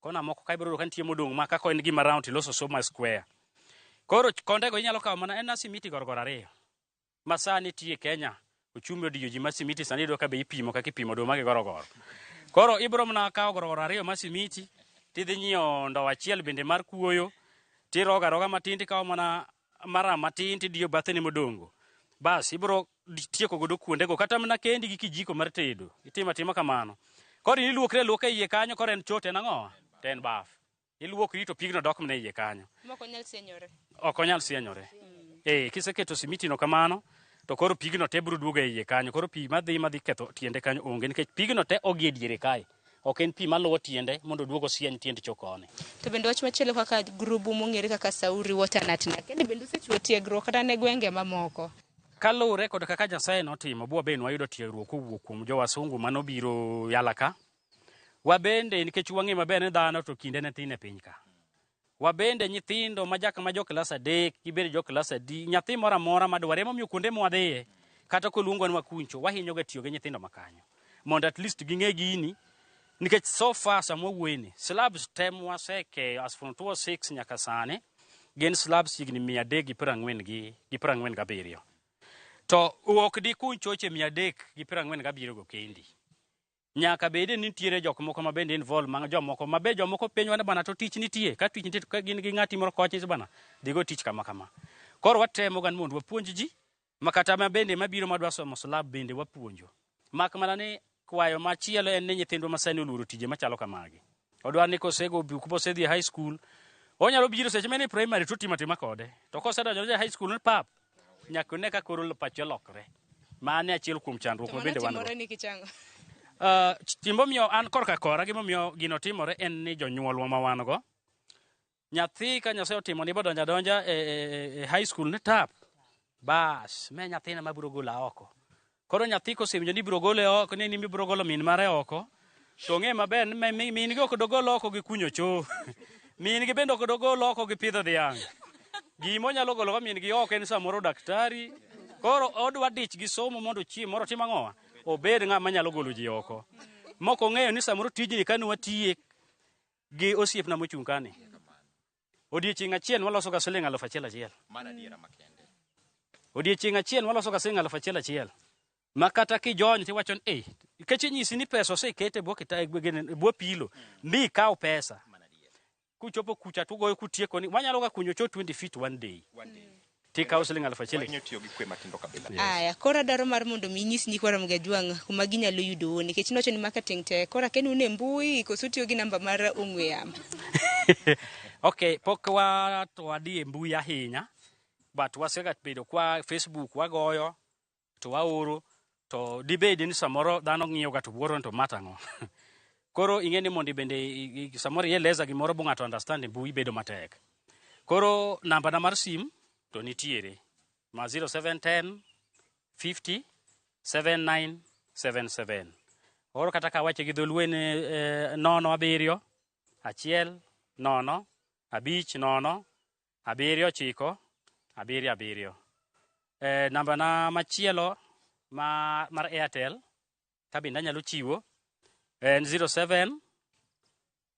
Kona moko kae ibro yudo ka nitie modong' ma kako en gima round iloso soma square. Koro kondego inyalo kawo mana en simiti gorogoro 2. Masani tie Kenya ochumi odiyo ji ma simiti sani yudo ka be ipimo kaka ipimo do mage gorogoro. Koro ibro mana kawo gorogoro 2 ma simiti tidhi nyiewo ndo achiel bende mar kuoyo tiroga matin tikawo mana mara matin tidiyo bathene modongo. bas ibro tieko godo kuondego kata mana kendi gi kijiko mar tedo itimo atima kamano koro iluokre iye kanyo koro en chote nang'o ten baf iluokri to pigno dok mne iye kanyo Moko nyal sienyore. ok onyal sienyore kiseketo simiti no kamano to koro pigno te biro duogo e iye kanyo koro pi madhi ketho tiende kanyo onge nikech pigno te ogie diere kae ok en pi maluwo tiende mondo duogo sieny tiend chokone. To bende wach machielo kaka grubu mong'ere kaka Sauri Waternut na kende bende usechiwo tiegruok kata ne gwenge mamoko. Kaluwore kod kaka Nyasaye notimo bwa ben wayudo tiegruok kowuok kuom jowasungu manobiro yala ka. Wabende nikech wang'e maber ni dhano to kinde ne tin e piny ka. Wabende nyithindo ma jo klas 3 gibed jo klas 10 nyathi moro amora madware momiyo kuonde mwadhiye kata koluongo ni wakuncho wahinyo ga tiyo gi nyithindo makanyo mondo at least ging'e gini nikech so far samo wuene slabs tem waseke as from 26 nyaka sane gen slabs higni 347 to ok di kunchoche 347 go kendi nyaka bede nitiere jok moko ma bende involve mang jomoko mabe jomoko penywa ne bana to tich nitie ka tich nitie to ka gin gi ng'ati moro koch bana digo tich kama koro watemo gan mondo wapuonj ji makata ma bende mabiro madwa somo slab bende wapuonjo mak mana ni kwayo machielo en ni nyithindwa masani oluoro tije machalo kamagi odwar ni kosego kuposedhi high school onyalo biro seche mene primary to tima kode to kosedonjo high school pap nyaka ne ka koro pacho lokre mane achiel kuom chandruok ma bende wan timbo miyo an korka kora gimomiyo gino timore en ni jonyuolwa ma wan go nyathi ka Nyasaye otimo ni bodonja e high school ne tap bas me nyathina mabiro gola oko koro nyathi kosewinjo ni biro gole oko ni biro golo min mare oko to ng'e maber ni min gi ok dogol oko gi kunyo cho min gi bende ok dogol oko gi pidho dhiang' gimo nyalo golo min gi oko en samoro daktari koro odwa dich gi somo mondo chiem moro tim ang'owa obed ng'ama nyalo golo ji oko moko ng'eyo ni samoro tijni kanu watiye gi osiepna mochung' kani odiechieng' achiel waloso ga siling 1,000 odiechieng' achiel waloso ga siling 1,000 ma kata kijony tiwacho ni nikech nyisi ni pesa osekete bwo pilo mi kaw pesa kuchopo kucha tugoyo kutieko ni wanyalo ga kunyo cho 20 feet one day tikaw siling 1,000 aya kora daro mar mondo minyis ni kwara Mgajwang' kuma ginyalo yudo nikech nocho ni marketing te kora ken une mbui koso tiyo gi namba mar ong'we yamo. Okay, pok wadi e mbui ahinya but wasega bedo kwa Facebook wagoyo to waoro to dibedi ni samoro dhano ng'iyo ga to wuoro to matang'o koro ing'eni mondo bende samoro yeleza gimoro bo ng'ato understand mbui bedo matek koro namba na mar sim to nitiere ma 0710 50 7977 oro kata ka wache gi dholuwe ne 07 1 0 5 0 7 9 7 namba na machielo mar Airtel kabinda nyalo chiwo en 07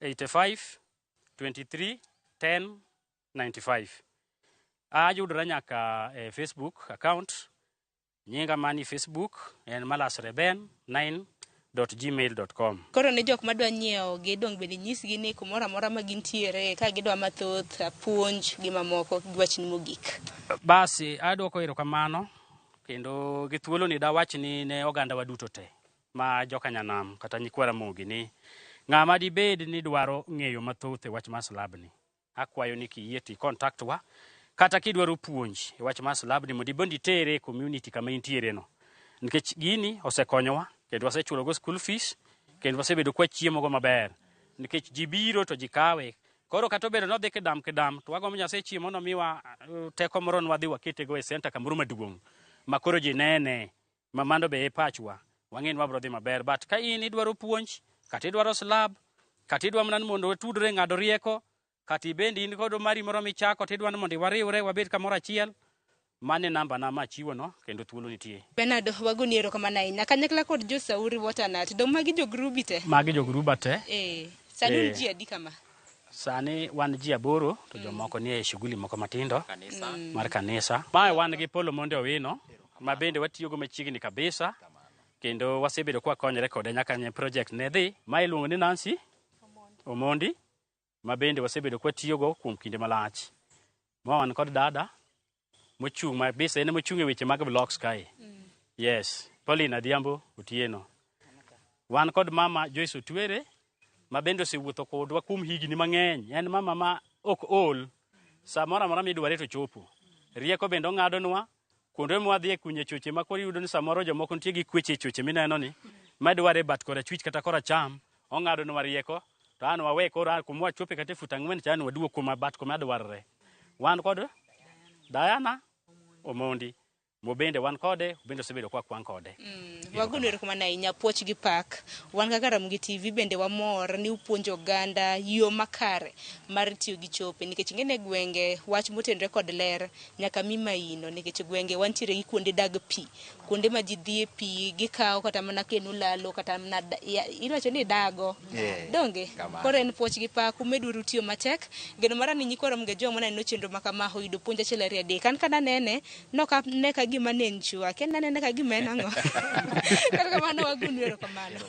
85 23 10 95 ayudra nyaka Facebook account nyinga mani Facebook en malasreben9.gmail.com. Koro ne jok madwa nyiewo gi dong bende nyisgi ni kumoro amora ma gintiere ka gidwa mathoth puonj gi mamoko giwachni mogik. Basi adwoko erokamano kendo gi thuolo ni dawachni ne oganda waduto te ma joka nyanam kata nyikwara mogi ni ng'ama dibed ni dwaro ng'eyo mathoth e wach mar slabni akwayo ni kiyie ti contact wa kata kidwaro puonj e wach mar slabni mondo ibondi tere community kama intiere no nikech gini osekonyowa kendo wasechulo go school fees kendo wasebedo kwa chiemo go maber nikech jibiro to jikawe koro kata obedo no dhi kedam to wago Nyasaye chiemo no miwa teko moro nwadhi wakete go e center kamoro maduong' makoro ji nene mamando be e pachwa wang'en wabro dhi maber but ka in idwaro puonj kata idwaro slab kata idwaro mana mondo watudre ng'ado rieko kata bendi in kod mari moro michako tidwaro mondo wariwre wabed kamoro achiel mane namba na machiwo no kendo thuolo nitie. Bernardo wagoni erokamano ahinya kanyakla kod jo Sauri Waternut dong magi jo grubi te sani ji adi kama sani wan ji 8 to jomoko nie shughuli moko matindo mar kanisa mae wan gi Polo Monde Owino ma bende watiyo go machiegni kabisa kendo wasebedo kwa konyre kode nyaka nye project ne dhi ma iluongo ni Nancy Omondi ma bende wasebedo kwa tiyo go kuom kinde malach ma wan kod dada mochung' ma bise en mochung' e weche mag blocks kae. Yes, Pauline Adhiambo Otieno. Wan kod mama Joyce Otwere ma bende osewuotho kodwa kuom higni mang'eny. En mama ma ok ol. Samoro amora midware to chopo. Rieko bende ong'adonwa kuonde mwadhie kunye choche ma koro yudo ni samoro jomoko nitie gi kweche choche mineno ni madware bat kora chwich kata kora cham ong'adonwa rieko to an wawe koro kumwa chope kata fut 4 chan waduok kuma bat kuma dwarre. Wan kod Diana Omondi mobende wan kode bende osebedo kwa kwan kode. Wagunore kuma na inya puoch gi pak. Wan kaka Ramogi TV bende wamor ni upuonjo oganda yo makare mar tiyo gi chope nikech ngene gwenge wach motenre kod ler nyaka mi maino nikech gwenge wantiere gi kuonde dag pi, kuonde ma ji dhie pi gikawo kata mana kenu lalo kata mana iwacho ni dago. Donge koro en puoch gi pak umeduru tiyo matek geno mara ni nyikwa Ramogi jomo na no chenro makama hoyudo puonja chelari adek kan kada nene no ka ne ka gima nenchua ken nene ka gima nango kaka mano wagunero kamano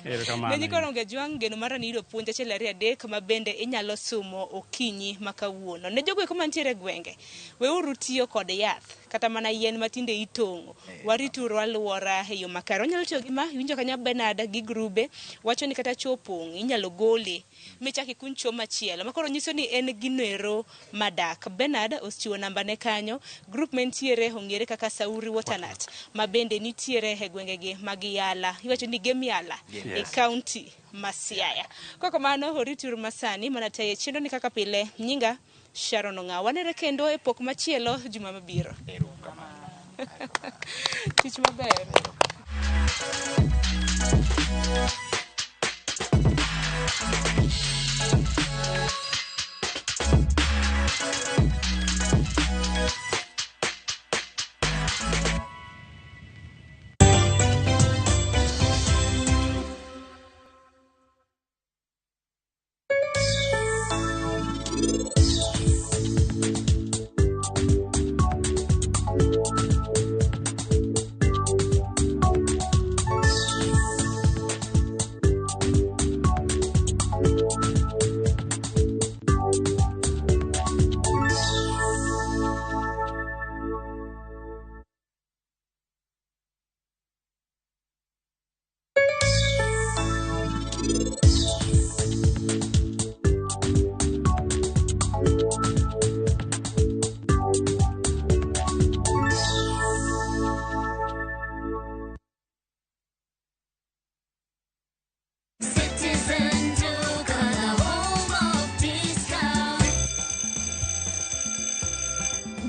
ne nyikwa Ramogi jwang geno mara ni yudo puonja chelari adek ma bende inyalo sumo okinyi makawuono ne jogo kuma ntiere gwenge we uru tiyo kod yath kata mana yien matinde itongo warituru alwora e yo makare onyalo tiyo gi ma winjo kanya Bernard gi grube wacho ni kata chopong inyalo gole michaki kuncho machielo makoro nyiso ni en ginero madak. Bernard ochiwo namba ne kanyo group mentiere ongere kaka Sauri Waternut ma bende nitiere e gwenge gi mag Yala iwacho ni Gemiala e county Masiaya. Koko mano horituru masani mana taye chendo ni kaka pile nyinga Sharon Ong'aw wanere kendo e pok machielo juma mabiro. Tich maber.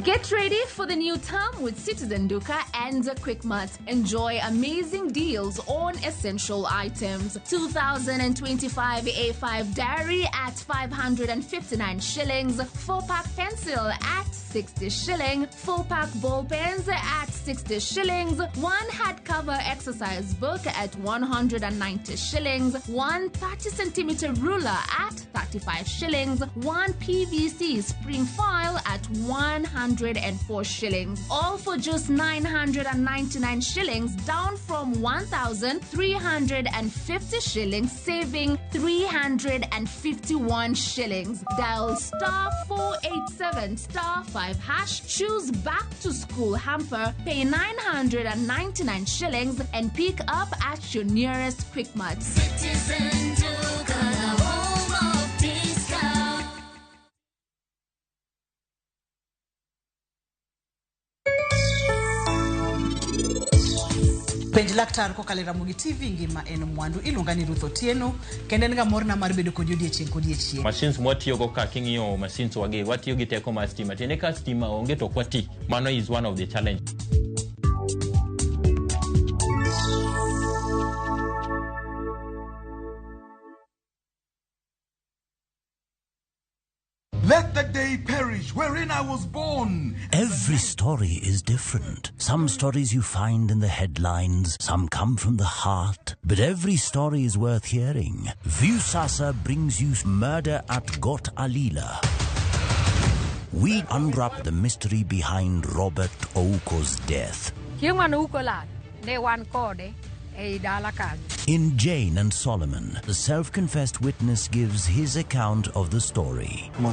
Get ready for the new term with Citizen Duka and Quickmart. Enjoy amazing deals on essential items. 2025 A5 diary at 559 shillings. 4-pack pencil at 60 shilling. 4-pack ball pens at 60 shillings. 1 hardcover exercise book at 190 shillings. 1 30-centimeter ruler at 35 shillings. 1 PVC spring file at 104 shillings. All for just 999 shillings, down from 1,350 shillings, saving 351 shillings. Dial *487 *5#, choose back to school hamper, pay 999 shillings and pick up at your nearest Quickmart. Citizen Duka, the home of discount. Penj laktar kokalo Ramogi TV ngima en mwandu iluonga ni Ruth Otieno kendo en ga morna mar bedo kod odiechieng' kod odiechieng'. Machines mwatiyo go ka king'iyo machines wage watiyo gi teko mar stima tiende ka stima onge to kwati mano is one of the challenge. Let the day perish wherein I was born. Every story is different. Some stories you find in the headlines, some come from the heart, but every story is worth hearing. Viusasa brings you Murder at Got Alila. We unwrap the mystery behind Robert Ouko's death. Chieng' mane uko lal, ne wan kode In Jane and Solomon, the self-confessed witness gives his account of the story. My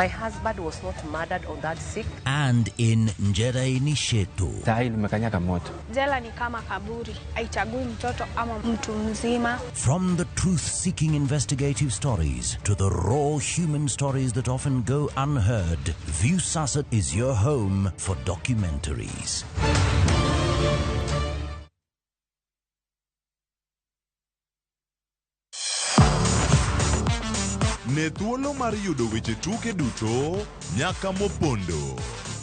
husband was not murdered on that sick. And in Njere Nishetu, Jela ni kama kaburi, haichagui mtoto ama mtu mzima. from the truth-seeking investigative stories to the raw human stories that often go unheard, Viewsasat is your home for documentaries. Ne thuolo mar yudo weche tuke duto nyaka mopondo.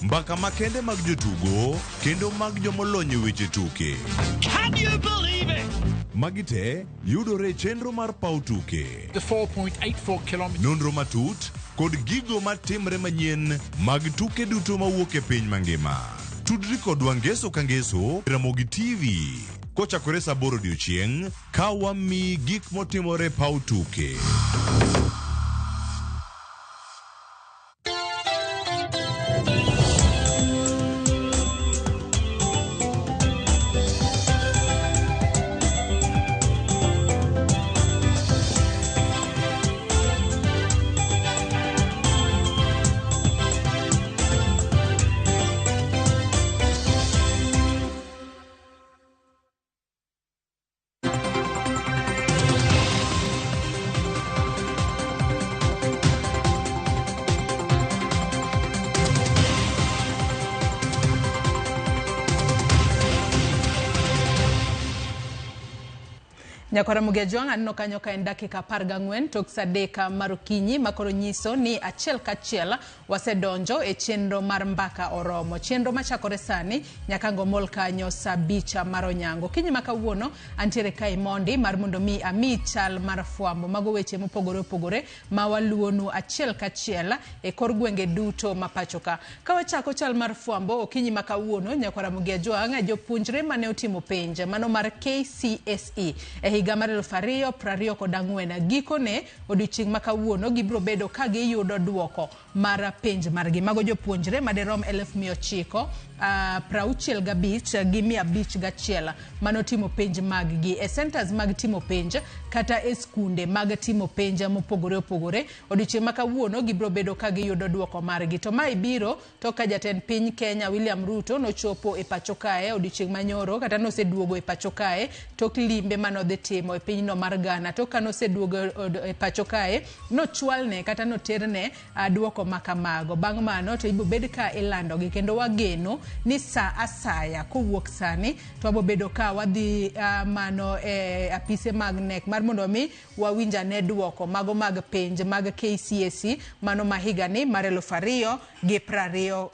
Mbaka makende mag jotugo kendo mag jomolony weche tuke. Can you believe it? Magite yudore chenro mar pau tuke. The 4.84 kilometers. Nonro matut kod gigo matimre manyien mag tuke duto mawuok e piny mangima. Tudri kod Wangeso Kangeso, Ramogi TV. Kochakore saa 8 odiechieng' ka wami gik motimore pau tuke. Nyakora Mugejuang anno kanyo ka en dakika 14 tok sadeka marokinyi makoro nyiso ni achiel kachiel wasedonjo e chenro mar mbaka oromo. Chenro machakore sani nyaka ngomol kanyo saa 5 mar onyango. Kinyi makawuono antiere kai mondi mar mondo mi ami chal mar fwambo mago weche mopogore opogore ma waluonu achiel kachiel e kor gwenge duto mapachoka. Ka wachako chal mar fwambo okinyi makawuono Nyakora Mugejuang jopuonjre mane otimo penj mano mar KCSE higa mar 2024 gikone odiochieng' makawuono gibiro bedo ka giyudo duoko mar penj margi. Mago jopuonjre maderom 965 gi 501 manotimo penj maggi e centers mag timo penj kata e skunde mag timo penj mopogore opogore. Odiochieng' makawuono gibiro bedo ka giyudo duoko margi. To mai biro to ka jatend piny Kenya William Ruto nochopo e pacho kae odiochieng' manyoro kata noseduogo e pacho kae tok limbe manodhi timo e pinyno mar Ghana. To kanoseduogo e pacho kae nochwalne kata noterne duoko makamago. Bang' mano to ibo bed ka ilando gi kendo wageno ni sa asaya kowuok sani to abo bedo ka wadhi mano e apise mag NEC mar mondo mi wawinja ne duoko mago mag penj mag KCSE mano mahiga ni mar 2020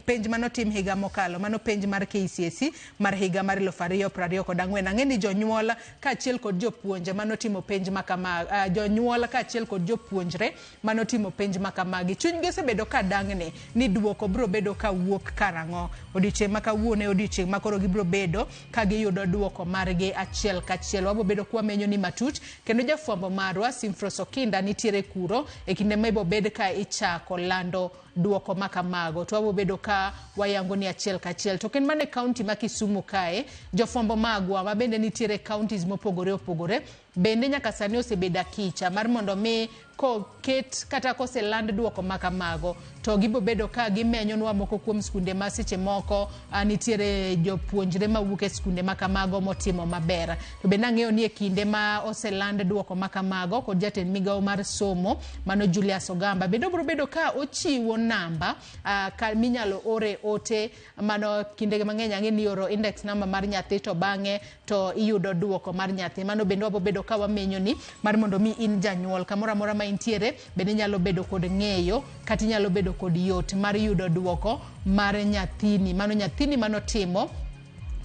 penj mano tim higa mokalo mano penj mar KCSE mar higa mar 2024. Ang'eni jonyuol ka achiel kod jopuonje manotimo penj makama jonyuol ka achiel kod jopuonjre manotimo penj makamagi chunygi osebedo ka dang'ne ni duoko biro bedo ka wuok karang'o. Odiochieng' makawuono odiochieng' makoro gibiro bedo ka giyudo duoko margi achiel kachiel. Wabo bedo kwa menyo ni matut kendo jafwambo marwa Simfros Okinda nitiere kuro e kinde ma ibo bed ka ichako lando duoko makamago. To wabo bedo ka wayango ni achiel kachiel. To ken mane county ma Kisumu kae jofwambo magwa mabende nitiere counties mopogore opogore bende nyaka sani osebeda kicha mar mondo mi ko ket kata kose land duoko makamago to gibo bedo ka gimenyo nwa moko kuom skunde ma seche moko nitiere jopuonjre mawuok e skunde makamago motimo maber. To bende ang'eyo ni e kinde ma ose land duoko makamago kod jatend migawo mar somo mano Julius Ogamba bende biro bedo ka ochiwo namba ka minyalo ore ote mano kinde mang'eny ang'e ni oro index number mar nyathi to bang'e to iyudo duoko mar nyathi. Mano bende wabo bedo ka wamenyo ni mar mondo mi in janyuol kamoro amora ma intiere bende nyalo bedo kod ng'eyo kata nyalo bedo kod yot mar yudo duoko mar nyathini mano timo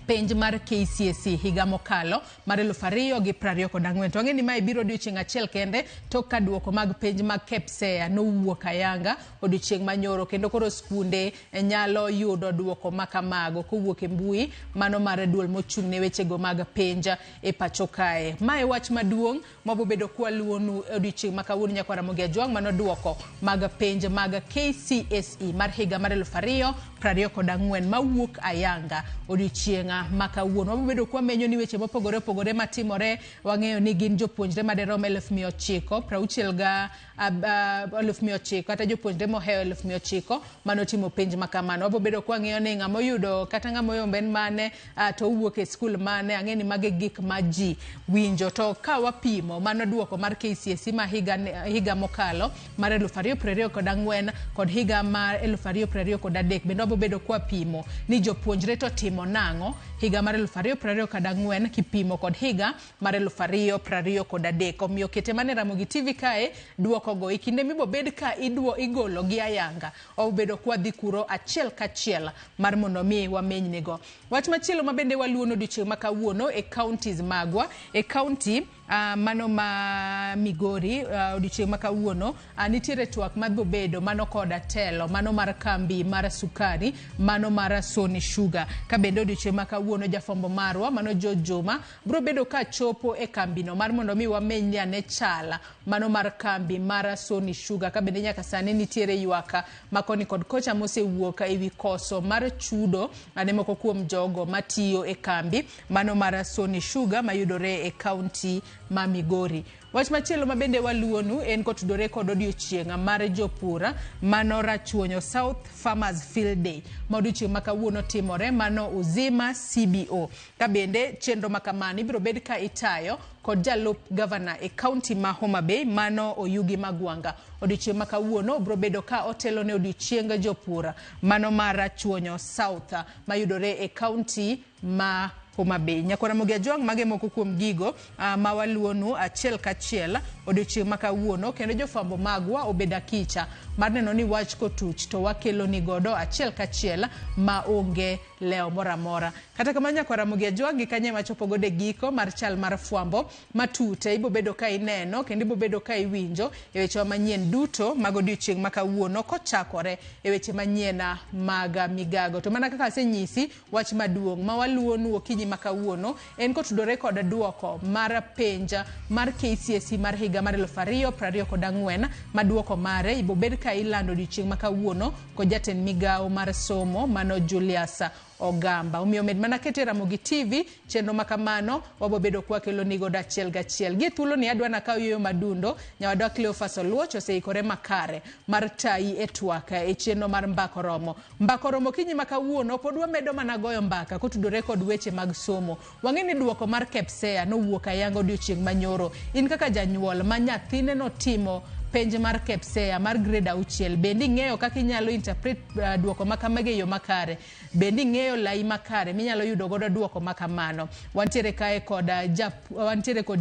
penj mar KCSE higa mokalo mar 2024. To ang'eni mae biro odiochieng' achiel kende to ka duoko mag penj mag KPSEA nowuok ayanga odiochieng' manyoro kendo koro skunde nyalo yudo duoko makamago kowuok e mbui mano mar duol mochung' ne weche go mag penj e pacho kae. Mae wach maduong' mabo bedo kwa luonu odiochieng' makawuono Nyakora Mugejuang mano duoko mag penj mag KCSE mar higa mar 2024 mawuok ayanga odiochieng' otieno makawuono. Wabedo kwa menyo ni weche mopogore opogore matimore. Wang'eyo ni gin jopuonjre maderom 900 kata jopuonjre mohewo 900 manotimo penj makamano. Wabedo kwa ng'eyo ni ng'ama oyudo kata ng'ama oyombo en mane to owuok e skul mane. Ang'e ni mage gik ma ji winjo. To ka wapimo mano duoko mar KCSE ma higa mokalo mar 2024 kod higa mar 2023 bende wabedo kwa pimo ni jopuonjre to timo nang'o higa mar 2024 kipimo kod higa mar 2023. Omiyo kete mane Ramogi TV kae duoko go ikinde mibobed ka igolo gi ayanga. Wabedo kwa dhi kuro achiel kachiel mar mondo mi wamenynego. Wach machielo mabende waluono odiochieng' makawuono e counties magwa e county mano ma Migori odiochieng' makawuono nitiere twak mabobedo mano koda telo mano mar kambi mar sukari mano mar Sony Sugar. Ka bende odiochieng' makawuono jafombo marwa mano Joma bro bedo ka chopo e kambino mar mondo mi wameny ane chala mano mar kambi mar Sony Sugar. Ka bende nyaka sani nitiere ywaka makoni kod kocha mosewuok ewi koso mar chudo ane moko kuom jogo matiyo e kambi mano mar Sony Sugar mayudore e county ma Migori. Wach machielo mabende waluonu en kotudore kod odiochieng' mar jopura mano Rachuonyo South Farmers Field Day ma odiochieng' makawuono timore mano Uzima CBO. Ka bende chenro makamani biro bed ka itayo kod jalup governor e county ma Homa Bay mano Oyugi Magwanga. Odiochieng' makawuono biro bedo ka otelo ne odiochieng' jopura mano mar Rachuonyo South mayudore e county ma Homa Bay. Nyakora Ramogi Ajwang' mage moko kuom gigo ma waluonu achiel kachiel odiochieng' makawuono kendo jofambo magwa obeda kicha mar neno ni wach kotuch to wakelo ni godo achiel kachiel ma onge leo moramora. Kata kamano Nyakora Ramogi Ajwang' gi kanye machopo gode giko mar chal mar fwambo matute ibobedo ka ineno kendo ibobedo ka iwinjo e weche manyien duto mag odiochieng' makawuono kochakore e weche manyien mag migago. To mana kaka asenyisi wach maduong' ma waluonu okinyi makawuono en kotudore kod duoko mar penja mar KCSE mar higa mar 2024 ma duoko mare ibobed ka ilando odiochieng' makawuono kod jatend migawo mar somo mano Julius Ogamba. Umiyo med mana kete Ramogi TV chenro makamano wabobedo kwa kelo nigo dachiel gachiel. Gi thuolo ni adwa na kawiyo madundo nyawadwa Cleophas Oluoch oseikore makare mar tai etwaka e chenro mar mbakoromo kinyi makawuono podwa medo mana goyo mbaka kotudore kod weche mag somo. Wang'eni duoko mar KPSEA no wuok ayango odiochieng' manyoro. In kaka janyuol ma nyathine no timo penj mar KPSEA mar grade 6 bendi ng'eyo kaka inyalo interpret duoko makamage yo makare. Bendi ng'eyo lai makare minyalo yudo godo duoko makamano. Wantiere kae kod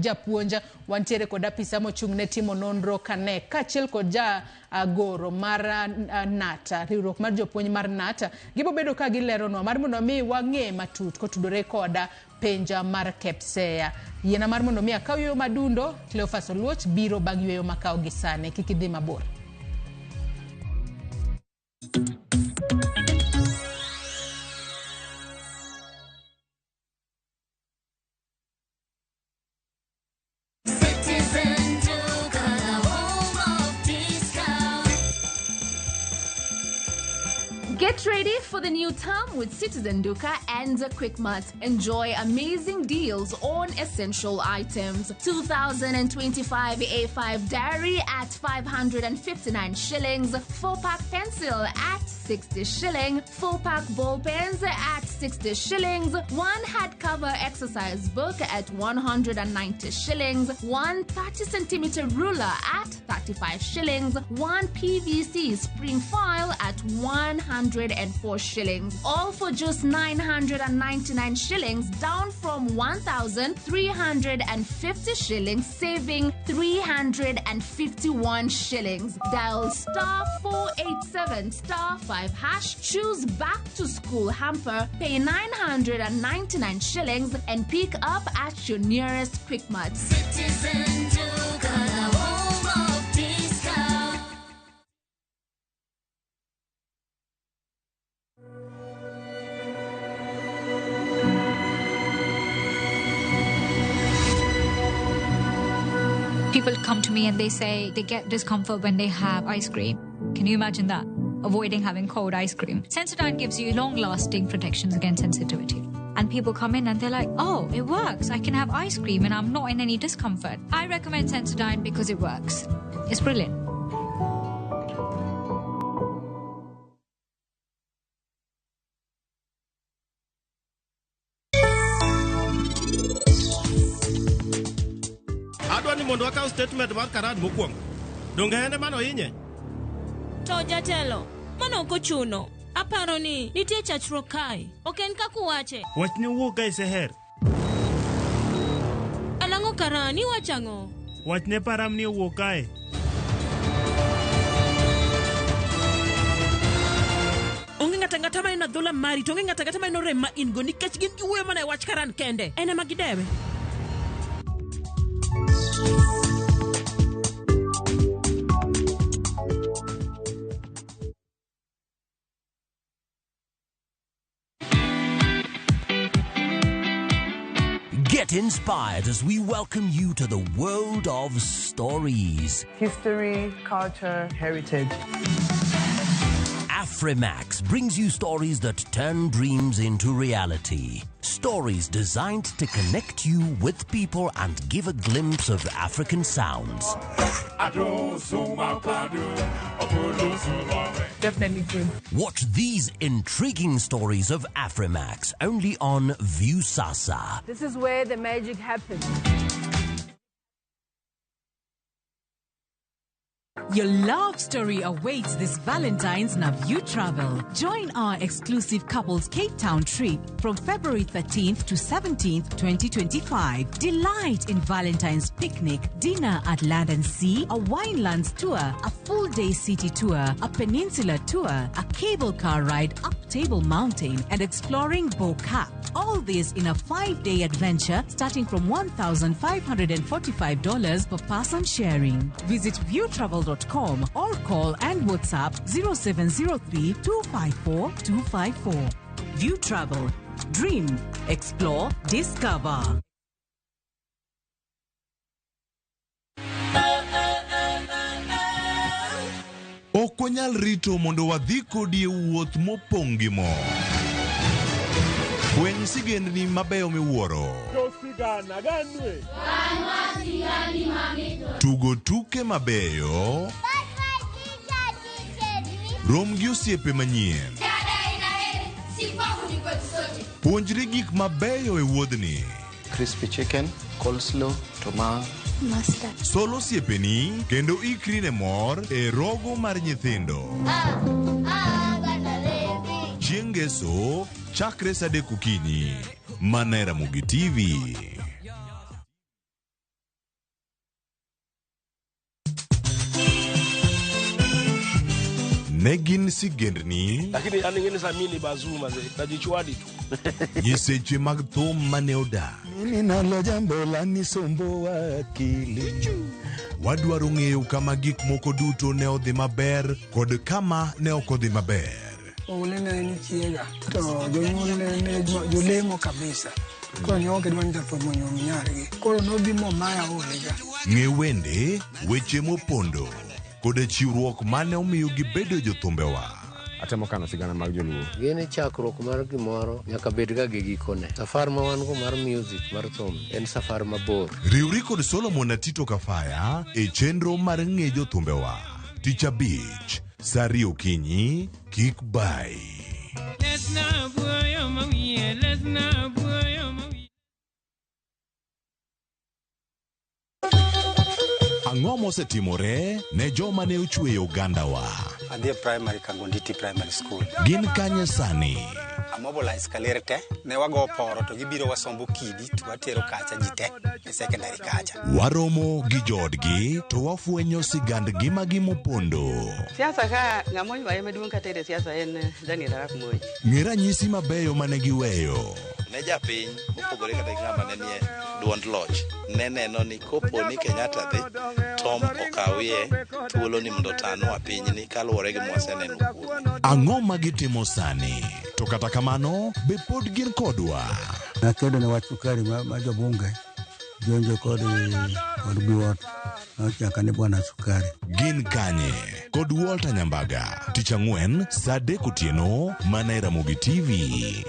japuonja, wantiere kod apisa mochung' ne timo nonro kane kachiel kod agoro mar NATA, riwruok mar jopuonj mar NATA. Gibobedo ka gileronwa mar mondo mi wang'e matut kotudore kod penja mar KPSEA. Yiena mar mondo mi akawiyo madundo Cleophas Oluoch biro bag yweyo makao gisane kik idhi mabor. Get ready for the new term with Citizen Duka and Quickmart. Enjoy amazing deals on essential items. 2025 A5 diary at 559 shillings. 4-pack pencil at 60 shilling. 4-pack ball pens at 60 shillings. 1 hardcover exercise book at 190 shillings. 1 30-centimeter ruler at 35 shillings. 1 PVC spring file at 104 shillings. All for just 999 shillings, down from 1,350 shillings, saving 351 shillings. Dial *487 *5#, choose back to school hamper, pay 999 shillings and pick up at your nearest Quickmart. Citizen Duka, home of discount. People come to me and they say they get discomfort when they have ice cream. Can you imagine that? Avoiding having cold ice cream. Sensodyne gives you long-lasting protections against sensitivity. And people come in and they're like, oh, it works. I can have ice cream and I'm not in any discomfort. I recommend Sensodyne because it works. It's brilliant. Adwani mondo akaw statement mar karad mokwongo. Donge ene mano inye? To jatelo, mano kochuno. Aparo ni nitie chachruok kae. Ok en kaka wache. Wachne wuok kae seher. Alango karani wachango. Wachne param ni wuok kae. Onge ngata ma ina dhula mari, to onge ngata ma ino rem ma ingo nikech gin giwuoyo mana e wach karan kende. Ene ma gidewe. Get inspired as we welcome you to the world of stories. History, culture, heritage. Afrimax brings you stories that turn dreams into reality. Stories designed to connect you with people and give a glimpse of African sounds. Definitely good. Watch these intriguing stories of Afrimax only on Viusasa. This is where the magic happens. Your love story awaits this Valentine's na View Travel. Join our exclusive couples Cape Town trip from February 13th to 17th, 2025. Delight in Valentine's picnic, dinner at Land and Sea, a winelands tour, a full-day city tour, a peninsula tour, a cable car ride up Table Mountain, and exploring Bo-Cap. All this in a 5-day adventure starting from $1,545 per person sharing. Visit viewtravel.com or call and WhatsApp 0703 254 254. View Travel. Dream, explore, discover. Ok wanyal rito mondo wadhi kodi e wuoth mopong' gi mo. Fweny sigendni mabeyo miwuoro. Tugo tuke mabeyo. Rom gi osiepe manyien. Puonjri gik mabeyo e wuodhni. Crispy chicken, coleslaw, tomato, mustard. Solo osiepeni kendo ikri ne mor e rogo mar nyithindo. Chieng' ngeso chakre saa 3 okinyi mana e Ramogi TV. Negin sigendni Lakini aningine samini bazuma ze najichwadi tu. Nyiseche mag thum mane oda. Mimi nalo jambo la nisombo wakili. Wadwaro ng'eyo kama gik moko duto ne odhi maber kod kama ne ok odhi maber. Ole ni chiega to jonyuol ne jolemo kabisa. Koro ne ok dwani to monyo nyargi. Koro no bi mo maya olega. Ng'e wende, weche mopondo kod chiwruok mane omiyo gibedo jothumbewa. Atemo kano sigana mag joluo. Gini chakruok mar gimoro nyaka bed ga gi gikone. Safar ma wan go mar music mar thum en safar mabor. Riwri kod Solomon Atito Kafaya e chenro mar ng'e jothumbewa. Tich Abich, saa 2 okinyi, kik bai. Ang'o mosetimore ne joma ne ochweyo ogandawa? Adhi primary Kangonditi Primary School. Gin kanye sani? Mobilize kalere te, ne wago poro to gibiro wasombo kidi to watero kacha jite e secondary kacha. Waromo gi jodgi to wafwenyo sigand gimagi mopondo. Siasa ka ng'amoi wae maduong' kata e siasa en Daniel Arap Moi. Ng'e ranyisi mabeyo mane giweyo. Ne japiny mopogore kata ng'ama ne nie duond loch ne neno ni kopo ni Kenyatta dhi Tom okawie thuolo ni mondo tanwa pinyni kaluwore gi mwaseneno kuno. Ang'o ma gitimo sani? To kata kamano be pod gin kodwa. Nakedo ne wach sukari ma jobunge jonjo kod buot nochaka ne bwana sukari. Gin kanye kod Walter Nyambaga. Tich Ang'wen saa 3 otieno mana e Ramogi TV.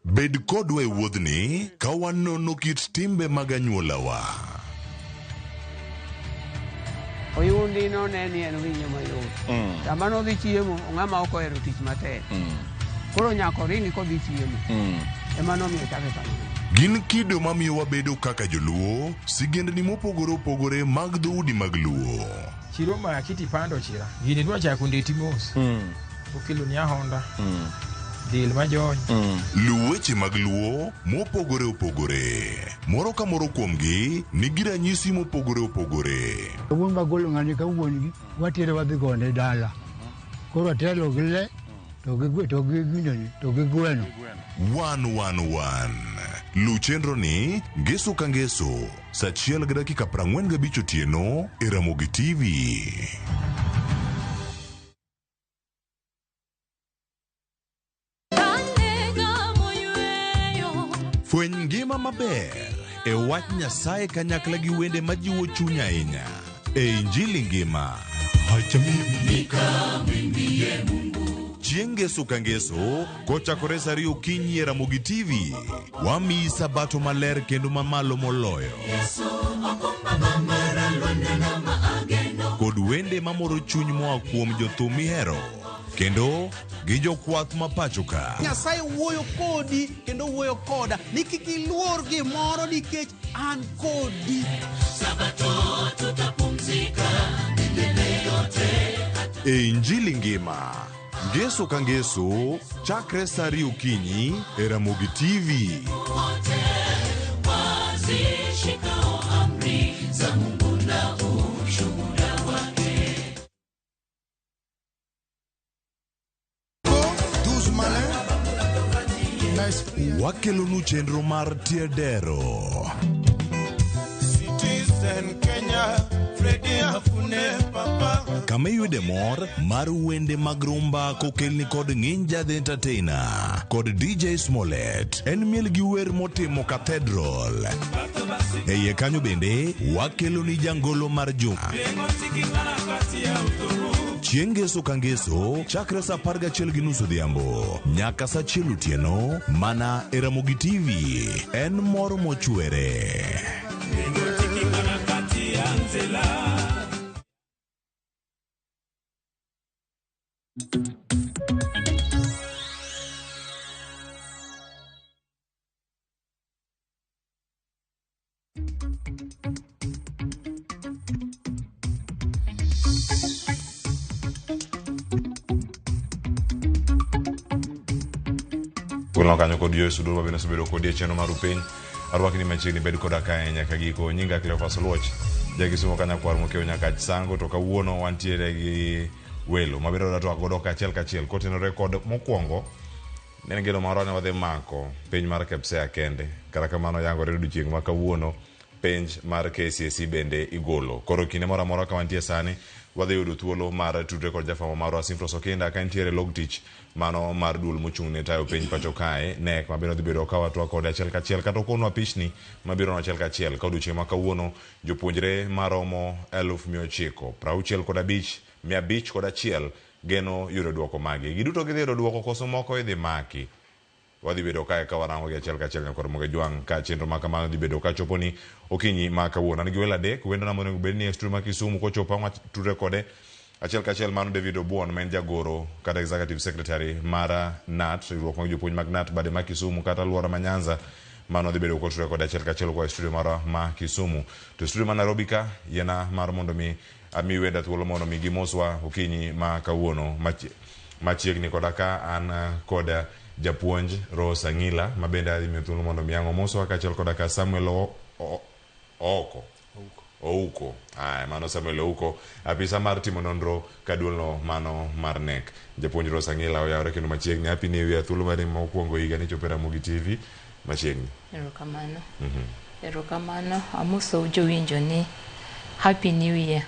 Bed kodwa e wuodhni ka wanono kit timbe mag anyuolawa. Oyundi no ne en winyo mayot. Sama no dhi chiemo, ng'ama ok ohero tich matek. Koro nyako ringi kodhi chiemo. Ema nomiyo chake kamano. Gin kido mamiyo wabedo kaka joluo, sigendni mopogore opogore mag dhoudi mag luo. Chiro ma kiti pando chira. Gini dwa chako ndeti mos. Okelo ni ahonda. Dil majony. Luweche mag luo mopogore opogore. Moro ka moro kuomgi nigi ranyisi mopogore opogore. Wuon magolo ng'ani ka wuongi watere wadhi gone dala. Koro telo gile to gi gweno. 111 Luw chenro ni ngeso ka ngeso saa 1:45 otieno e Ramogi TV. Fweny ngima maber e wach Nyasaye kanyakla gi wende majiwo chuny ahinya. E Injili ngima. Chieng' ngeso ka ngeso kochakore saa 2 okinyi e Ramogi TV. Wamiyi sabato maler kendo mamalo moloyo. Kod wende mamoro chuny moa kuom jothum mihero. Kendo gi jokwath mapacho ka. Nyasaye wuoyo kodi kendo wuoyo koda ni kik iluor gimoro nikech an kodi. Sabato tutapumzika milele yote. E Injili ngima. Ngeso ka ngeso chakre saa 2 okinyi e Ramogi TV. Wazishikao amri za Mungu na ushuhuda wake. Wakelonu chenro mar tiedero. Citizen Kenya, Freddy Afune Papa. Kama yude mor mar wende mag rumba kokelni kod Ninja the Entertainer kod DJ Smollett. En miel gi wer motimo Cathedral. Eye kanyo bende wakeloni jangolo mar juma. Chieng' ngeso ka ngeso chakre saa 11:30 odhiambo nyaka saa 1 otieno mana e Ramogi TV. En mor mochwere. Kulon kanyo kod Yesu do mabene subedo kod cheno maru piny. Arwakni machiegni bed koda kae nyaka giko nyinga Cleophas Luoch. Jagisumo kanya kwar mokeo nyaka sango to kawuono wantiere gi welo mabiro dato godo kachiel kotenore kod mokwongo ne ngelo maro ne wadhi mako penj mar KPSEA kende. Kara kamano yangore odiechieng' ma kawuono penj mar KCSE bende igolo. Koro kinde moro amora ka wantie sani wadhi yudo thuolo mar tudre kod jafamo marwa Simfros Okinda ka ntiere log tich mano mar dul mochung' ne tayo penj pacho kae nek mabiro dhi bedo ka watwa kod achiel kachiel kata konwa pichni mabiro no achiel kachiel ka odiechieng' ma kawuono jopuonjre maromo 965 501 geno yudo duoko magi. Giduto gidhi yudo duoko koso moko idhi maki. Wadhi bedo kae ka warango gi achiel kachiel nyaka Ramogi Jwang ka chenro ma kamano dhi bedo ka choponi okinyi ma kawuono. An gi welo adek wendo na monego bed ni extra ma Kisumu kochopo ang'wa tudre kode achiel kachiel mano David Obuon ma en jagoro kata executive secretary mara NAT riwruok mag jopuonj mag NAT bade ma Kisumu kata Luora ma Nyanza mano dhi bedo koture kode achiel kachiel kwa studio mara ma Kisumu. To studio ma Nairobi ka yena mar mondo mi ami wenda thuolo mondo mi gimoswa okinyi ma kawuono machiegni koda ka an koda japuonj Rose Angila mabende adhi miyo thuolo mondo mi ang'o moswa kachiel koda ka Samuel Ouko. Mano Samuel Ouko apisa mar timo nonro kaduolno mano mar NEC. Japuonj Rose Angila oyawre kendo machiegni happy new year thuolo mari mokwongo higa ni chopo Ramogi TV machiegni. Erokamano amoso jowinjo ni happy new year.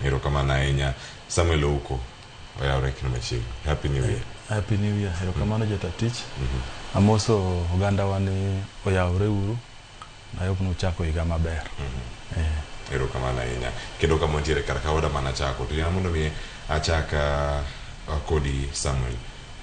Erokamano ahinya. Samuel Ouko oyawre kendo machiegni happy new year. Happy new year. Erokamano jatatich. Amoso oganda wani oyawre uru na yob no chako higa maber. Erokamano ahinya. Kendo kama ntiere kar kaoda mana chako to yana mondo mi achaka kodi Samuel.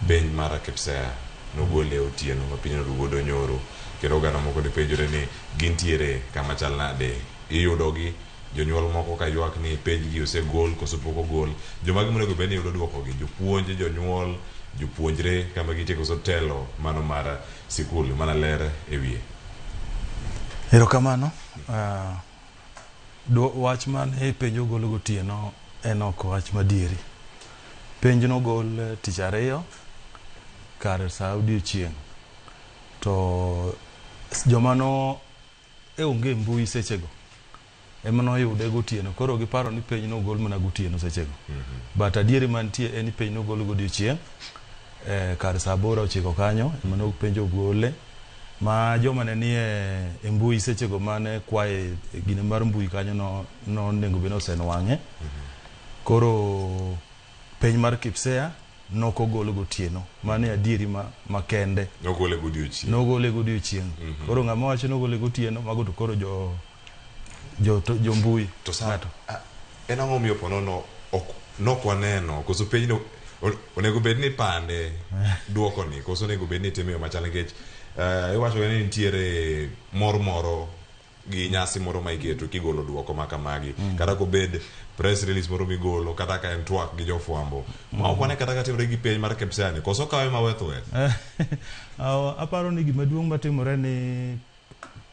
penj mara KPSEA nogole otieno ma piny norugodo nyoro kendo oganda moko dipenjore ni gintiere kama chal nade. Iyudogi jonyuol moko ka ywak ni penjgi osegol koso pok ogol. Jomagi monego bed ni yudo duokogi, jopuonj, jonyuol, jopuonjre kama gitieko sotelo mano mar sikul mana ler e wiye. Erokamano. Wach man e penj ogol gotieno en ok wach madieri. Penj nogol tich ariyo kar sa odiechieng'. To jomano onge mbui sechego ema noyude gotieno, koro giparo ni penj nogol mana gotieno sechego. But adieri mantie en ni penj nogol godiechieng' kar sa 8:09 kanyo ema no penj ogole, ma joma ne nie e mbui sechego mane kwae gine mar mbui kanyo no nego beno osenwang'e. Koro penj mar KPSEA nokogol gotieno, mane adieri makende. Nogole godiechieng'. Nogole godiechieng'. Koro ng'ama wacho nogole gotieno mago to koro jo mbui. To sa en ang'o miyo ponono nokwaneno koso penj no onego bed ni pande duoko ni koso onego bed ni timiyo machal nikech iwacho ni nitiere moro gi nyasi moro ma iketo kigolo duoko ma kamagi kata ko bed press release moro migolo kata ka en twak gi jofwambo ma ok wane kata timore gi penj mar KPSEA ni koso kawe ma wetho aparo ni gima duong' matimore ni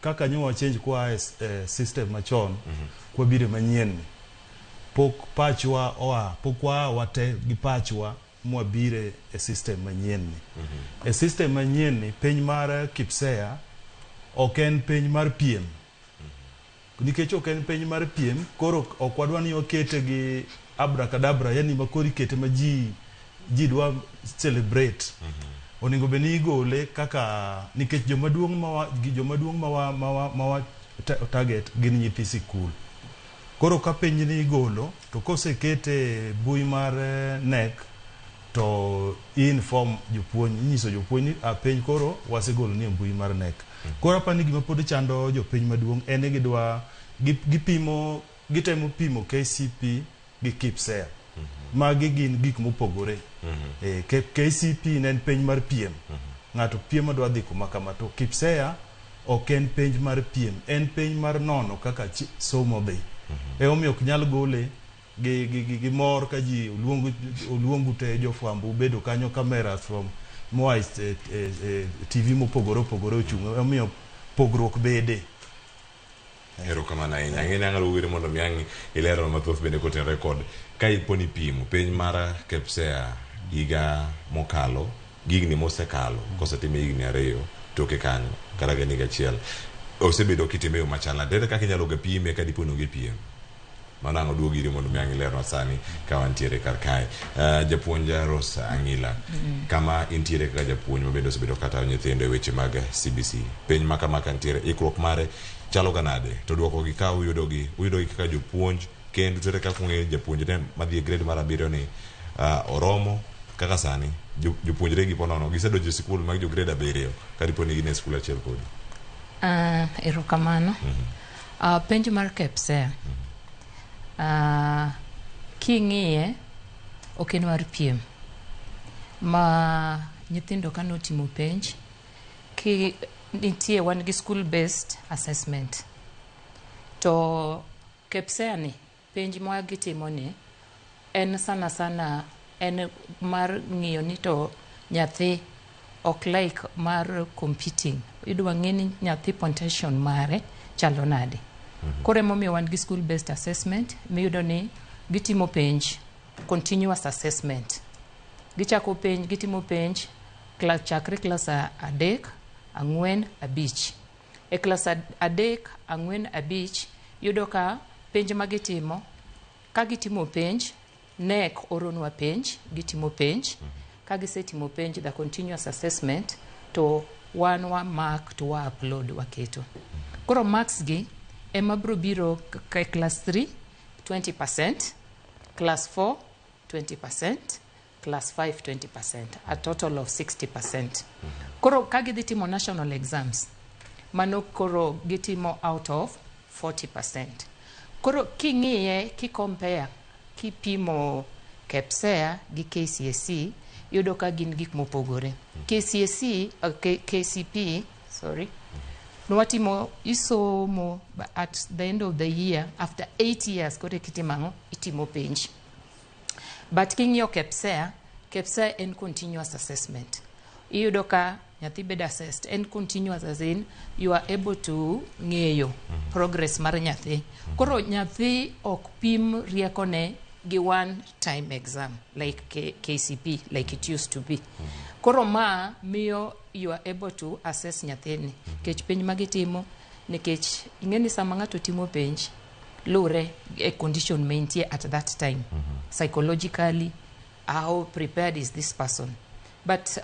kaka nyowa change kwa system machon kwa bire manyien pok pachwa pok wate gi pachwa mwabire e system manyien e system manyien penj mar KPSEA ok en penj mar piem. Nikech ok en penj mar piem, koro ok wadwa ni okete gi abracadabra, yani makori kete ma ji dwa celebrate. Onego beni igole kaka nikech jomaduong' ma target gin nyithi sikul. Koro ka penj ni igolo to kosekete bui mar NEC to inform jopuonj, nyiso jopuonj ni penj koro wasegolo ni mbui mar NEC. Koro apani gima pod chando jopiny maduong' en gidwa gitemo pimo KCP gi KPSEA. Magi gin gik mopogore. KCP en penj mar piem. Ng'ato piem dwa dhi kuma kama, to KPSEA ok en penj mar piem, en penj mar nono kaka somo dhi. Omiyo ok nyal gole gi mor ka ji oluongu te jofwambo bedo kanyo kamera from moa TV mopogore ochung', omiyo pogruok bede. Erokamano ahinya. Ang'e nyalo wire mondo mi ang' ilero mathoth bende kotenore kod ka iponi pimo penj mar KPSEA higa mokalo, gigni mosekalo kosetime higni 2 toke kanyo kata gani gachiel osebedo kitime yo machala dede kaka inyalo ga pime ka dipono gi piem. Mano ang'o duogo iri mondo mi ang' ilero sani ka wantiere kar kae. Japuonj Rose Ang'ila, kama intiere kaka japuonj ma bende osebedo kata nyithindo e weche mag CBC, penj maka ntiere ikruok mare chalo ganade, to duoko gi ka uyudogi kaka jopuonj kendo tere kaka ung'e japuonjre madhi e grade mar 7 ni oromo kaka sani jopuonjre gi ponono gisedonjo sikul mag jo grade 7 kadiponi gin e sikul achiel kodi. Erokamano. Penj mar KPSEA king'iye ok en mar piem, ma nyithindo kanotimo penj nitie wan gi school based assessment, to KPSEA ni penj ma gitimo ni en sana en mar ng'iyo ni to nyathi ok like mar competing, idwa ng'e ni nyathi potential mare chalo nade. Koro emomiyo wan gi school based assessment miyudo ni gitimo penj continuous assessment. Gichako penj, gitimo penj chakre klas 3, 4, 5. E klas 3, 4, 5 yudo ka penj magitimo, ka gitimo penj NEC oronwa penj, gitimo penj, ka gisetimo penj the continuous assessment to wa mark to wa upload waketo. Koro marks gi ema bro biro ka class 3 20%, class 4 20%, class 5 20%, a total of 60%. Koro ka gitimo national exams, mano koro gitimo out of 40%. Koro king'iye, compare, kipimo KPSEA gi KCSE, yudo ka gin gik mopogore. KCP, nwatimo isomo at the end of the year, after 8 years, kote kitimango, itimo penj. But king'iyo KPSEA en continuous assessment. Iyudo ka nyathi bed assessed, en continuous as in, you are able to ng'eyo progress mar nyathi. Koro nyathi ok pim riekone gi one time exam like KCP, like it used to be. Koro ma miyo you are able to assess nyathini. Kech penj magitimo, nikech ing'eni sama ng'ato timo penj, lure a condition maintain at that time. Psychologically, how prepared is this person? But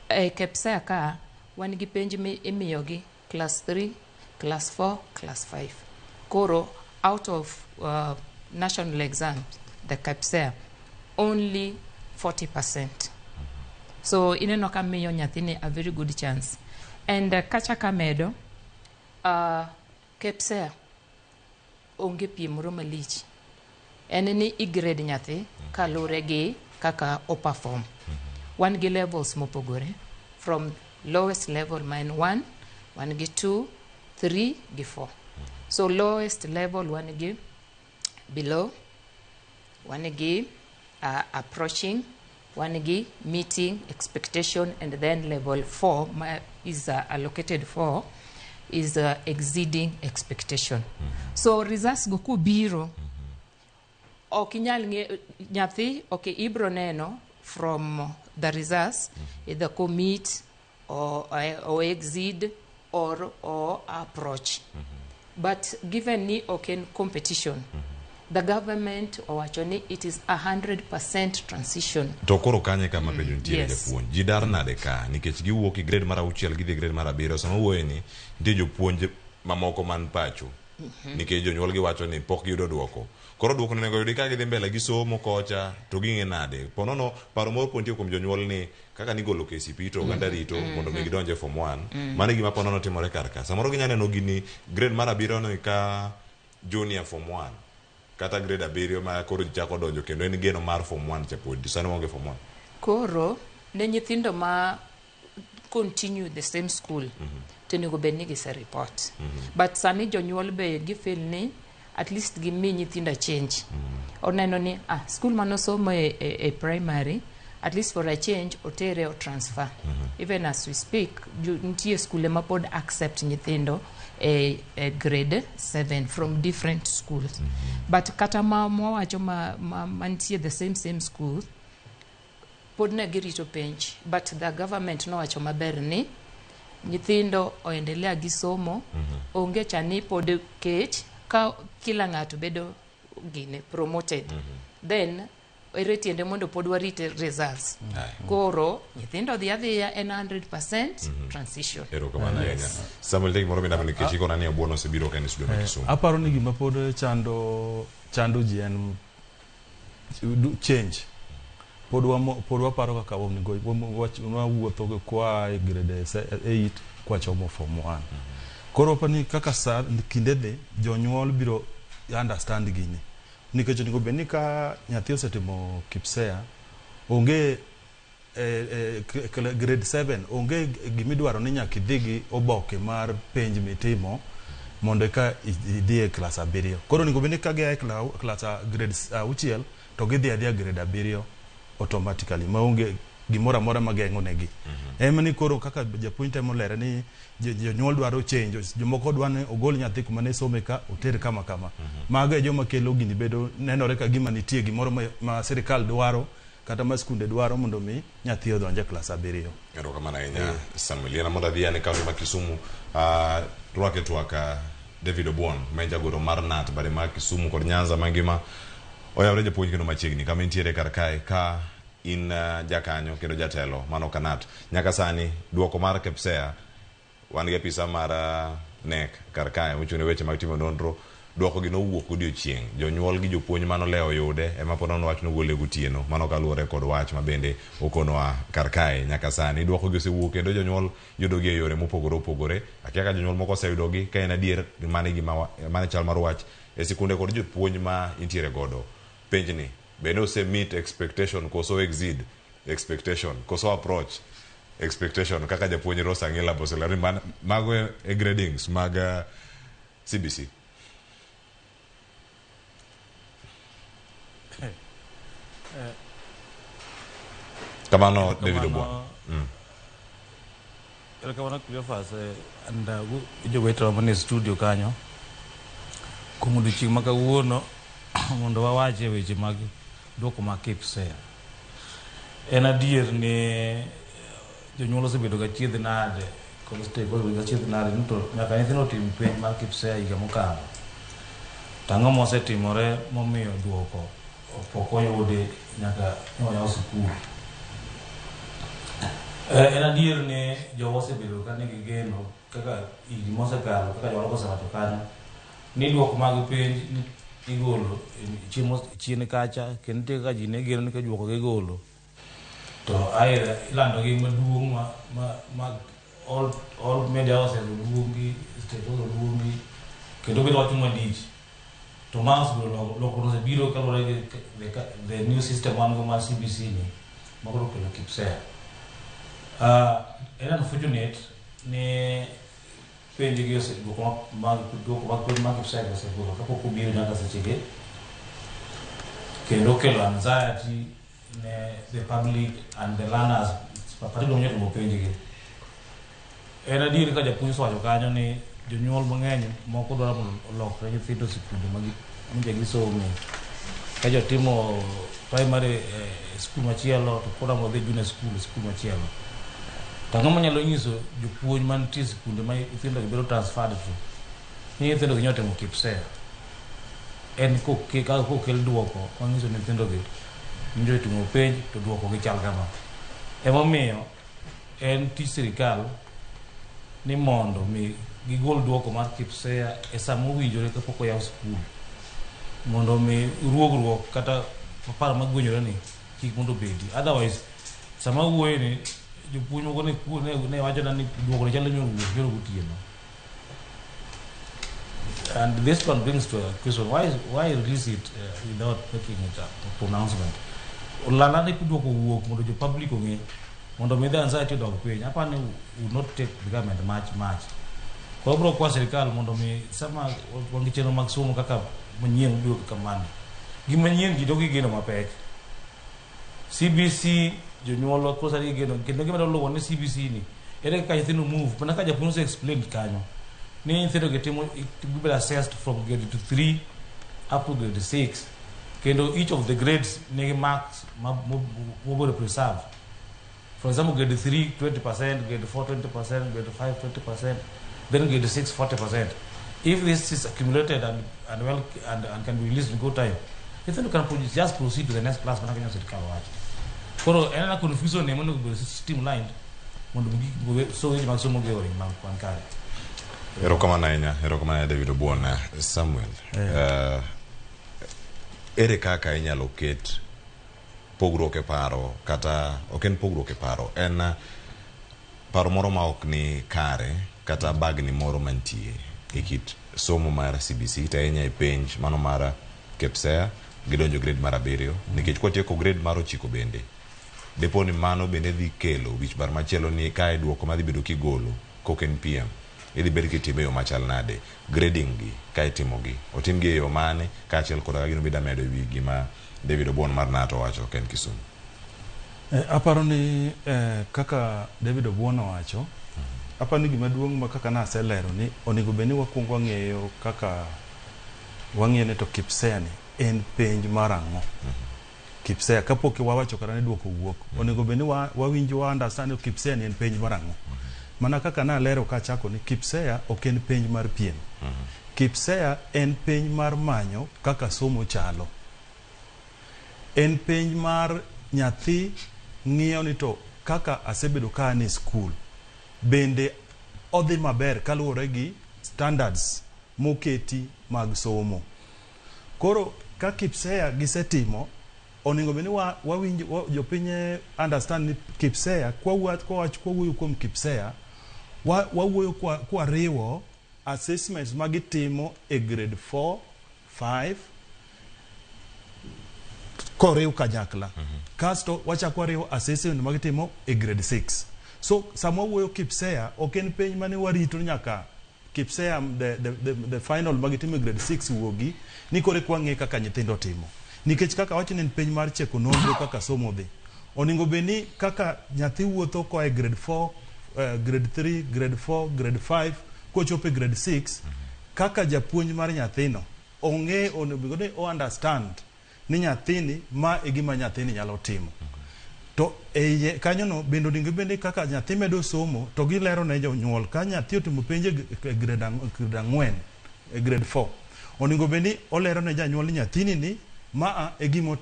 KPSEA ka, wan gi penj imiyogi class 3, class 4, class 5. Koro, out of national exams, the KPSEA, only 40%. So, ineno ka miyo nyathini a very good chance. And kacha kamedo, KPSEA, onge pimro malich. Eneni i-grade nyathi, kalure gi kaka o-perform. One gi levels mopogore, from lowest level -1, one gi 2, 3 gi 4. So lowest level one gi below, one gi approaching, one gi meeting expectation, and then level 4 is allocated for is exceeding expectation. So results go ku biro, okinyal nyathi, okay, ibro neno from the results, either commit or exceed or approach. But given ni oken competition, the government owachoni it is 100% transition. To koro kanye kama penjo ntiere japuonj. Ji dar nade ka nikech giwuok i grade mar 6 gidhi grade mar 7 sama wuoyeni nitie jopuonj mamoko man pacho. Nikech jonyuol giwacho ni pok giyudo duoko. Koro duoko nego yudi ka gidhi mbele gi somo kocha to ging'e nade. Ponono paro moro pontie kuom jonyuol ni kaka nigolo KCP to oganda rito mondo mi gidonje form 1. Mano gima ponono timore kar ka. Samoro ginyalo neno gini grade mar 7 no ka junior form 1. Kata grade 7 ma koro chako donjo kendo en geno mar form 1 chapodi. Sani wonge form 1. Koro ne nyithindo ma continue the same school. Tenego bedni gise report. But sani jonyuol be gifeel ni at least give me nyithinda change. Oneno ni school manosomo e primary, at least for a change otere or transfer. Even as we speak, ntie school ma pod accept nyithindo a grade 7 from different schools. But kata ma wacho mantie the same school, pod ne girito penj. But the government no wacho maber ni nyithindo oendelea gi somo, onge chani pod kech ka kila ng'ato bedo gine promoted. Then eretiende mondo pod warite results. Koro nyithindo dhi adhiya en 100% transition. Samuel Degi moro benda nikech ikona ni obuono osebiro ka en studio ma Kisumu. Aparo ni gima pod chando ji en change. Pod waparo kaka wawuotho kwa e grade 8 kwa chomo form 1. Koro pani kaka kinde dhi jonyuol biro understand gini. Nikech nigo beni ka nyathi osetimo KPSEA, onge grade 7, onge gimidwaro ni nyaka idhi gi oboke mar penj mitimo mondo ka idhi e class 7. Koro nigo beni ka gia e class grade 6 to gidhi adhiya grade 7 automatically, maonge gimora mora mageng'o negi. Ni koro kaka japuonj temo lere ni jonyuol dwaro change, jomoko dwane ogol nyathi kuma ne some ka oter kama. Mago e joma kelo gini bedo nenore ka gima nitie gimoro ma sirikal dwaro kata ma skunde dwaro mondo mi nyathi odonje class 7. Erokamano ahinya Samuel. Yana mondo adhi ane kaunti ma Kisumu, rwake twaka David Obuon, ma jagoro mar NAT bade ma Kisumu kod Nyanza mangima. Oyawre japuonj kendo machiegni kama intiere kar kae ka in jakanyo kendo jatelo mano kanat. Nyaka sani duoko mar KPSEA wan gi apisa mar NEC kar kae mochung' ne weche mag timo nonro. Duoko gi nowuok odiochieng'. Jonyuol gi jopuonj mano lewo yude ema pod wach nogole gotieno. Mano kaluwore kod wach ma bende okonwa kar kae nyaka sani. Duoko gi osewuok kendo jonyuol yudogi e yore mopogore opogore. Akia ka jonyuol moko oseyudogi ka en adier mane chal mar wach e sikunde kod jopuonj ma intiere godo. Penjni bende ose meet expectation koso exceed expectation koso approach expectation kaka japuonj Rosa Ngila Boselari mago e gradings mag CBC. Kamano David Obuon. Kamano Cleophas and jo wetro mane studio kanyo. Kumudu ching makawuono mondo wawache weche mag dwoko mag KPSEA. En adier ni jonyuol osebedo ga chiedh nade kod stakeholders ga chiedh nade to nyaka nyithindo tim penj mar KPSEA higa mokalo. Tang'o mosetimore momiyo dwoko pok oyudi nyaka nyawo sikul. En adier ni jowa osebedo ka nigi geno kaka higi mosekalo kaka jonyuol osewacho kanyo ni dwoko mag penj igolo chien kacha kendo nitie kaka ji ne geno ni ka dwoko gigolo to aira ilando gi maduong' ma all media houses oduongi stakeholders oduongi kendo bedo wach malich to mas lokruok osebiro kaluwore gi the new system wan go mar CBC ni makoro kelo KPSEA. En unfortunate ni penj gi dwoko mag KPSEA osegolo kapok obiro nyaka sechegi kendo kelo anxiety the public and the learners particularly when you penj. En adier ka japuonj wacho kanyo ni jonyuol mang'eny moko dwaro lokre nyithindo sikunde ma gisomo ka jotimo primary school machielo to pod modhi junior school machielo. Tang'o manyalo nyiso jopuonj mantie sikunde ma nyithindo gibiro transferred to ni nyithindo gi nyotimo KPSEA en kokel dwoko manyiso nyithindo gi njo timo penj to dwoko gi chal kama. Emomiyo en tich sirikal ni mondo mi gigol dwoko mar KPSEA e sama owinjore kapok oyaw skul mondo mi ruogruok kata paro magwenyore ni kik mondo bedi. Otherwise sama wuoye ni jopuonj moko ne wacho ni dwoko chalo nyoro gotieno. And this one brings to a question, why release it without making it a pronouncement? Lala ni kudwoko wuok mondo jo public ong'e mondo mi the anxiety dog piny apani would not take the government much. Koro bro kwa serikal mondo mi sama wangi chenro mag somo kaka manyien obiro kaka mani gima manyien ji dogi geno mapek. CBC jonyuol kosa ri geno kendo gima dolo ne CBC ni ere ka nyithindo move mana ka japuonj explain kanyo ni nyithindo getimo to be assessed from grade 3 up to grade 6 kendo each of the grades negi marks mobile preserve. For example, grade 3 20%, grade 4 20%, grade 5 20%, then grade 6 40%. If this is accumulated and can be released in good time, then you can just proceed to the next class. Koro ena confusion ne mono go streamlined mondo so we maximum geori mankare. Erokamana David Obuon. Samuel, ere kaka inyalo ket pogruok e paro kata oken pogruok e paro en paro moro ma ok ni kare kata bagni moro mantie e kit somo mar CBC ta enya e penj mano mar KPSEA gidonjo grade mar 7 nikech kwatieko grade mar 9 bende depo ni mano bende dhi kelo wich bar machielo ni kae duoko madhi bedo kigolo koken PM idhi bedo kitime yo machal nade grading gi kae timo gi otim gi yo mane kaachiel koda gino bida medo wi gima David Obuon mar NATO wacho ken Kisumu. Aparo ni kaka David Obuon wacho aparo ni gima duong' ma kaka naselero ni onego beni wakuongo ng'eyo kaka wang'eyo ne to KPSEA ni en penj mar ang'o. KPSEA kapok wawacho kata ni duoko wuok onego beni wawinjo wa understand ni KPSEA ni en penj mar ang'o. Mana kaka nalero ka chako ni KPSEA ok en penj mar piem. KPSEA en penj mar manyo kaka somo chalo. En penj mar nyathi ng'iyo ni to kaka asebedo ka ni school bende odhi maber kaluwore gi standards moketi mag somo. Koro ka KPSEA gisetimo onego beni wawinjo jopiny understand ni KPSEA kwawuoyo kuom KPSEA wawuoyo kwa riwo assessments magitimo e grade 4, 5 koriw kanyakla. Kasto wachako wariwo assessment magitimo e grade 6. So sama wuoyo KPSEA ok en penj mane warito nyaka KPSEA the final magitimo e grade 6 wuogi ni kore kwa ng'e kaka nyithindo timo. Nikech kaka wacho ni penj mar cheko nonro kaka somo dhi. Oningo beni kaka nyathi wuotho ko e grade 4, grade 3, grade 4, grade 5 kochopo e grade 6 kaka japuonj mar nyathino ong'e onego ni o understand ni nyathini ma e gima nyathini nyalo timo. To kanyo no bende kaka nyathi medo somo to gilero ne jonyuol ka nyathi otimo penj e grade 4 e grade 4 oningo bende olero ne janyuol ni nyathini ni ma e gimo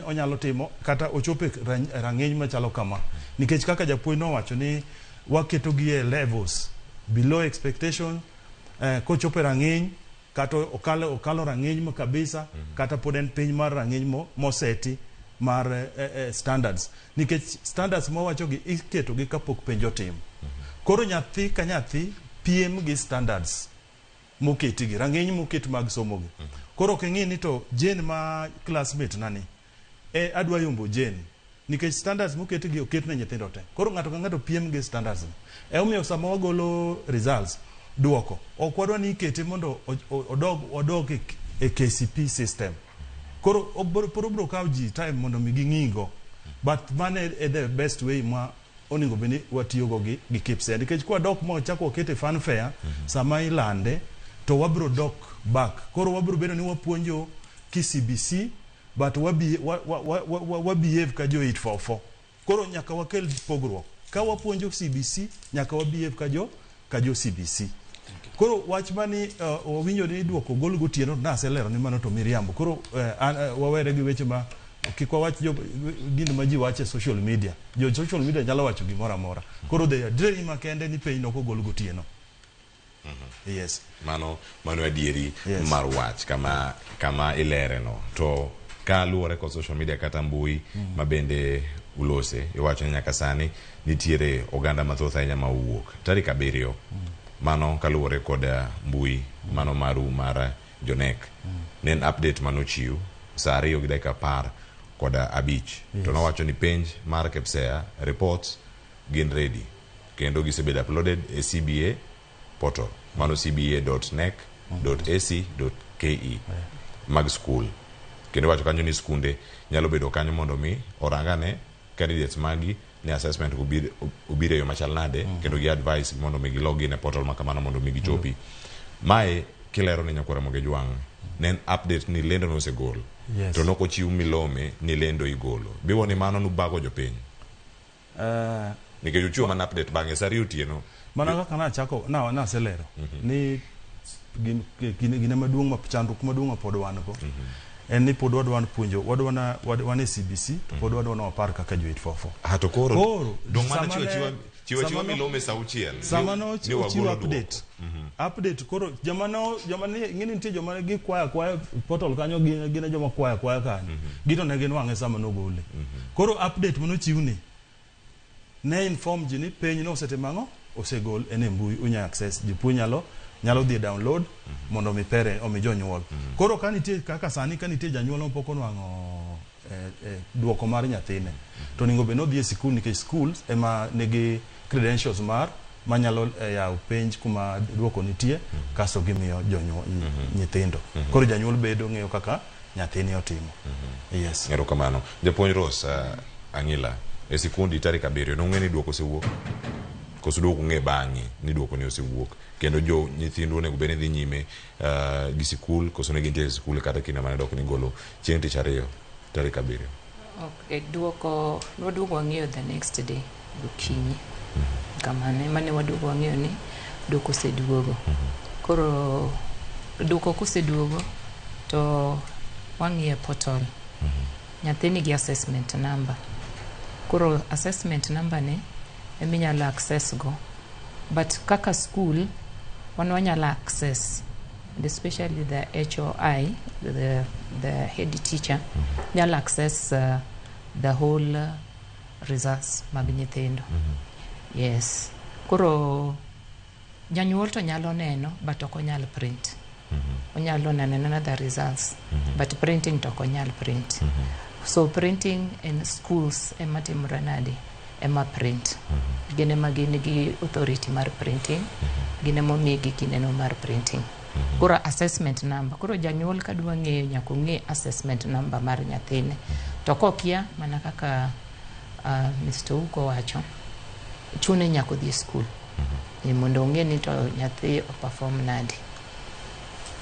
onyalo timo kata ochope rang'eny machalo kama. Nikech kaka japuonj no wacho ni waketo gi e levels below expectation, kochope rang'eny kata okalo rang'eny kabisa kata pod en piny mar rang'eny moseti mar standards. Nikech standards mawacho gi iketo gi kapok penjo tim. Koro nyathi ka nyathi piem gi standards moketi gi rang'eny moket mag somo gi. Koro king'i ni to Jane ma classmate nani adwa yombo Jane nikech standards moketi gi oket ne nyithindo te. Koro ng'ato ka ng'ato piem gi standards. Omiyo sama wagolo results duoko ok wadwa ni ikete mondo odog e KCP system. Koro bro kaw ji time mondo mi ging'igo, but mane e the best way ma oningo beni watiyogo gi KPSEA. Nikech kwa dok mo chako okete fanfare sama ilande to wabro dok back. Koro wabro bedo ni wapuonjo KCBC but wabehave ka jo 844. Koro nyaka wakel pogruok. Ka wapuonjo CBC nyaka wabehave ka jo CBC. Koro wach mani owinjo ni duoko gol gotieno naselero ni mano to miriambo. Koro wawere gi weche ma kikwa wach gino ma ji wache social media. Jo social media nyalo wacho gimoro amora. Koro the dream makende ni piny no ko gol gotieno. Yes. Mano adieri mar wach kama ilere no. To ka luore ko social media kata mbui mabende ulose iwacho nyaka sani nitiere oganda mathoth ahinya ma wuok tarik 7 mano kaluore kod mbui mano maru mar Jonek nen update mano chiu saa 2:10 kod 5 to nowacho ni penj mar KPSEA reports gin ready kendo gisebedo uploaded e CBA portal mano cba.nec.ac.ke mag school. Kendo wacho kanyo ni skunde nyalo bedo kanyo mondo mi orangane candidates magi ni assessment ubire yo machal nade kendo gi advice mondo mi login e portal makamano mondo mi gichopi. Mae kilero ni Nyakwara Mogejwang nen update ni lendo no segol. To noko chiu milome ni lendo igolo. Biwo ni mano nubago jopiny. Nike juchiu man update bange sari utieno. Mana kaka na chako na selero ni gine maduong' ma chandruok maduong' ma pod wan go en ni pod wadwan puonjo wadwan e CBC to pod wadwan wapar kaka jo 844 to koro dong mana chiwo milome sa uchiel samano chiwo update koro jamano ngini nitie joma gi kwaya portal kanyo gine joma kwaya kanyo gito ne gin wang'e samano gole koro update mano chiwni ne inform ji ni penj no osetimang'o osegol ene mbui unya access jipuonj nyalo dhi download mondo mi pere omi jonyuol. Koro kanitie kaka sani kanitie janyuol mopok onwang'o duoko mar nyathine to ningo be no dhi e sikul nikech schools ema nigi credentials manyalo yaw penj kuma duoko nitie kaso gimiyo jonyuol nyithindo. Koro janyuol bedo ng'eyo kaka nyathini otimo. Yes. Ngero kamano. Japuonj Rose Angila e sikundi tarik 7 no ng'eni duoko sewuok. Koso duoko ng'e bang'i ni duoko ni osewuok. Kendo jo nyithindo onego bed ni dhi nyime gi sikul koso ne gintie sikul kata kinde mane dok ni golo chieng' tich 2 tarik 7. Okay, duoko wang'eyo the next day gokinyi. Kamane mane waduoko wang'eyo ni duoko oseduogo. Koro duoko koseduogo to wang'iyo portal. Nyathini gi assessment number. Koro assessment number ne eminyalo access go. But kaka school wanyalo access, especially the HOI, the head teacher, nyalo access the whole results mag nyithindo. Yes. Koro janyuol to nyalo neno but ok onyal print. Onyalo neno the results but printing to ok onyal print. So printing in schools ema timore nade, ema print. Gine ma gin gi authority mar printing, gine momigi kineno mar printing. Koro assessment number, koro janyuol kadwa ng'eyo nyaka ng'e assessment number mar nyathine. To kokia mana kaka Mr. Uko wacho, chune nyaka dhi school. Mondo ong'e ni to nyathi perform nade.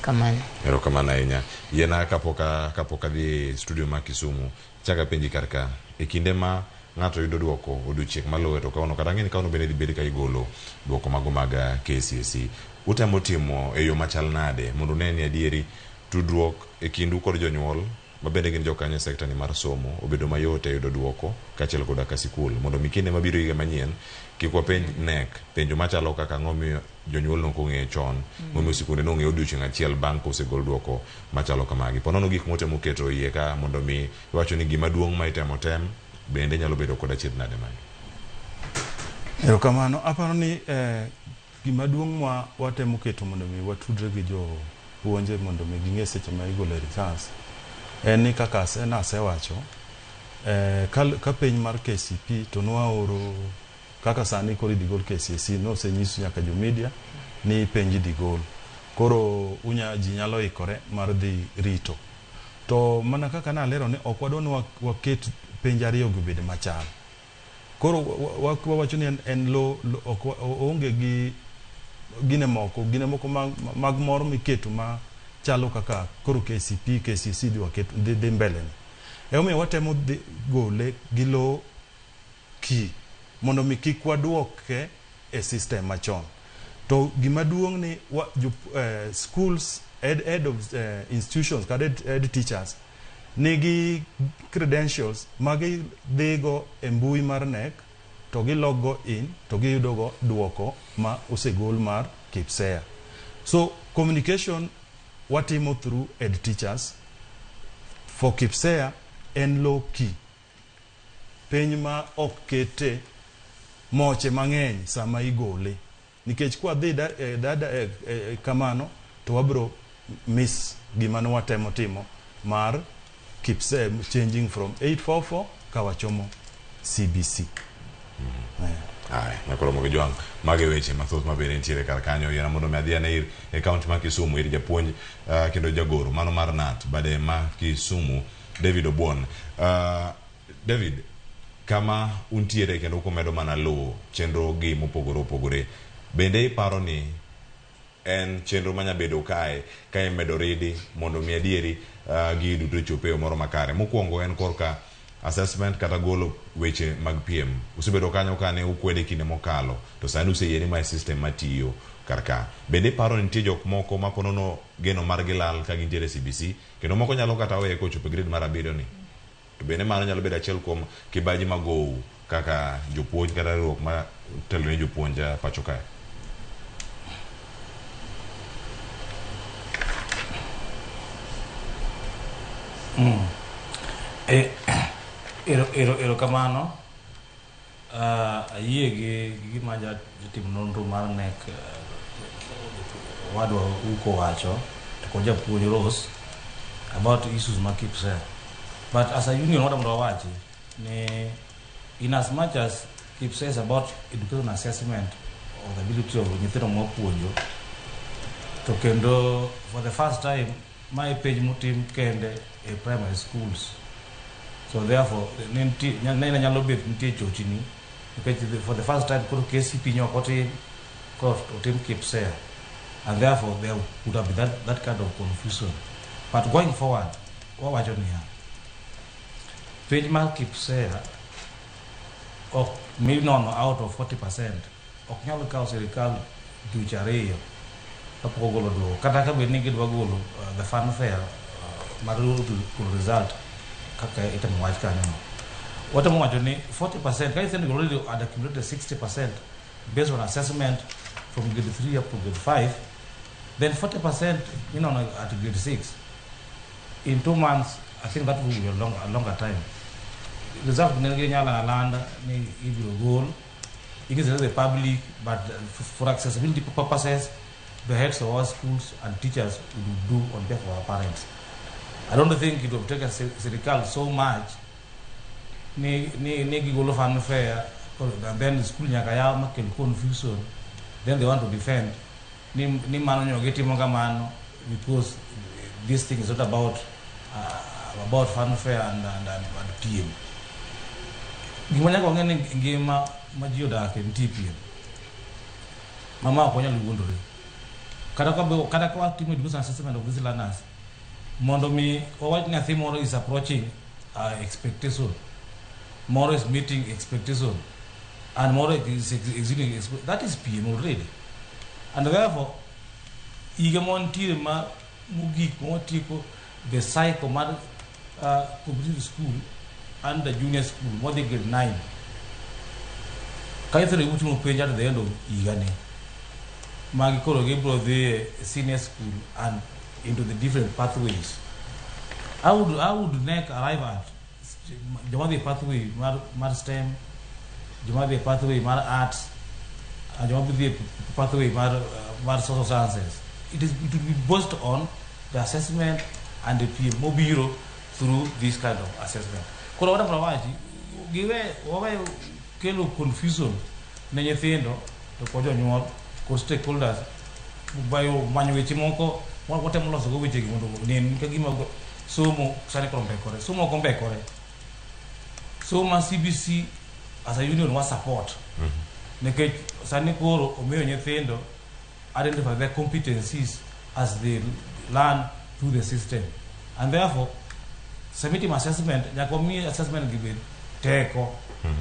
Kamano. Ero kamano ahinya. Yena kapoka dhi studio ma Kisumu, chaka penji karka e kinde ma ng'ato yudo duoko odiochieng' maluwe to kaono kata ng'eni kaono bende dibedi ka igolo duoko mago mag KCSE. Utemo timo e yo machal nade mondo ne ni adieri tudruok e kindu kod jonyuol mabende gin jokanyo sekta ni mar somo obedo mayot e yudo duoko kaachiel koda ka sikul mondo mikinde mabiro higa manyien kik wapenj nek penjo machalo kaka ng'omiyo jonyuol nokong'eyo chon momiyo sikunde nong'eyo odiochieng' achiel bang' kosegol duoko machalo kamagi. Ponono gik motemo keto iye ka mondo mi iwacho ni gima duong' ma itemo tem bende nyalo bedo kod achiedh nade magi. Erokamano, aparo ni gima duong' ma watemo keto mondo mi watudre gi jo puonje mondo mi ging'e seche ma igolo results en ni kaka asewacho ka piny mar KCP to nwaoro kaka sani koro idhi gol KCSE nosenyiso nyaka jo media ni penj idhi gol, koro ji nyalo ikore mar dhi rito. To mana kaka nalero ni ok wadwa ni waket penj ariyo go bed machal, koro wawacho ni en lo onge gi gine moko mag moro miketo ma chalo kaka koro KCP KCSE dhi mbele ni. Omiyo watemo gole gi lo ki mondo mi kik waduoke e system machon. To gima duong' ni schools head of institutions kada head teachers nigi credentials magi dhigo e mbui mar NEC to gi log in to giyudo go duoko ma osegol mar KPSEA. So communication watimo through head teachers for KPSEA en low key, penj ma ok kete moche mang'eny sama igole, nikech kwa dhi kamano to wabro miss gima ne watemo timo mar KPSEA changing from 844 kawachomo CBC. Ai, nakoro mogo Jwang mage weche mathoth mabende nitiere kar kanyo yana mondo mi adhi ane e kaunti ma Kisumu ir japuonj kendo jagoro mano mar NAT bade ma Kisumu David Obuon. David, kama untiere kendo komedo mana luwo chenro gi mopogore opogore, bende iparo ni en chenro manya bedo kae medo ridi mondo mi adieri gi duto chope moro makare. Mokwongo en korka assessment kata golo weche mag PM. Usebedo kanyo kane ukwede kinde mokalo to sani useyeni ma system matiyo karka. Bende paro ni nitie jok moko ma ponono geno mar gilal ka gintiere CBC kendo moko nyalo kata weye kochopo grade mar 7 ni. To bende mano nyalo bedo achiel kuom kibaji magowu kaka jopuonj kata riwruok ma telo ne jopuonj pacho kae. Erokamano. Ayie gi gima jatim nonro mar NEC wadwa Uko wacho to ko japuonj Rose about issues ma KPSEA. But as a union what amro wachi ni in as much as KPSEA is about education assessment of the ability of nyithindo mopuonjo to kendo for the first time my page mutim kende e primary schools. So therefore nena nyalo bet nitie chochini because for the first time koro KCP nyokoti ko otim KPSEA, and therefore there would have been that kind of confusion. But going forward what wacho ni page mar KPSEA maybe no out of 40% ok nyalo kawo sirikal dweche ariyo kapok ogolo duoko kata ka bed ni gidwa golo the fanfare mar result kaka itemo wach kanyo no. Watemo wacho ni 40% ka nyithindo already had accumulated 60% based on assessment from grade 3 up to grade 5, then 40% at grade 6 in 2 months. I think that will be a longer time. Result nyala landa ni ibiro goal it is the public, but for accessibility purposes the heads of our schools and teachers will do on behalf of our parents. I don't think it will take a serikal so much ni gigolo fanfare and then the school nyaka makel confusion, then they want to defend ni mano nyogeti monga mano because this thing is not about fanfare and PM. Gimanya ko ngene ngima majio dake NTPM. Mama ko nyalo wondore. Kada ko team education assessment of these learners. Mondo mi what nothing more is approaching expectation. More is meeting expectation. And more is exceeding that is PM already. And therefore, Igamon Tirma Mugi Motiko, the cycle cooperative school and the junior school, what they get 9. Kaithari Utumo page at the end of Igani. Magikoro Gabro the senior school and into the different pathways. How would NEC arrive at Jamadi pathway, Mar STEM, Jamadi pathway, Mar Arts, and Jamadi pathway, Mar Social Sciences? It will be based on the assessment and the PMO bureau through this kind of assessment. Kora wada prawaji, give kelo confusion na nyethendo to kojo nyuol ko stakeholders bayo manyo weche moko wote moloso go weche mondo nen ka gima somo sare kombe kore somo kombe kore somo CBC as a union was support nekech sani koro omiyo nyethendo identify their competencies as they learn through the system, and therefore submitting assessment nyakomi assessment given teko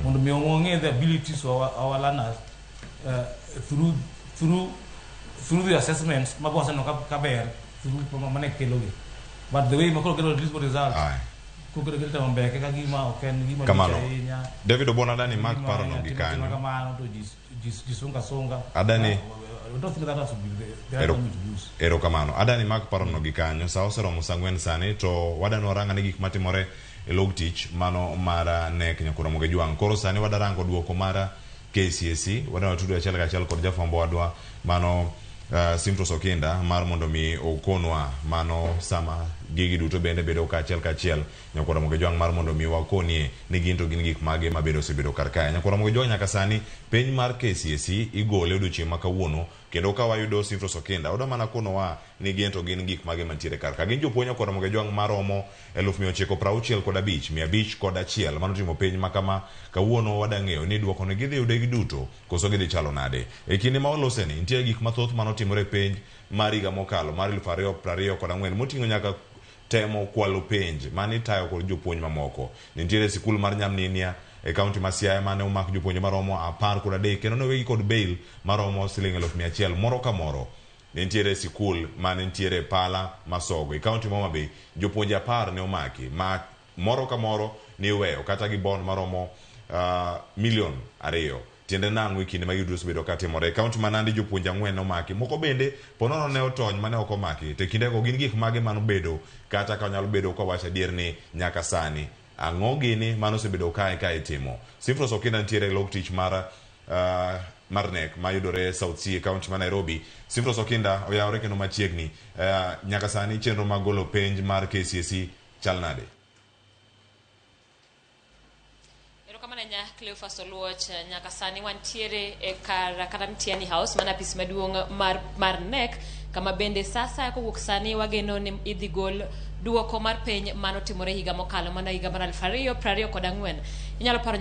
mondo mi onge the abilities of our learners through the assessments mabosa no kaber through manek kelogi, but the way makoro get results ko get mbeke ka gima oken gima kamano. David Obona dani mark paro no gikanyo kamano to jisunga adani I don't think that has to be there. Ero kamano. Adani mark paro no gikanyo sa osero musangwen sani to wadano ranga ni gik matimore e log tich mano mara nek nyakura moge juang. Koro sani wadarango duoko mara KCSE wadano tudu ya chalaka chal kod jafambo wadwa mano Simto Sokinda mar mondo mi okonwa mano sama gigi duto bende bedo kachiel nyakora moge jwang mar mondo mi wakonie ni ginto gin gik mage mabedo sebedo karkae nyakora moge jwang nyaka sani peny mar KCSE igole odiochieng' ma kawuono kendo ka wayudo Simto Sokinda oda mana kono wa ni ginto gin gik mage mantiere karka gin jopuonj nyakora moge jwang maromo 1965 mano timo peny makama kawuono wadang'eyo ni duoko ne gidhi yude giduto koso gidhi chalo nade e kinde ma waloseni nitie gik mathoth mano timore penj mar higa mokalo mar 2024 moting'o nyaka temo kwalo penj mani tayo kod jopuonj mamoko. Nitiere sikul mar Nyamninia e kaunti ma Siaya mane omak jopuonj maromo 13 kendo nowegi kod bail maromo Sh100,000 moro ka moro. Nitiere sikul mane nitiere Pala Masogo e kaunti ma Homa Bay jopuonj 10 ne omaki ma moro ka moro ni weyo kata gi bond maromo $2 million. Tiende nango kinde ma yudus bedo katimore kaunti manandi jopuonj 4 omaki moko bende ponono ne otony mane ok omaki te kinde go gin gik mage mano bedo kata ka nyalo bedo ko wacha dier ni nyaka sani ang'o gini mano sebedo kae timo. Simto Sokinda ntiere log tich mar NEC ma yudore South Sea kaunti ma Nairobi. Simto Sokinda oyawore kendo machiegni nyaka sani chenro mag golo penj mar KCSE chal nade? Nya Cleophas Oluoch nyaka sani wantiere e kar Mtiani House mana pis maduong' mar NEC kama bende sasa kowuok sani wageno ni idhi gol duoko mar peny mano timore higa mokalo mana higa mar 2024. Inyalo paro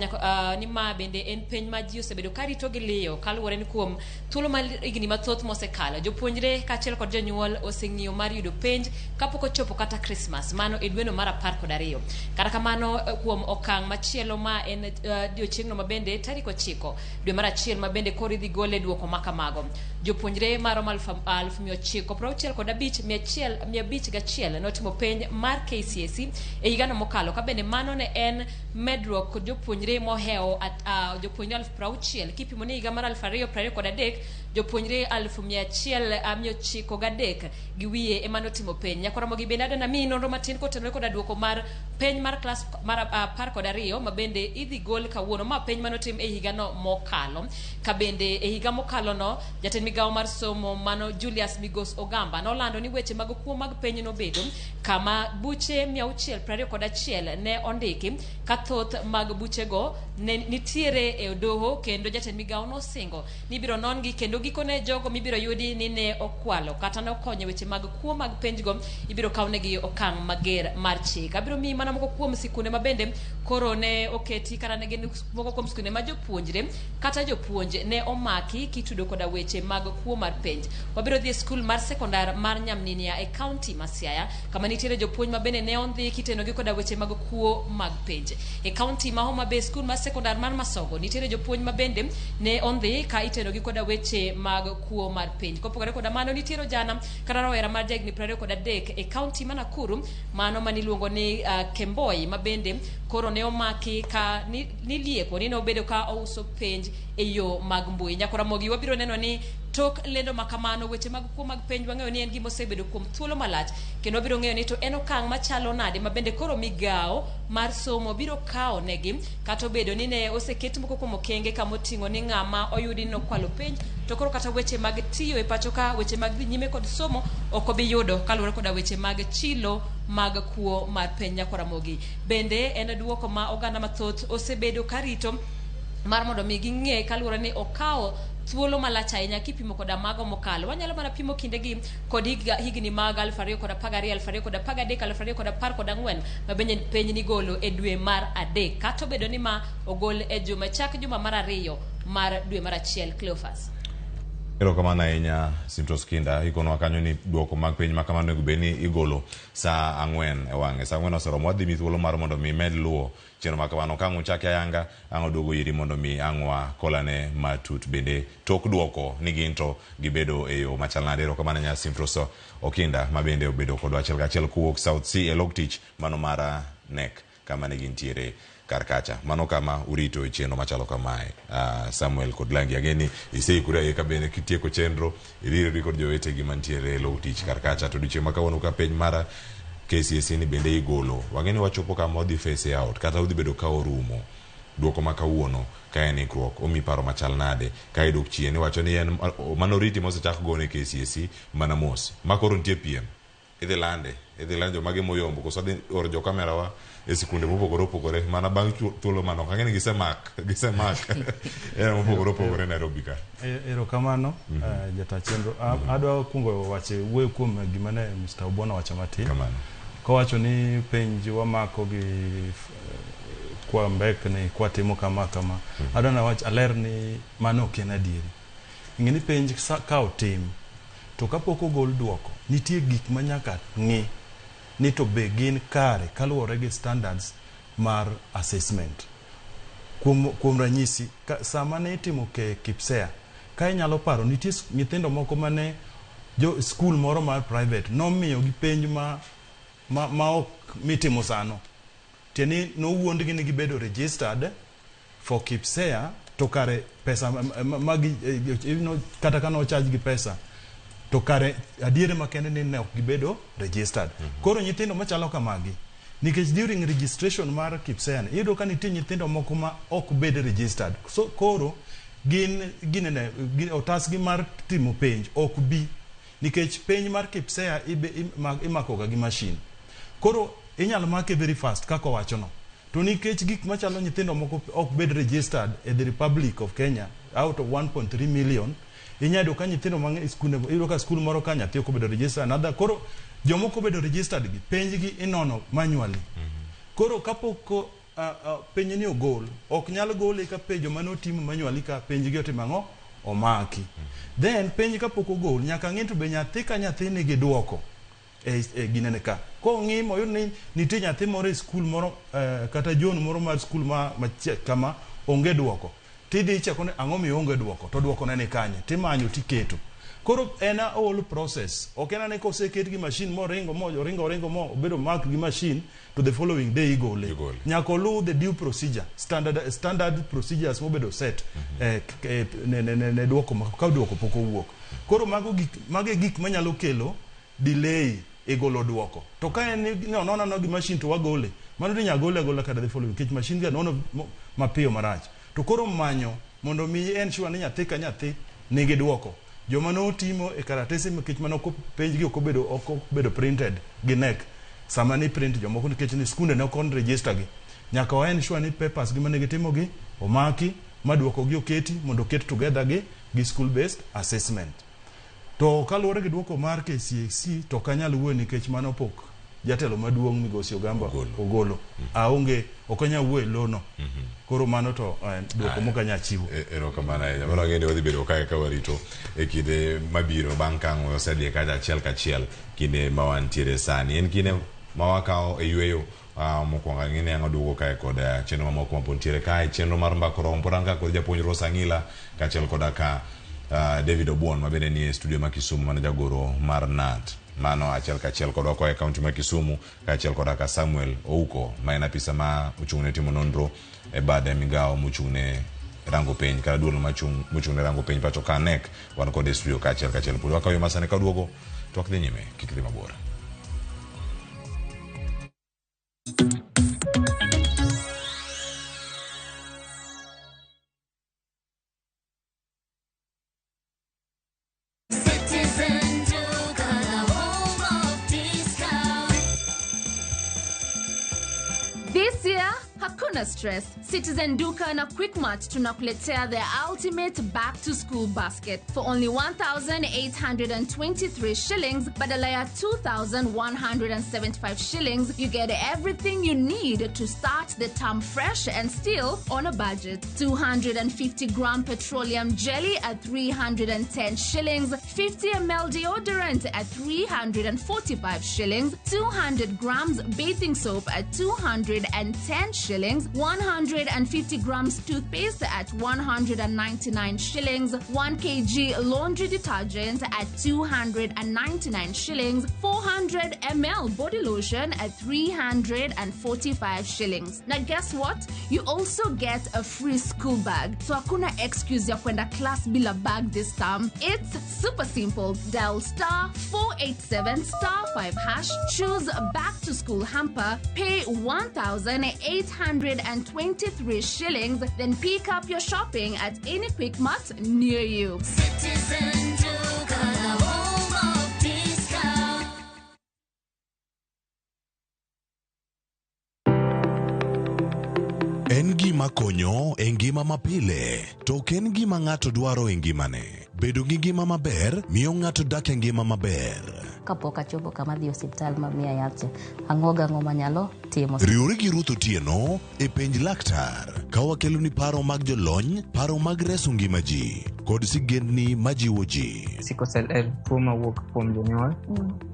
ni ma bende en peny ma ji osebedo ka rito gi liyo kaluwore ni kuom thuolo mar higni mathoth mosekalo jopuonjre kaachiel kod jonyuol oseng'iyo mar yudo penj kapok ochopo kata Christmas mano e dweno mar 12. Kata kamano kuom okang' machielo ma en odiochieng'no ma bende tarik 9 dwe mar 1 ma bende koro idhi gole duoko makamago. Jopuonjre maromo 955,151 notimo penj mar KCSE e higano mokalo ka bende mano ne en medruok kod jopuonjre mohewo jopuonjre 60,000 kipimo ni higa mar 2023 jopuonjre 1,903 gi wiye ema notimo penj. Nyakoromogi bende adana mi nonro matin kotenore koda duoko mar penj mar klas mar 12 ma bende idhi gol kawuono. Ma penj manotim e higano mokalo. Ka bende e higa mokalo no jatend migawo mar somo mano Julius Migos Ogamba nolando ni weche mag kuo mag penj nobedo kama buche 621 ne ondiki ka thoth mag buchego ne nitiere e doho, kendo jatend migawo nosingo ni biro nongi kendo gikone jogo mibiro yudi ni ne okwalo kata ne okonyo weche mag kuo mag penjgo ibiro kawnegi okang' mager mar chik. Abiro mi mana moko kuom sikunde ma bende koro ne oketi kata ne gin moko kuom sikunde ma jopuonjre kata jopuonj ne omaki kitudo koda weche mag kuo mar penj. Wabiro dhi e skul mar sekondar mar Nyamninia e kaunti ma Siaya kama nitiere jopuonj ma bende ne ondhi kitenogi koda weche mag kuo mag penj. E kaunti ma Homa Bay skul mar sekondar mar Masogo nitiere jopuonj ma bende ne ondhi ka itenogi koda weche mag kuo mar penj. Kopogore koda mano nitiere jana kata rawera mar jahigni 23 e kaunti ma Nakuru mano maniluongo ni Kemboi ma bende koro ne omaki ka nilieko ni nobedo ka ouso penj e yo mag mbui. Nyakoromogi wabiro neno ni tok lendo makamano weche mag kuo mag penj wang'eyo ni en gima osebedo kuom thuolo malach, kendo wabiro ng'eyo ni to en okang' machalo nade ma bende koro migawo mar somo biro kawo negi kata obedo ni ne oseket moko kuom okenge kama oting'o ni ng'ama oyudi no kwalo penj to koro kata weche mag tiyo e pacho ka weche mag dhi nyime kod somo ok obi yudo kaluwore koda weche mag chilo mag kuo mar penj. Nyakoromogi bende en duoko ma oganda mathoth osebedo karito mar mondo mi ging'e kaluwore ni okawo thuolo malach ahinya kipimo koda mago mokalo. Wanyalo mana pimo kindegi kod higni mag 2012, 2013, 2014 ma bende penj nigolo e dwe mar adek kata obedo ni ma ogol e chak juma mar 2 mar dwe mar 1. Cleophas. Erokamano ahinya Sintos Kinda, ikonwa kanyo ni duoko mag penj ma kamano nego beni igolo saa 4 e wang'e. Saa 4 oseromo, wadhi mi thuolo mar mondo mi med luwo chenro ma kamano. Kang' uchaki ayanga ang' oduogo iri mondo mi ang'wa kolane matut bende tok duoko ni gin to gibedo e yo machal nade. Erokamano nya Sintos Okinda ma bende obedo kodwa achiel kachiel kuwuok South Sea e log tich mano mara NEC kama ne gintiere karkacha. Mano kama urito chenro machalo kamae. Samuel kod Langi ageni iseikore e kabene kitieko chenro iriri kod jowete gi mantiere log tich karkacha to diche makawuono ka penj mara KCSE ni bende igolo. Wangeni wachopo kama odhi face out kata udhi bedo ka orumo. Duoko makawuono ka en ikruok omi paro machal nade ka idok chien iwacho ni en manoriti mosechak gone KCSE mana mos makoro nitie piem idhi lande jomage moyombo koso dhi or jo kamera wa e sikunde mopogore mana bang' thuolo manok ang'eni gisemak mopogore Nairobi ka. Erokamano jata chenro. Adwa kungo wache wuoyo kuom gima ne Mr. Obuona wacho matin. Kowacho ni penj wamako gi kwa mbek ni kwa timo kama adwa na wach aler ni mano ok en adieri. Ing'eni penj ka otim to kapok ogol duoko nitie gik manyaka ng'i ni to be gin kare kaluwore gi standards mar assessment. Kuom ranyisi sama ne itimo ke KPSEA ka inyalo paro nitie nyithindo moko mane jo school moro mar private nomiyo gi penj ma ok mitimo sano tieni no wuondgi ni gibedo registered for KPSEA to kare pesa magi kata kana charge gi pesa to kare adiere makende ni ne ok gibedo registered. Koro nyithindo machalo kamagi nikech during registration mar KPSEA iyudo ka nitie nyithindo moko ma ok bed registered. So koro gin otasgi mar timo penj ok bi nikech penj mar KPSEA imakoga gi machine. Koro inyalo make very fast kako wacho no. To nikech gik machalo nyithindo moko ok bed registered in the Republic of Kenya out of 1.3 million inyado ka nyithindo mang'e skunde iyudo ka skul moro ka nyathi ok bedo registered another. Koro jomoko bedo registered gi penj gi inono manually. Koro kapok penj ni ogol ok nyal gole ka penjo mano timo manually ka penj gi otimo ang'o omaki. Then penj kapok ogol nyaka ng'e to be nyathi ka nyathi nigi duoko e ginene ka. Ko ng'imo yun ni nitie nyathi moro e skul moro kata jon moro mar skul ma kama onge duoko. Tidhi chako ni ang'o mi onge duoko to duoko ne ni kanye timanyo tiketo. Koro ena all process. Okena ne koseket gi machine mo ringo mo obedo mark gi machine to the following day igole. Nyako lu the due procedure, standard procedures mo bedo set ne duoko ka duoko poko wuok. Koro mage gik manyalo kelo delay e golo duoko. To ka en no gi machine to wagole. Mano ni nyagole kada the following kech machine ga nono mapiyo marach. To koro manyo mondo mi en sure ni nyathi ka nyathi nigi duoko. Joma no timo e karatese mekech mano ko page gi okobedo printed gi nek. Sama ni print jomoko nikech ni skunde ne okon register gi. Nyaka waen sure ni papers gi manigi timo gi omaki maduoko gi oketi mondo ket together gi school based assessment. To kaluwore gi duoko mar KCSE to kanyal wuo nikech mano pok jatelo maduong' Migosi Ogamba ogolo. Aonge okanya wuo lono. Koro mano to duoko mokanya chiwo. Ero kamana ya mano ngene wadhi bedo kae ka warito e kinde mabiro bang' kang' osedhi kacha achiel kinde ma wantiere sani. En kinde ma wakao e yueyo mokwongo ngene ang' duogo kae kod chenro mamoko ma pontiere kae chenro mar mbako rombo ranka kod japuonj Rosa Ngila kachiel koda ka David Obuon mabende ni e studio ma Kisumu mana jagoro mar NAT. Mano achiel kodwa ko e kaunti ma Kisumu kachiel koda ka Samuel Ouko ma en apisa ma ochung'ne timo nonro e bade migao mochung'ne rango penj kala duolo mochung'ne rango penj pacho ka nek wan kod e studio kachiel pod wakayo masane ka duogo to ok dhi nyime kik dhi mabor. This year, hakuna stress. Citizen Duka na Quickmart tunakuletea the ultimate back-to-school basket. For only 1,823 shillings, badala ya 2,175 shillings, you get everything you need to start the term fresh and still on a budget. 250-gram petroleum jelly at 310 shillings, 50 ml deodorant at 345 shillings, 200 grams bathing soap at 210 shillings, 150 grams toothpaste at 199 shillings, 1 kg laundry detergent at 299 shillings, 400 ml body lotion at 345 shillings. Now guess what? You also get a free school bag. So hakuna excuse ya kwenda class bila bag this time. It's super simple. Dial *487*5#, choose back to school hamper, pay 1,823 shillings, then pick up your shopping at any Quickmart near you. Citizen Duka, the home of discount. En gima konyo e ngima mapile, to ken gima ng'ato dwaro e ngimane. Bedo gi ngima maber miyo ng'ato dak e ngima maber. Kapok achopo kama dhi osiptal mamiya yath, ang'o manyalo timo. Riwri gi Ruth Otieno e penj laktar ka wakelo ni paro mag jolony, paro mag reso ngima ji kod sigendni majiwo ji. Sickle cell en tuo mawuok kuom jonyuol.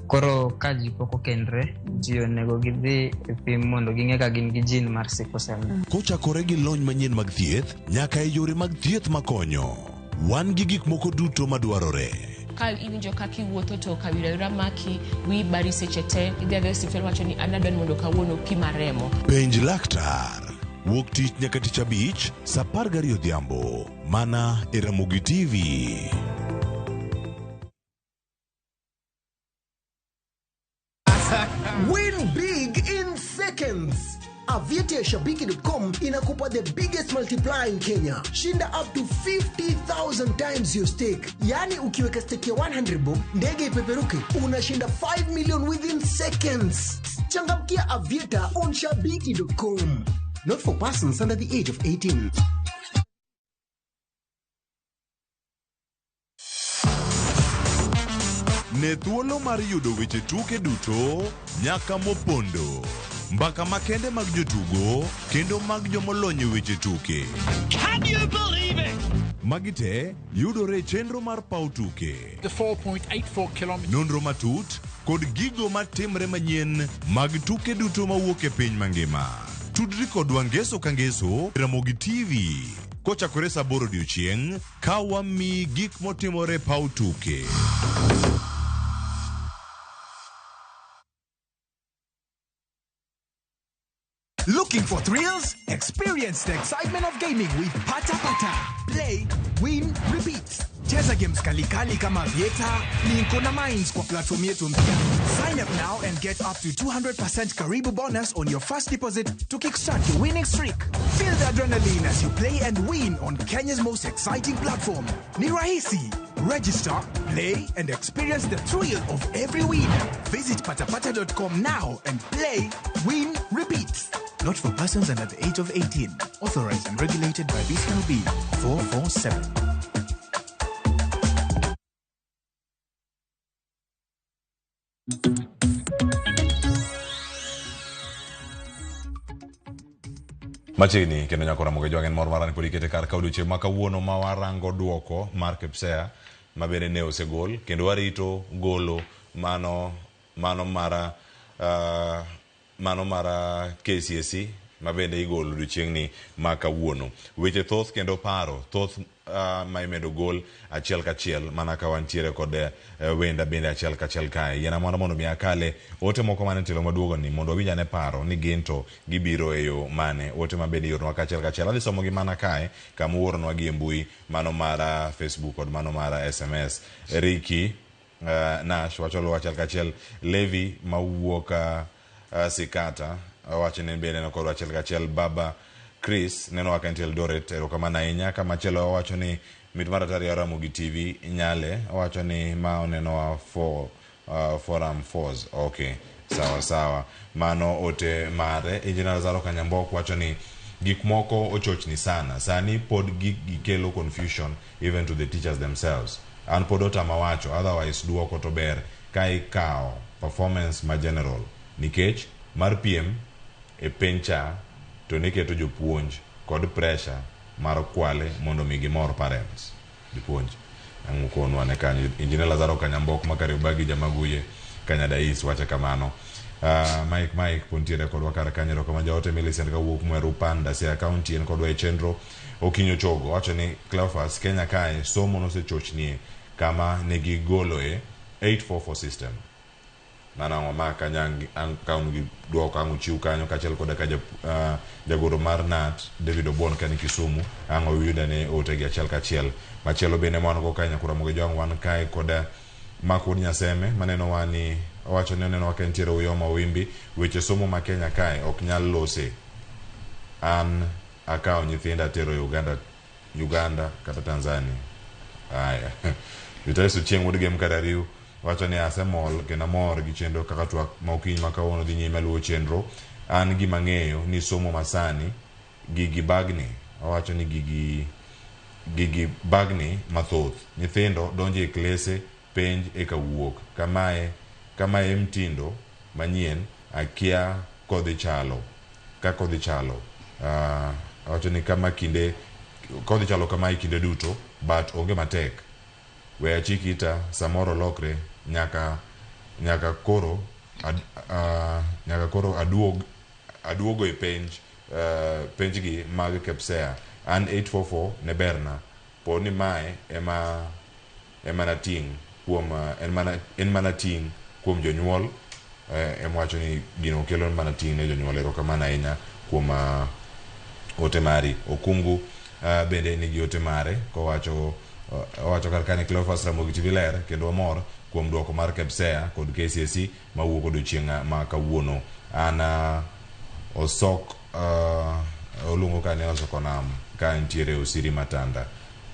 Koro ka ji pok okendre, ji onego gidhi e pim mondo ging'e ka gin gi jin mar sickle cell. Kochakore gi lony manyien mag thieth nyaka e yore mag thieth makonyo. Wan gi gik moko duto madwarore. Ka iwinjo kaka iwuotho to kawira maki wi bari seche te idhi adhi osiptal wacho ni an adwani mondo kawuono pima remo. Penj laktar wuok tich nyaka tich abich saa 12 odhiambo mana e Ramogi TV. Win big in seconds. Aviator Shabiki.com inakupa the biggest multiplier in Kenya. Shinda up to 50,000 times your stake. Yani ukiweka stake ya 100 bob, ndege ipeperuke, unashinda 5 million within seconds. Changamkia Aviator on Shabiki.com. Not for persons under the age of 18. Ne thuolo mar yudo weche tuke duto nyaka mopondo. Mbaka makende mag jotugo kendo mag jomolony weche tuke. Can you believe it? Magite yudore chenro mar pau tuke. The 4.84 kilometers. Nonro matut kod gigo matimre manyien mag tuke duto mawuok e piny mangima. Tudri kod Wangeso Kangeso, Ramogi TV kochakore saa 8 odiechieng' ka wamiyi gik motimore paw tuke. Looking for thrills? Experience the excitement of gaming with Pata Pata. Play, win, repeat. Cheza games kali kama Vieta, Niko na Mines kwa platform yetu mpya. Sign up now and get up to 200% Karibu bonus on your first deposit to kickstart your winning streak. Feel the adrenaline as you play and win on Kenya's most exciting platform. Ni rahisi. Register, play, and experience the thrill of every win. Visit patapata.com now and play, win, repeat. Not for persons under the age of 18. Authorized and regulated by BCLB 447. Machiegni kendo nyako Ramogi Jwang' en mor marani pod ikete kar ka odiochieng' ma kawuono ma warango duoko mar KPSEA ma bende ne osegol kendo warito golo mano mara KCSE ma bende igolo odiochieng'ni ma kawuono. Weche thoth kendo paro thoth ma imedo gol achiel kachiel mana ka wantiere kod wenda bende achiel kachiel kae. Yana mondo mi akale ote moko mane telo maduogo ni mondo winja ne paro ni ginto gibiro e yo mane ote ma bende yornwa kachiel kachiel. Adhi somo gi mana kae kama uoronwa gi e mbui mano mara Facebook kod mano mara SMS. Ricky Nash wacholo achiel kachiel. Levi mawuok Sikata wacho ni bende no kod achiel kachiel. Baba Chris neno wakanti Eldoret erokamana ahinya. Kama chelo wacho ni mit mar atari Ramogi TV Nyale wacho ni ma oneno wa forum force. Okay, sawa mano ote mare. Engineer Zaro Kanyambok wacho ni gik moko ochochni sana sani pod gikelo confusion even to the teachers themselves. An pod otama wacho otherwise duoko to ber ka ikawo performance ma general nikech mar piem e pencha to niketo jopuonj kod pressure mar kwale mondo mi gimor parents jopuonj angukonwa ne kanyo. Engineer Lazaro Kanyambok makaribagi jamaguye Kanyadais wacha kamano. Mike puntiere kod wakar kanyero kama jaote Millicent ka wuok mweru Panda se account en kod Chendro Okinyo Chogo wacho ni Cleophas Kenya kae somo no se chochnie kama negi golo e 844 system mana ngoma kanyangi kaungi duoko angu chiu kanyo kachel koda ka jagoro mar NAT David Obon kani Kisumu ango yuda ne otegi achiel kachiel. Machielo bene mwana go kanya Ramogi Jwang' wan kae koda Makod Nyaseme maneno wani wacho ni neno wakentiere uyoma wimbi weche somo ma Kenya kae ok nyal lose. An akawo nyithinda tero Uganda kata Tanzania. Aya vitaesu chieng' wuodge mkadariu wacho ni asemol kena mor gi chenro kaka twak ma okinyi ma kawuono dhi nyime luwo chenro. An gima ng'eyo ni somo masani gigi bagni wacho ni gigi bagni mathoth nyithindo donjo e klese penj e kawuok kamae mtindo manyien akia kodhi chalo wacho ni kama kinde kodhi chalo kama kinde duto but onge matek we achikita samoro lokre nyaka koro aduogo e penj gi mag KPSEA. An 844 ne berna po ni mae ema ting kuom en mana ting kuom jonyuol wacho ni gino kelo mana ting ne jonyuol. Erokamano ahinya kuom ote mari. Okungu bende nigi ote mare kowacho kar kane Cleophas Ramogi TV ler kendo mor kuom duoko mar KPSEA kod KCSE ma wuok odiochieng' ma kawuono. Ana osok olungo kane osoko nam ka ntiere Osiri Matanda.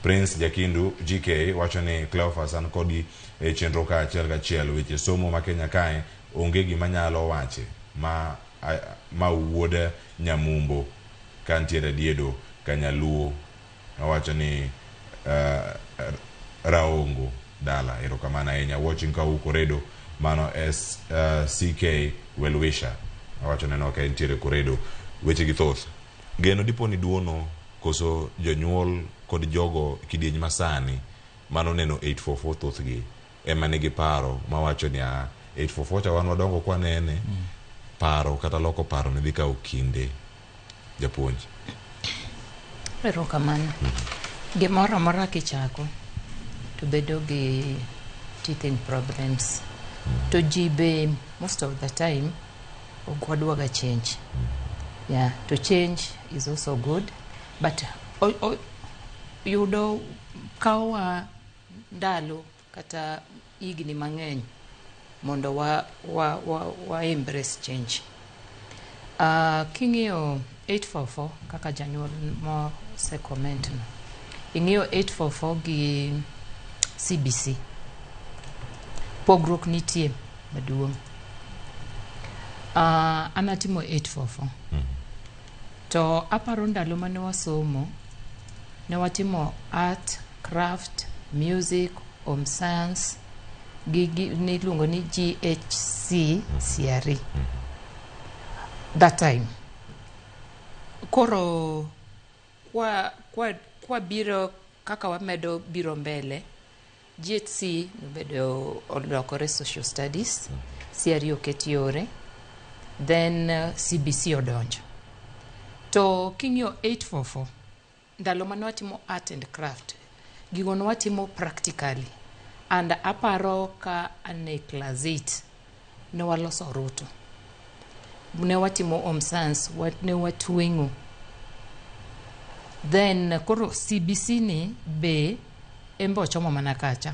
Prince Jakindu GK wacho ni Cleophas an kodi e chenro ka achiel kachiel weche somo ma Kenya kae onge gima nyalo wache ma wuoda Nyamumbo ka ntiere Diedo Kanyaluo wacho ni Raongo dala. Erokamano ahinya. Watching ka Koredo mano CK Welwisha wacho neno ka ntiere Koredo. Weche gi thoth geno diponi duono koso jonyuol kod jogo kidieny masani mano neno 844 thothgi ema nigi paro ma wacho ni 844 cha wan wadongo kwa nene paro kata loko paro ne dhi kawo kinde japuonj. Erokamano. Gimoro amora kichako to bedo gi teething problems. To ji be most of the time okwadwaga change. Yeah, to change is also good, but yudo kawa ndalo kata igni mang'eny mondo wa embrace change. King'iyo 844 kaka janyuol mo se comment no. Ing'iyo 844 gi CBC. Pogruok nitie maduong'. Anatimo 844. To aparo ndalo mane wasomo ne watimo art, craft, music, home science niluongo ni GHC CRE. That time. Koro kwa biro kaka wamedo biro mbele, GHC nobedo olokore social studies, CRE oketi yore, then CBC odonjo. To king'iyo 844, ndalo mane watimo art and craft, gigo ne watimo practically. And aparo ka ane class 8, ne waloso ruto. Ne watimo home science, ne watweng'o. Then koro CBC ni be embo chomo mana kacha.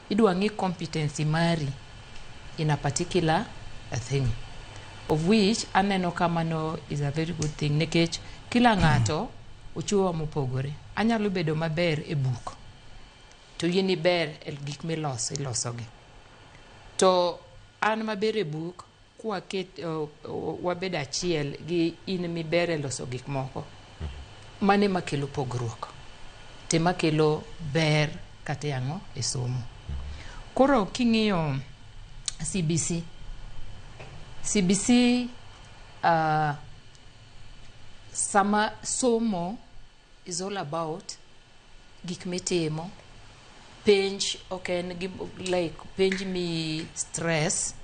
Idwa ng'i competency mari in a particular thing, of which aneno kamano is a very good thing, nikech kila ng'ato ochuo mopogore. Anyalo bedo maber e book, to yini ber e gik ilosogi. To an maber e book, kwa wabeda achiel gi in miber e loso gik moko, mane makelo pogruok, te makelo ber kata yango e somo. Koro king'iyo CBC sama somo is all about gik mitimo. Penj oken like penj mi stress.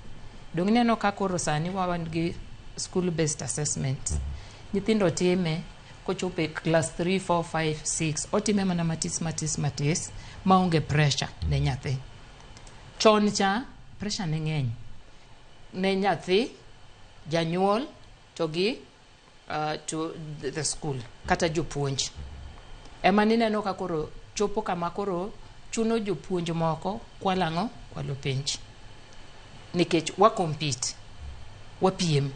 Dong neno ka koro sani wan gi school based assessment. Nyithindo time kochope class 3, 4, 5, 6 otime mana matis maonge pressure ne nyathi. Chon cha pressure ne ng'eny ne nyathi, janyuol to gi to the school kata jopuonj. Ema nineno ka koro chopo kama koro chuno jopuonj moko kwalo penj. Nikech wa compete, wapiem.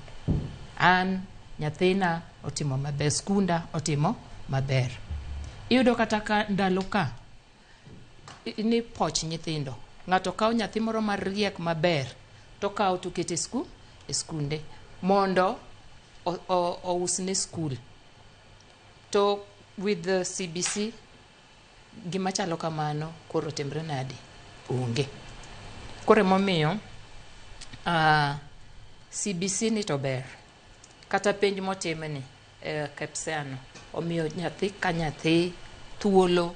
An nyathina otimo maber, skunda otimo maber. Iyudo kata ka ndalo ka ni poch nyithindo. Ng'ato kawo nyathi moro mariek maber, to kawo to kete e skunde mondo ousne school. To with the CBC gima chalo kamano koro timbre nadi onge. Kore momiyo CBC ni to ber. Kata penj motime ni KPSEA omiyo nyathi ka nyathi thuolo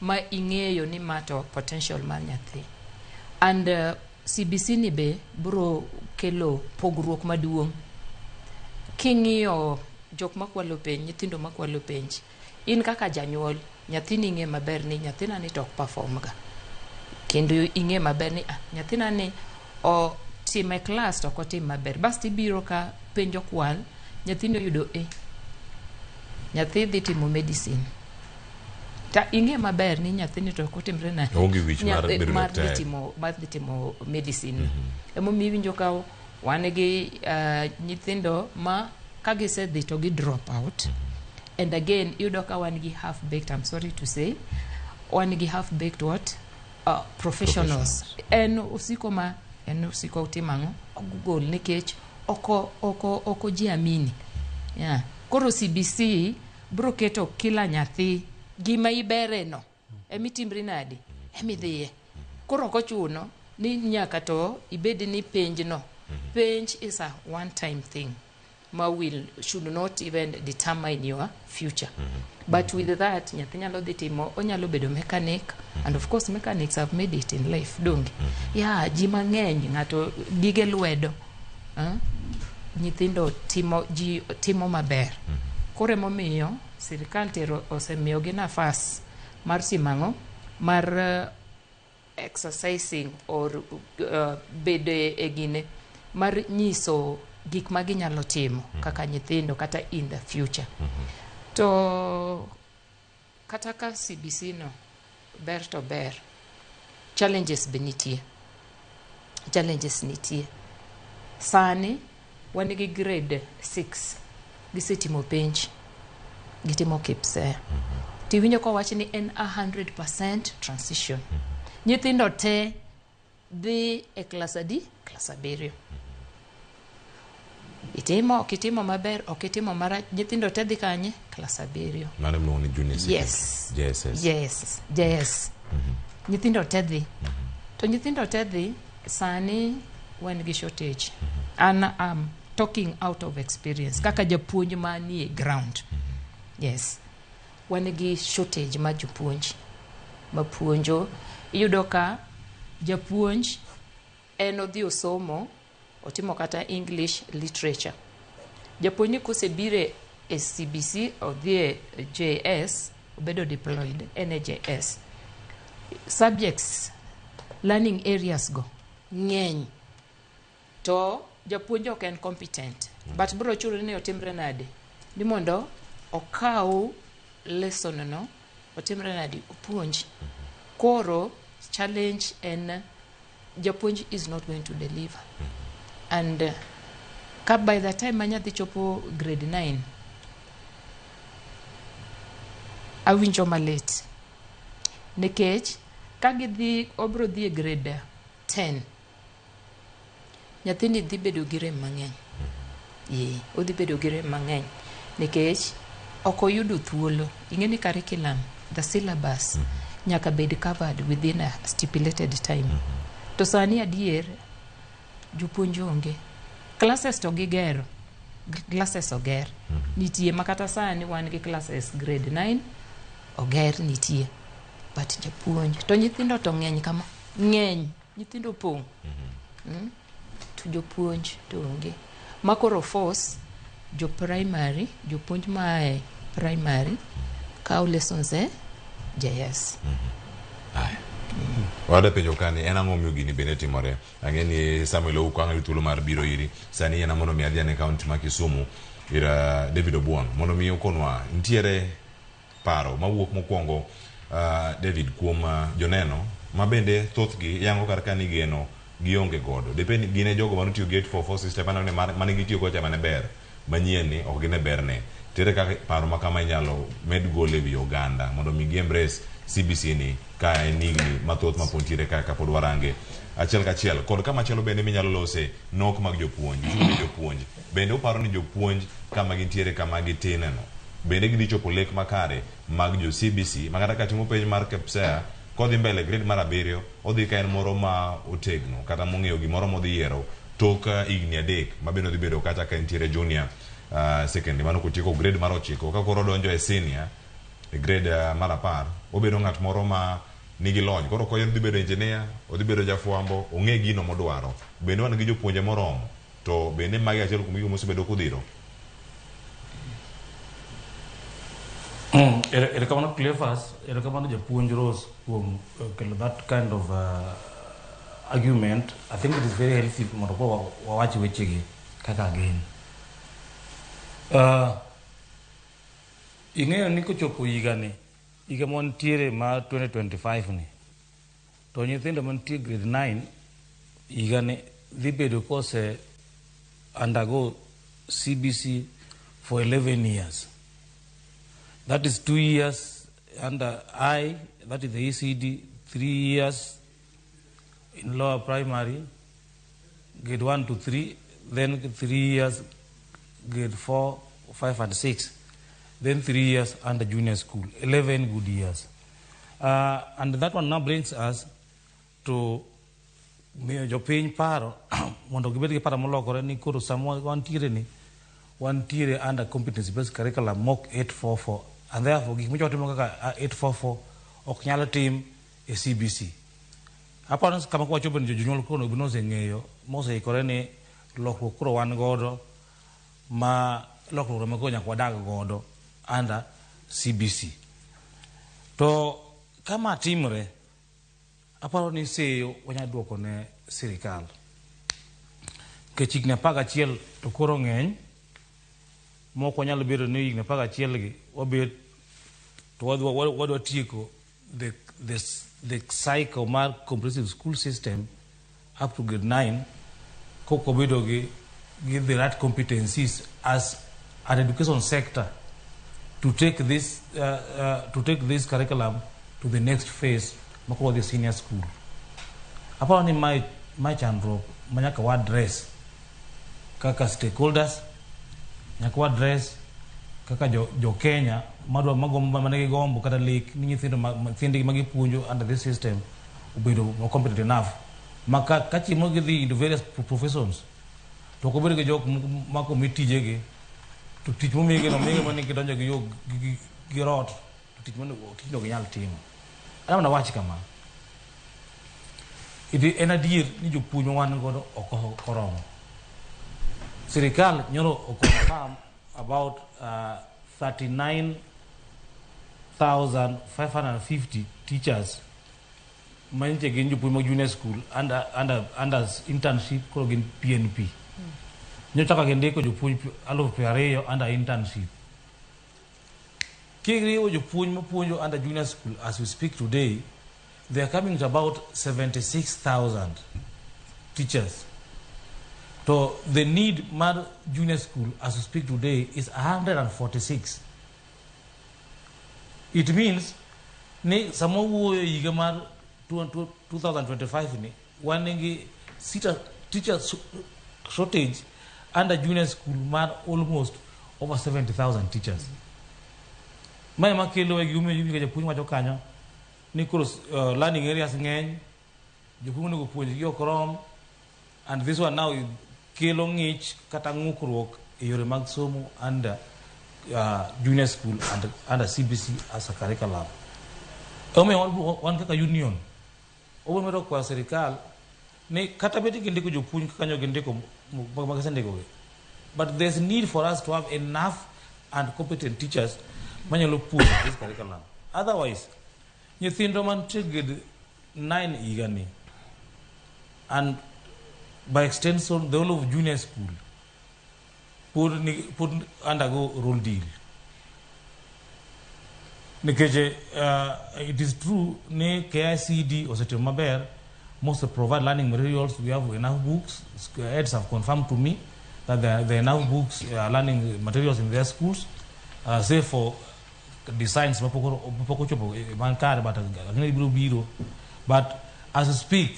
ma ing'eyo ni mato potential mar nyathi. And CBC ni be bro kelo pogruok maduong'. King'iyo jok makwalo penj, nyithindo makwalo penj, in kaka janyuol, nyathini ing'e maber ni nyathina ni tok perform ga. Kendo ing'e maber ni nyathina ni time class to kotim maber. Basti biro ka penjo kwal, nyathino yudo A. Nyathi dhi timo medicine. Ta ing'e maber ni nyathini to kotimre na onge wich mar dhi timo medicine. Emo miwinjo ka wan gi nyithindo ma kagise dhi to gi drop out. And again, yudo ka wan gi half baked, I'm sorry to say, wan gi half baked what? Professionals. En usiko utimango Google nikech oko jiamini. Yeah. Koro CBC bro keto kila nyathi gima ibere no. Emitimri nadi? Emidhiye. Koro kochuno ni nyaka to ibedi ni penj no. Penj is a one time thing. Should not even determine your future. But with that, nyathi nyalo dhi timo, onyalo bedo mechanic, and of course mechanics have made it in life, donge. Yeah, ji mang'eny ng'ato gige lwedo. Nyithindo timo maber. Koro emomiyo sirikal tero osemiyogi nafas mar simang'o mar exercising or bedo e gine mar nyiso gik ma ginyalo timo kaka nyithindo kata in the future. To kata ka CBC no ber to ber, challenges be nitie. Challenges nitie. Sani wan gi grade 6 gisetimo penj, gitimo KPSEA. Tiwinjo ko wach ni en 100% transition. Nyithindo te dhi e klas adi? Klas 7. Kitimo maber, okitimo marach, nyithindo te dhi kanye? Klas 7. Mano mo ni junior Yes. JSS. Yes. JS. Nyithindo te dhi. To nyithindo te dhi sani wan gi shortage. I'm talking out of experience. Kaka japuonj manie ground. Yes. Wan gi shortage ma jopuonj. Mapuonjo. Iyudo ka japuonj en odhi osomo, otimo kata English literature. Japuonj kosebire e CBC odhi e JS, obedo deployed NJS. Subjects, learning areas go ng'eny. To japuonj ok en competent. But bro chulo ni otimre nade? Ni mondo okaw lesson no, otimre nade? Opuonj. Koro challenge and japuonj is not going to deliver. And by the time manyathi chopo grade 9, awinjo malit. Nikech kagidhi obro dhi e grade 10, nyathini dhi bedo gi rem mang'eny. Odhi bedo gi rem mang'eny. Nikech ok oyudo thuolo. Ing'eni curriculum, the syllabus, nyaka bed covered within a stipulated time. To sani adier, jopuonj onge. Classes to gigero. Classes oger. Nitie makata sani wan gi classes grade 9, oger nitie. But japuonj. To nyithindo to ng'eny kama. Ng'eny. Nyithindo pong'. To jopuonj to onge. Makoro force, jo primary, jopuonj mae primary, kaw lessons JS. Wada penjo kani en ang'o miyo gini bende timore. Ang'eni Samuel Ouko ang'o thuolo mar biro iri. Sani en mondo mi adhi ne kaunti ma Kisumu ira David Obuon mondo mi okonwa ntiere paro mawuok mokwongo David kuom joneno ma bende thothgi yango kar kani geno gionge godo. Depende gine jogo mano tiyo gate 44 system anone mane gitiyo gocha mane ber manyien ni ok gine berne. Tere kaka paro makama inyalo med gole wi oganda mondo mi gi embrace CBC ni ka enigni mathoth mapontiere kaka pod warange achiel kachiel kod kama chielo bende minyalo lose nok mag jopuonj chuny jopuonj bende uparo ni jopuonj kama gintiere kama gitineno bende gidhi chopo lek makare mag jo CBC makata ka timo penj mar KPSEA kodhi mbele grade mar 7 odhi ka en moro ma otegno kata mong'eyo gimoro modhi yiero tok igni 3 mabende odhi bedo kata ka entiere junior second mano kotieko grade mar 9 ka koro donjo e senior e grade mar 10 obedo ng'at moro ma nigi lony koro koyo dhi bedo engineer odhi bedo jafwambo ong'e gino modwaro bende wan gi jopuonje moromo to bende magi achiel kuom gigo mosebedo kudhiro. Erekamano Cleophas, erekamano japuonj Rose kuom that kind of argument. I think it is very healthy mondo ko wawachi wechegi kaka gin. Ing'eyo ni kochopo higa mantiere ma 2025 ni to nyithindo mantie grade 9 higa ni dhi bedo kose undergo CBC for 11 years. That is 2 years under I, that is the ECD, 3 years in lower primary, grade 1 to 3, then 3 years grade 4, 5 and 6. Then 3 years under junior school, 11 good years. And that one now brings us to jopiny paro mondo gibed gi paro molokore ni koro samwa wantiere under competency based curriculum mock 844 and therefore gik micho timo kaka 844 ok nyalo tim e CBC. Aparo kama kwa chopo ni jonyuol kono binose ng'eyo moseikore ni lokruok koro wan godo ma lokruok ma ko nyaka wadag godo under CBC. To kama timre aparo ni seyo wanya duoko ne sirikal ke chik na paga chiel to koro ngeny moko nyalo bedo ni na paga chiel gi wabet to wadwa tieko the cycle mar comprehensive school system up to grade 9 koko bedo gi the right competencies as an education sector to take this curriculum to the next phase mako the senior school. Aparo ni my chandro manyaka wa address kaka stakeholders, nyaka wa address kaka jo Kenya madwa magomba manegi gombo kata lek ni nyithindo magi puonjo under this system ubedo more competent enough maka kachi mogi dhi into various professions to ko bedo jok mako mitije gi to tich momege no mege mane kidonjo gi yo gi rot to tich mane tich no nyal timo ana na wach kama idi enadier ni jopuonjo wan godo okoromo sirikal nyoro okonfirm about 39,550 teachers manje gin jopuonjo mag junior school under internship ko gin PNP nyochaka gendiko jopuonjo 20,000 under internship kigriwo jopuonjo mapuonjo under junior school as we speak today they are coming to about 76,000 teachers. So the need mar junior school as we speak today is 146. It means ni samowo yiga mar 2025 ni wanengi teacher shortage under junior school mar almost over 70,000 teachers. Mai makelo e gume yubi ka puonj wacho kanyo ni koro learning areas ngeny jopuonjo nego puonj gi okrom and this one now kelo ngich kata ngukruok e yore mag somo under junior school and under CBC as a curriculum. Ome wan kaka union obo mero kwa serikal ni kata beti gindiko jopuonj kanyo gindiko magasendiko but there's need for us to have enough and competent teachers manyalo puonjo this curriculum. Otherwise nyithindo man grade 9 igani and by extension the whole of junior school put undergo role deal. Nikeje it is true ne KICD or Setem Maber most provide learning materials. We have enough books. Heads have confirmed to me that there are enough books, learning materials in their schools. Say for designs, but as we speak,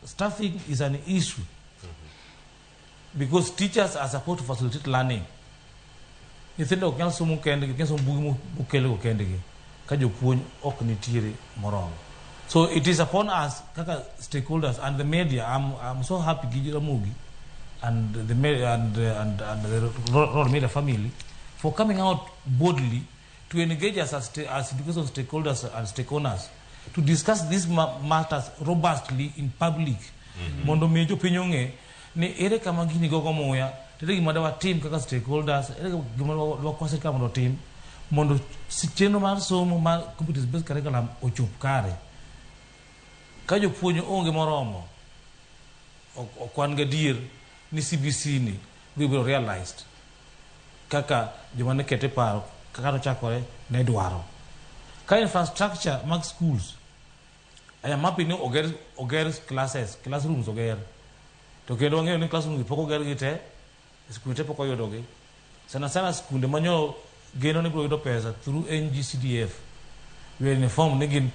staffing is an issue because teachers are supposed to facilitate learning. You think of council so it is upon us, stakeholders and the media. I'm so happy Gijiramugi and the media and the Royal Media family for coming out boldly to engage us as education stakeholders and stakeowners to discuss these matters robustly in public. Mondo mejo pinyonge ne ere kama gini gogo moya tere gimadawa team kaka stakeholders ere gimadawa kwase kama no team mondo sicheno mar somo mar competence based curriculum ochop kare ka jopuonjo onge moromo okwan gadier ni CBC ni we will realized kaka joma ne kete paro kaka no chakore ne dwaro ka infrastructure mag schools aya mapi ni oger classrooms oger to kendo ng'eyo ni classrooms poko oger gite skunde te poko yudo gi sana skunde manyo geno ni bro yudo pesa through NGCDF we are informed ni gin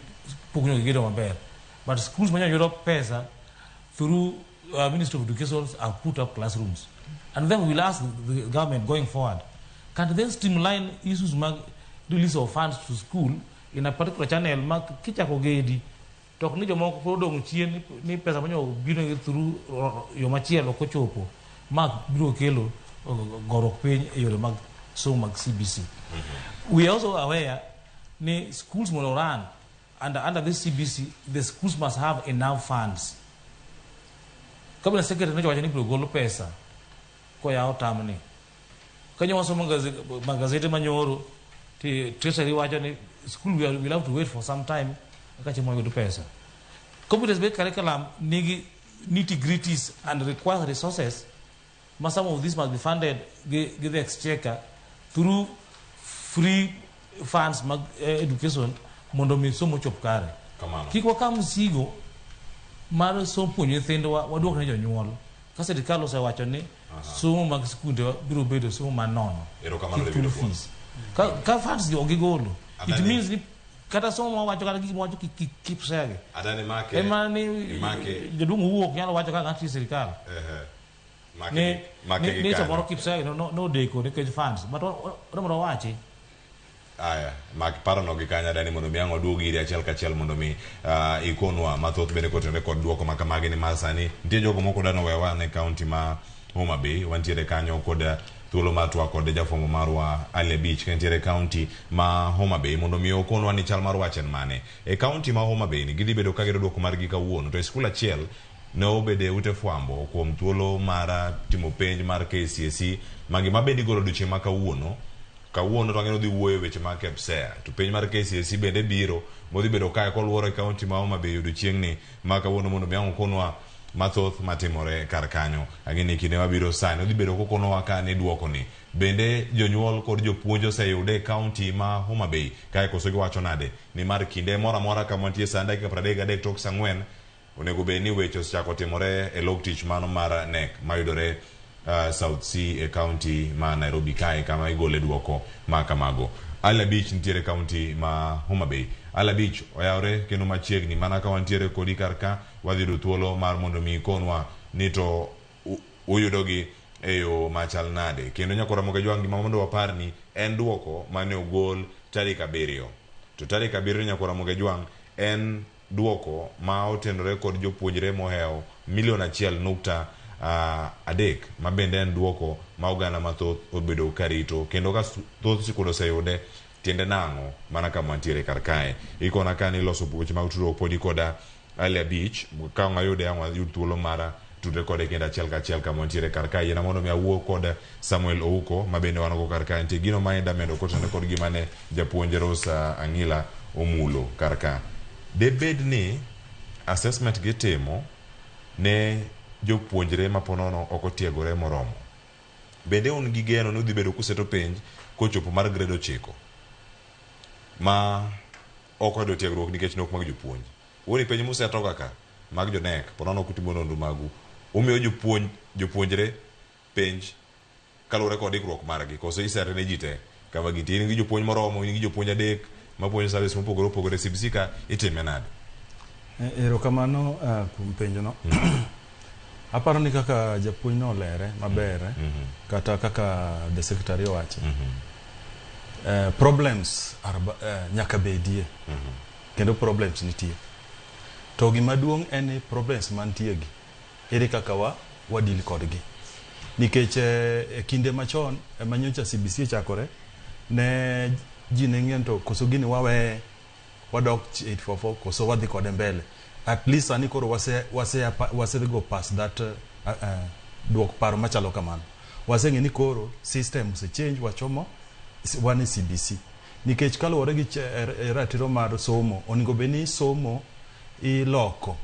poknyo gido maber but schools manyo yudo pesa through Ministry of Education have put up classrooms and then we'll ask the government going forward can they streamline issues mag release of funds to school in a particular channel mag kichako gedi tok ni jomoko podong chien ni pesa manyo biro through yo machielo kochopo mag biro kelo gorok piny e yore mag somo mag CBC. We are also aware ni schools will run under this CBC. The schools must have enough funds. Kabla secretary nacho wachani biro golo pesa koyawo tamni kanyo wasomo magazete manyoro ti treasury wacho ni school will have to wait for some time kache mo yudo pesa. Competence based curriculum nigi nitty-gritties and requires resources. Some of this must be funded give the exchequer through free funds education mondo mi somo chop kare. Kiko kam sigo mar somo puonjo nyithindo waduok ne jonyuol. Ka sirkal osewacho ni somo mag skunde biro bedo somo manono. Fees. Ka funds onge golo. It means ni kata somo wacho kata gik wacho keep sage. Adani make. Emani jadung wuok nyalo wacho kaka anti sirkal. Ni samoro keep sage no deko ne kech funds. But romoro wachi. Aya, mak paro no gikanya dani mondo mi ango duogi iri achiel kachiel mondo mi ikonwa mathoth bende kotenre kod duoko makamagi ni masani nitie jogo moko dano wewa ne county ma Homa Bay wantiere kanyo kod thuolo mar twak kod jafwambo marwa Ale Beach kantiere county ma Homa Bay mondo mi okonwa ni chal mar wachen mane e county ma Homa Bay ni gidhi bedo ka gido duoko margi kawuono to e skul achiel ne obede ute fwambo kuom thuolo mar timo penj mar KCSE magi mabedi golo odiochieng' ma kawuono to ang'eno dhi wuoyo weche mag KPSEA to penj mar KCSE bende biro modhi bedo kae koluoro e kaunti ma Homa Bay odiochieng'ni ma kawuono mondo mi ang' okonwa mathoth matimore kar kanyo ang'eni kinde mabiro sani odhi bedo kokonowa ka ni duoko ni bende jonyuol kod jopuonj oseyude e kaunti ma Homa Bay kae koso giwacho nade ni mar kinde moro amora kama nitie sa dakika 33 tok saa 4 onego bed ni weche osechako timore e log tich mano mar NEC mayudore South Sea e county ma Nairobi kae kama igole duoko ma kamago. Ala Beach nitiere county ma Homa Bay. Ala Beach oyawre kendo machiegni mana ka wantiere kodi karka wadhido thuolo mar mondo mi ikonwa ni to uyudogi e yo machal nade kendo nyakora moga jwangi ma mondo wapar ni en duoko mane ogol tarik 7 to tarik 7 nyakora moga jwang en duoko ma otenore kod jopuonjre moheo 1.3 adek ma bende en duoko ma oganda mathoth obedo karito kendo ka thoth sikulo oseyude tiende nang'o mana kama ntiere kar kae ikona ka ni loso weche mag tudruok podi koda Alia Beach ka ng'ayude ang'wa yud thuolo mara tudre kode kendo achiel kachiel kama ntiere kar kae yena mondo mi awuo kod Samuel Ouko ma bende wan go kar kae nitie gino ma enda medo kotene kod gima ne japuonj Rosa Angila omulo kar ka debed ni assessment gitimo ne jopuonjre ma ponono okotiegore moromo bende un gi geno ni udhi bedo kuseto penj kochopo mar grade 9 ma oko do tiegruok nikech nok mag jopuonj woni penj museto kaka mag jo NEC ponono kutimo nonro magu umiyo jopuonjre penj kalure kod ikruok margi koso isere ne jite kama gitin gi jopuonj moromo gi jopuonj adek ma puonjo service mopogore opogore CBC ka itime nade erokamano kuom penjono aparo ni kaka japuonj no lere mabere kata kaka the secretary wacho problems are nyaka bedie kendo problems nitie to gima duong' en problems mantie gi ere kaka wadil kodgi nikech e kinde machon manyocha CBC chakore ne ji ne ng'en to koso gini wawe wadok 844 koso wadhi kode mbele at least ani koro wase go past that duok paro machalo kamano waseng'e ni koro system se change wachomo wane CBC nikech kaluwore gi ratiro mar somo onego bed ni somo iloko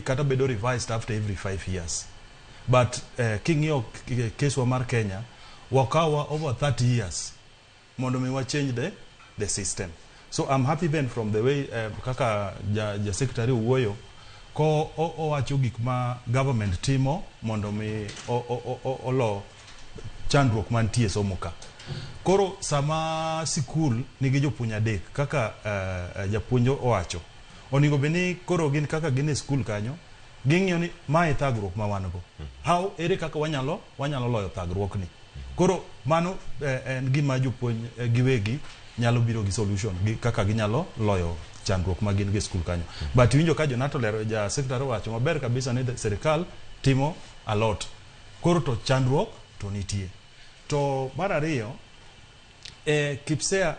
kata bedo revised after every 5 years but king'iyo keswa mar Kenya wakawa over 30 years mondo mi wa change the system. So I'm happy then from the way kaka ja secretary uwoyo ko owacho gik ma government timo mondo mi olo chandruok mantie somo ka. Koro sama sikul nigi jopuonj adek kaka japuonjo owacho oningo beni koro gin kaka gin e skul kanyo ging'iyo ni mae thagruok ma wan go how ere kaka wanyalo loyo thagruok ni koro mano en gima jopuonj giwegi nyalo biro gi solution kaka ginyalo loyo chandruok ma gin gi skul kanyo but winjo ka Jonato lero ja secretary wacho maber kabisa ni serikal timo a lot koro to chandruok to nitie to mar ariyo KPSEA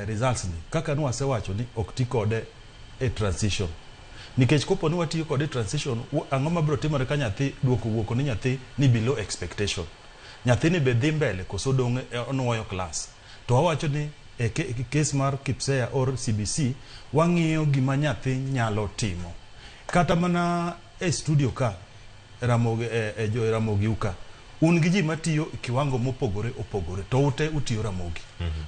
results ni kaka nwase wacho ni ok ti kode e transition nikech kopo ni watiyo kode transition ang'o mabiro timore ka nyathi duoko wuoko ni nyathi ni below expectation nyathini be dhi mbele koso dong' onuoyo klas. To wawacho ni e kes mar KIPSEA or CBC wang'iyo gima nyathi nyalo timo. Kata mana e studio ka Ramogi uka un gi ji matiyo kiwango mopogore opogore to ute utiyo Ramogi.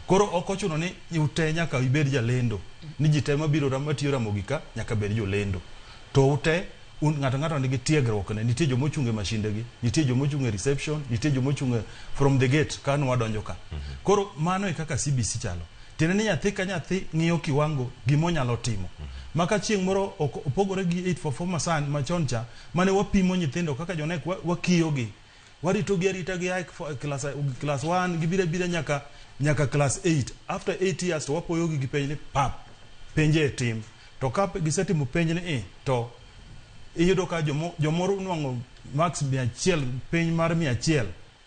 Koro ok ochuno ni ute nyaka ibed jalendo ni ji te mabiro matiyo Ramogi ka nyaka bed jolendo. To ute ng'ato nigi tiegruok ne, nitie jomo chunge mashinde gi, nitie jomo chunge reception, nitie jomo chunge from the gate ka wadonjo ka. Koro mano e kaka CBC chalo. Tiende ni nyathi ka nyathi ng'iyo kiwango gimo nyalo timo. Maka chieng' moro opogore gi 844 masan machon cha mane wapimo nyithindo kaka jonek wakiyo gi. Warito gi arita gi class 1 gibire nyaka class 8. After 8 years to wapoyo gi penj ni pap penje tim. To ka gisetimo penj ni to iyudo ka jomoro nwang'o max 100 penj mar 100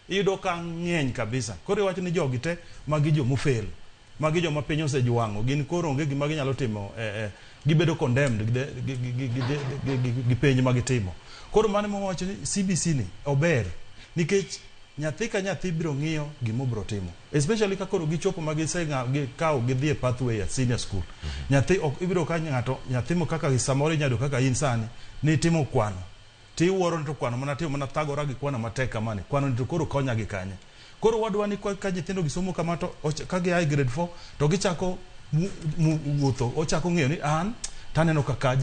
iyudo ka ng'eny kabisa. Koro iwacho ni jogi te magi jomo fail, magi joma piny osejwang'o, gin koro onge gima ginyalo timo, gibedo condemned gi penj magitimo. Koro mane mwawacho ni CBC ni ober nikech nyathi ka nyathi biro ng'iyo gima obiro timo, especially ka koro gichopo gikawo gidhi e pathway ya senior school. Nyathi ok ibiro ka nyathi mo kaka samoro nyado kaka in sani ni timo kwano ti wuoro to kwano mana timo mana thagora gi kwano matek kamane, kwano to koro konya gi kanye. Koro wadwa ni ka nyithindo gisomo kama to ka gi ai grade 4 to gichako wuotho, ochako ng'iyo ni an taneno kaka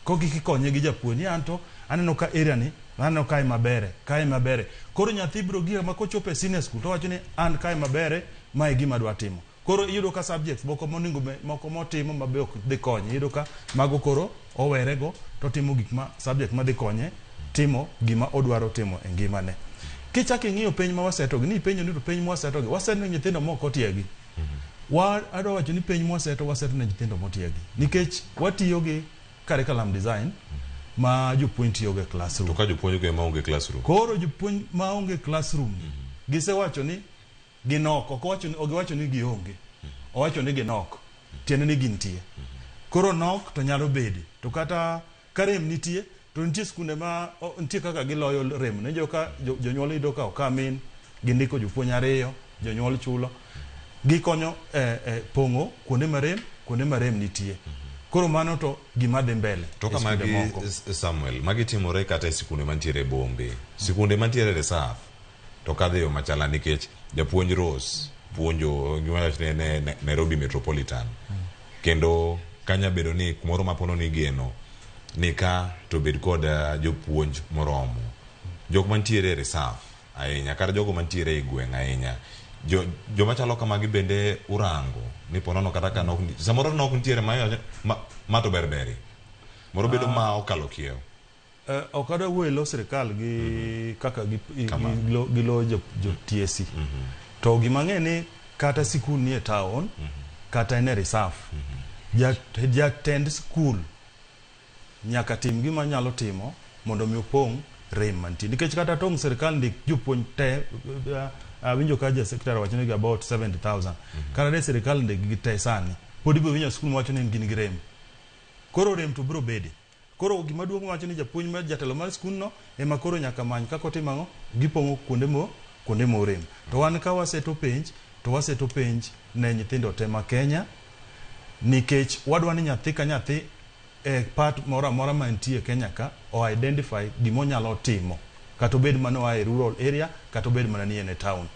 kikonye gi japuonj, an to aneno ka area ni aneno kae mabere. Koro nyathi biro gira ma kochopo e senior school to wacho ni an kae mabere, mae gima dwa timo. Koro iyudo ka subjects moko motimo mabe ok dhi konye, iyudo ka mago koro owerego to timo gik ma subject ma dhi konye timo gima odwaro timo e ngimane. Kichaki ng'iyo penj ma wasetogi ni penjo ni to penj ma wasetogi nyithindo moko tiegi. Adwa wacho ni penj ma waseto ne nyithindo motiegi nikech watiyo gi curriculum design ma jopuonj tiyo gi classroom. To ka jopuonj go maonge classroom. Koro jopuonj maonge classroom gisewacho ni ginok, ogiwacho ni gionge. Owacho ni ginok. Tiende ni gintie. Koro nok to nyalo bedi. To kata karem nitie to nitie skunde ma nitie kaka giloyo rem. Ne joka jonyuol ido ka okamin gindiko jopuonj ariyo, jonyuol chulo. Gikonyo pongo kuonde marem nitie. Koro mano to gima dhi mbele. To kama Samuel, magi timore kata e sikunde mantiere bombe. Sikunde mantiere reserve. To kadhi yo machala nikech japuonj Rose puonjo gima ne Nairobi Metropolitan. Kendo kanya bedo ni kumoro mapono ni geno ni ka to bed kod jopuonj moromo. Jok mantiere reserve ahinya kata jogo mantiere e gweng' ahinya. Joma chalo kama bende urango ni ponono kata ka nok samoro nok ntiere ma to berberi moro bedo ma okalo kiewo. Okada wuelo sirkal gi kaka gilo jo TSC. To gima ng'e ni kata sikul ni e town kata ne reserve. Jatend skul nyaka tim gima nyalo timo mondo mi opong' rem mantie nikech kata tong' sirkal ndik jopuonj te winjo ka ja secretary wacho ni about 70,000 kata de sirkal ndik gi te sani pod ibo winjo skul wacho ni gin gi rem. Koro rem to biro bede. Koro gima duong' wacho ni japuonj mar jatelo mar skul no ema koro nyaka many kako timo gipong'o kuonde mo rem. To wan ka waseto penj ne nyithindo tema Kenya nikech wadwa ni nyathi ka nyathi part mora mantie Kenya ka o identify gimo nyalo timo kata bed mano a rural area kata bed mana ni e town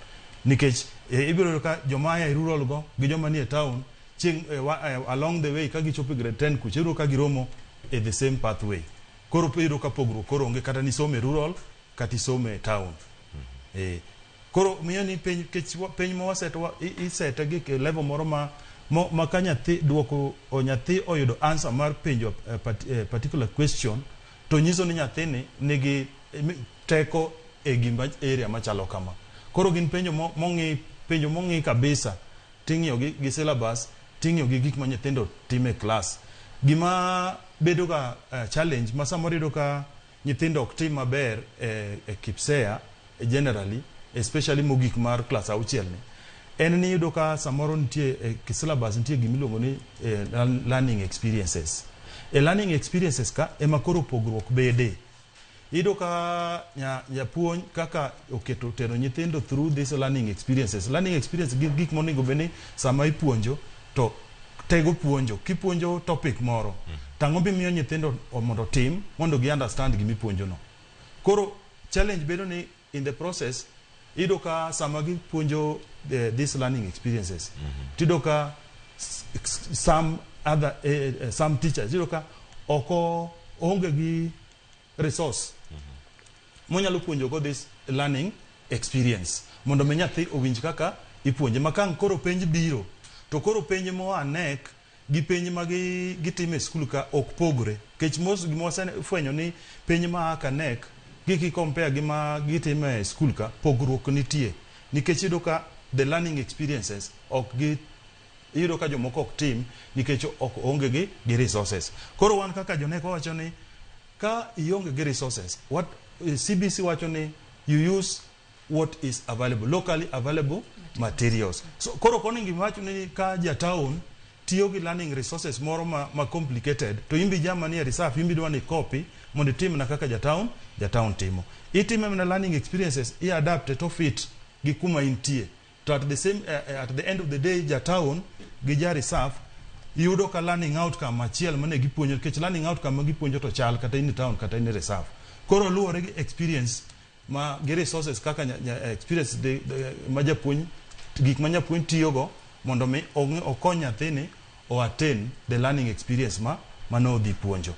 nikech ibiro ka joma e rural go gi joma ni e town along the way ka gichopo grade 10 kuchiro ka giromo e the same pathway. Koro piro ka pogro koro onge kata ni some rural kata some town. Koro miyo ni penj mo waseto iseta gi level moro ma ka nyathi duoko nyathi oyudo answer mar penjo particular question to nyiso ni nyathini nigi teko e gimba area machalo kama. Koro gin penjo mong'i kabisa, ting'iyo gi syllabus, ting'iyo gi gik ma nyithindo time class. Gima bedo ka challenge ma samoro iyudo ka nyithindo ok tim maber e KIPSEA generally, especially mogik mar class 6 ni en ni iyudo ka samoro nitie e syllabus nitie gimiluongo ni learning experiences. Learning experiences ka ema koro pogruok bede Ido ka japuonj kaka oketo tero nyithindo through this learning experiences. Learning experience gik monego beni sama ipuonjo to tego puonjo. Kipuonjo topic moro, tang'o bimiyo nyithindo mondo tim mondo gi understand gimi puonjo no. Koro challenge bedo ni in the process ido ka sama gi puonjo these learning experiences. Tido ka some other some teachers ido ka oko onge gi resource monyalo puonjo go this learning experience mondo me nyathi owinj kaka ipuonje makang koro penj biro to koro penj mo anek gi penj ma gitime skul ka ok pogre kech mos gi mos fwenyo ni penj ma ka nek gi compare gi ma gitime skul ka pogruok nitie nikech ido ka the learning experiences ok gi ido ka jomoko ok tim nikech ok onge gi resources. Koro wan kaka jonek wacho ni ka ionge gi resources, what CBC wacho ni you use what is available, locally available materials. So koro kono ngimacho ni ka ja town tiyo gi learning resources moro ma complicated to imbi jamani ya reserve imbi dwani copy mondo tim na kaka ja town timo. Itime na learning experiences i adapt to fit gi kuma intie. To at the end of the day ja town gi ja reserve yudo ka learning outcome achiel mane gipuonjo kech learning outcome ma gipuonjo to chal kata in town kata in reserve. Koro luore gi experience ma gi resources kaka experience ma japuonj gik ma japuonj tiyogo mondo mi okony nyathini o attain the learning experience ma no dhi puonjo.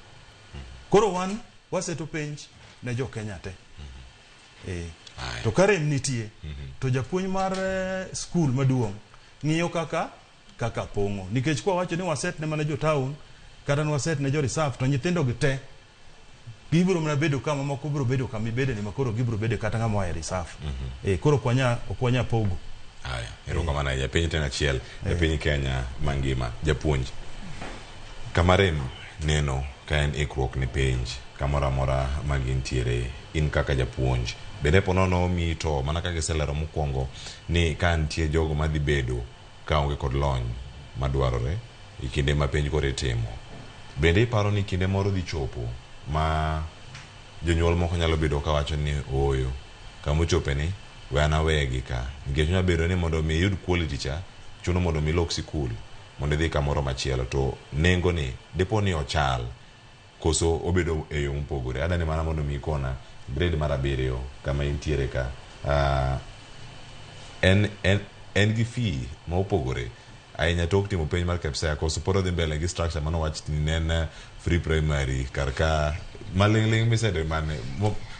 Koro wan waseto penj ne jo Kenya te. To kare nitie to japuonj mar school maduong' ng'iyo kaka pongo nikech kwa wacho ni waset ne mana jo town kata waset ne jo reserve to nyithindo gite gibro mna bedo kama moko bro bedo kama ibede ni makoro gibro bedo kata ngama ya reserve. Koro kwanya pogo. Haya, ero kama na japenj tena chiel japenj Kenya mangima japuonj kamarem neno ka en ikruok ni penj kamora mora magintiere in kaka japuonj bende ponono mi to mana kaka giselero mokwongo ni ka nitie jogo madhi bedo ka onge kod lony madwarore e kinde ma penj kore timo bende iparo ni kinde moro dhi chopo ma jonyuol moko nyalo bedo ka wacho ni oyo kamo chope ni wana wegi ka nikech nyalo bedo ni mondo mi yud quality cha chuno mondo mi lok sikul mondo dhi kamoro machielo to nengo ni depo ni ochal koso obedo e yo mpogore adani mana mondo mi kona grade mar 7 kama intiere ka en gi fee ma opogore ahinya tok timo penj mar KPSEA koso poro dhi mbele gi structure mano wach ni nen free primary karka malingling misedo mane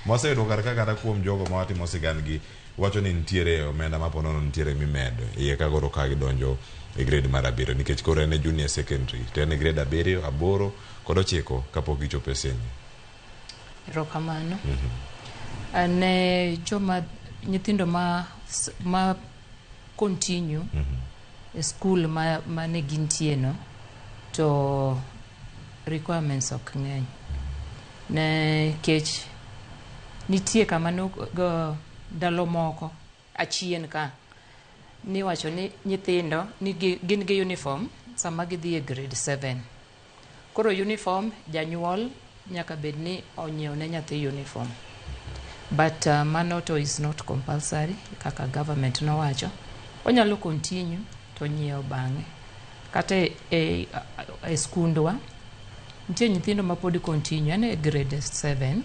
moseyudo karka kata kuom jogo ma watimo sigan gi wacho ni nitiere omenda ma ponono nitiere mimedo iye ka goro ka gidonjo e grade mar 7 nikech koro en junior secondary to en grade 7 8 kod 9 kapok gichopo e senyi. Rokamano. Ane joma nyithindo ma continue e school ma ne gintie no to requirements ok ng'eny ne kech nitie kama no ndalo moko achien ka ni wacho ni nyithindo ni gin gi uniform sama gidhi e grade 7 koro uniform janyuol nyaka bed ni onyiew ne nyathi uniform but mano to is not compulsory kaka government no wacho onyalo continue to nyiew bang'e kata e skundwa nitie nyithindo ma pod continue ane grade 7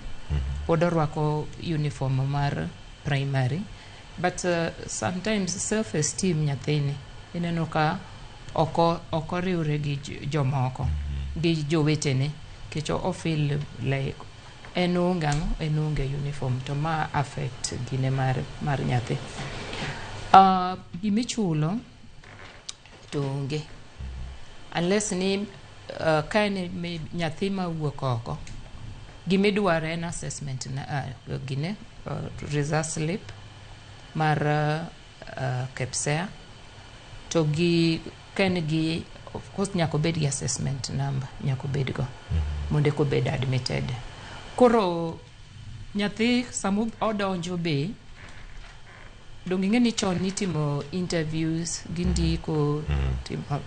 pod orwako uniform mar primary but sometimes self esteem nyathini ineno ka oko riure gi jomoko gi jowetene kecho o feel like en onge uniform to ma affect gine mar nyathi gimichulo to onge unless ni kaine nyathi ma wuok oko gimidware en assessment na gine result slip mar KPSEA to gi kaine gi of course nyako bed gi assessment number nyako bed go mondo ko bed admitted koro nyathi samu odonjo be dongi ngeni chon nitimo interviews gindiko timo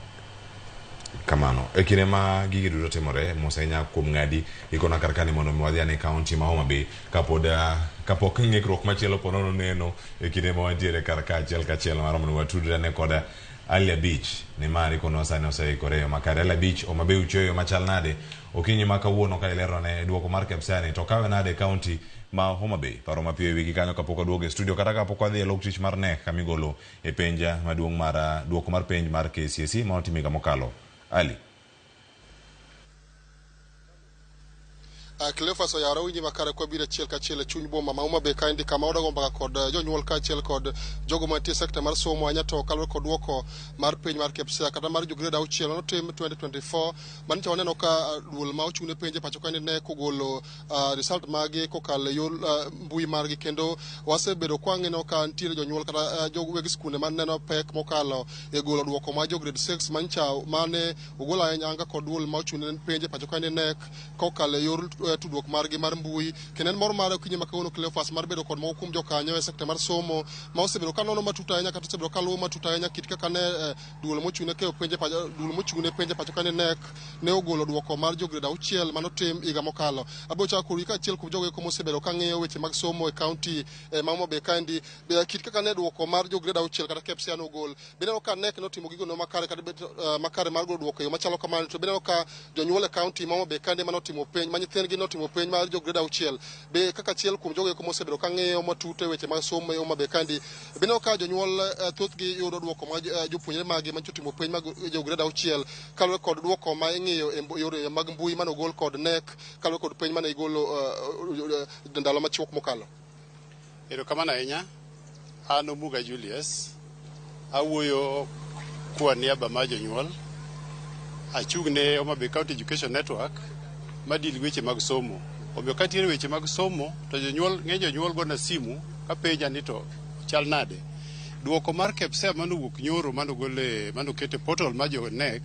kamano e kinde ma gigi duto timore mosenya kuom ng'adi ikona karkani mondo mi wadhi ane kaunti ma Homa Bay kapok ng'ikruok machielo ponono neno e kinde ma wantiere karka achiel kachiel maromo ni watudre ne koda Alia Beach ni mari kono sani oseikore yo makare. Alia Beach Homa Bay uchoyo machal nade okinyi ma kawuono ka ilero ne duoko mar Kepsani to kawe nade kaunti ma Homa Bay paro mapiyo e wigi kanyo kapok waduogo e studio kata kapok wadhi e log tich mar NEC kamigolo e penja maduong' mar duoko mar penj mar KCSE ma otimiga mokalo. Ali Cleophas oyara winji makare kwa bira chiel kachiel chuny boma ma Homa Bay kaendi kama odago mbaka kod jonyuol kachiel kod jogo mantie sekta mar somo anya to kalore kod duoko mar penj mar KPSEA kata mar jograde auchiel notim 2024 manicha waneno ka duol ma ochung'ne penje pacho kaendi ne kogolo result magi kokalo yor mbui margi kendo wasebedo kwang'eno ka nitiere jonyuol kata joweg skunde man neno pek mokalo e golo duoko ma jograde 6 manicha mane ogolo ayanga kod duol ma ochung'ne penje pacho kaendi ne kokalo yor tudruok margi mar mbui kenen mor mare okinyi makawuono Cleophas mar bedo kod moko kuom jokanyo e sekta mar somo ma osebedo ka nono matut ahinya kata osebedo ka luwo matut ahinya kit kaka ne duol mochung'ne keyo penje duol mochung'ne penje pacho ka NEC ne ogolo duoko mar jograde auchiel manotim higa mokalo. Abo chako kuri ka achiel kuom jogo eko mosebedo ka ng'iyo weche mag somo e kaunti ma Homa Bay kaendi kit kaka ne duoko mar jograde auchiel kata KPSEA nogol bende ka NEC notimo gigo no makare kata makare mar golo duoko yo machalo kamano to bende ka jonyuol e kaunti ma Homa Bay kaendi manotimo penj ma nyithindgi notimo penj mar jograde auchiel be kaka achiel kuom jogo eko mosebedo ka ng'iyo matut e weche mag somo e Homa Bay kaendi bende ka jonyuol thothgi yudo duoko ma jopuonjre magi mancho timo penj mag jograde auchiel kalore kod duoko ma ing'iyo e yore mag mbui manogol kod NEC kalore kod penj mane igolo ndalo machuok mokalo. Erokamano ahinya. An Omuga Julius awuoyo kwa niaba mar jonyuol achung'ne Homa Bay County Education Network madil weche mag somo. Omiyo ka tiere weche mag somo to ng'eny jonyuol gona simu ka penja ni to chal nade. Duoko mar KPSEA manowuok nyoro manokete portal mar jo NEC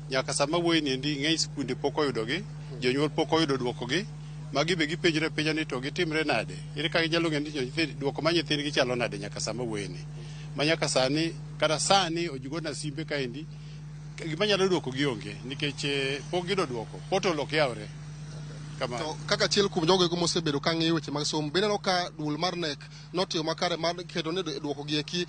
nyaka sama wuoyi ni endi ng'eny skunde pok oyudogi, jonyuol pok oyudo duokogi, magi be gipenjre penja ni to gitimre nade. Ere ka ginyalo ng'eyo ni duoko ma nyithindgi chalo nade nyaka sama wuoyi ni. Ma nyaka sani kata sani ojugona simbe kaendi gima nyalo duoko gionge nikech pok gido duoko portal ok yawre. To kaka achiel kuom jogo ego mosebedo ka ng'iyo weche mag somo bende ka duol mar NEC notiyo makare mar keto ne duoko gi eki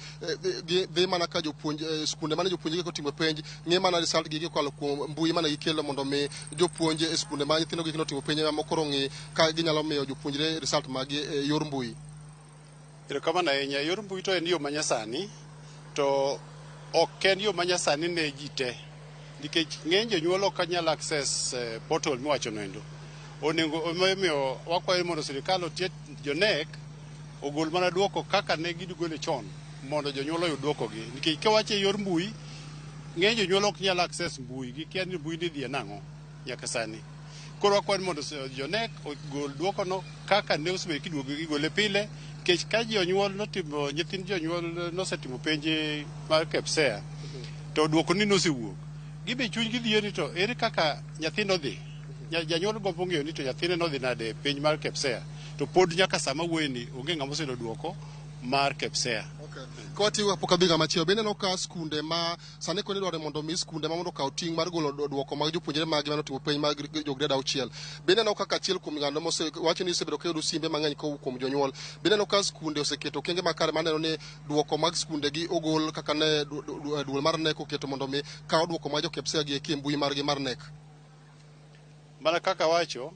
dhi mana ka jopuonj skunde mane jopuonjre kotimo penj ng'e mana result gi kokalo kuom mbui mane gikelo mondo mi jopuonj e skunde ma nyithindo gi notimo penj ma moko ng'i ka ginyalo miyo jopuonjre result magi e yor mbui. Erokamano ahinya. Yor mbui to en yo manyasani to ok en yo manyasani ne ji te nikech ng'eny jonyuol ok nyal access portal miwacho no endo. Onego omiyo wakwayo mondo sirikal otie jo NEC ogol mana duoko kaka ne gigole chon mondo jonyuol oyud duokogi nikech kawacho e yor mbui ng'eny jonyuol ok nyal access mbui gikia ni mbui ni dhi nang'o nyaka sani. Koro wakwayo mondo jo NEC ogol duokono kaka ne osebedo kiduogo gigole pile nikech ka jonyuol notimo nyithind jonyuol nosetimo penje mar KPSEA to duoko ni nosewuok gibe chuny gidhiye ni to ere kaka nyathino dhi. Janyuol gombo ng'eyo ni to nyathine nodhi nade penj mar KPSEA to pod nyaka sama wuoyi ni onge ng'ama oseyudo duoko mar KPSEA. Kwatiwa pok adhi ng'ama chielo bende noka skunde ma sani koni dware mondo mi skunde ma mondo kaw ting' mar golo duoko mag jopuonjre magi manotimo penj mag jograde auchiel bende noka achiel kuom ng'ano wacho ni osebedo kayudo simbe mang'eny kuom jonyuol bende noka skunde oseketo okenge makare maneno ni duoko mag skunde gi ogol kaka ne duol mar NEC oketo mondo mi kaw duoko mag jo KPSEA gi e mbui margi mar NEC. Mana kaka wacho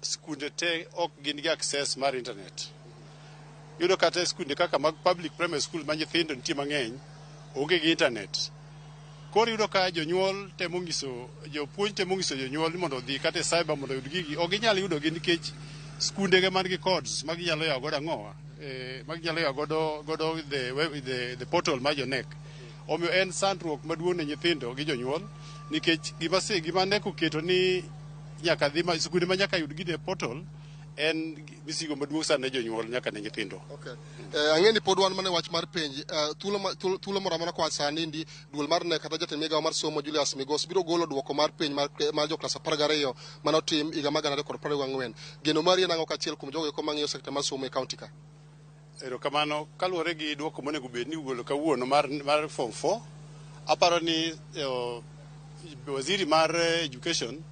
skunde te ok gin gi access mar internet. Yudo kata skunde kaka mag public primary school ma nyithindo nitie mang'eny onge gi internet. Koro yudo ka jonyuol temo ng'iso jopuonj temo ng'iso jonyuol ni mondo odhi kata e cyber mondo oyud gigi ok ginyal yudogi nikech skunde ge man gi codes ma ginyalo yawo godo ang'owa ma ginyalo yawo godo the portal mar jo NEC. Omiyo en sandruok maduong' ne nyithindo gi jonyuol nikech gima NEC oketo ni nyaka dhi skunde ma nyaka yud gine portal en misigo maduong' sana ne jonyuol nyaka ne nyithindo. Ang'e ni pod wan mane wach mar penj thuolo moro amora kwa sani ndi duol mar NEC kata jatend migawo mar somo Julius Migos biro golo duoko mar penj mar jo klas 12 manotim higa mag 2024. Geno mari en ang'o kachiel kuom jogo eko mang'iyo sekta mar somo e kaunti ka? Erokamano kaluwore gi duoko monego bed ni igolo kawuono mar form 4 aparo ni waziri mar education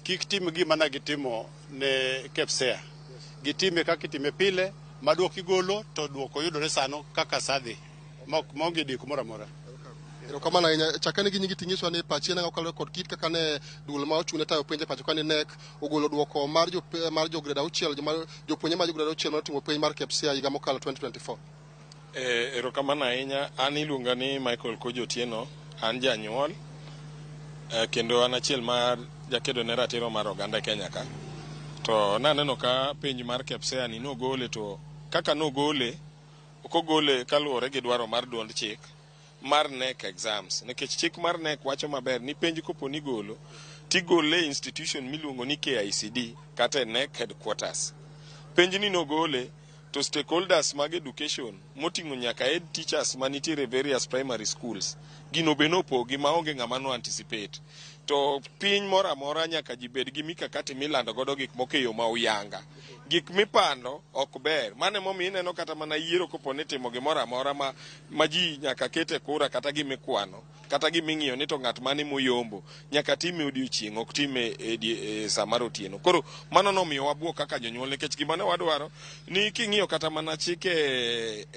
kik tim gima na gitimo ne KEPSEA. Gitime kaka itime pile, ma duoko igolo to duoko yudore sano kaka sadhi. Maonge deko moro amora. Erokamano ahinya. Chakane gi nyingi ting'iswa ni pachi ne okalo kod kit kaka ne duol ma ochung' ne tayo penje pacho ka ni NEC ogolo duoko mar jo grade 6 jopuonje mar jo grade 6 notimo penj mar KEPSEA higa mokalo 2024. Erokamano ahinya. An iluonga ni Michael Kojo Otieno, an janyuol kendo an achiel mar jakedo ne ratiro mar oganda Kenya ka. To naneno ka penj mar KEPSEA ni nogole, to kaka nogole ok ogole kaluwore gi dwaro mar duond chik mar NEC exams, nikech chik mar NEC wacho maber ni penj kopo ni golo tigole institution miluongo ni KICD kata NEC headquarters. Penj ni nogole to stakeholders mag education moting'o nyaka head teachers manitiere various primary schools gino be nopogi maonge ng'ama no anticipate. To piny moro amora nyaka ji bed gi mikakati milando godo gik moko e yo ma uyanga. Gik mipando ok ber. Mane momiyo ineno kata mana yiero kopo ni timo gimoro amora ma ji nyaka kete kura kata gimikwano kata giming'iyo ni to ng'at mane moyombo nyaka time odiochieng' ok time e sa mar otieno. Koro mano nomiyo wabuo kaka jonyuol, nikech gima ne wadwaro ni king'iyo kata mana chike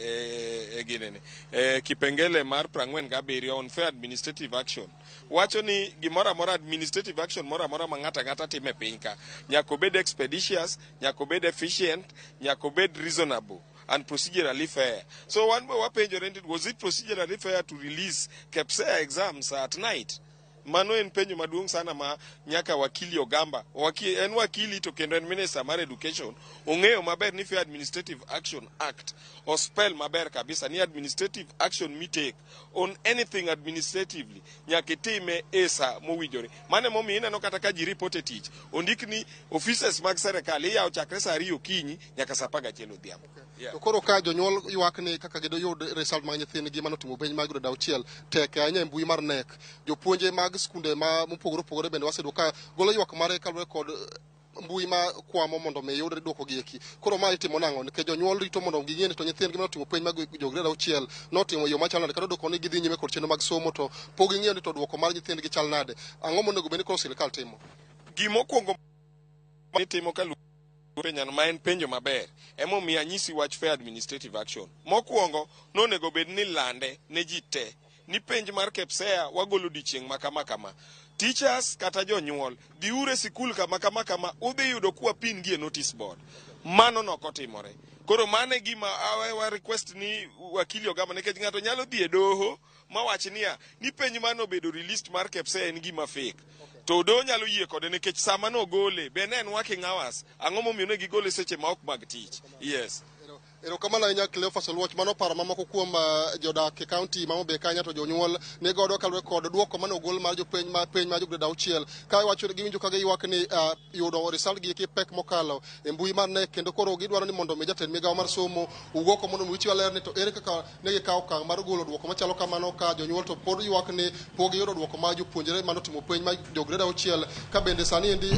kipengele mar 47 on fair administrative action wacho ni gimoro amora administrative action moro amora ma ng'ata time piny ka nyaka obed expeditious, nyaka obed efficient, nyaka obed reasonable and procedurally fair. So one way wapenjore, was it procedurally fair to release KEPSEA exams at night? Mano en penjo maduong' sana ma nyaka wakili Ogamba, en wakili to kendo en minister mar education, ong'eyo maber ni Fair Administrative Action Act o spell maber kabisa ni administrative action me take on anything administratively nyaka time esa mowinjore. Mane momiyo ineno kata ka ji report e tich ondik ni offices mag serikal iyawo chakre saa 2 okinyi nyaka saa 11 odhiambo. To koro ka jonyuol ywak ni kaka gido yud result mag nyithindgi manotimo penj mag grade 6 tek ahinya e mbui mar NEC. Jopuonje mag skunde ma mopogore opogore bende wasedo ka golo ywak mare kaluwore kod mbui ma kwamo mondo mi yud duoko gieki. Koro ma itimo nang'o nikech jonyuol rito mondo ging'e ni to nyithindgi manotimo penj mag jo grade 6 notimo yo machal nade kata duoko ni gidhi nyime kod chenro mag somo to pok ging'eyo ni to duoko mar nyithindgi chal nade. Ang'o monego bed ni koro sirikal timo? Gimokwongo timo ka penjano ma en penjo maber emomiyo anyisi wach fair administrative action. Mokwongo nonego bed ni lande ne ji te ni penj mar KEPSEA wagolo odiochieng' ma kama. Teachers kata jonyuol dhiure sikul kama udhi yudo kuwa pin gi e notice board. Mano nokotimore. Koro mane gima wa request ni wakili Ogamba, nikech ng'ato nyalo dhi e doho mawach niya ni penj mano bedo released mar KEPSEA en gima fake. To do nyalo yie kode nikech sama no gole be en working hours, ang'o momiyo ne gigole seche ma ok mag tich. Yes. Erokamano ahinya Cleophas Oluoch. Mano paro mamoko kuom jodak e kaunti ma Homabay kanyo to jonyuol ne godo kaluwore kod duoko mane ogol mar penj mar jo grade 6 ka iwacho ni giwinjo ka giywak ni yudo result gi pek mokalo e mbui mar NEC, kendo koro gidwaro ni mondo mi jatend migawo mar somo owuok mondo wichiwa ler ni to ere kaka ne gikawo okang' mar golo duoko machalo kamano ka jonyuol to pod ywak ni pok giyudo duoko mar jopuonjre manotimo penj mar jo grade 6 ka bende sani endi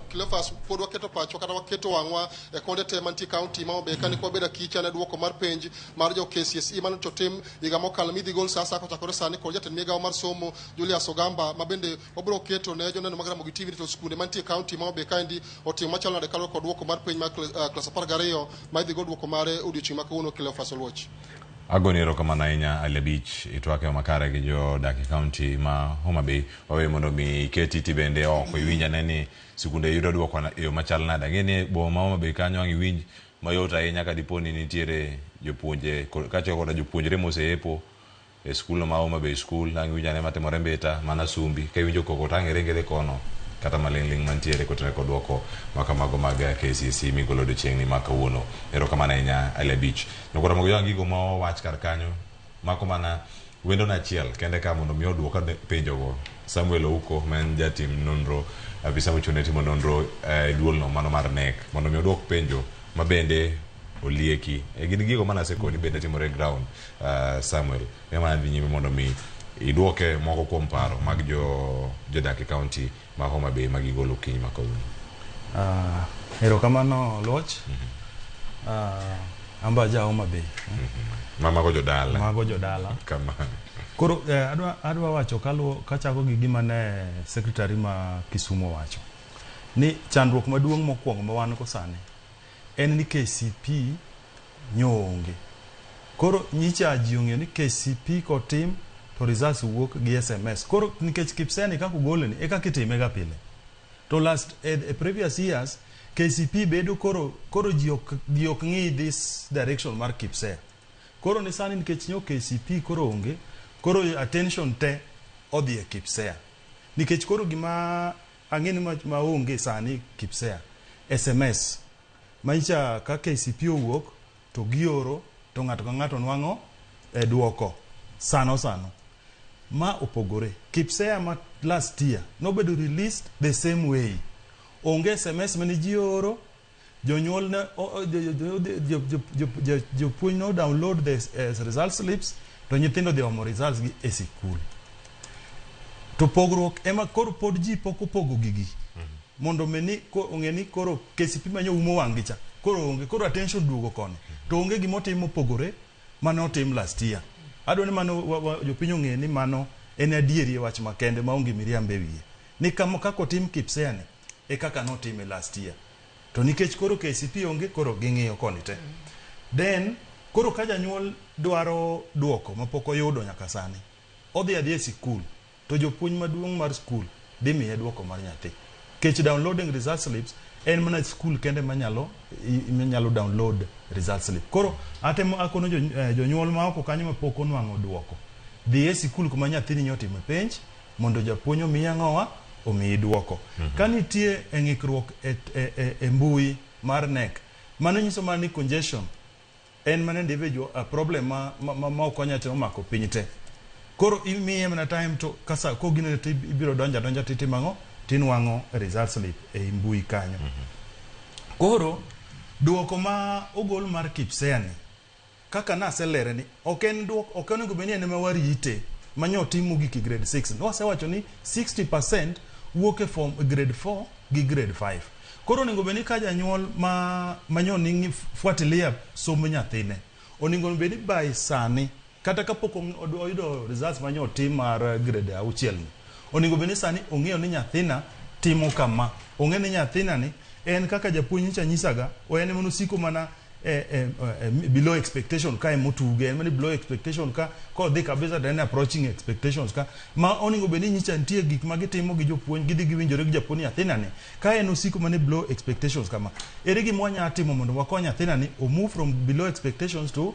Cleophas pod waketo pacho kata waketo wang'wa e konde te mantie kaunti ma Homabay kani kwa beda kicha ne duoko mar penj mar jo KCSE mano to tim higa mokalo midhi gol sasa kochakore sani kod jatend migawo mar somo Julius Ogamba ma bende obiro keto ne joneno mag Ramogi TV to skunde mantie kaunti ma Homabay kaendi otim machalo nade kaluwore kod duoko mar penj mar klas 12 ma idhi go duoko mare odiochieng' ma kawuono. Cleophas Oluoch. Agoni erokamano ahinya Alebich, itwake makare gi jodak e kaunti ma Homabay. Wawe mondo mi iketi tibende oko iwinja ni sikunde yudo duoko e yo machal nade. Ng'eni boma ma Homabay kanyo ang' iwinj mayot ahinya ka diponi nitiere jopuonje kachiel koda jopuonjre moseepo e skul ma Homabay School ang' iwinja ne matimore Mbita mana Sumbi ka iwinjo koko tang' irengere kono kata maling'ling mantiere kotenore kod duoko makamago mag KCSE migolo odiochieng' ni ma kawuono. Erokamano ahinya Alebich. Nyokora mogo yang' gigo ma owach kar kanyo mako mana wendo nachiel kende ka mondo mi oduoka penjogo. Samuel Ouko men jatim nonro afisa mochune timo nonro duolno mano mar NEC mondo mi oduok penjo mabende olieki gin gigo mana sekoni bende timore ground. Samuel ema dhi nyime mondo mi iduoke moko kuom paro mag jodak e kaunti ma Homabay ma gigolo okinyi ma kawuono. Erokamano Oluoch. amba ja Homa Bay. Mama go jodala. Mago jodala. Kama. Koro adwa wacho kachako gi gima ne secretary ma Kisumo wacho. Ni chandruok maduong' mokwongo ma wan ko sani en ni KCP nyonge. Koro nyicha ji ong'eyo ni KCP kotim to results wuok gi SMS. Koro nikech KIPSEA ni kako goleni e kaka itime ga pile. To last previous years KCP bedo koro ji ok ng'i this direction mar KIPSEA. Koro ni sani nikech nyo KCP koro onge, koro attention te odhi e KIPSEA. Nikech koro gima ang'eni ma onge sani KIPSEA SMS maicha ka KCP owuok to gioro to ng'ato ka ng'ato nwang'o duoko sano ma opogore. KIPSEA ma last year nobedo released the same way. Onge SMS mane ji oro, jonyuol na jopuonj no download the result slips to nyithindo dhi omo results gi e sikul. To pogruok ema koro pod ji pok opogo gigi. Mondo meni ong'e ni koro KCP manyo umo wang' gicha. Koro onge, koro attention duogo koni. To onge gimotimo pogore mane otim last year. Adwa ni mano jopiny ong'e ni mano en adieri e wach makende maonge miriambo e wiye. Ni kako tim KIPSEA ni e kaka notime last year. To nikech koro KCP onge, koro ging'iyo koni te. Then koro ka janyuol dwaro duoko mapok oyudo nyaka sani, odhi adhi e sikul to jopuonj maduong' mar skul dhi miye duoko mar nyathi. Kech downloading result slips en mana skul kende manyalo download result slip. Koro atemo akono jonyuol ma oko kanyo mapok onwang'o duoko, dhi e sikul kuma nyathini nyotime penj mondo japuonj omiye ang'owa omiyi duoko. Ka nitie ng'ikruok e mbui mar NEC, mano nyiso mana ni congestion en mana individual problem ma okonya te omako piny te. Koro imiye mana time to kasa kogine te ibiro donja titimang'o tinwang'o result slip e mbui kanyo. Koro duoko ma ogol mar KIPSEA ni kaka naselere ni ok onego beni en ma warite manyo timo giki grade 6. No wasewacho ni 60% wuok e form grade 4 gi grade 5. Koro onego beni ka janyuol manyo ningi fuatilia somo nyathine, onego beni by sani kata kapok oyudo results manyo tim mar grade 6 ni, onego beni sani ong'eyo ni nyathina timo kama. Ong'e ni nyathina ni en kaka japuonj cha nyisaga o en mono siko mana below expectation ka emotuge en mani below expectation ka kodhi kabisa then approaching expectations ka ma oningo beni nyicha ntie gik ma gitimo gi jopuonj gidhi giwinjore gi japuonj nyathina ni ka en osiko mani below expectations kama. Ere gima wanya timo mondo wakony nyathina ni o move from below expectations to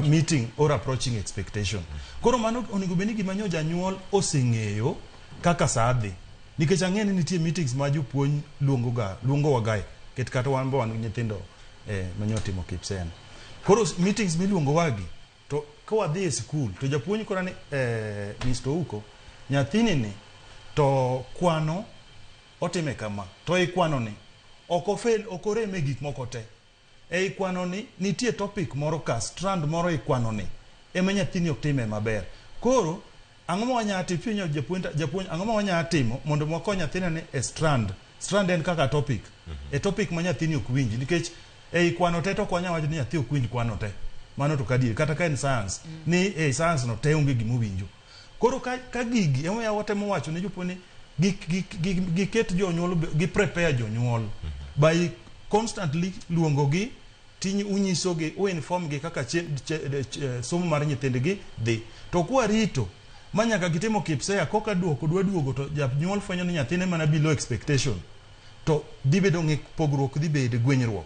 meeting or approaching expectation. Koro mano oningo beni gima nyo janyuol oseng'eyo kaka sadhi. Nikech ang'eni nitie meetings ma jopuonj luongo wagae ket kata wan bo wan nyithindo manyotimo KIPSEA. Koro meetings miluongo wagi to ka wadhi e skul to japuonj kora ni Mr. Uko nyathini ni to kwano otime kama to e kwano ni okoreme gik moko te. E kwano ni nitie topic moro ka strand moro e kwano ni ema nyathini ok time maber. Koro ang'o wanya timo japuonj ang'o wanya timo mondo wakony nyathina ni e strand en kaka topic e topic ma nyathini ok winji nikech e kwano te to kwanya wacho ni nyathi ok winj kwano te mano to kadier kata ka en science ni e science no te onge gimo winjo. Koro ka gigi emo ya watemo wacho ni jopuonj giket jonyuol gi prepare jonyuol by constantly luongo gi tinyi unyiso gi uinform gi kaka somo mar nyithindgi dhi to kwa rito manyaka gitimo KIPSEA koka duoko duogo to janyuol fwenyo ni nyathine mana below expectation to dhi bedo pogruok dhi bedo gwenyruok.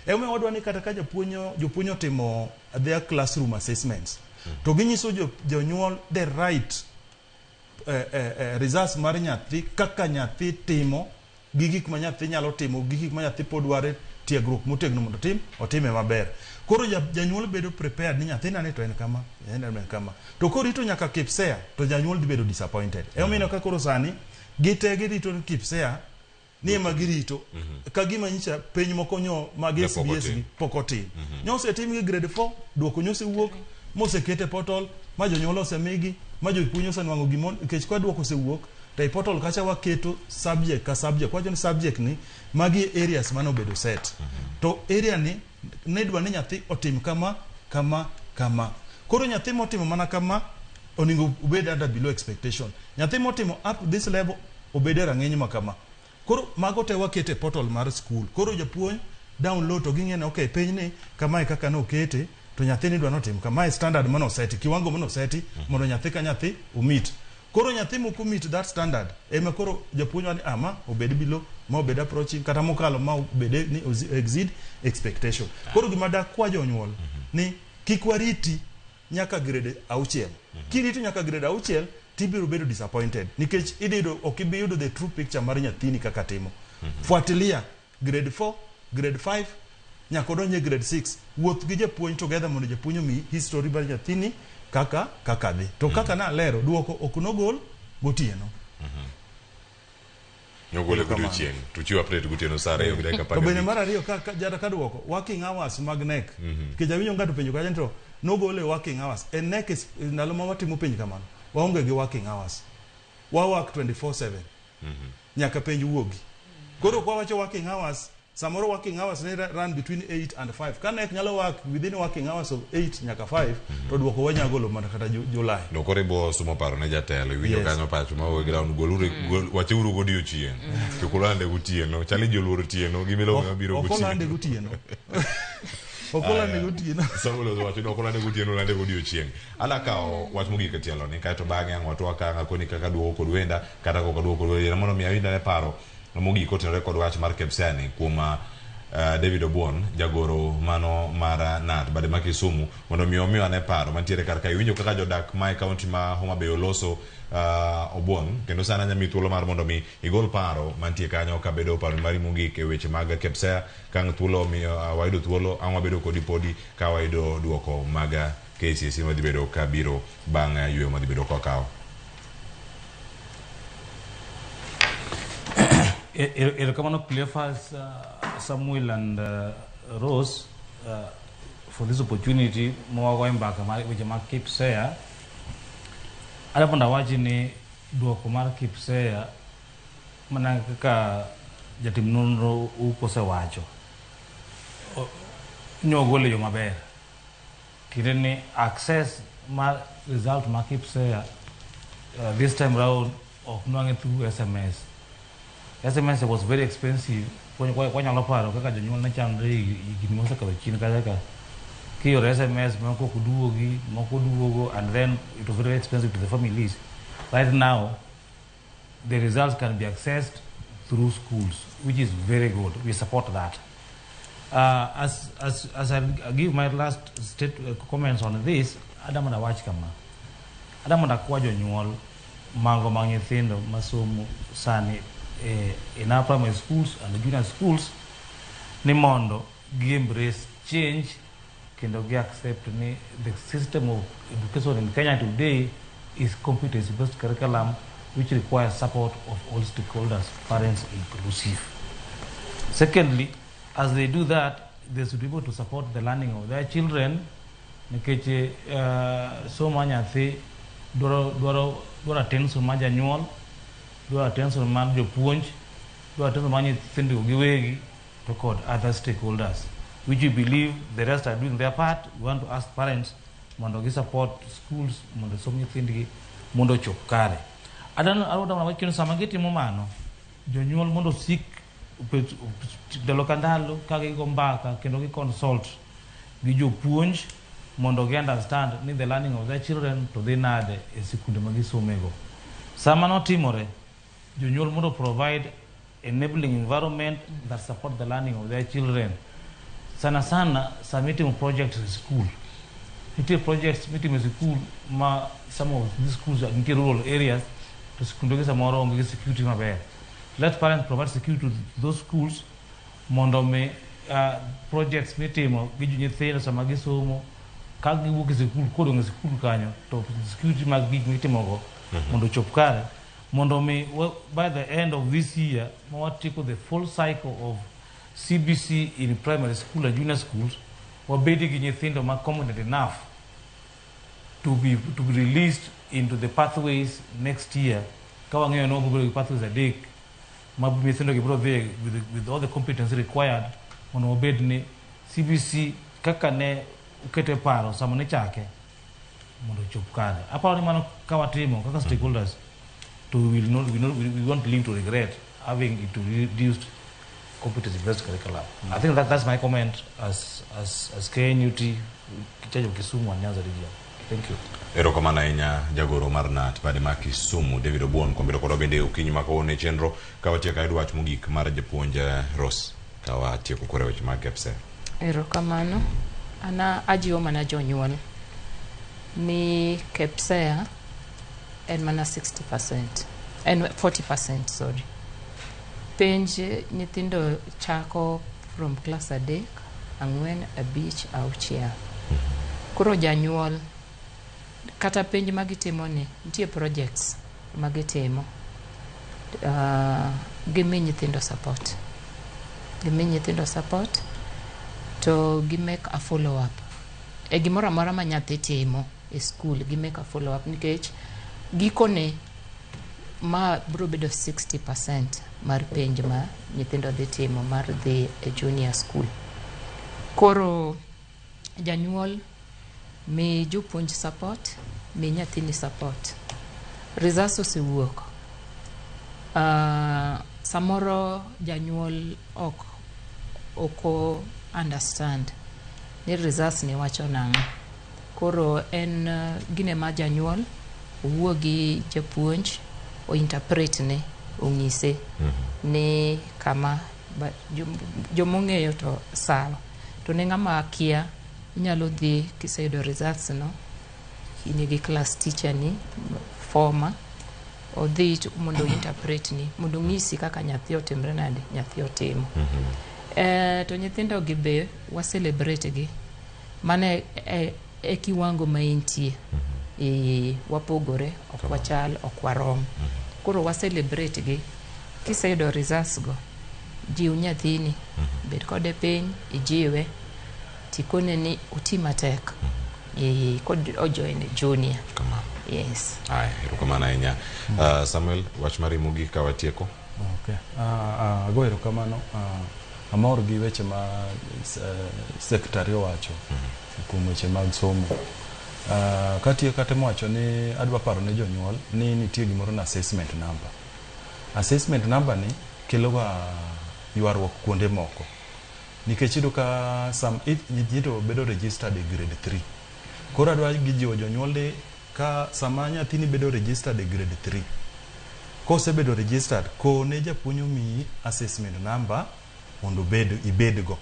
Ema wadwa ni kata ka jopuonj otimo their classroom assessments to ginyiso jonyuol the right results mar nyathi kaka nyathi timo gi gik ma nyathi nyalo timo gi gik ma nyathi pod dware tiegruok motegno mondo otime maber. Koro janyuol bedo prepared ni nyathina ni to en kama to koro rito nyaka KIPSEA to janyuol dhi bedo disappointed. Ema ka koro sani gite girito KIPSEA ni ema girito ka gima nyicha penj moko nyo mag SBS gi pokotin nyo osetim gi grade 4 duoko nyo osewuok mosekete portal ma jonyuol osemigi ma jopuonj osenwang'o gimon nikech kwa duoko osewuok to portal kacha waketo subject ka subject wacho ni subject ni magi areas mano bedo set to area ni ne dwa ni nyathi otim kama koro nyathi motimo mana kama oningo ubed under below expectation. Nyathi motimo up to this level obede rang'eny ma kama. Koro mago te wakete portal mar school. Koro japuonj download to ging'e okay piny ni kama kaka no kete to nyathi ni dwa notim kama standard mano seti kiwango mano seti mondo nyathi ka nyathi umit. Koro nyathi moko meet that standard ema koro japuonj wani ama obed below ma obed approaching kata mokalo ma obed ni exceed expectation. Koro gima da kwa jonyuol ni kik wariti nyaka grade 6. Kiriti nyaka grade 6 tibiro bedo disappointed nikech idido okibi yudo the true picture mar nyathini kaka timo. Fuatilia grade 4, grade 5 nyaka donje grade 6 wuoth gi japuonj together mondo japuonj mi history mar nyathini kaka dhi to kaka na lero duoko oknogol gotieno. Nyogole godiochieng to chiwa plate gotieno sare yo gidai kapaka. To bende mar ariyo jada ka duoko working hours mag nek nikech awinjo ng'ato penjo kaja to nogole working hours en nek ndalo ma watimo penj kamano waonge gi working hours wa work 24/7 nyaka penj wuogi. Koro kwa wacho working hours samoro working hours ne run between 8 and 5 kana ek nyalo work within working hours of 8 nyaka 5 to duoko wanya golo mana kata Julai. No kore bo sumo paro ne jatelo winjo kanyo pacho ma we ground golure wacheuru godiochieng to kulande gotieno chali joluoro tieno gimilo mabiro gotieno okolande gotieno okolande gotieno samulo wacho no okolande gotieno lande godiochieng ala kao wach mogik etielo ni kaito bange ang'oto akanga koni kaka duoko kod wenda kata koko duoko kod wenda mondo mi awinda ne paro mogik otenore kod wach mar Kepsea kuom David Obuon jagoro mano mara nat bade ma Kisumu mondo mi omiyo ane paro mantiere kar kae winjo kaka jodak mai county ma Homa Bay oloso Obuon kendo sana nyami thuolo mar mondo mi igol paro mantie kanyo ka bedo paro mari mogik e weche mag Kepsea kang thuolo mi wayudo thuolo angwa bedo kodi podi ka wayudo duoko mag KCSE madhi bedo ka biro bang' yweyo madhi bedo ka kao. Kamano Cleophas, Samuel and Rose for this opportunity. More going back, which I keep saying. Ada pendawaji ni dua kumar Kepsea manaka jatim nunro ukosa wajo. Nyogole yo maber. Kireni access ma result ma Kepsea this time round of knowing through SMS. SMS was very expensive. When you paro kaka jonyuol na chandre gimosa ka chin kaka kiyo SMS mako kuduogo and then it was very expensive to the families. Right now the results can be accessed through schools, which is very good. We support that. As I give my last comments on this, Adam na watch kama Adam na kwa jonyuol mango manyithindo masomo sani in our primary schools and the junior schools ni mondo gi embrace change kendo gi accept ni the system of education in Kenya today is competency based curriculum which requires support of all stakeholders, parents inclusive. Secondly, as they do that, they should be able to support the learning of their children nikeche so manya thi doro attention ma janyuol do attention man jopuonj do attention man nyithindo giwegi to code other stakeholders, which we believe the rest are doing their part. We want to ask parents mondo gi support schools mondo som nyithindgi mondo chop kare. Adano na kino sama gitimo mano jonyuol mondo sik dalo kandalo kage go mbaka kendo gi consult gi jopuonj mondo gi understand ni the learning of their children to the nade e sikunde magisomego. Sama no timore jonyuol mondo provide enabling environment that support the learning of their children. Sana submitting projects in school. It projects meeting in school ma some of these schools are in rural areas to secondary samoro ngi security maber. Let parents provide security to those schools mondo me projects meeting gi nyithindo sama gisomo ka giwuok school kodo ngi school kanyo to security mag gi mitimogo mondo chop kare mondo me by the end of this year we take the full cycle of CBC in primary school and junior schools were being nyithindo ma competent enough to be released into the pathways next year. Kawangeyo no go pathways a day ma nyithindo gibro there with all the competency required on obedni CBC kaka ne ukete paro sama ne chake mondo chop kare aparo ni mano kawatimo kaka stakeholders to we won't live to regret having it reduced competency-based curriculum. I think that's my comment as KNUT Kichaji of Kisumu and Nyanza region. Thank you. Erokamano ahinya jagoro mar NAT bade ma Kisumu David Obuon kuom bedo kodwa bende okinyi ma kawuono e chenro ka watieko ayudo wach mogik mar japuonj Rose ka watieko kore weche mag KEPSEA. Erokamano. Ana ajiwo mana jonyuol ni KEPSEA en mana 60%. En 40%, sorry. Penj nyithindo chako from class 3, 4, 5, 6. Koro janyuol kata penj magitimo ni nitie projects magitimo. Gimi nyithindo support. Gimi nyithindo support to gi make a follow up. E gimoro amora ma nyathi timo e school gi make a follow up nikech gikone ma bro bedo 60% mar penj ma nyithindo dhi timo mar dhi e junior school. Koro janyuol mi jopuonj support, mi nyathini support. Results osewuok. Samoro janyuol oko understand ni results ni wacho nang'o. Koro en gine ma janyuol owuo gi japuonj o interpret ne ong'ise ni kama jomong'eyo to sawa to ne ng'ama kia inyalo dhi kiseyudo results no ini gi class teacher ni former odhi mondo interpret ni mondo ng'isi kaka nyathi otimre nade nyathi otimo. To nyithindo gi be wa celebrate gi mane e kiwango ma intie wapogore ok wachal ok warom. Koro wa celebrate gi kiseyudo results go jiw nyathini bed kode piny ijiwe tikone ni uti matek kod ojoin junior. Yes. Erokamano ahinya. Samuel wach mari mogik ka watieko. Okay. Ago erokamano. Amor gi weche ma secretary owacho kuom weche mag somo. Katiyo katemo wacho ni adwa paro ne jonyuol ni nitie gimoro na assessment number. Assessment number ni keloga ywaruok kuonde moko. Nikech iyudo ka nyithindo bedo registered e grade 3. Koro adwa gijiwo jonyuol ka sama nyathini bedo registered e grade 3. Kosebedo registered ko ne japuonj omiyi assessment number mondo ibedgo.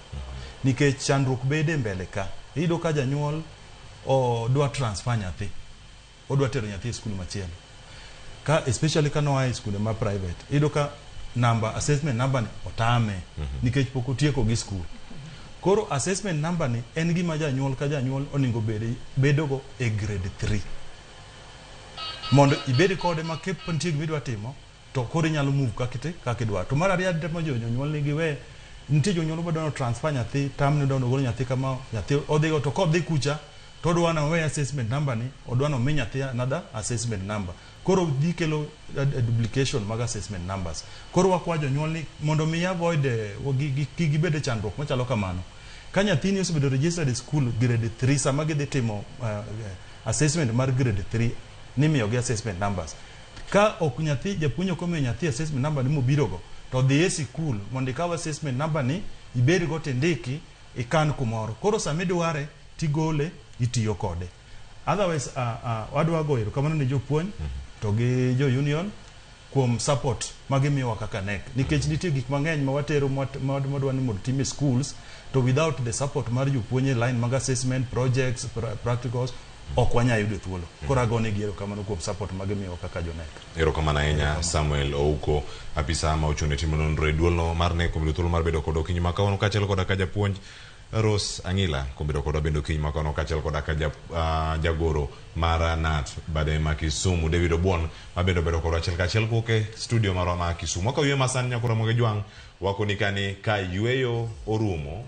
Nikech chandruok bede mbele ka. Iyudo ka janyuol dwa transfer nyathi. Odwa tero nyathi e skul machielo. Ka especially ka noa e skul ma private. Iyudo ka assessment number ni otame nikech pok otieko gi skul. Koro assessment number ni en gima janyuol ka janyuol oningo bedogo e grade 3. Mondo ibedi kode ma kep nitie gima idwa timo to koro inyalo move kaka idwa. To mar ariyo temo jonyuol ni giwe nitie jonyuol bodwa transfer nyathi tamne odwa golo nyathi kama nyathi odhigo to kodhi kucha to odwa na we assessment number ni odwa no mi nyathi another assessment number. Koro dhi kelo duplication mag assessment numbers. Koro wakwa jonyuol ni mondo mi avoid gibede chandruok machalo kamano. Ka nyathini osebedo registered e school grade 3 sama gidhi timo assessment mar grade 3 ni miyo gi assessment numbers. Ka ok nyathi japuonj ok omiyo nyathi assessment number ni mobirogo to dhi e school mondo ikaw assessment number ni ibedgo tindiki ikan kumoro. Koro sama idware tigole itiyo kode. Otherwise wadwa go erokamano ne jopuonj to gi jo union kuom support magimiyowa kaka NEC. Nikech nitie gik mang'eny ma watero madwa ni mondo time schools to without the support mar jopuonj e line mag assessment projects practicals ok wanyayudo thuolo. Koro agone gi erokamano kuom support magimiyowa kaka jo NEC. Erokamano ahinya Samuel Ouko, apisa ma ochung' e timo nonro e duolno mar NEC kuom thuolo mar bedo kod okinyi ma kawuono kaachiel koda ka japuonj Rose Angila kuom bedo kodwa bende okinyi ma kawuono kaachiel koda ka jagoro mar NAT bade ma Kisumu David Obuon ma bende bedo kodwa achiel kowuok e studio marwa ma Kisumu. Ka ywe masani nyakoro moge jwang' wakoni kani ka yweyo orumo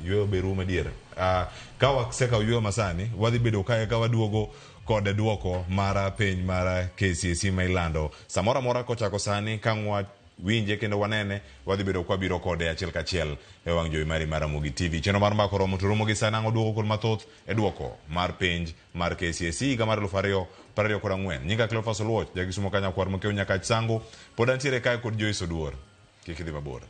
yweyo be rumo adier. Ka wasekawo yweyo masani wadhi bedo ka waduogo kod duoko mar penj mar KCSE ma ilando samoro amora kochako sani ka winje kendo wanene wadhi bedo kwa biro kode achiel kachiel e wang' jowi mari mar Ramogi TV. Chenro mar mbako romo to romo gi sana duoko kod mathoth e duoko mar penj mar KCSE higa mar 2024. Nyinga Cleophas Oluoch jagisumo kanya kwar mokeo nyaka sango pod antiere kae kod Joyce Oduor. Kik idhi mabor.